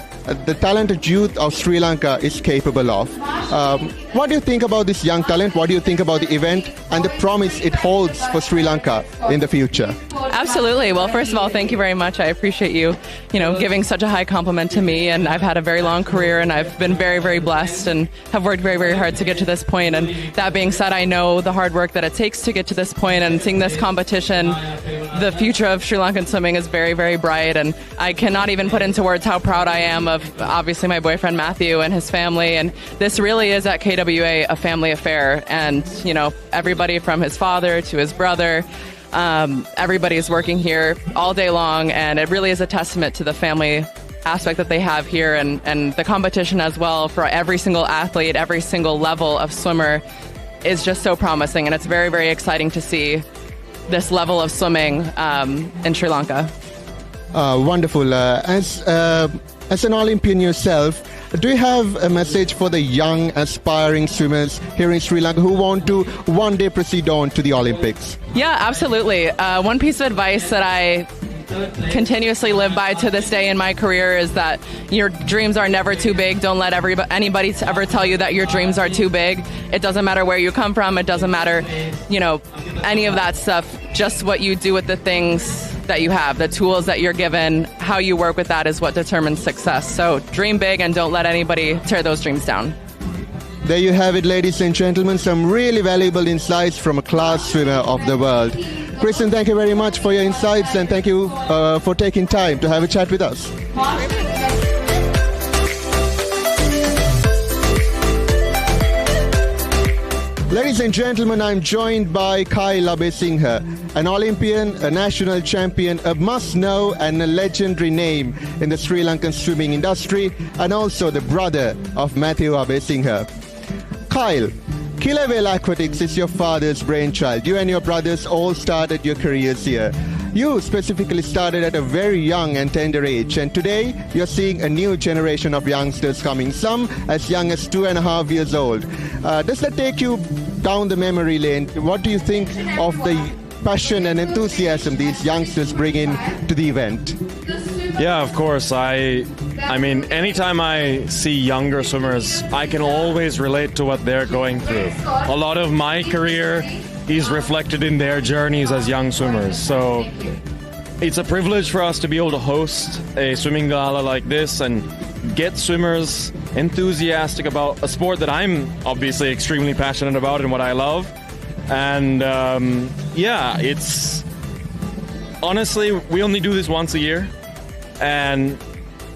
the talented youth of Sri Lanka is capable of. What do you think about this young talent? What do you think about the event and the promise it holds for Sri Lanka in the future? Absolutely. Well, first of all, thank you very much. I appreciate you, giving such a high compliment to me. And I've had a very long career, and I've been very, very blessed and have worked very, very hard to get to this point. And that being said, I know the hard work that it takes to get to this point. And seeing this competition, the future of Sri Lankan swimming is very, very bright. And I cannot even put into words how proud I am of, obviously, my boyfriend Matthew and his family. And this really is at KWA a family affair. And, everybody from his father to his brother, everybody is working here all day long, and it really is a testament to the family aspect that they have here, and the competition as well for every single athlete, every single level of swimmer is just so promising, and it's very, very exciting to see this level of swimming in Sri Lanka. Wonderful. As an Olympian yourself, do you have a message for the young aspiring swimmers here in Sri Lanka who want to one day proceed on to the Olympics? Yeah, absolutely. One piece of advice that I continuously live by to this day in my career is that your dreams are never too big. Don't let anybody ever tell you that your dreams are too big. It doesn't matter where you come from. It doesn't matter, any of that stuff. Just what you do with the things that you have, the tools that you're given, how you work with that is what determines success. So dream big and don't let anybody tear those dreams down. There you have it, ladies and gentlemen, some really valuable insights from a class swimmer of the world. Kristen, thank you very much for your insights, and thank you for taking time to have a chat with us. Ladies and gentlemen, I'm joined by Kyle Abesinghe, an Olympian, a national champion, a must-know and a legendary name in the Sri Lankan swimming industry, and also the brother of Matthew Abesinghe. Kyle, Killavela Aquatics is your father's brainchild. You and your brothers all started your careers here. You specifically started at a very young and tender age, and today you're seeing a new generation of youngsters coming, some as young as 2.5 years old. Does that take you down the memory lane? What do you think of the passion and enthusiasm these youngsters bring in to the event? Yeah, of course. I mean, anytime I see younger swimmers, I can always relate to what they're going through. A lot of my career is reflected in their journeys as young swimmers. So it's a privilege for us to be able to host a swimming gala like this and get swimmers enthusiastic about a sport that I'm obviously extremely passionate about and what I love. And yeah, it's honestly, we only do this once a year, and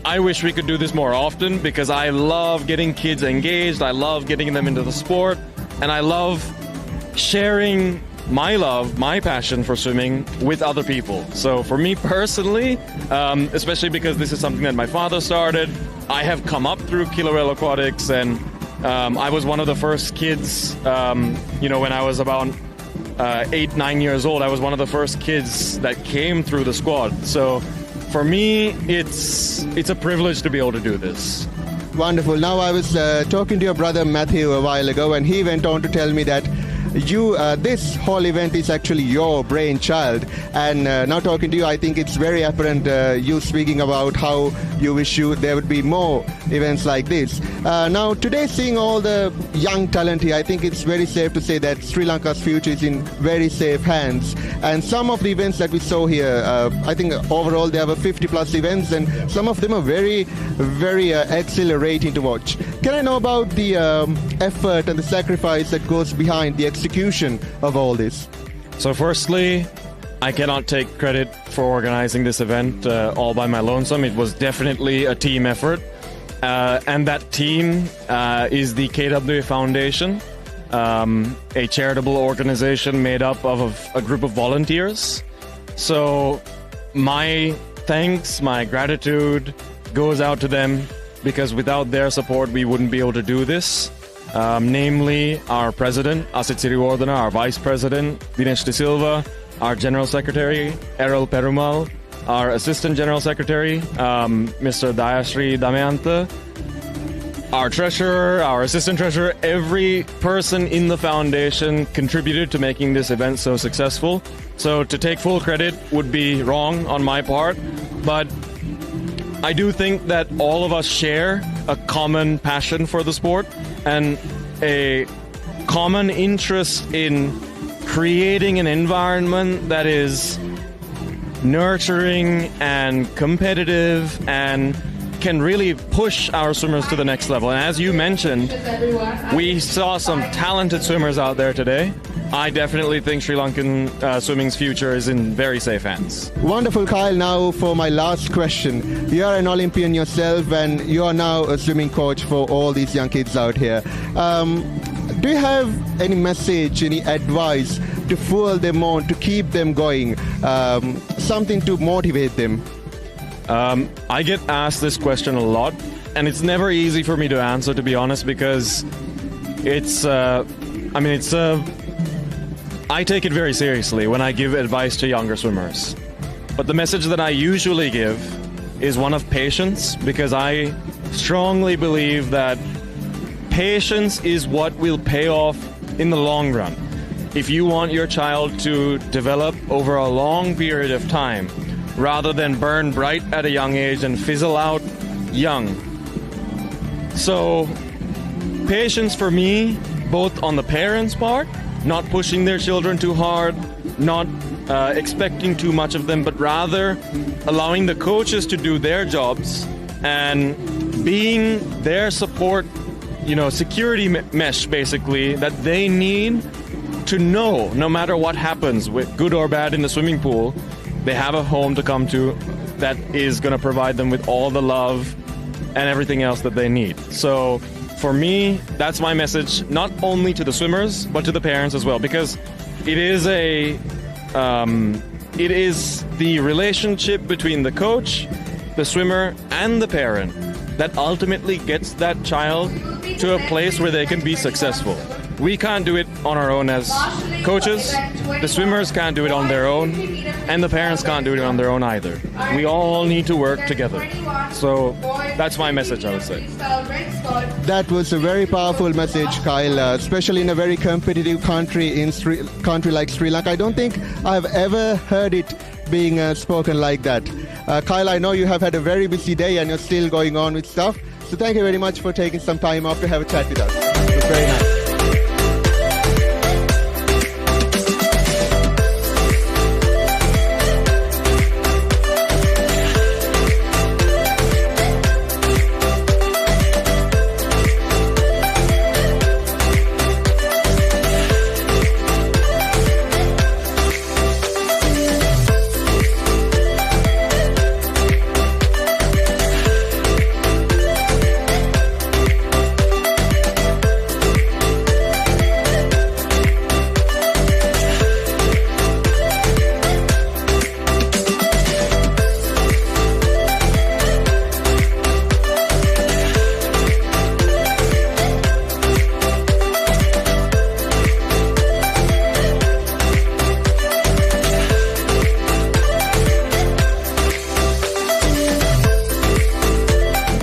I wish we could do this more often because I love getting kids engaged, I love getting them into the sport, and I love sharing my love, my passion for swimming with other people. So for me personally, especially because this is something that my father started, I have come up through Killavela Aquatics, and I was one of the first kids, when I was about 8-9 years old, I was one of the first kids that came through the squad. So for me, it's a privilege to be able to do this. Wonderful. Now I was talking to your brother Matthew a while ago, and he went on to tell me that this whole event is actually your brainchild. And now talking to you, I think it's very apparent you speaking about how you wish there would be more events like this. Now today, seeing all the young talent here, I think it's very safe to say that Sri Lanka's future is in very safe hands. And some of the events that we saw here, I think overall there were 50 plus events, and some of them are very, very exhilarating to watch. Can I know about the effort and the sacrifice that goes behind the execution of all this? So firstly, I cannot take credit for organizing this event all by my lonesome. It was definitely a team effort. And that team is the KWA Foundation, a charitable organization made up of a group of volunteers. So my thanks, my gratitude goes out to them, because without their support we wouldn't be able to do this. Namely our president, Asit Siriwardana, our vice president, Dinesh De Silva, our general secretary, Errol Perumal, our assistant general secretary, Mr. Dayasri Damayanta, our treasurer, our assistant treasurer. Every person in the foundation contributed to making this event so successful. So to take full credit would be wrong on my part, but I do think that all of us share a common passion for the sport and a common interest in creating an environment that is nurturing and competitive and can really push our swimmers to the next level. And as you mentioned, we saw some talented swimmers out there today. I definitely think Sri Lankan swimming's future is in very safe hands. Wonderful, Kyle. Now for my last question. You are an Olympian yourself and you are now a swimming coach for all these young kids out here. Do you have any message, any advice to fuel them on, to keep them going, something to motivate them? I get asked this question a lot, and it's never easy for me to answer, to be honest, because I take it very seriously when I give advice to younger swimmers. But the message that I usually give is one of patience, because I strongly believe that patience is what will pay off in the long run. If you want your child to develop over a long period of time, rather than burn bright at a young age and fizzle out young. So, patience for me, both on the parents' part, not pushing their children too hard, not expecting too much of them, but rather allowing the coaches to do their jobs and being their support, security mesh, basically, that they need to know, no matter what happens, with good or bad in the swimming pool, they have a home to come to that is going to provide them with all the love and everything else that they need. So for me, that's my message, not only to the swimmers, but to the parents as well, because it is the relationship between the coach, the swimmer, and the parent that ultimately gets that child to a place where they can be successful. We can't do it on our own as coaches, the swimmers can't do it on their own, and the parents can't do it on their own either. We all need to work together. So that's my message, I would say. That was a very powerful message, Kyle, especially in a very competitive country like Sri Lanka. I don't think I've ever heard it being spoken like that. Kyle, I know you have had a very busy day and you're still going on with stuff. So thank you very much for taking some time off to have a chat with us. It was very nice.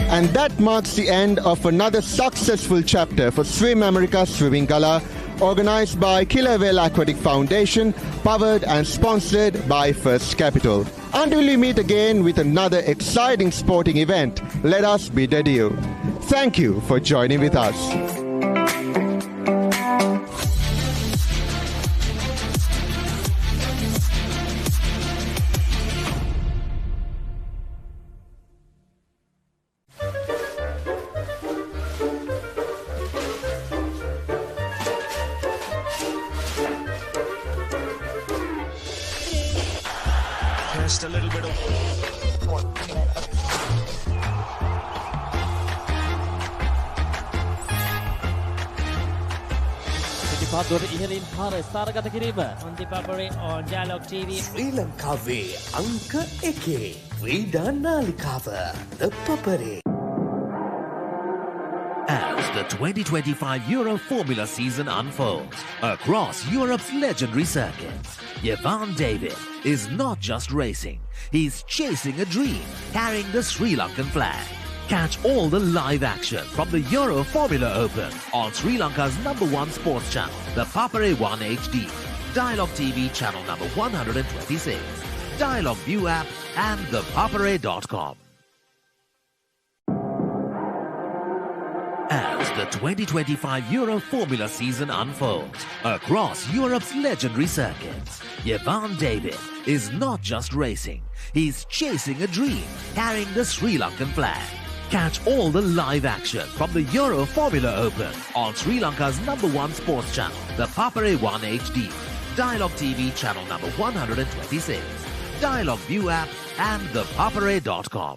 And that marks the end of another successful chapter for Swim America Swimming Gala, organized by Killer Whale Aquatic Foundation, powered and sponsored by First Capital. Until we meet again with another exciting sporting event, let us bid adieu. Thank you for joining with us. Just a little bit of ඉහලින් පාර ස්ථානගත කිරීම on ThePapare on Dialog TV ශ්‍රී ලංකාවේ අංක 1 ක්‍රීඩා නාලිකාව ThePapare. As the 2025 Euro Formula season unfolds across Europe's legendary circuits, Jevan David is not just racing, he's chasing a dream, carrying the Sri Lankan flag. Catch all the live action from the Euro Formula Open on Sri Lanka's #1 sports channel, the Papare 1 HD, Dialog TV channel number 126, Dialog ViU App and thepapare.com. As The 2025 Euro Formula season unfolds across Europe's legendary circuits. Yevan David is not just racing, he's chasing a dream, carrying the Sri Lankan flag. Catch all the live action from the Euro Formula Open on Sri Lanka's #1 sports channel, the Papare 1 HD, Dialog TV channel number 126, Dialog ViU App and thepapare.com.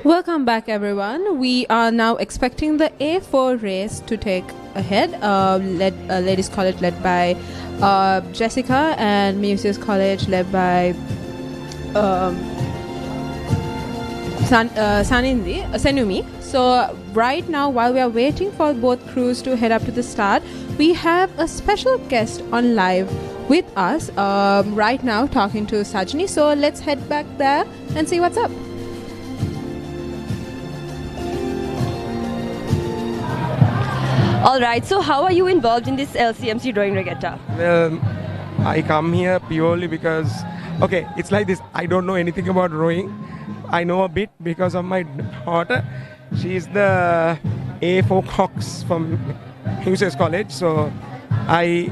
Welcome back, everyone. We are now expecting the A4 race to take ahead. Ladies College led by Jessica and Muses College led by Senumi. So right now, while we are waiting for both crews to head up to the start, we have a special guest on live with us right now talking to Sajni. So let's head back there and see what's up. All right, so how are you involved in this LCMC drawing regatta? Well, I come here purely because, okay, it's like this. I don't know anything about rowing. I know a bit because of my daughter. She's the A4 Cox from Muses College. So I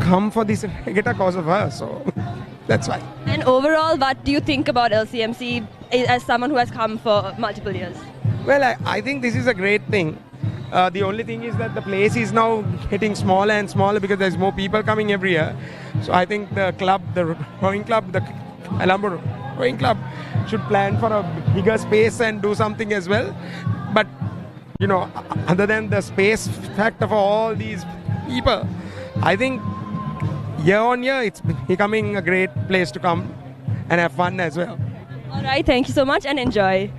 come for this regatta because of her. So that's why. And overall, what do you think about LCMC as someone who has come for multiple years? Well, I think this is a great thing. The only thing is that the place is now getting smaller and smaller because there's more people coming every year. So I think the club, the rowing club, the Colombo rowing club should plan for a bigger space and do something as well. But, you know, other than the space factor for all these people, I think year on year it's becoming a great place to come and have fun as well. All right, thank you so much and enjoy.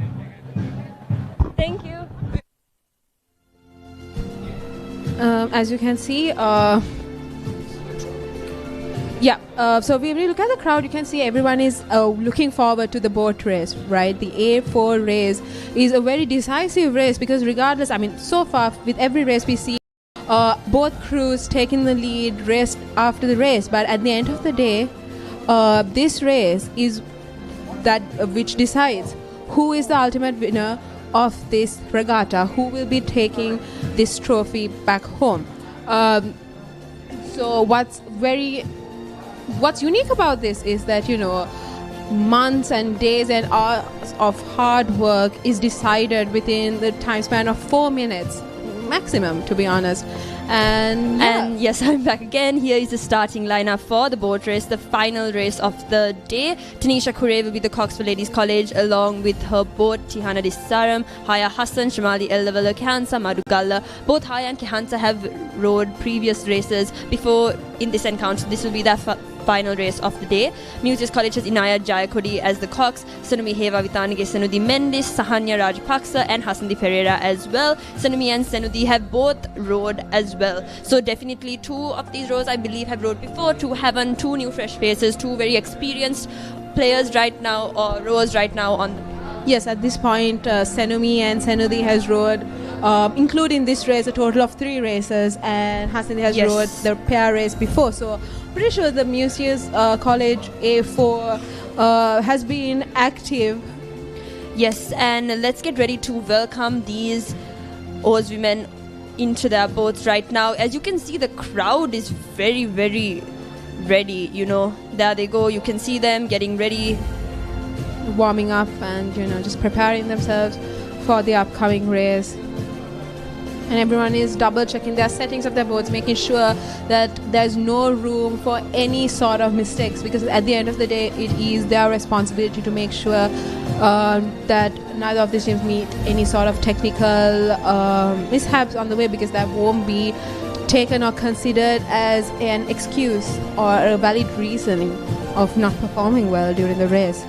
Thank you. As you can see, Yeah, so if we look at the crowd, you can see everyone is looking forward to the boat race, right? The A4 race is a very decisive race because regardless, I mean, so far with every race we see both crews taking the lead race after the race, but at the end of the day, this race is that which decides who is the ultimate winner of this regatta, who will be taking this trophy back home. So what's unique about this is that, you know, months and days and hours of hard work is decided within the time span of 4 minutes maximum, to be honest. And yes, I'm back again. Here is the starting lineup for the boat race, the final race of the day. Tanisha Kure will be the cox for Ladies College along with her boat Tihana Dissaram, Haya Hassan, Shamali El Kehansa, Madhu Gala. Both Haya and Kehansa have rowed previous races before in this encounter. This will be their final race of the day. Muses College has Inaya Jayakodi as the cox, Sanumi Heva Vitanige Senudi Mendis, Sahanya Rajapaksa and Hasandi Pereira as well. Sanumi and Senudi have both rowed as well. So definitely two of these rows I believe have rowed before, two new fresh faces, two very experienced players right now, or rowers right now on the... Yes, at this point, Senumi and Senudi has rowed, including this race, a total of 3 races, and Hasandi has rowed the pair race before. So, pretty sure the Muses College A4 has been active. Yes, and let's get ready to welcome these Oz women into their boats right now. As you can see, the crowd is very, very ready. You know, there they go. You can see them getting ready, warming up and, you know, just preparing themselves for the upcoming race. And everyone is double checking their settings of their boats, making sure that there's no room for any sort of mistakes, because at the end of the day it is their responsibility to make sure that neither of these teams meet any sort of technical mishaps on the way, because that won't be taken or considered as an excuse or a valid reasoning of not performing well during the race.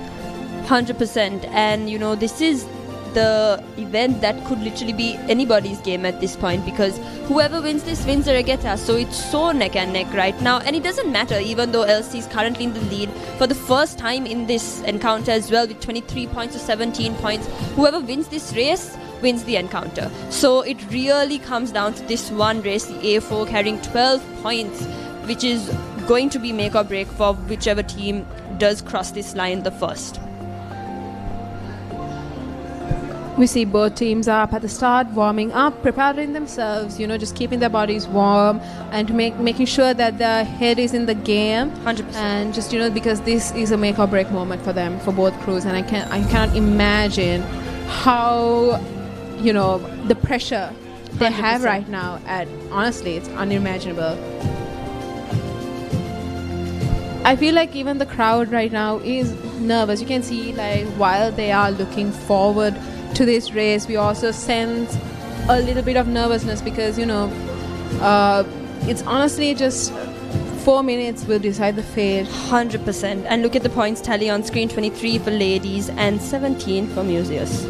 100%. And you know, this is the event that could literally be anybody's game at this point, because whoever wins this wins the regatta. So it's so neck and neck right now, and it doesn't matter even though LC is currently in the lead for the first time in this encounter as well with 23 points to 17 points. Whoever wins this race wins the encounter. So it really comes down to this one race, the A4 carrying 12 points, which is going to be make or break for whichever team does cross this line the first. We see both teams are up at the start, warming up, preparing themselves, you know, just keeping their bodies warm and to making sure that their head is in the game. 100%. And just, you know, because this is a make or break moment for them, for both crews, and I cannot imagine how, you know, the pressure they 100%. have right now. Honestly, it's unimaginable. I feel like even the crowd right now is nervous. You can see, like, while they are looking forward to this race, we also sense a little bit of nervousness because, you know, it's honestly just 4 minutes will decide the fate. 100%. And look at the points tally on screen: 23 for ladies and 17 for Museus.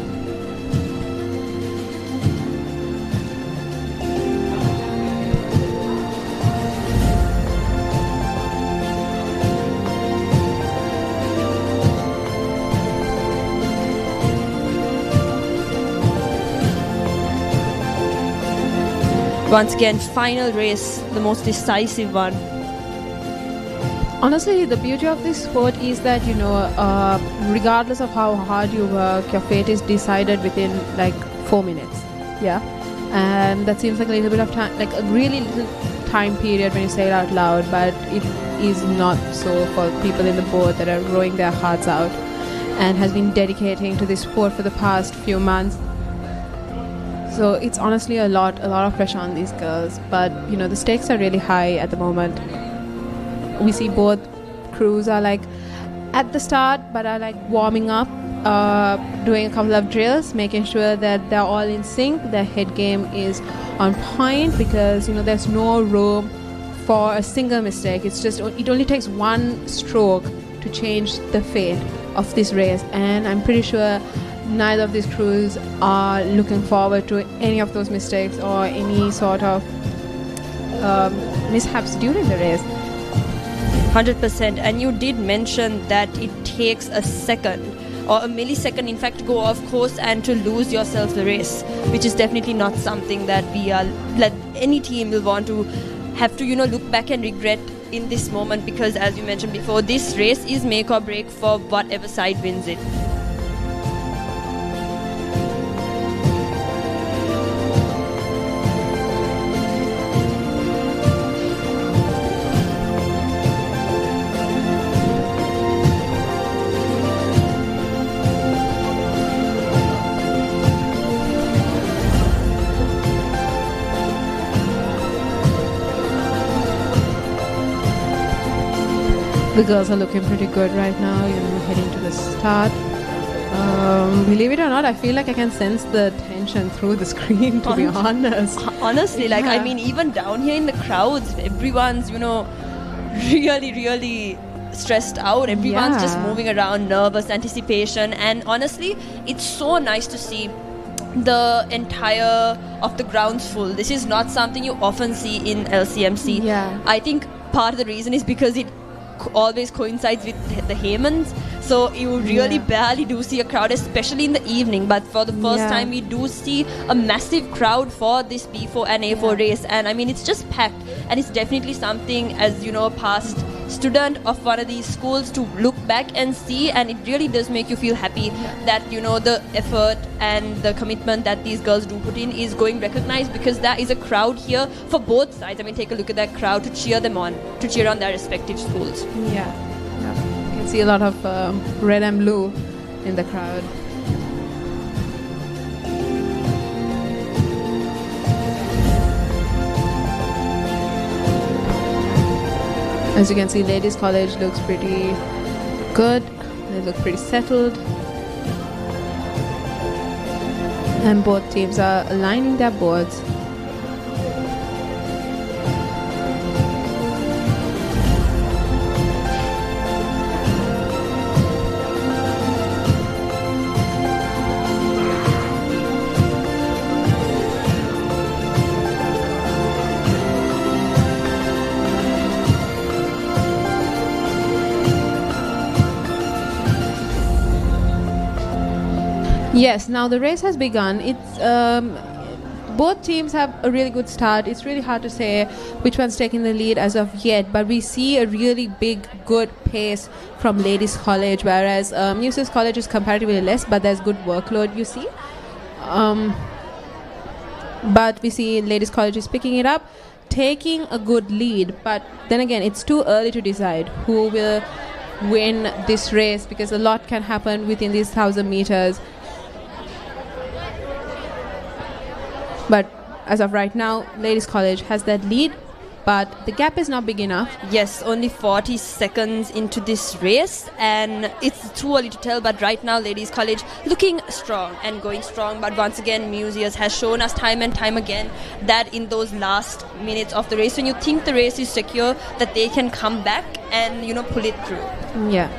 Once again, final race, the most decisive one. Honestly, the beauty of this sport is that, you know, regardless of how hard you work, your fate is decided within like 4 minutes. Yeah. And that seems like a little bit of time, like a really little time period when you say it out loud, but it is not so for people in the boat that are rowing their hearts out and has been dedicating to this sport for the past few months. So it's honestly a lot of pressure on these girls, but you know, the stakes are really high at the moment. We see both crews are like at the start, but are like warming up, doing a couple of drills, making sure that they're all in sync, their head game is on point, because you know, there's no room for a single mistake. It only takes one stroke to change the fate of this race, and I'm pretty sure neither of these crews are looking forward to any of those mistakes or any sort of mishaps during the race. 100%. And you did mention that it takes a second or a millisecond, in fact, to go off course and to lose yourself the race, which is definitely not something that any team will want to have to, look back and regret in this moment, because as you mentioned before, this race is make or break for whatever side wins it. The girls are looking pretty good right now, heading to the start. Believe it or not, I feel like I can sense the tension through the screen, to be honest. Honestly, even down here in the crowds, everyone's, really stressed out. Everyone's just moving around, nervous, anticipation. And honestly, it's so nice to see the entire of the grounds full. This is not something you often see in LCMC. Yeah. I think part of the reason is because it always coincides with the Heymans, so you really barely do see a crowd, especially in the evening. But for the first time, we do see a massive crowd for this B4 and A4 race, and I mean, it's just packed, and it's definitely something, as a past student of one of these schools, to look back and see, and it really does make you feel happy that the effort and the commitment that these girls do put in is going recognized, because there is a crowd here for both sides. I mean, take a look at that crowd to cheer them on, to cheer on their respective schools. Yeah. You can see a lot of red and blue in the crowd. As you can see, Ladies College looks pretty good. They look pretty settled. And both teams are aligning their boards. Yes, now the race has begun. It's both teams have a really good start. It's really hard to say which one's taking the lead as of yet, but we see a really big, good pace from Ladies College, whereas Muses College is comparatively less, but there's good workload, you see. But we see Ladies College is picking it up, taking a good lead, but then again, it's too early to decide who will win this race, because a lot can happen within these 1,000 meters. But as of right now, Ladies College has that lead, but the gap is not big enough. Yes, only 40 seconds into this race, and it's too early to tell, but right now Ladies College looking strong and going strong. But once again, Museus has shown us time and time again that in those last minutes of the race, when you think the race is secure, that they can come back and pull it through. Yeah.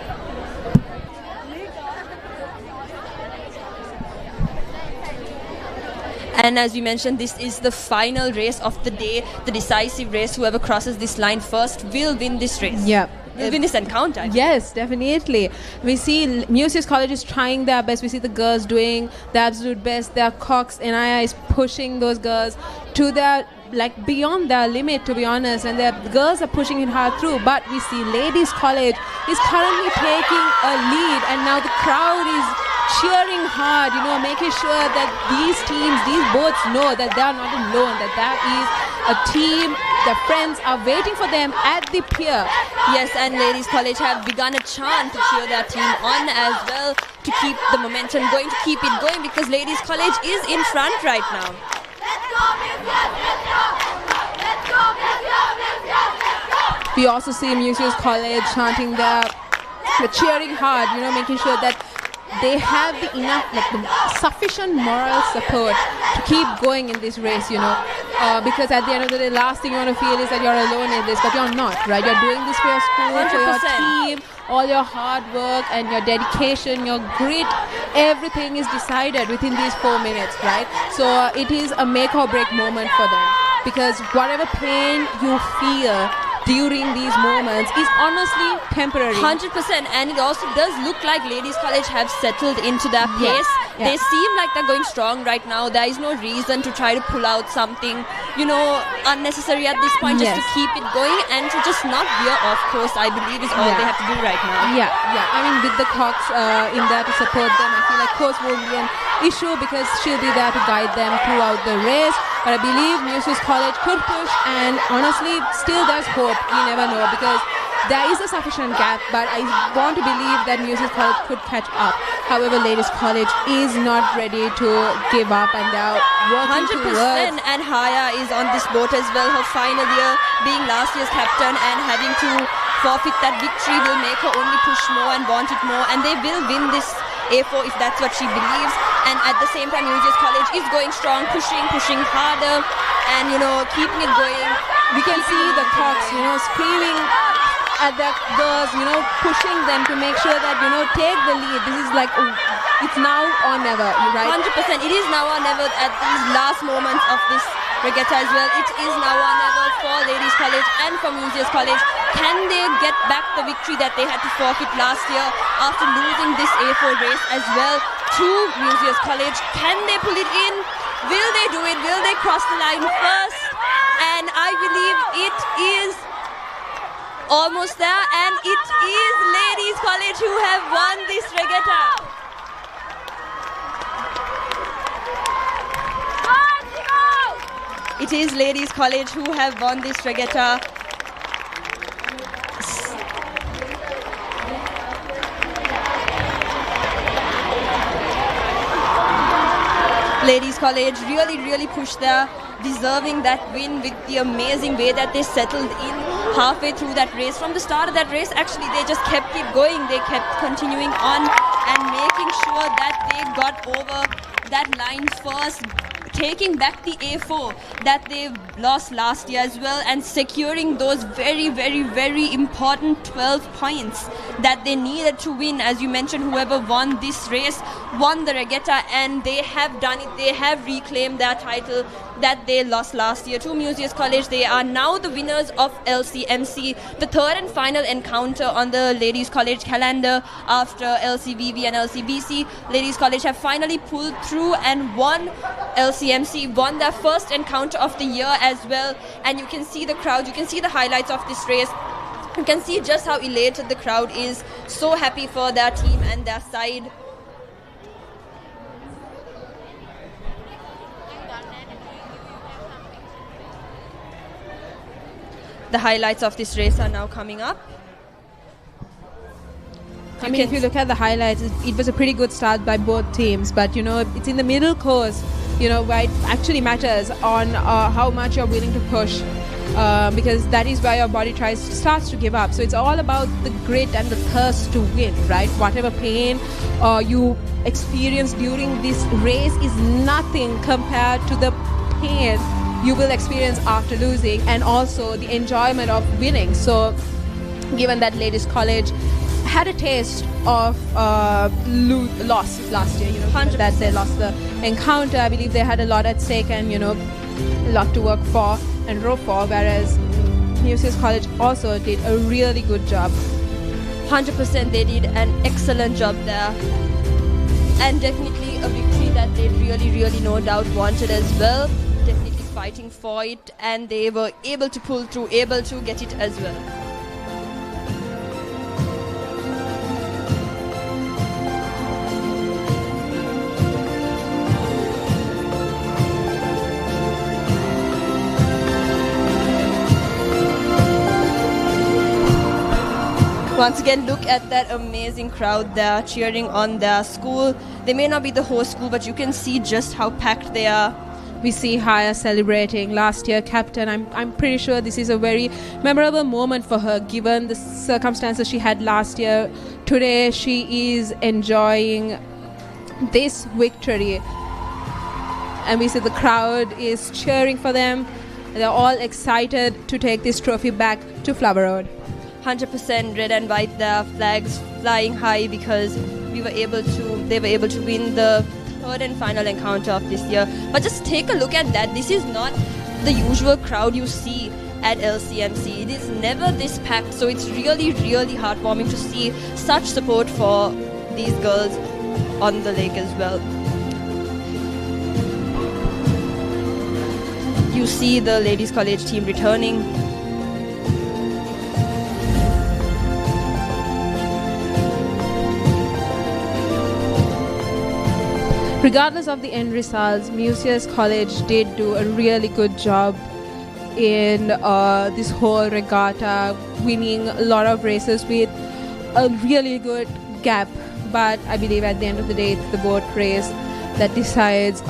And as we mentioned, this is the final race of the day, the decisive race. Whoever crosses this line first will win this race. Yeah. Will win this encounter. Yes, definitely. We see Muses College is trying their best. We see the girls doing their absolute best. Their Cox and Aya is pushing those girls to their, beyond their limit, to be honest. And the girls are pushing it hard through. But we see Ladies College is currently taking a lead. And now the crowd is cheering hard, making sure that these teams, these boats know that they are not alone, that there is a team, their friends are waiting for them at the pier. Yes, and Ladies College have begun a chant to cheer their team on as well, to keep the momentum going, to keep it going, because Ladies College is in front right now. We also see Muses College chanting their cheering hard, making sure that they have the enough, the sufficient moral support to keep going in this race, because at the end of the day, last thing you want to feel is that you're alone in this, but you're not, right? You're doing this for your school, 100%. for your team, all your hard work and your dedication, your grit, everything is decided within these 4 minutes, right? So it is a make or break moment for them, because whatever pain you feel during these moments is honestly temporary. 100%, and it also does look like Ladies College have settled into their pace. Yeah. They seem like they're going strong right now. There is no reason to try to pull out something, unnecessary at this point, just to keep it going and to just not veer off course, I believe, is all they have to do right now. Yeah. I mean, with the Cox in there to support them, I feel like course won't be an issue because she'll be there to guide them throughout the race. But I believe Muses College could push, and honestly, still there's hope. We never know because there is a sufficient gap, but I want to believe that Muses College could catch up. However, Ladies College is not ready to give up, and they're working 100%, and Haya is on this boat as well. Her final year, being last year's captain and having to forfeit that victory will make her only push more and want it more, and they will win this A4 if that's what she believes. And at the same time, Muses College is going strong, pushing harder, and keeping it going. We can see the Cox, screaming at the girls, pushing them to make sure that, take the lead. This is like, it's now or never, right? 100%. It is now or never at these last moments of this regatta as well. It is now or never for Ladies College and for Muses College. Can they get back the victory that they had to forfeit last year after losing this A4 race as well to Muses College? Can they pull it in? Will they do it? Will they cross the line first? And I believe it is almost there, and it is Ladies College who have won this regatta. It is Ladies College who have won this regatta. Ladies College really pushed there, deserving that win with the amazing way that they settled in halfway through that race. From the start of that race, actually, they just kept it going. They kept continuing on and making sure that they got over that line first, taking back the A4 that they lost last year as well, and securing those very important 12 points that they needed to win. As you mentioned, whoever won this race won the regatta, and they have done it. They have reclaimed their title that they lost last year to Muses College. They are now the winners of LCMC, the third and final encounter on the Ladies College calendar after LCVV and LCBC. Ladies College have finally pulled through and won LCMC, won their first encounter of the year as well. And you can see the crowd, you can see the highlights of this race. You can see just how elated the crowd is, so happy for their team and their side. The highlights of this race are now coming up. I mean, if you look at the highlights, it was a pretty good start by both teams, but it's in the middle course, where it actually matters on how much you're willing to push, because that is where your body starts to give up. So it's all about the grit and the thirst to win, right? Whatever pain you experience during this race is nothing compared to the pain you will experience after losing, and also the enjoyment of winning. So given that Ladies College had a taste of loss last year, that they lost the encounter, I believe they had a lot at stake and a lot to work for and row for, whereas Muses College also did a really good job. 100%, they did an excellent job there, and definitely a victory that they really no doubt wanted as well. Definitely fighting for it, and they were able to pull through, able to get it as well. Once again, look at that amazing crowd there cheering on their school. They may not be the host school, but you can see just how packed they are. We see Haya celebrating last year captain. I'm pretty sure this is a very memorable moment for her given the circumstances she had last year. Today she is enjoying this victory, and we see the crowd is cheering for them. They're all excited to take this trophy back to Flower Road. 100% red and white, their flags flying high because they were able to win the third and final encounter of this year. But just take a look at that. This is not the usual crowd you see at LCMC. It is never this packed, so it's really, really heartwarming to see such support for these girls on the lake as well. You see the ladies college team returning. Regardless of the end results, Musaeus College did do a really good job in this whole regatta, winning a lot of races with a really good gap. But I believe at the end of the day, it's the boat race that decides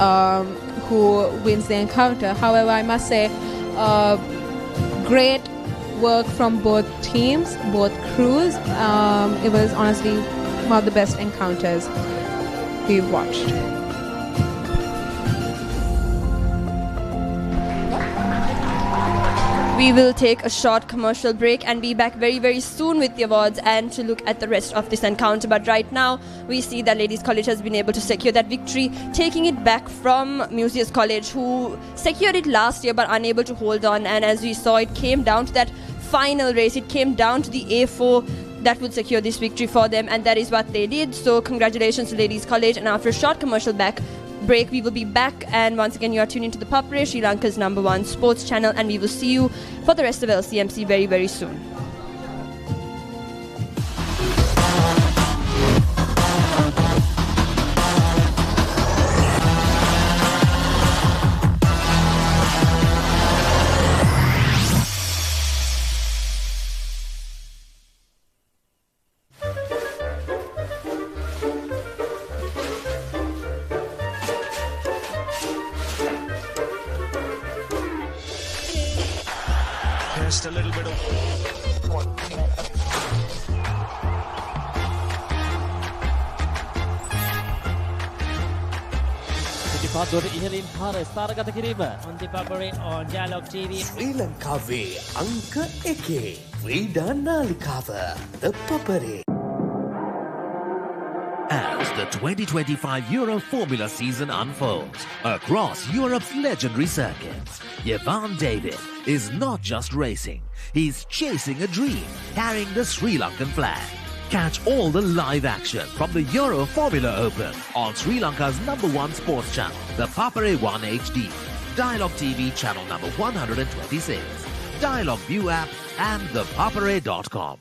who wins the encounter. However, I must say, great work from both teams, both crews. It was honestly one of the best encounters we've watched. We will take a short commercial break and be back very, very soon with the awards and to look at the rest of this encounter. But right now, we see that Ladies College has been able to secure that victory, taking it back from Musaeus College, who secured it last year but unable to hold on. And as we saw, it came down to that final race. It came down to the A4 that would secure this victory for them, and that is what they did. So congratulations to Ladies College. And after a short commercial break, we will be back, and once again you are tuned into the ThePapare, Sri Lanka's #1 sports channel, and we will see you for the rest of LCMC very, very soon. Just a little bit of on ThePapare on Dialog TV. Sri Lankawe Anka Eke Krida Nalikawa ThePapare. As the 2025 Euro Formula season unfolds across Europe's legendary circuits, Jevan David is not just racing, he's chasing a dream, carrying the Sri Lankan flag. Catch all the live action from the Euro Formula Open on Sri Lanka's #1 sports channel, the Papare 1 HD, Dialog TV channel number 126, Dialog ViU App and thepapare.com.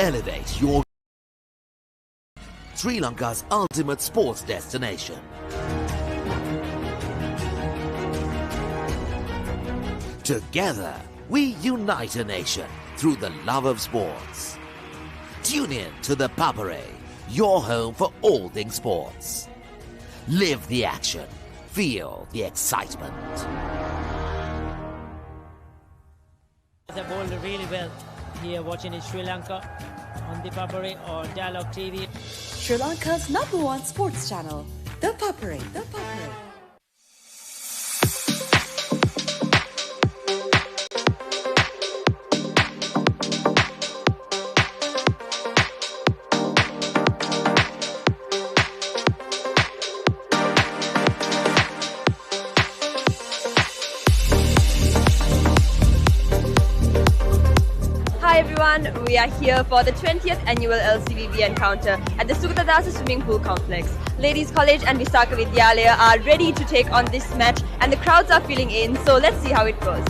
elevate your Sri Lanka's ultimate sports destination. Together, we unite a nation through the love of sports. Tune in to ThePapare, your home for all things sports. Live the action. Feel the excitement. They bowled really well here watching in Sri Lanka on ThePapare or Dialog TV. Sri Lanka's #1 sports channel, ThePapare. Hi everyone, we are here for the 20th annual LCVV encounter at the Sugatadasa Swimming Pool Complex. Ladies College and Visaka Vidyalaya are ready to take on this match and the crowds are filling in, so let's see how it goes.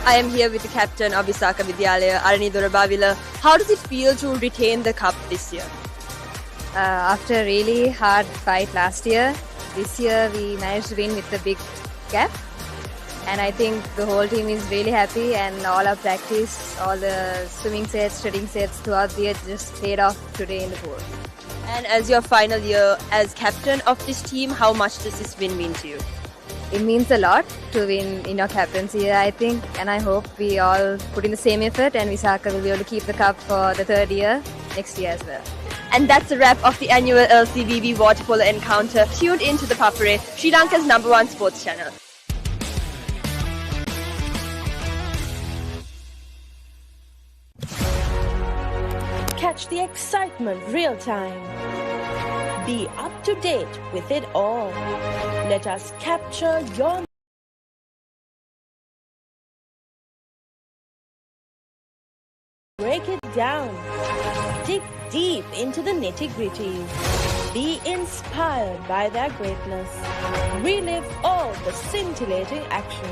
I am here with the captain of Visaka Vidyalaya, Arani Dorabavila. How does it feel to retain the cup this year? After a really hard fight last year, this year we managed to win with a big gap. And I think the whole team is really happy, and all our practice, all the swimming sets, shredding sets throughout the year just paid off today in the pool. And as your final year as captain of this team, how much does this win mean to you? It means a lot to win in our captaincy year, I think, and I hope we all put in the same effort and Visaka will be able to keep the cup for the third year next year as well. And that's a wrap of the annual LCVV water polo encounter. Tuned into the Papare, Sri Lanka's #1 sports channel. Catch the excitement real time. Be up to date with it all. Let us capture your break it down. Dig deep into the nitty-gritties. Be inspired by their greatness. Relive all the scintillating action.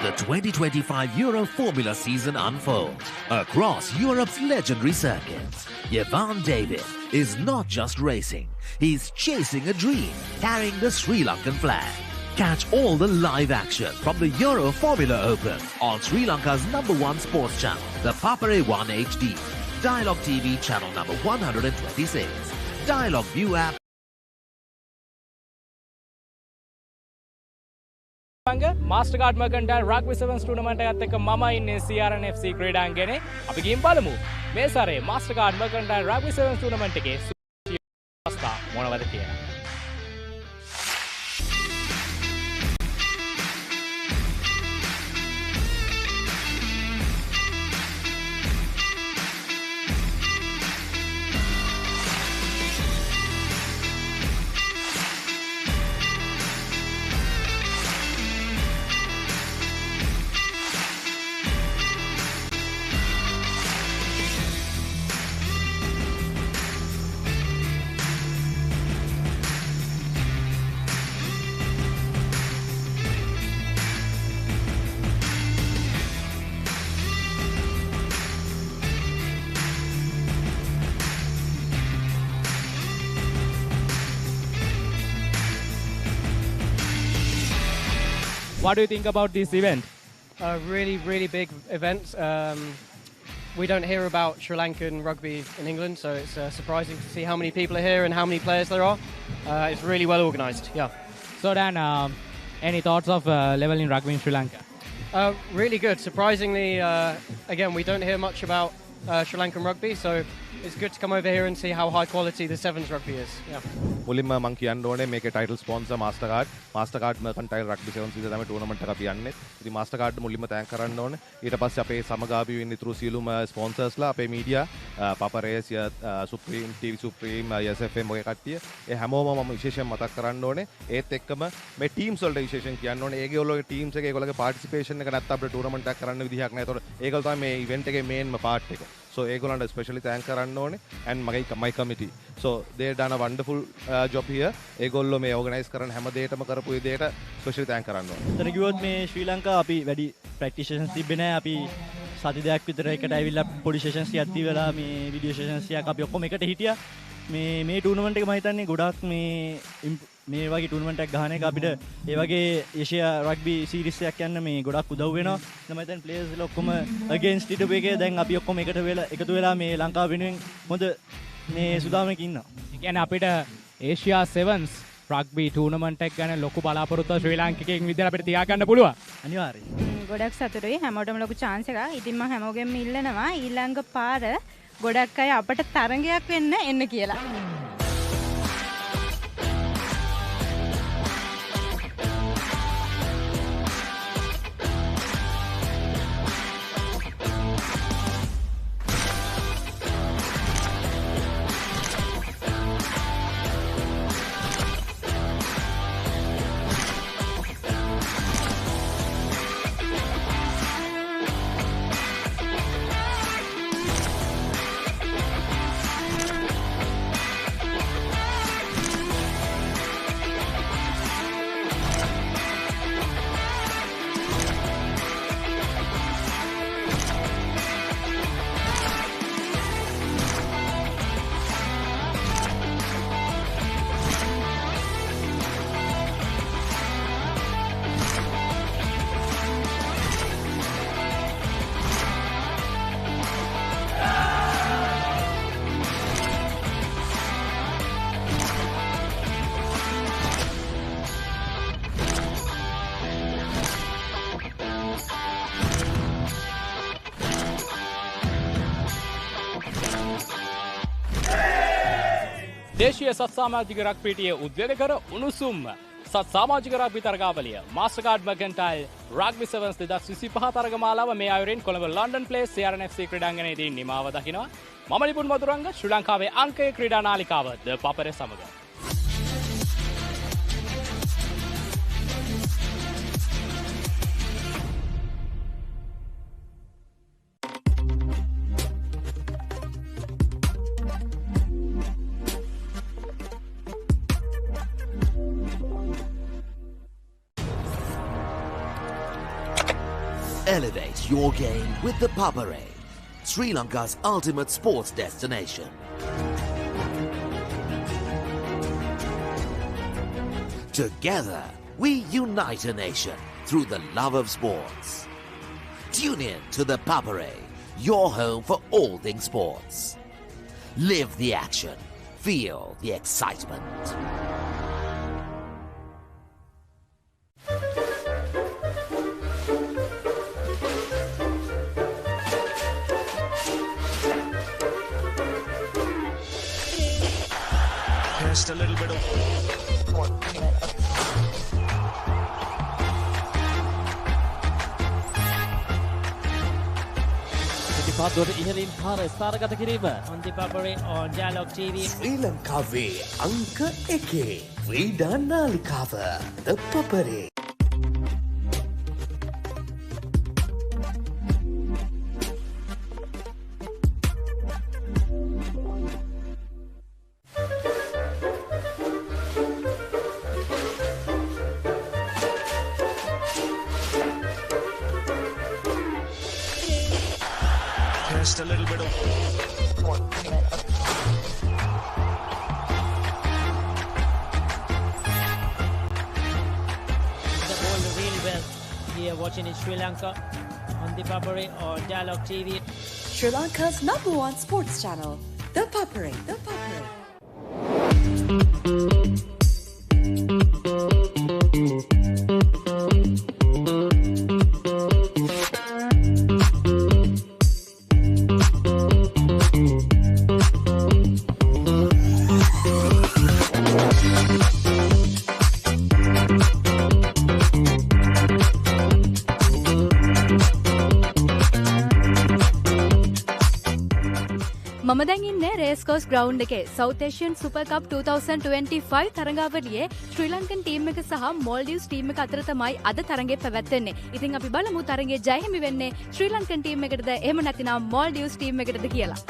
The 2025 Euro Formula season unfolds across Europe's legendary circuits. Jevan David is not just racing, he's chasing a dream, carrying the Sri Lankan flag. Catch all the live action from the Euro Formula Open on Sri Lanka's #1 sports channel, the Papare 1 HD, Dialog TV channel number 126, Dialog ViU App. Mastercard Mercantile Rugby 7 tournament එකත් එක්ක මම ඉන්නේ CRN FC ක්‍රීඩාංගණේ. අපි ගිහින් බලමු මේ සැරේ Mastercard Mercantile Rugby 7 tournament එකේ අවස්ථා මොනවද කියලා. What do you think about this event? Really big event. We don't hear about Sri Lankan rugby in England, so it's surprising to see how many people are here and how many players there are. It's really well organised, yeah. So Dan, any thoughts of level in rugby in Sri Lanka? Really good. Surprisingly, again, we don't hear much about Sri Lankan rugby, so it's good to come over here and see how high quality the Sevens rugby is. Yeah. මුලින්ම මම කියන්න ඕනේ මේකේ title sponsor මාස්ටර්කාඩ් මර්කන්ටයිල් rugby සෙවන්ස් විදිහට තමයි tournament එක අපි යන්නේ. ඉතින් මාස්ටර්කාඩ් මුලින්ම තෑන්ක් කරන්න ඕනේ. ඊට පස්සේ අපේ සමගාමී වෙන්න ඉතුරු සියලුම ස්පොන්සර්ස්ලා අපේ media Papare supreme TV supreme SFM ඔය කට්ටිය ඒ හැමෝම මම විශේෂයෙන් මතක් කරන්න ඕනේ. ඒත් එක්කම මේ ටීම්ස් වලට විශේෂයෙන් කියන්න ඕනේ. ඒගොල්ලෝගේ ටීම්ස් එක ඒගොල්ලෝගේ පාර්ටිසිපේෂන් එක නැත්නම් අපිට ටූර්නමන්ට් එකක් කරන්න විදිහක් නැහැ. ඒතකොට ඒගොල්ලෝ තමයි මේ ඉවෙන්ට් එකේ මේන්ම පාර්ට් එක. So ඒගොල්ලන්ට ස්පෙෂලි තෑන්ක් කරන්න ඕනේ and my committee. So they done a wonderful job here. ඒගොල්ලෝ මේ ඕගනයිස් කරන හැම දෙයකම කරපු විදිහට ස්පෙෂලි තෑන්ක් කරන්න ඕනේ. එතන කිව්වොත් මේ ශ්‍රී ලංකාව අපි වැඩි ප්‍රැක්ටිස් සෙෂන්ස් තිබ්බේ නැහැ. අපි සති දෙකක් විතර එකට ඇවිල්ලා පොඩි සෙෂන්ස් ටිකක් තියලා මේ වීඩියෝ සෙෂන්ස් ටිකක් අපි ඔක්කොම එකට හිටියා. මේ ටූර්නමන්ට් එක මම හිතන්නේ ගොඩාක් මේ වගේ ටූර්නමන්ට් එකක් ගහන එක අපිට ඒ වගේ ඒෂියා රග්බි සීරීස් එකක් යන්න මේ ගොඩක් උදව් වෙනවා. මම හිතන්නේ ප්ලේයර්ස්ලා ඔක්කොම අගේන්ස්ට් හිටපු එකේ දැන් අපි ඔක්කොම එකතු වෙලා මේ ලංකාව වෙනුවෙන් හොඳ මේ සුදාමයක ඉන්නවා. ඒ කියන්නේ අපිට ඒෂියා සෙවන්ස් රග්බි ටූර්නමන්ට් එක ගැන ලොකු බලාපොරොත්තුවක් ශ්‍රී ලාංකිකයෙක් විදිහට අපිට තියාගන්න පුළුවන්. අනිවාර්යයෙන්. ගොඩක් සතුටුයි හැමෝටම ලොකු chance එකක්. ඉතින් මම හැමෝගෙම ඉල්ලනවා ඊළඟ පාර ගොඩක් අය අපට තරගයක් වෙන්න එන්න කියලා. දේශීය සත් සමාජික රග්බිටියේ උද්වේගකර උණුසුම් සත් සමාජික රග්බි තරගාවලිය මාස්ටර්කාඩ් මර්කන්ටයිල් රග්බි සෙවන්ස් 2025 තරගමාලාව මේ අයුරින් කොළඹ ලන්ඩන් ප්ලේස් CRNFC ක්‍රීඩාංගණයේදී නිමාව දකිනවා. මම නිපුන් මදුරංග ශ්‍රී ලංකාවේ අංකයේ ක්‍රීඩා නාලිකාව ThePapare සමග. Elevate your game with ThePapare, Sri Lanka's ultimate sports destination. Together, we unite a nation through the love of sports. Tune in to ThePapare, your home for all things sports. Live the action, feel the excitement. Just a little bit of පාදුවට ඉහළින් පාර ස්ථානගත කිරීම on ThePapare on Dialog TV ශ්‍රී ලංකාවේ අංක 1 ක්‍රීඩා නාලිකාව ThePapare. just a little bit of the ball really well. here watching in Sri Lanka on ThePapare or Dialog TV. Sri Lanka's #1 sports channel, ThePapare. මම දැන් ඉන්නේ රේස් කෝස් ග්‍රවුන්ඩ් එකේ South Asian Super Cup 2025 තරඟාවලියේ ශ්‍රී Lankan team එක සහ මෝල්ඩිව්ස් team එක අතර තමයි අද තරඟය පැවැත්වෙන්නේ. ඉතින් අපි බලමු තරඟයේ ජය හිමි වෙන්නේ ශ්‍රී ලංකන් ටීම් එකටද එහෙම නැතිනම් මෝල්ඩිව්ස් ටීම් එකටද කියලා.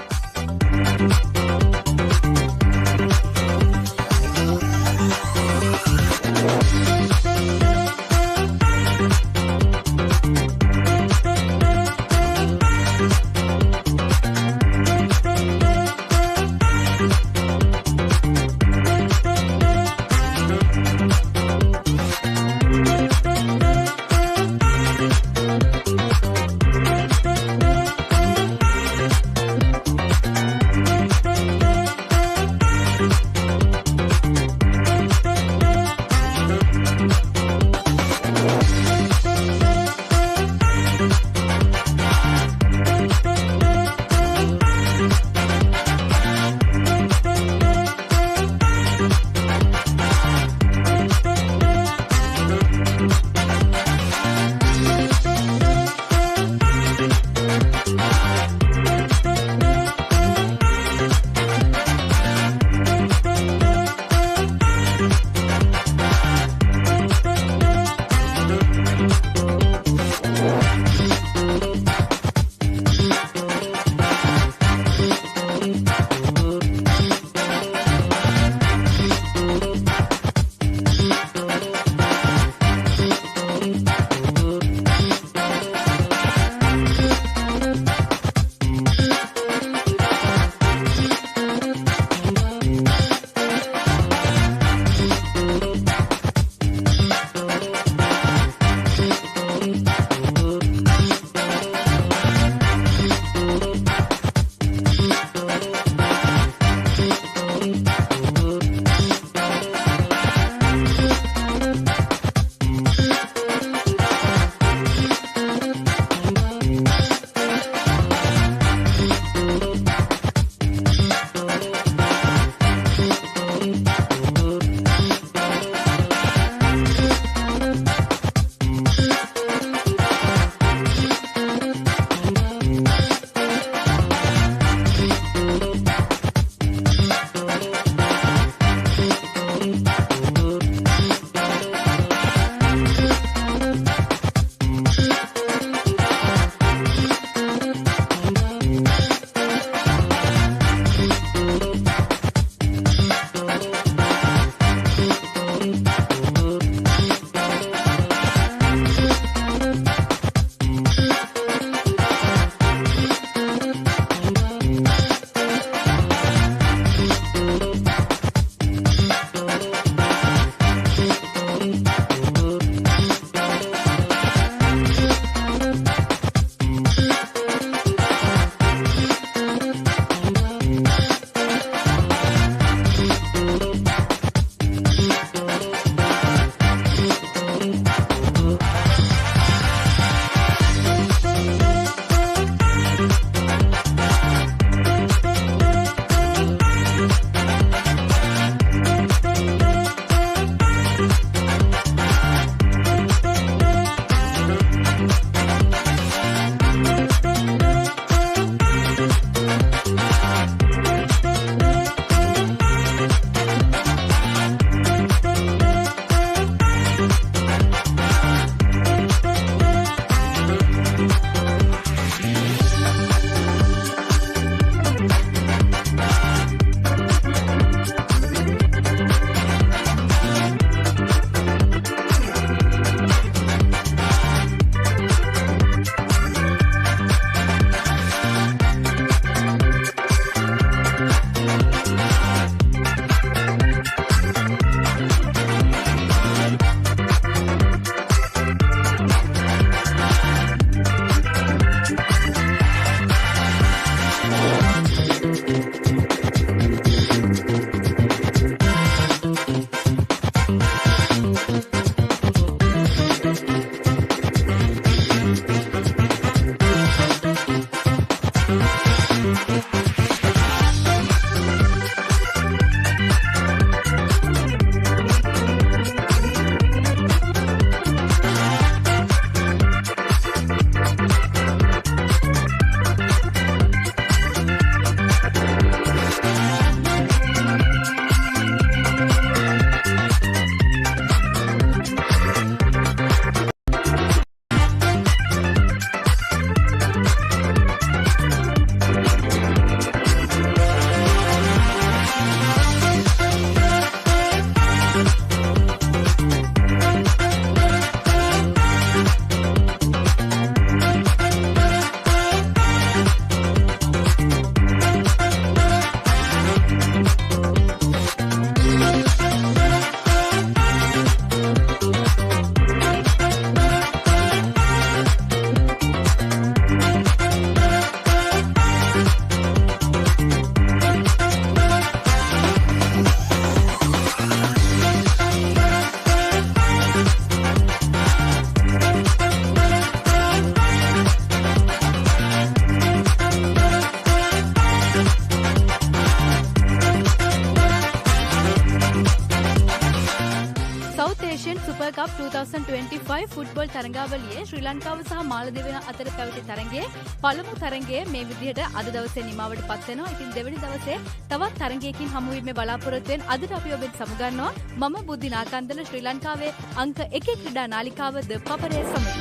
Super Cup 2025 ෆුට්බෝල් තරඟාවලියේ ශ්‍රී ලංකාව සහ මාලදිවයින අතර පැවති තරඟයේ පළමු තරඟය මේ විදිහට අද දවසේ නිමාවට පත් වෙනවා. ඉතින් දෙවෙනි දවසේ තවත් තරඟයකින් හමු වීමේ බලාපොරොත්තු වෙන අදට අපි ඔබෙන් සමුගන්නවා. මම බුද්ධි නාකන්දන ශ්‍රී ලංකාවේ අංක 1 ක්‍රීඩා නාලිකාව ThePapare සමග.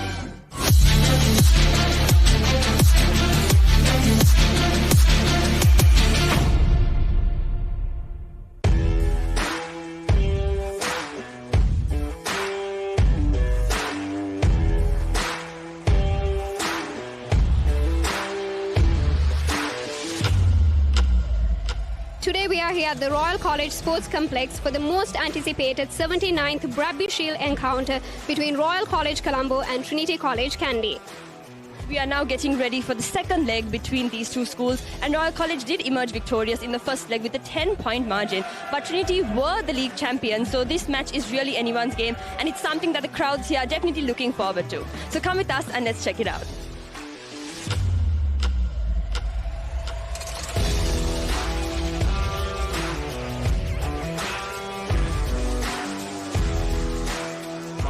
Today we are here at the Royal College Sports Complex for the most anticipated 79th Rugby Shield encounter between Royal College Colombo and Trinity College Kandy. We are now getting ready for the second leg between these two schools, and Royal College did emerge victorious in the first leg with a 10-point margin, but Trinity were the league champions, so this match is really anyone's game, and it's something that the crowds here are definitely looking forward to. So come with us and let's check it out.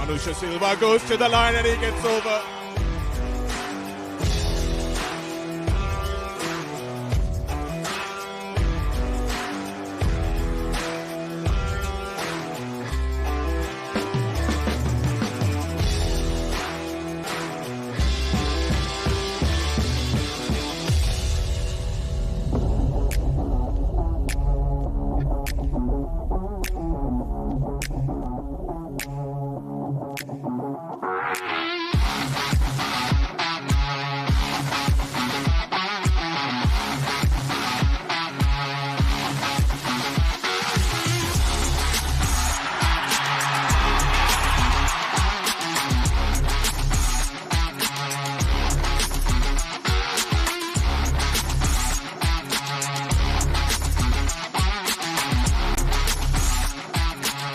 Manusha Silva goes to the line and he gets over.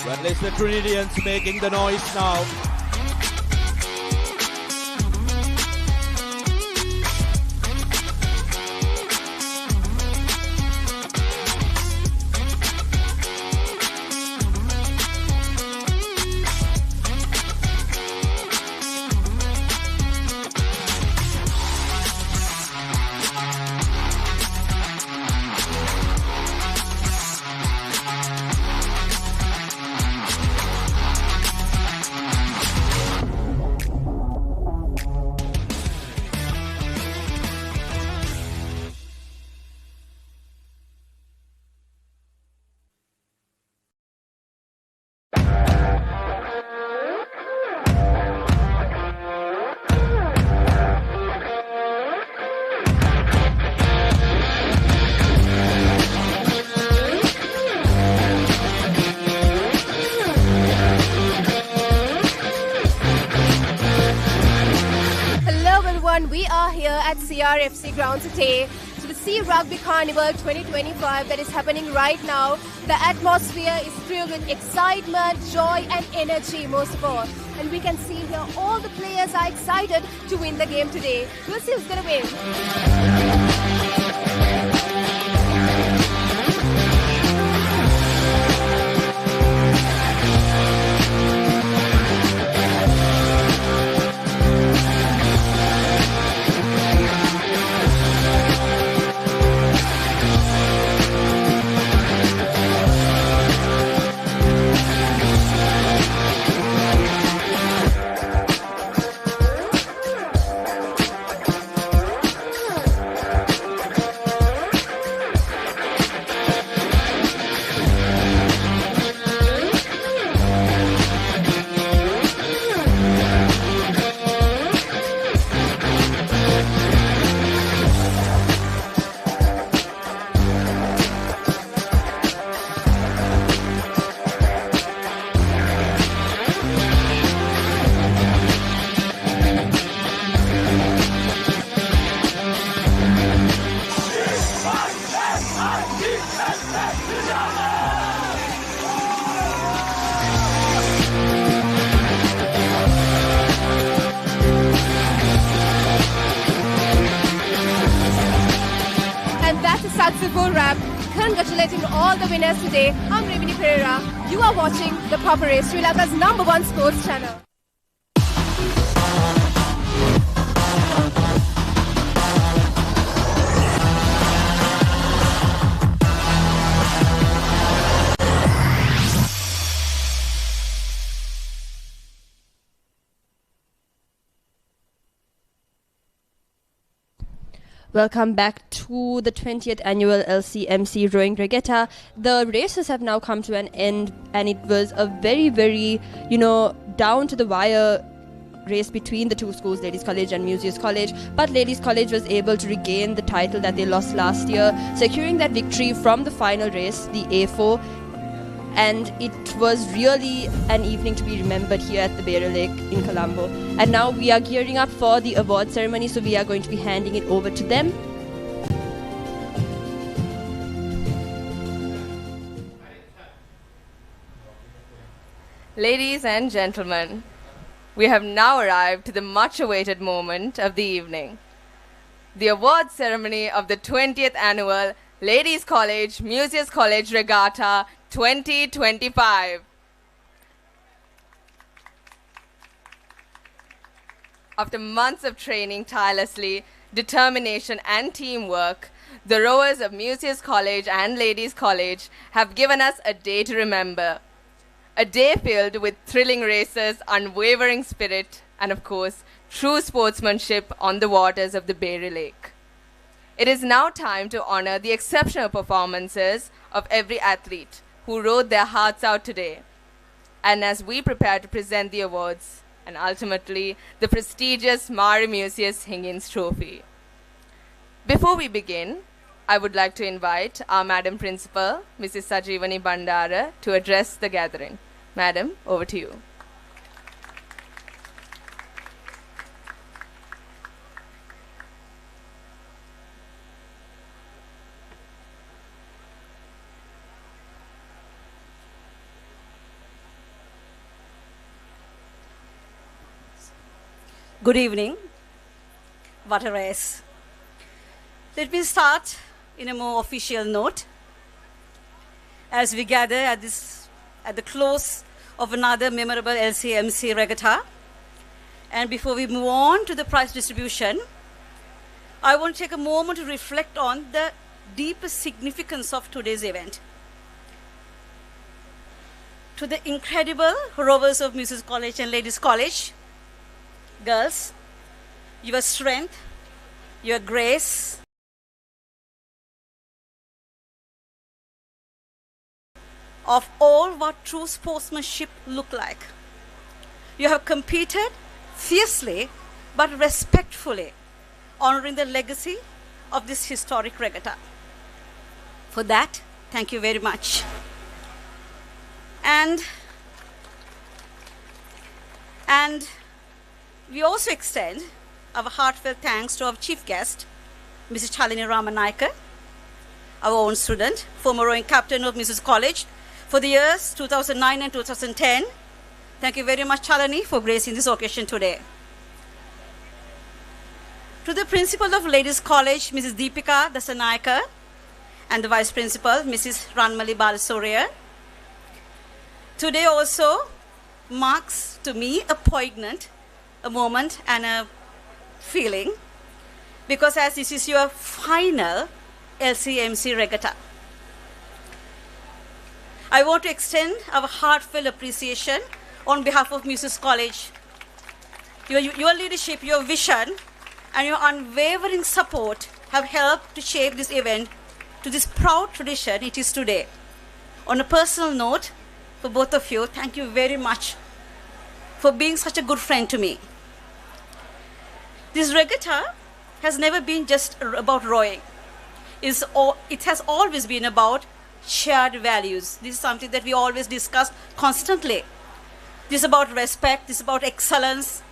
Well, it's the Trinitians making the noise now. We are here at CRFC grounds today to the Sea Rugby Carnival 2025 that is happening right now. The atmosphere is filled with excitement, joy and energy most of all. And we can see here all the players are excited to win the game today. We'll see who's going to win. Successful wrap. Congratulating all the winners today. I'm Rugby Pereira. You are watching the Papare, Sri Lanka's #1 sports channel. Welcome back to the 20th annual LCMC Rowing Regatta. The races have now come to an end, and it was a very, very, down to the wire race between the two schools, Ladies College and Museus College. But Ladies College was able to regain the title that they lost last year, securing that victory from the final race, the A4. And it was really an evening to be remembered here at the Papare Lake in Colombo. And now we are gearing up for the award ceremony, so we are going to be handing it over to them. Ladies and gentlemen, we have now arrived to the much-awaited moment of the evening. The award ceremony of the 20th annual Ladies College Museus College Regatta 2025. After months of training tirelessly, determination and teamwork, the rowers of Museus College and Ladies College have given us a day to remember. A day filled with thrilling races, unwavering spirit, and of course, true sportsmanship on the waters of the Papare Lake. It is now time to honor the exceptional performances of every athlete who rode their hearts out today. And as we prepare to present the awards, and ultimately the prestigious Mari Museus Higgins Trophy. Before we begin, I would like to invite our Madam Principal, Mrs. Sajivani Bandara, to address the gathering. Madam, over to you. Good evening. What a race. Let me start in a more official note. As we gather at the close of another memorable LCMC regatta, and before we move on to the prize distribution, I want to take a moment to reflect on the deepest significance of today's event. To the incredible rowers of Museus College and Ladies College, girls, your strength, your grace, of all what true sportsmanship look like. You have competed fiercely but respectfully, honoring the legacy of this historic regatta. For that, thank you very much. And we also extend our heartfelt thanks to our chief guest, Mrs. Chalini Ramanayaka, our own student, former rowing captain of Museus College for the years 2009 and 2010. Thank you very much, Chalini, for gracing this occasion today. To the principal of Ladies College, Mrs. Deepika Dasanayaka, and the vice principal, Mrs. Ranmali Balasurya. Today also marks to me a moment and a feeling, because as this is your final LCMC regatta, I want to extend our heartfelt appreciation on behalf of Museus College. Your leadership, your vision, and your unwavering support have helped to shape this event to this proud tradition it is today. On a personal note, for both of you, thank you very much for being such a good friend to me. This regatta has never been just about rowing. It has always been about shared values. This is something that we always discuss constantly. This is about respect, this is about excellence,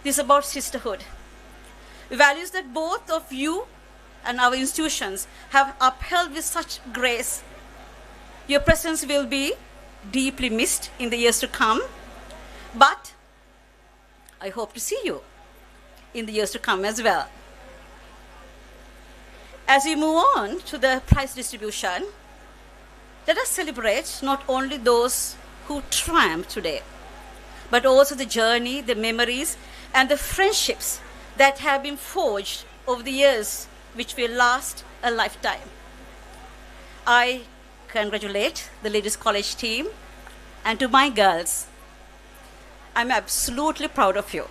this is about sisterhood. Values that both of you and our institutions have upheld with such grace. Your presence will be deeply missed in the years to come, but I hope to see you in the years to come as well. As we move on to the prize distribution, Let us celebrate not only those who triumph today, but also the journey, the memories, and the friendships that have been forged over the years, which will last a lifetime. I congratulate the Ladies College team, and to my girls, I'm absolutely proud of you.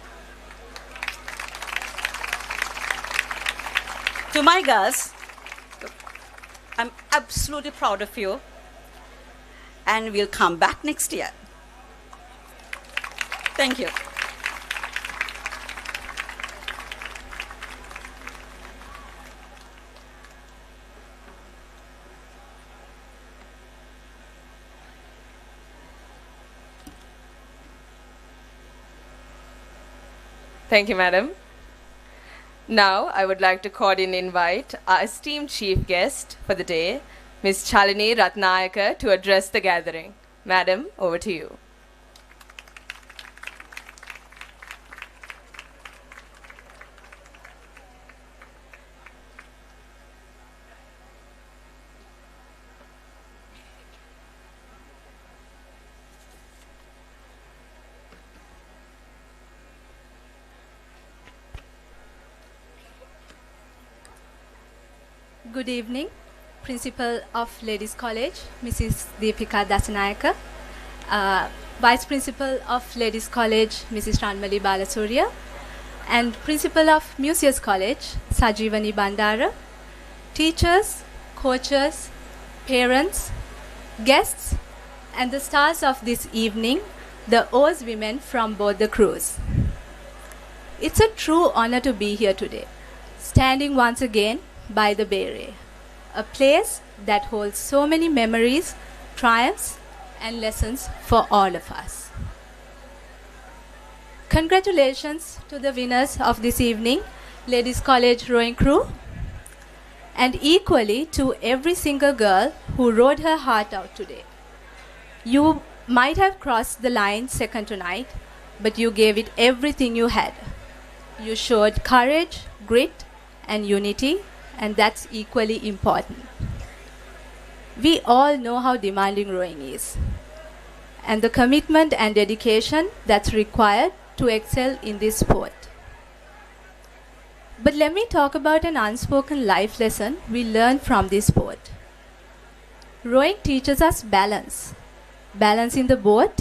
To my girls, I'm absolutely proud of you, and we'll come back next year. Thank you. Thank you, madam. Now, I would like to cordially invite our esteemed chief guest for the day, Ms. Chalini Ratnayaka, to address the gathering. Madam, over to you. Good evening, Principal of Ladies College, Mrs. Deepika Dasanayaka, Vice Principal of Ladies College, Mrs. Ranmali Balasurya, and Principal of Museums College, Sajivani Bandara, teachers, coaches, parents, guests, and the stars of this evening, the Oz women from both the crews. It's a true honor to be here today, standing once again by the Papare, a place that holds so many memories, triumphs, and lessons for all of us. Congratulations to the winners of this evening, Ladies College Rowing Crew, and equally to every single girl who rowed her heart out today. You might have crossed the line second to night, but you gave it everything you had. You showed courage, grit, and unity, and that's equally important. We all know how demanding rowing is, and the commitment and dedication that's required to excel in this sport. But let me talk about an unspoken life lesson we learned from this sport. Rowing teaches us balance. Balance in the boat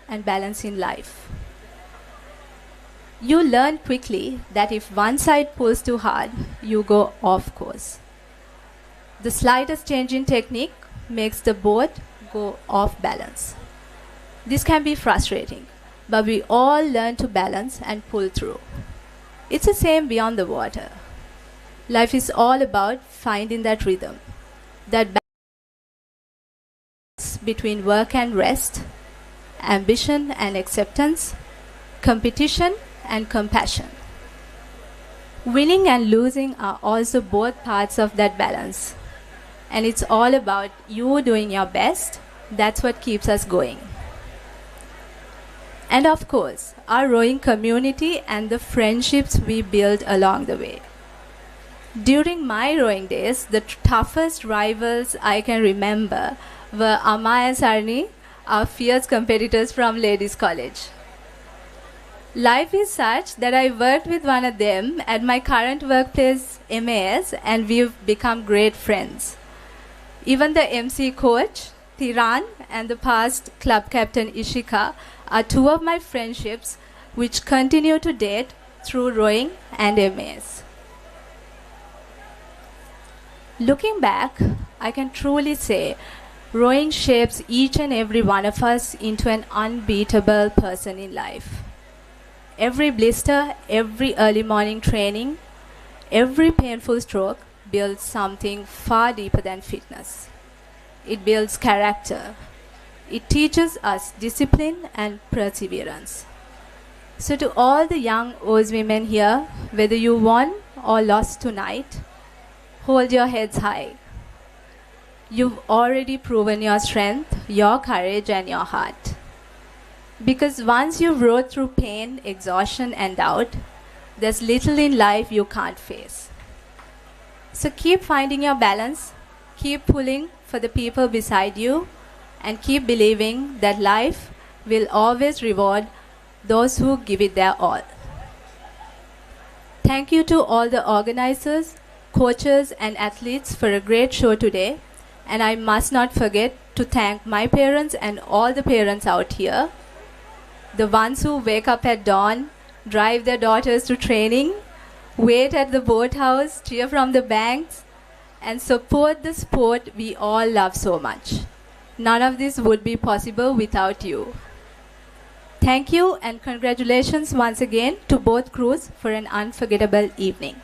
and balance in life. You learn quickly that if one side pulls too hard, you go off course. The slightest change in technique makes the boat go off balance. This can be frustrating, but we all learn to balance and pull through. It's the same beyond the water. Life is all about finding that rhythm, that balance between work and rest, ambition and acceptance, competition and compassion. Winning and losing are also both parts of that balance. And it's all about you doing your best. That's what keeps us going. And of course, our rowing community and the friendships we build along the way. During my rowing days, the toughest rivals I can remember were Amma and Sarni, our fierce competitors from Ladies College. Life is such that I worked with one of them at my current workplace, MAS, and we've become great friends. Even the MC coach, Tiran, and the past club captain, Ishika, are two of my friendships which continue to date through rowing and MAS. Looking back, I can truly say rowing shapes each and every one of us into an unbeatable person in life. Every blister, every early morning training, every painful stroke builds something far deeper than fitness. It builds character. It teaches us discipline and perseverance. So to all the young Oz women here, whether you won or lost tonight, hold your heads high. You've already proven your strength, your courage, and your heart. Because once you've rode through pain, exhaustion, and doubt, there's little in life you can't face. So keep finding your balance, keep pulling for the people beside you, and keep believing that life will always reward those who give it their all. Thank you to all the organizers, coaches and athletes for a great show today. And I must not forget to thank my parents and all the parents out here. The ones who wake up at dawn, drive their daughters to training, wait at the boathouse, cheer from the banks, and support the sport we all love so much. None of this would be possible without you. Thank you and congratulations once again to both crews for an unforgettable evening.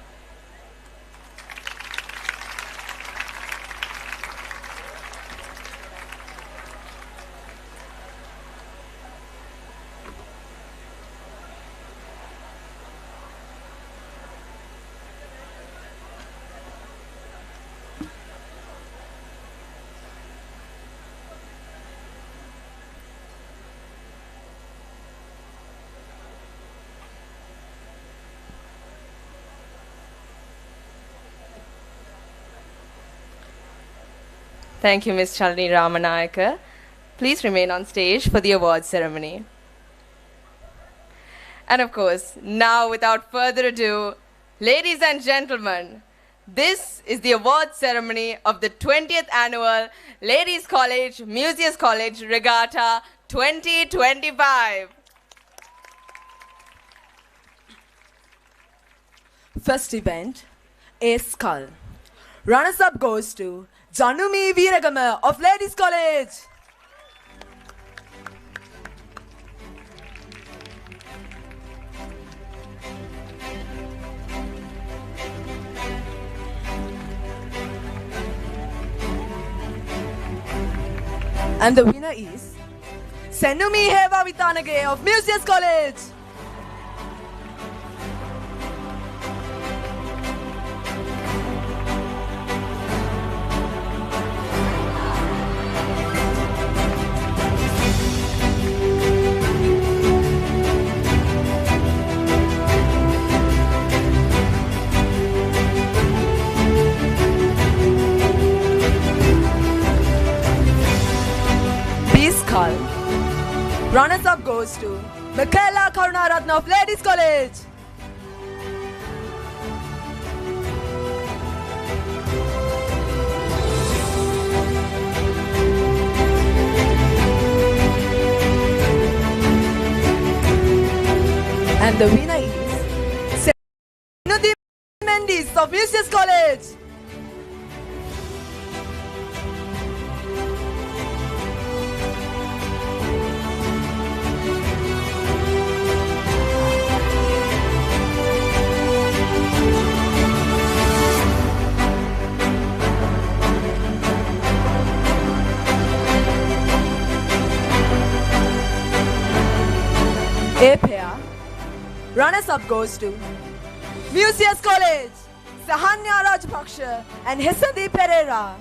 Thank you, Ms. Chalini Ramanayaka. Please remain on stage for the awards ceremony. And of course, now without further ado, ladies and gentlemen, this is the awards ceremony of the 20th Annual Ladies College, Museus College Regatta 2025. First event, A-scull. Runners-up goes to Janumi Veeragama of Ladies College. And the winner is Senumi Heva Vitanage of Museus College. B-scull. Runners-up goes to Michaela Karunaratna of Ladies College. And the winner is Senudi Mendes of Museus College. A-pair. Runners-up goes to Museus College, Sahanya Rajpaksha and Hesadi Pereira.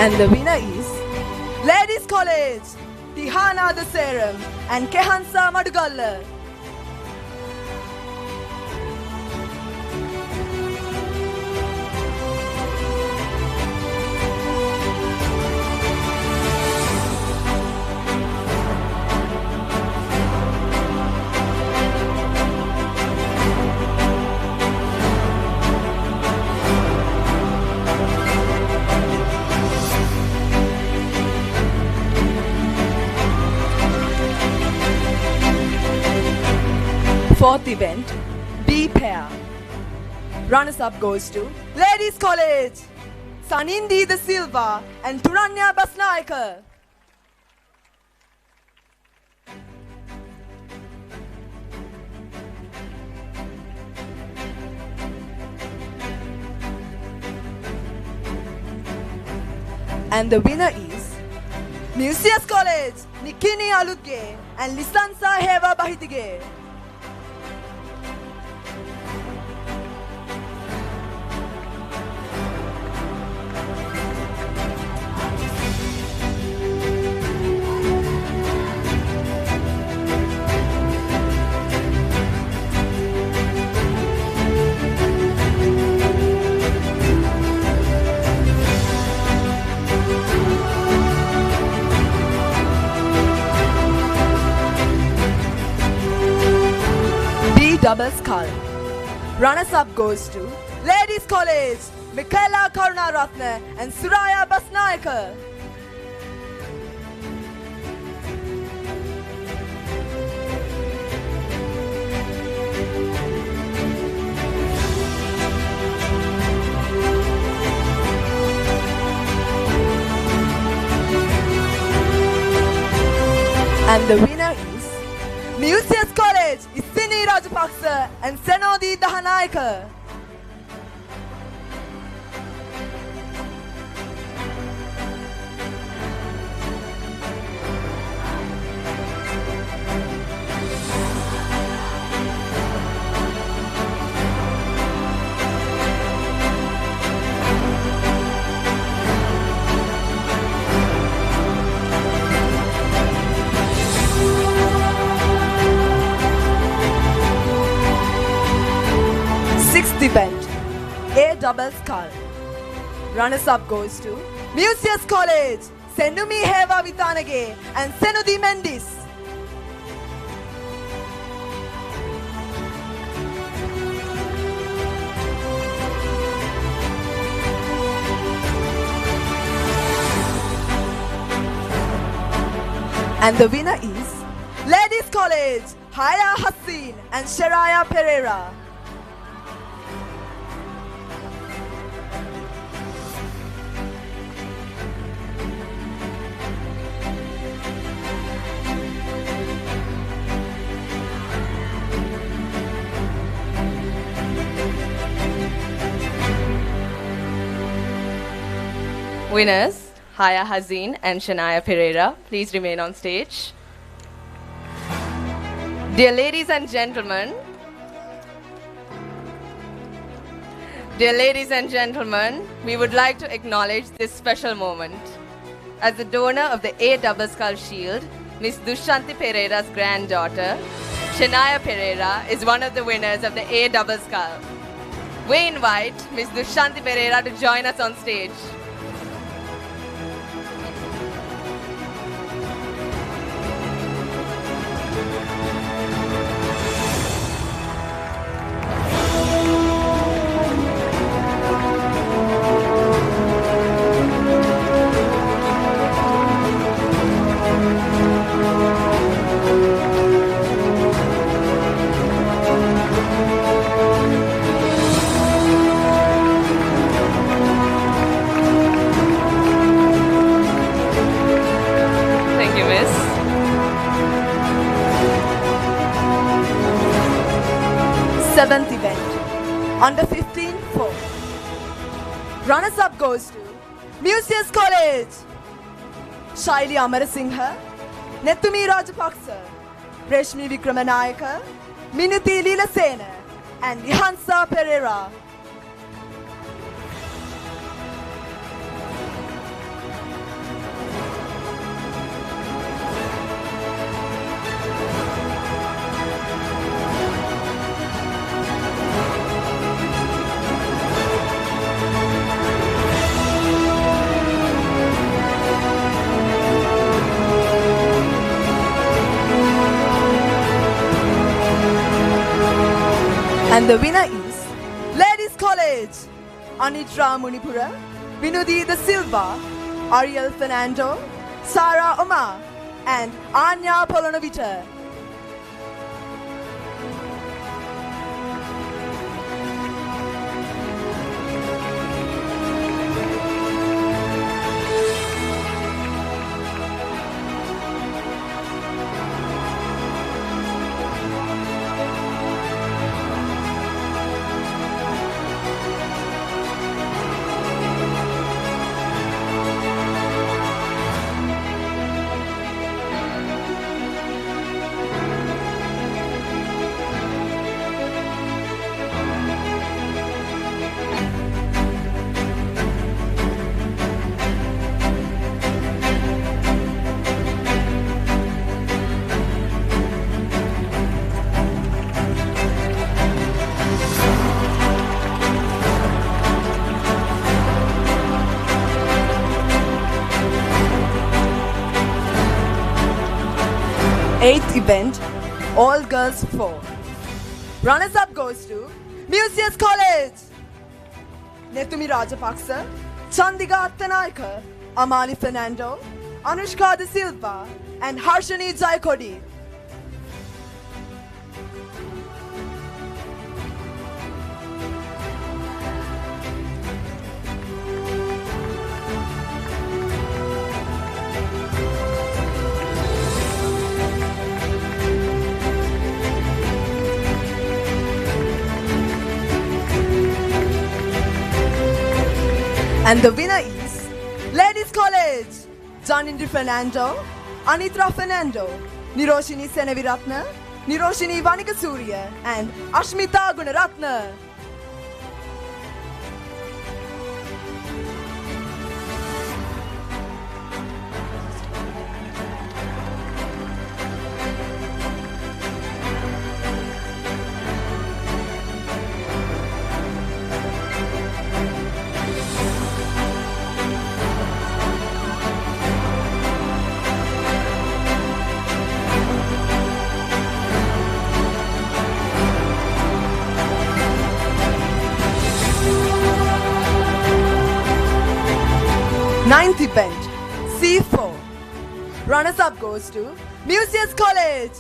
And the winner is Ladies College, Tihana Dasaram and Kehansa Madugalla. Fourth event, B-pair. Runners-up goes to Ladies College, Sanindi De Silva and Turanya Basnaika. And the winner is Museus College, Nikini Alutge and Lisansa Heva Bahitige. A-scull. Runners-up goes to Ladies College, Michaela Karunaratne and Suraya Basnayaka. And the winner is Museus College, Isini Rajapaksa and Senodi Dahanayaka. Event A-scull. Runners-up goes to Museus College, Senumi Heva Vitanage and Senudi Mendis. And the winner is Ladies College, Haya Hassin and Sharaya Pereira. Winners, Haya Hazin and Shania Pereira, please remain on stage. Dear ladies and gentlemen, we would like to acknowledge this special moment. As the donor of the A-scull Shield, Miss Dushanti Pereira's granddaughter, Shania Pereira, is one of the winners of the A-scull. We invite Miss Dushanti Pereira to join us on stage. Seventh event, under 15 4. Runners-up goes to Museus College, Shaili Amarasinghe, Netumi Rajapaksa, Reshmi Vikramanayaka, Minuti Leelasena and Vihansa Pereira. And the winner is Ladies College, Anitra Munipura, Vinudi Da Silva, Ariel Fernando, Sarah Omar, and Anya Polonovita. Eighth event, all girls 4. Runners-up goes to Museus College. Netumi Rajapaksa, Chandiga Attanayaka, Amali Fernando, Anushka De Silva, and Harshani Jaikodi. And the winner is Ladies College, Janindri Fernando, Anitra Fernando, Niroshini Senaviratna, Niroshini Vanikasuriya, and Ashmita Gunaratna. Ninth event, C4. Runners-up goes to Museus College.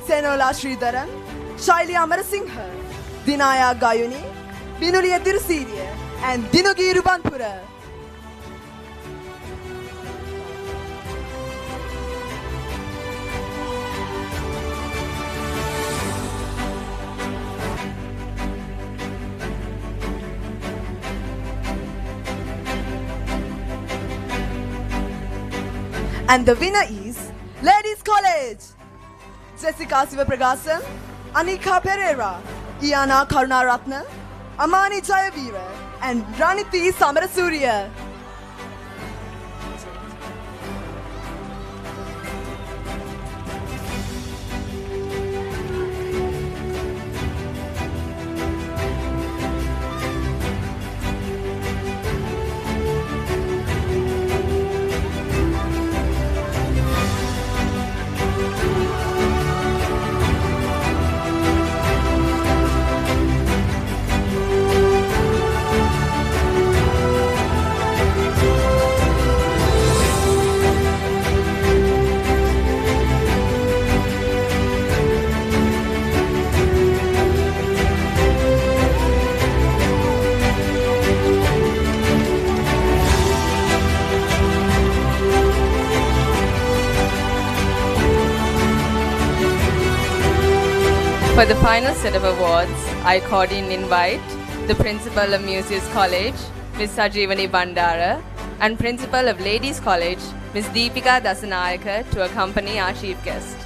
Senola Sridharan, Shaili Amarasinghe, Dinaya Gayuni, Binuliya Tirusiriya, and Dinugi Rubanpura. And the winner is Ladies College. Jessica Sivapragasam, Anika Pereira, Iana Karunaratna, Amani Jayavira, and Raniti Samarasuriya. For the final set of awards, I cordially invite the Principal of Museus College, Ms. Sajivani Bandara, and Principal of Ladies College, Ms. Deepika Dasanayaka, to accompany our chief guest.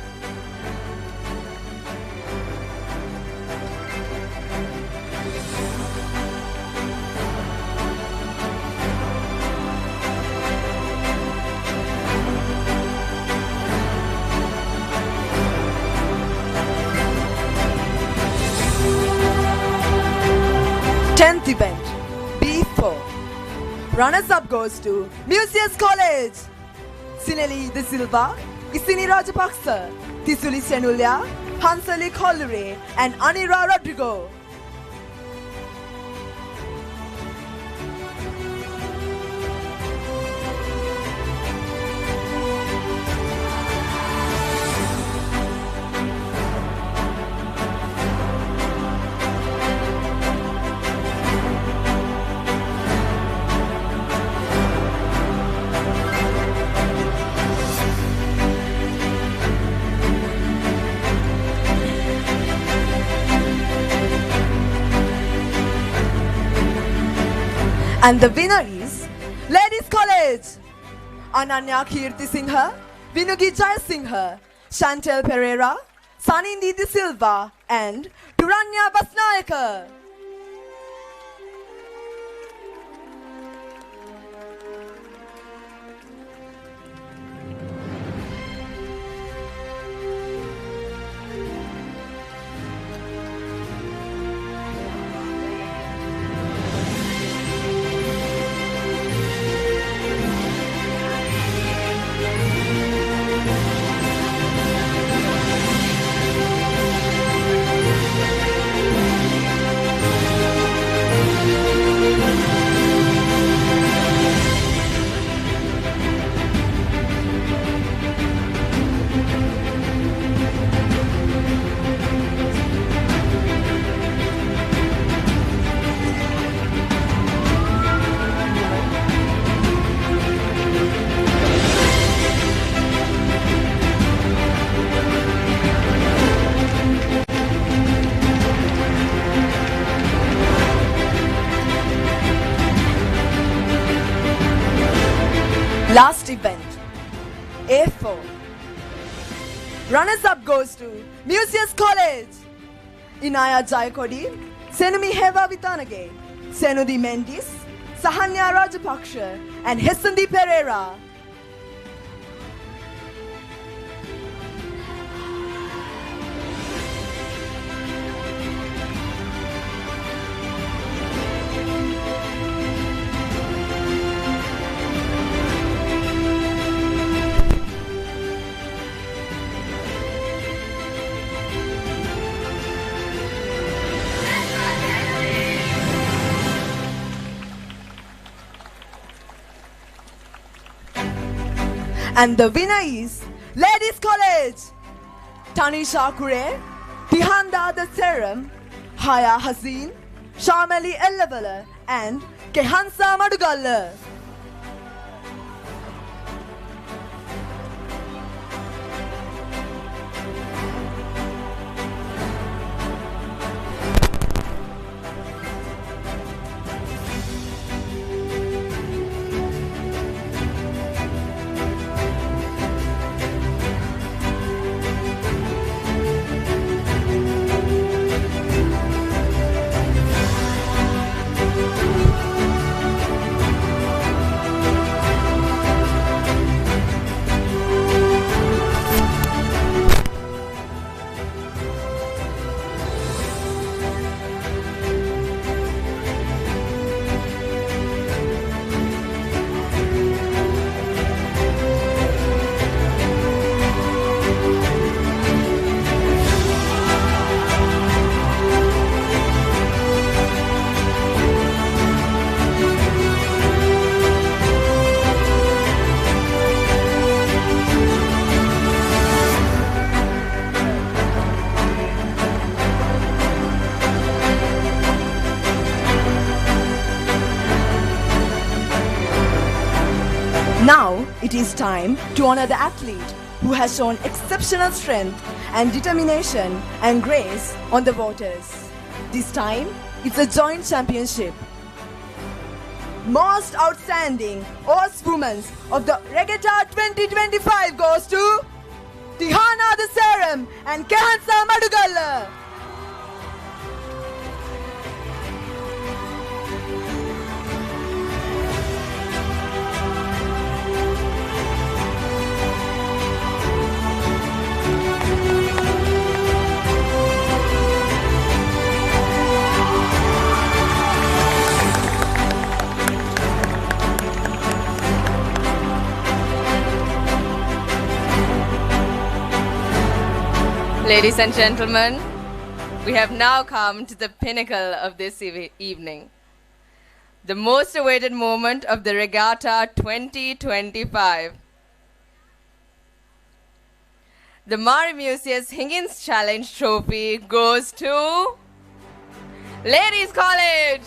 Tenth event, B4. Runners-up goes to Museus College. Sineli De Silva, Isini Rajapaksa, Tisuli Senulya, Hansali Collure, and Anira Rodrigo. And the winner is Ladies College. Ananya Kirti Singha, Vinugi Jayasingha, Chantel Pereira, Sanindi De Silva, and Duranya Basnayaka. Runners-up goes to Museus College. Inaya Jayakodi, Senumi Heva Vitanage, Senudi Mendis, Sahanya Rajapaksha, and Hesandi Pereira. And the winner is Ladies College. Tanisha Kure, Tihanda the Serum, Haya Haseen, Shamali Ellavala, and Kehansa Madugalla. Now it is time to honor the athlete who has shown exceptional strength and determination and grace on the waters. This time, it's a joint championship. Most outstanding horsewoman of the Regatta 2025 goes to Tihana the Serum and Kehansa Madugalla. Ladies and gentlemen, we have now come to the pinnacle of this evening. The most awaited moment of the Regatta 2025. The Marimusius Higgins Challenge Trophy goes to Ladies College.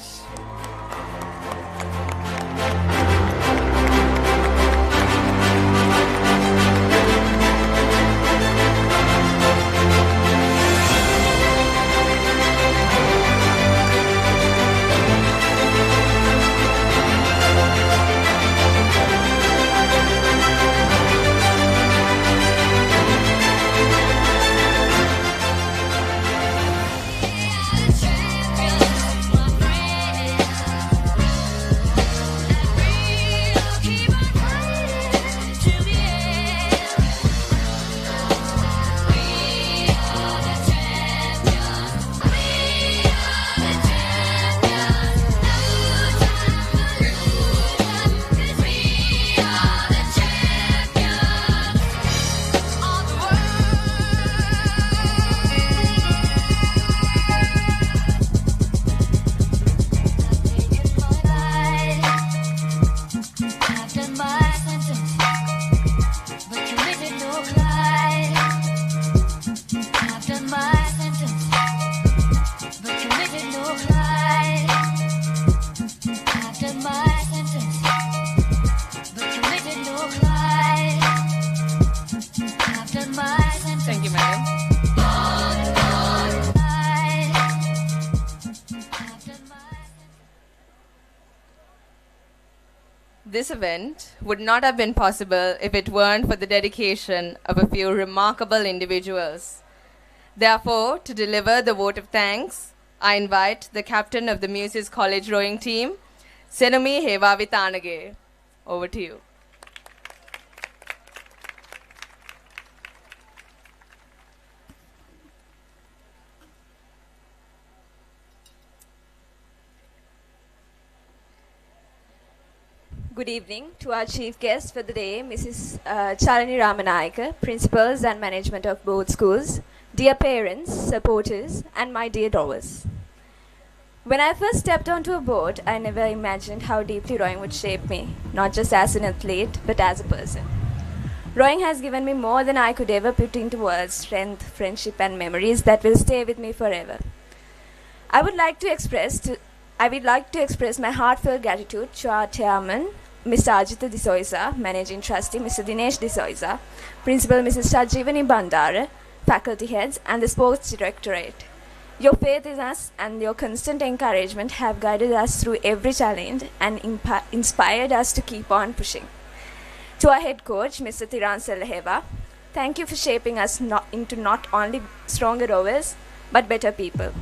This event would not have been possible if it weren't for the dedication of a few remarkable individuals. Therefore, to deliver the vote of thanks, I invite the captain of the Muses College rowing team, Senumi Hevavitanage. Over to you. Good evening to our chief guest for the day, Mrs. Chalini Ramanayaka, principals and management of both schools, dear parents, supporters, and my dear rowers. When I first stepped onto a boat, I never imagined how deeply rowing would shape me, not just as an athlete, but as a person. Rowing has given me more than I could ever put into words, strength, friendship, and memories that will stay with me forever. I would like to express my heartfelt gratitude to our chairman, Mr. Ajita D'Souza, Managing Trustee Mr. Dinesh D'Souza, Principal Mrs. Sajivani Bandara, faculty heads, and the Sports Directorate. Your faith in us and your constant encouragement have guided us through every challenge and inspired us to keep on pushing. To our head coach, Mr. Tiran Salaheva, thank you for shaping us into not only stronger rowers, but better people.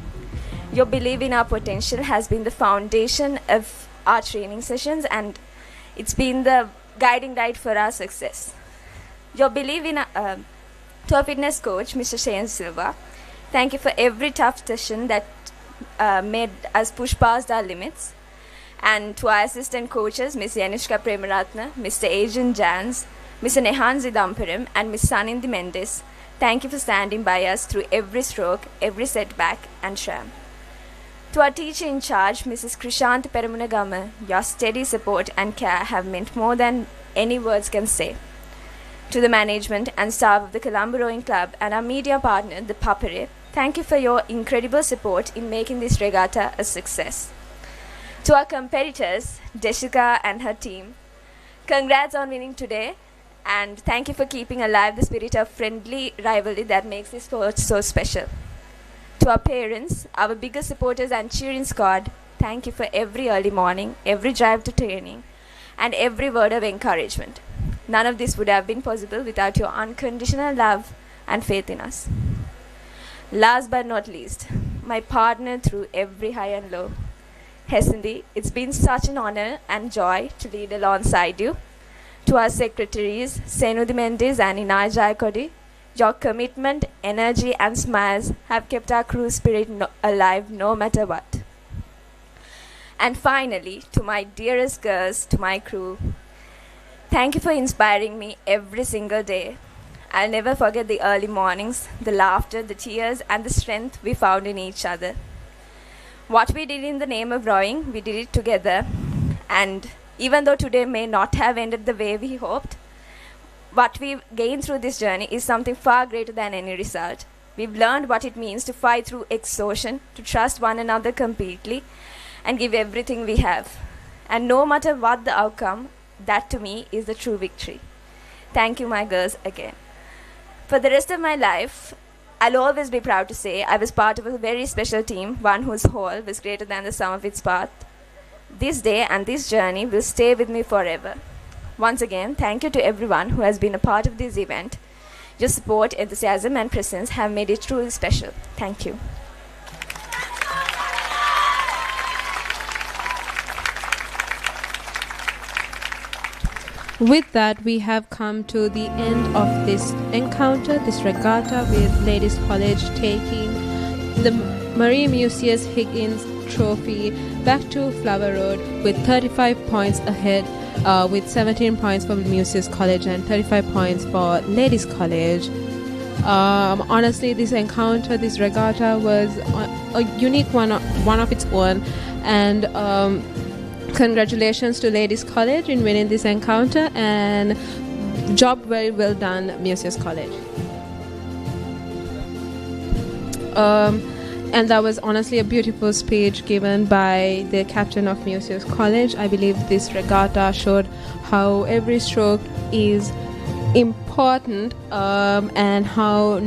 Your belief in our potential has been the foundation of our training sessions, and it's been the guiding light for our success. Your belief in to our fitness coach, Mr. Shane Silva, thank you for every tough session that made us push past our limits. And to our assistant coaches, Ms. Yanishka Premaratna, Mr. Adrian Jans, Mr. Nehan Zidamparam, and Ms. Sanindi Mendes, thank you for standing by us through every stroke, every setback, and sham. To our teacher in charge, Mrs. Krishant Peramunagama, your steady support and care have meant more than any words can say. To the management and staff of the Colombo Rowing Club and our media partner, ThePapare, thank you for your incredible support in making this regatta a success. To our competitors, Jessica and her team, congrats on winning today, and thank you for keeping alive the spirit of friendly rivalry that makes this sport so special. To our parents, our biggest supporters and cheering squad, thank you for every early morning, every drive to training, and every word of encouragement. None of this would have been possible without your unconditional love and faith in us. Last but not least, my partner through every high and low, Hesindi, it's been such an honor and joy to lead alongside you. To our secretaries, Senudi Mendes and Inay Jayakodi, your commitment, energy, and smiles have kept our crew spirit alive no matter what. And finally, to my dearest girls, to my crew, thank you for inspiring me every single day. I'll never forget the early mornings, the laughter, the tears, and the strength we found in each other. What we did in the name of rowing, we did it together. And even though today may not have ended the way we hoped, what we've gained through this journey is something far greater than any result. We've learned what it means to fight through exhaustion, to trust one another completely, and give everything we have. And no matter what the outcome, that to me is the true victory. Thank you, my girls, again. For the rest of my life, I'll always be proud to say I was part of a very special team, one whose whole was greater than the sum of its parts. This day and this journey will stay with me forever. Once again, thank you to everyone who has been a part of this event. Your support, enthusiasm, and presence have made it truly special. Thank you. With that, we have come to the end of this encounter, this regatta with Ladies College taking the Marie Museus Higgins Trophy back to Flower Road with 35 points ahead, with 17 points for Museus College and 35 points for Ladies College. Honestly, this encounter, this regatta was a unique one of its own, and congratulations to Ladies College in winning this encounter, and job very well done, Museus College. And that was honestly a beautiful speech given by the captain of Museus College. I believe this regatta showed how every stroke is important, and how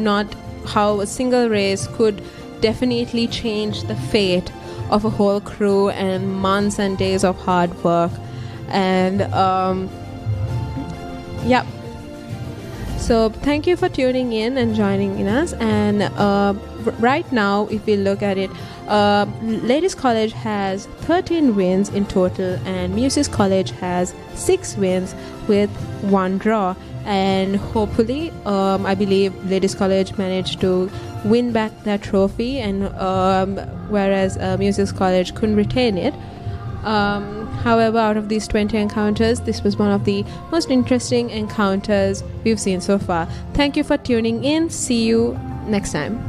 a single race could definitely change the fate of a whole crew and months and days of hard work. And yeah. So thank you for tuning in and joining in us. And right now, if we look at it, Ladies College has 13 wins in total, and Muses College has 6 wins with 1 draw. And hopefully, I believe Ladies College managed to win back that trophy, and whereas Muses College couldn't retain it. However, out of these 20 encounters, this was one of the most interesting encounters we've seen so far. Thank you for tuning in. See you next time.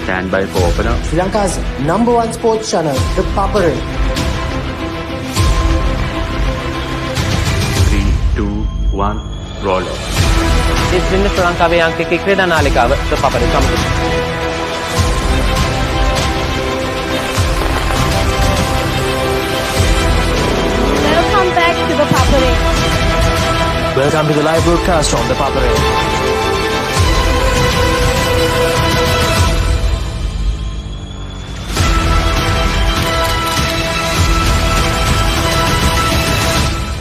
Stand by for opener. Sri Lanka's #1 sports channel, ThePapare. 3, 2, 1, roll. This is Sri Lankaවේ අංකික ක්‍රීඩා නාලිකාව ThePapare සමග. Welcome back to ThePapare. Welcome to the live broadcast from ThePapare.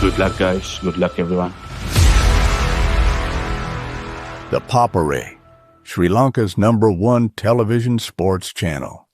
Good luck, guys. Good luck, everyone. ThePapare, Sri Lanka's #1 television sports channel.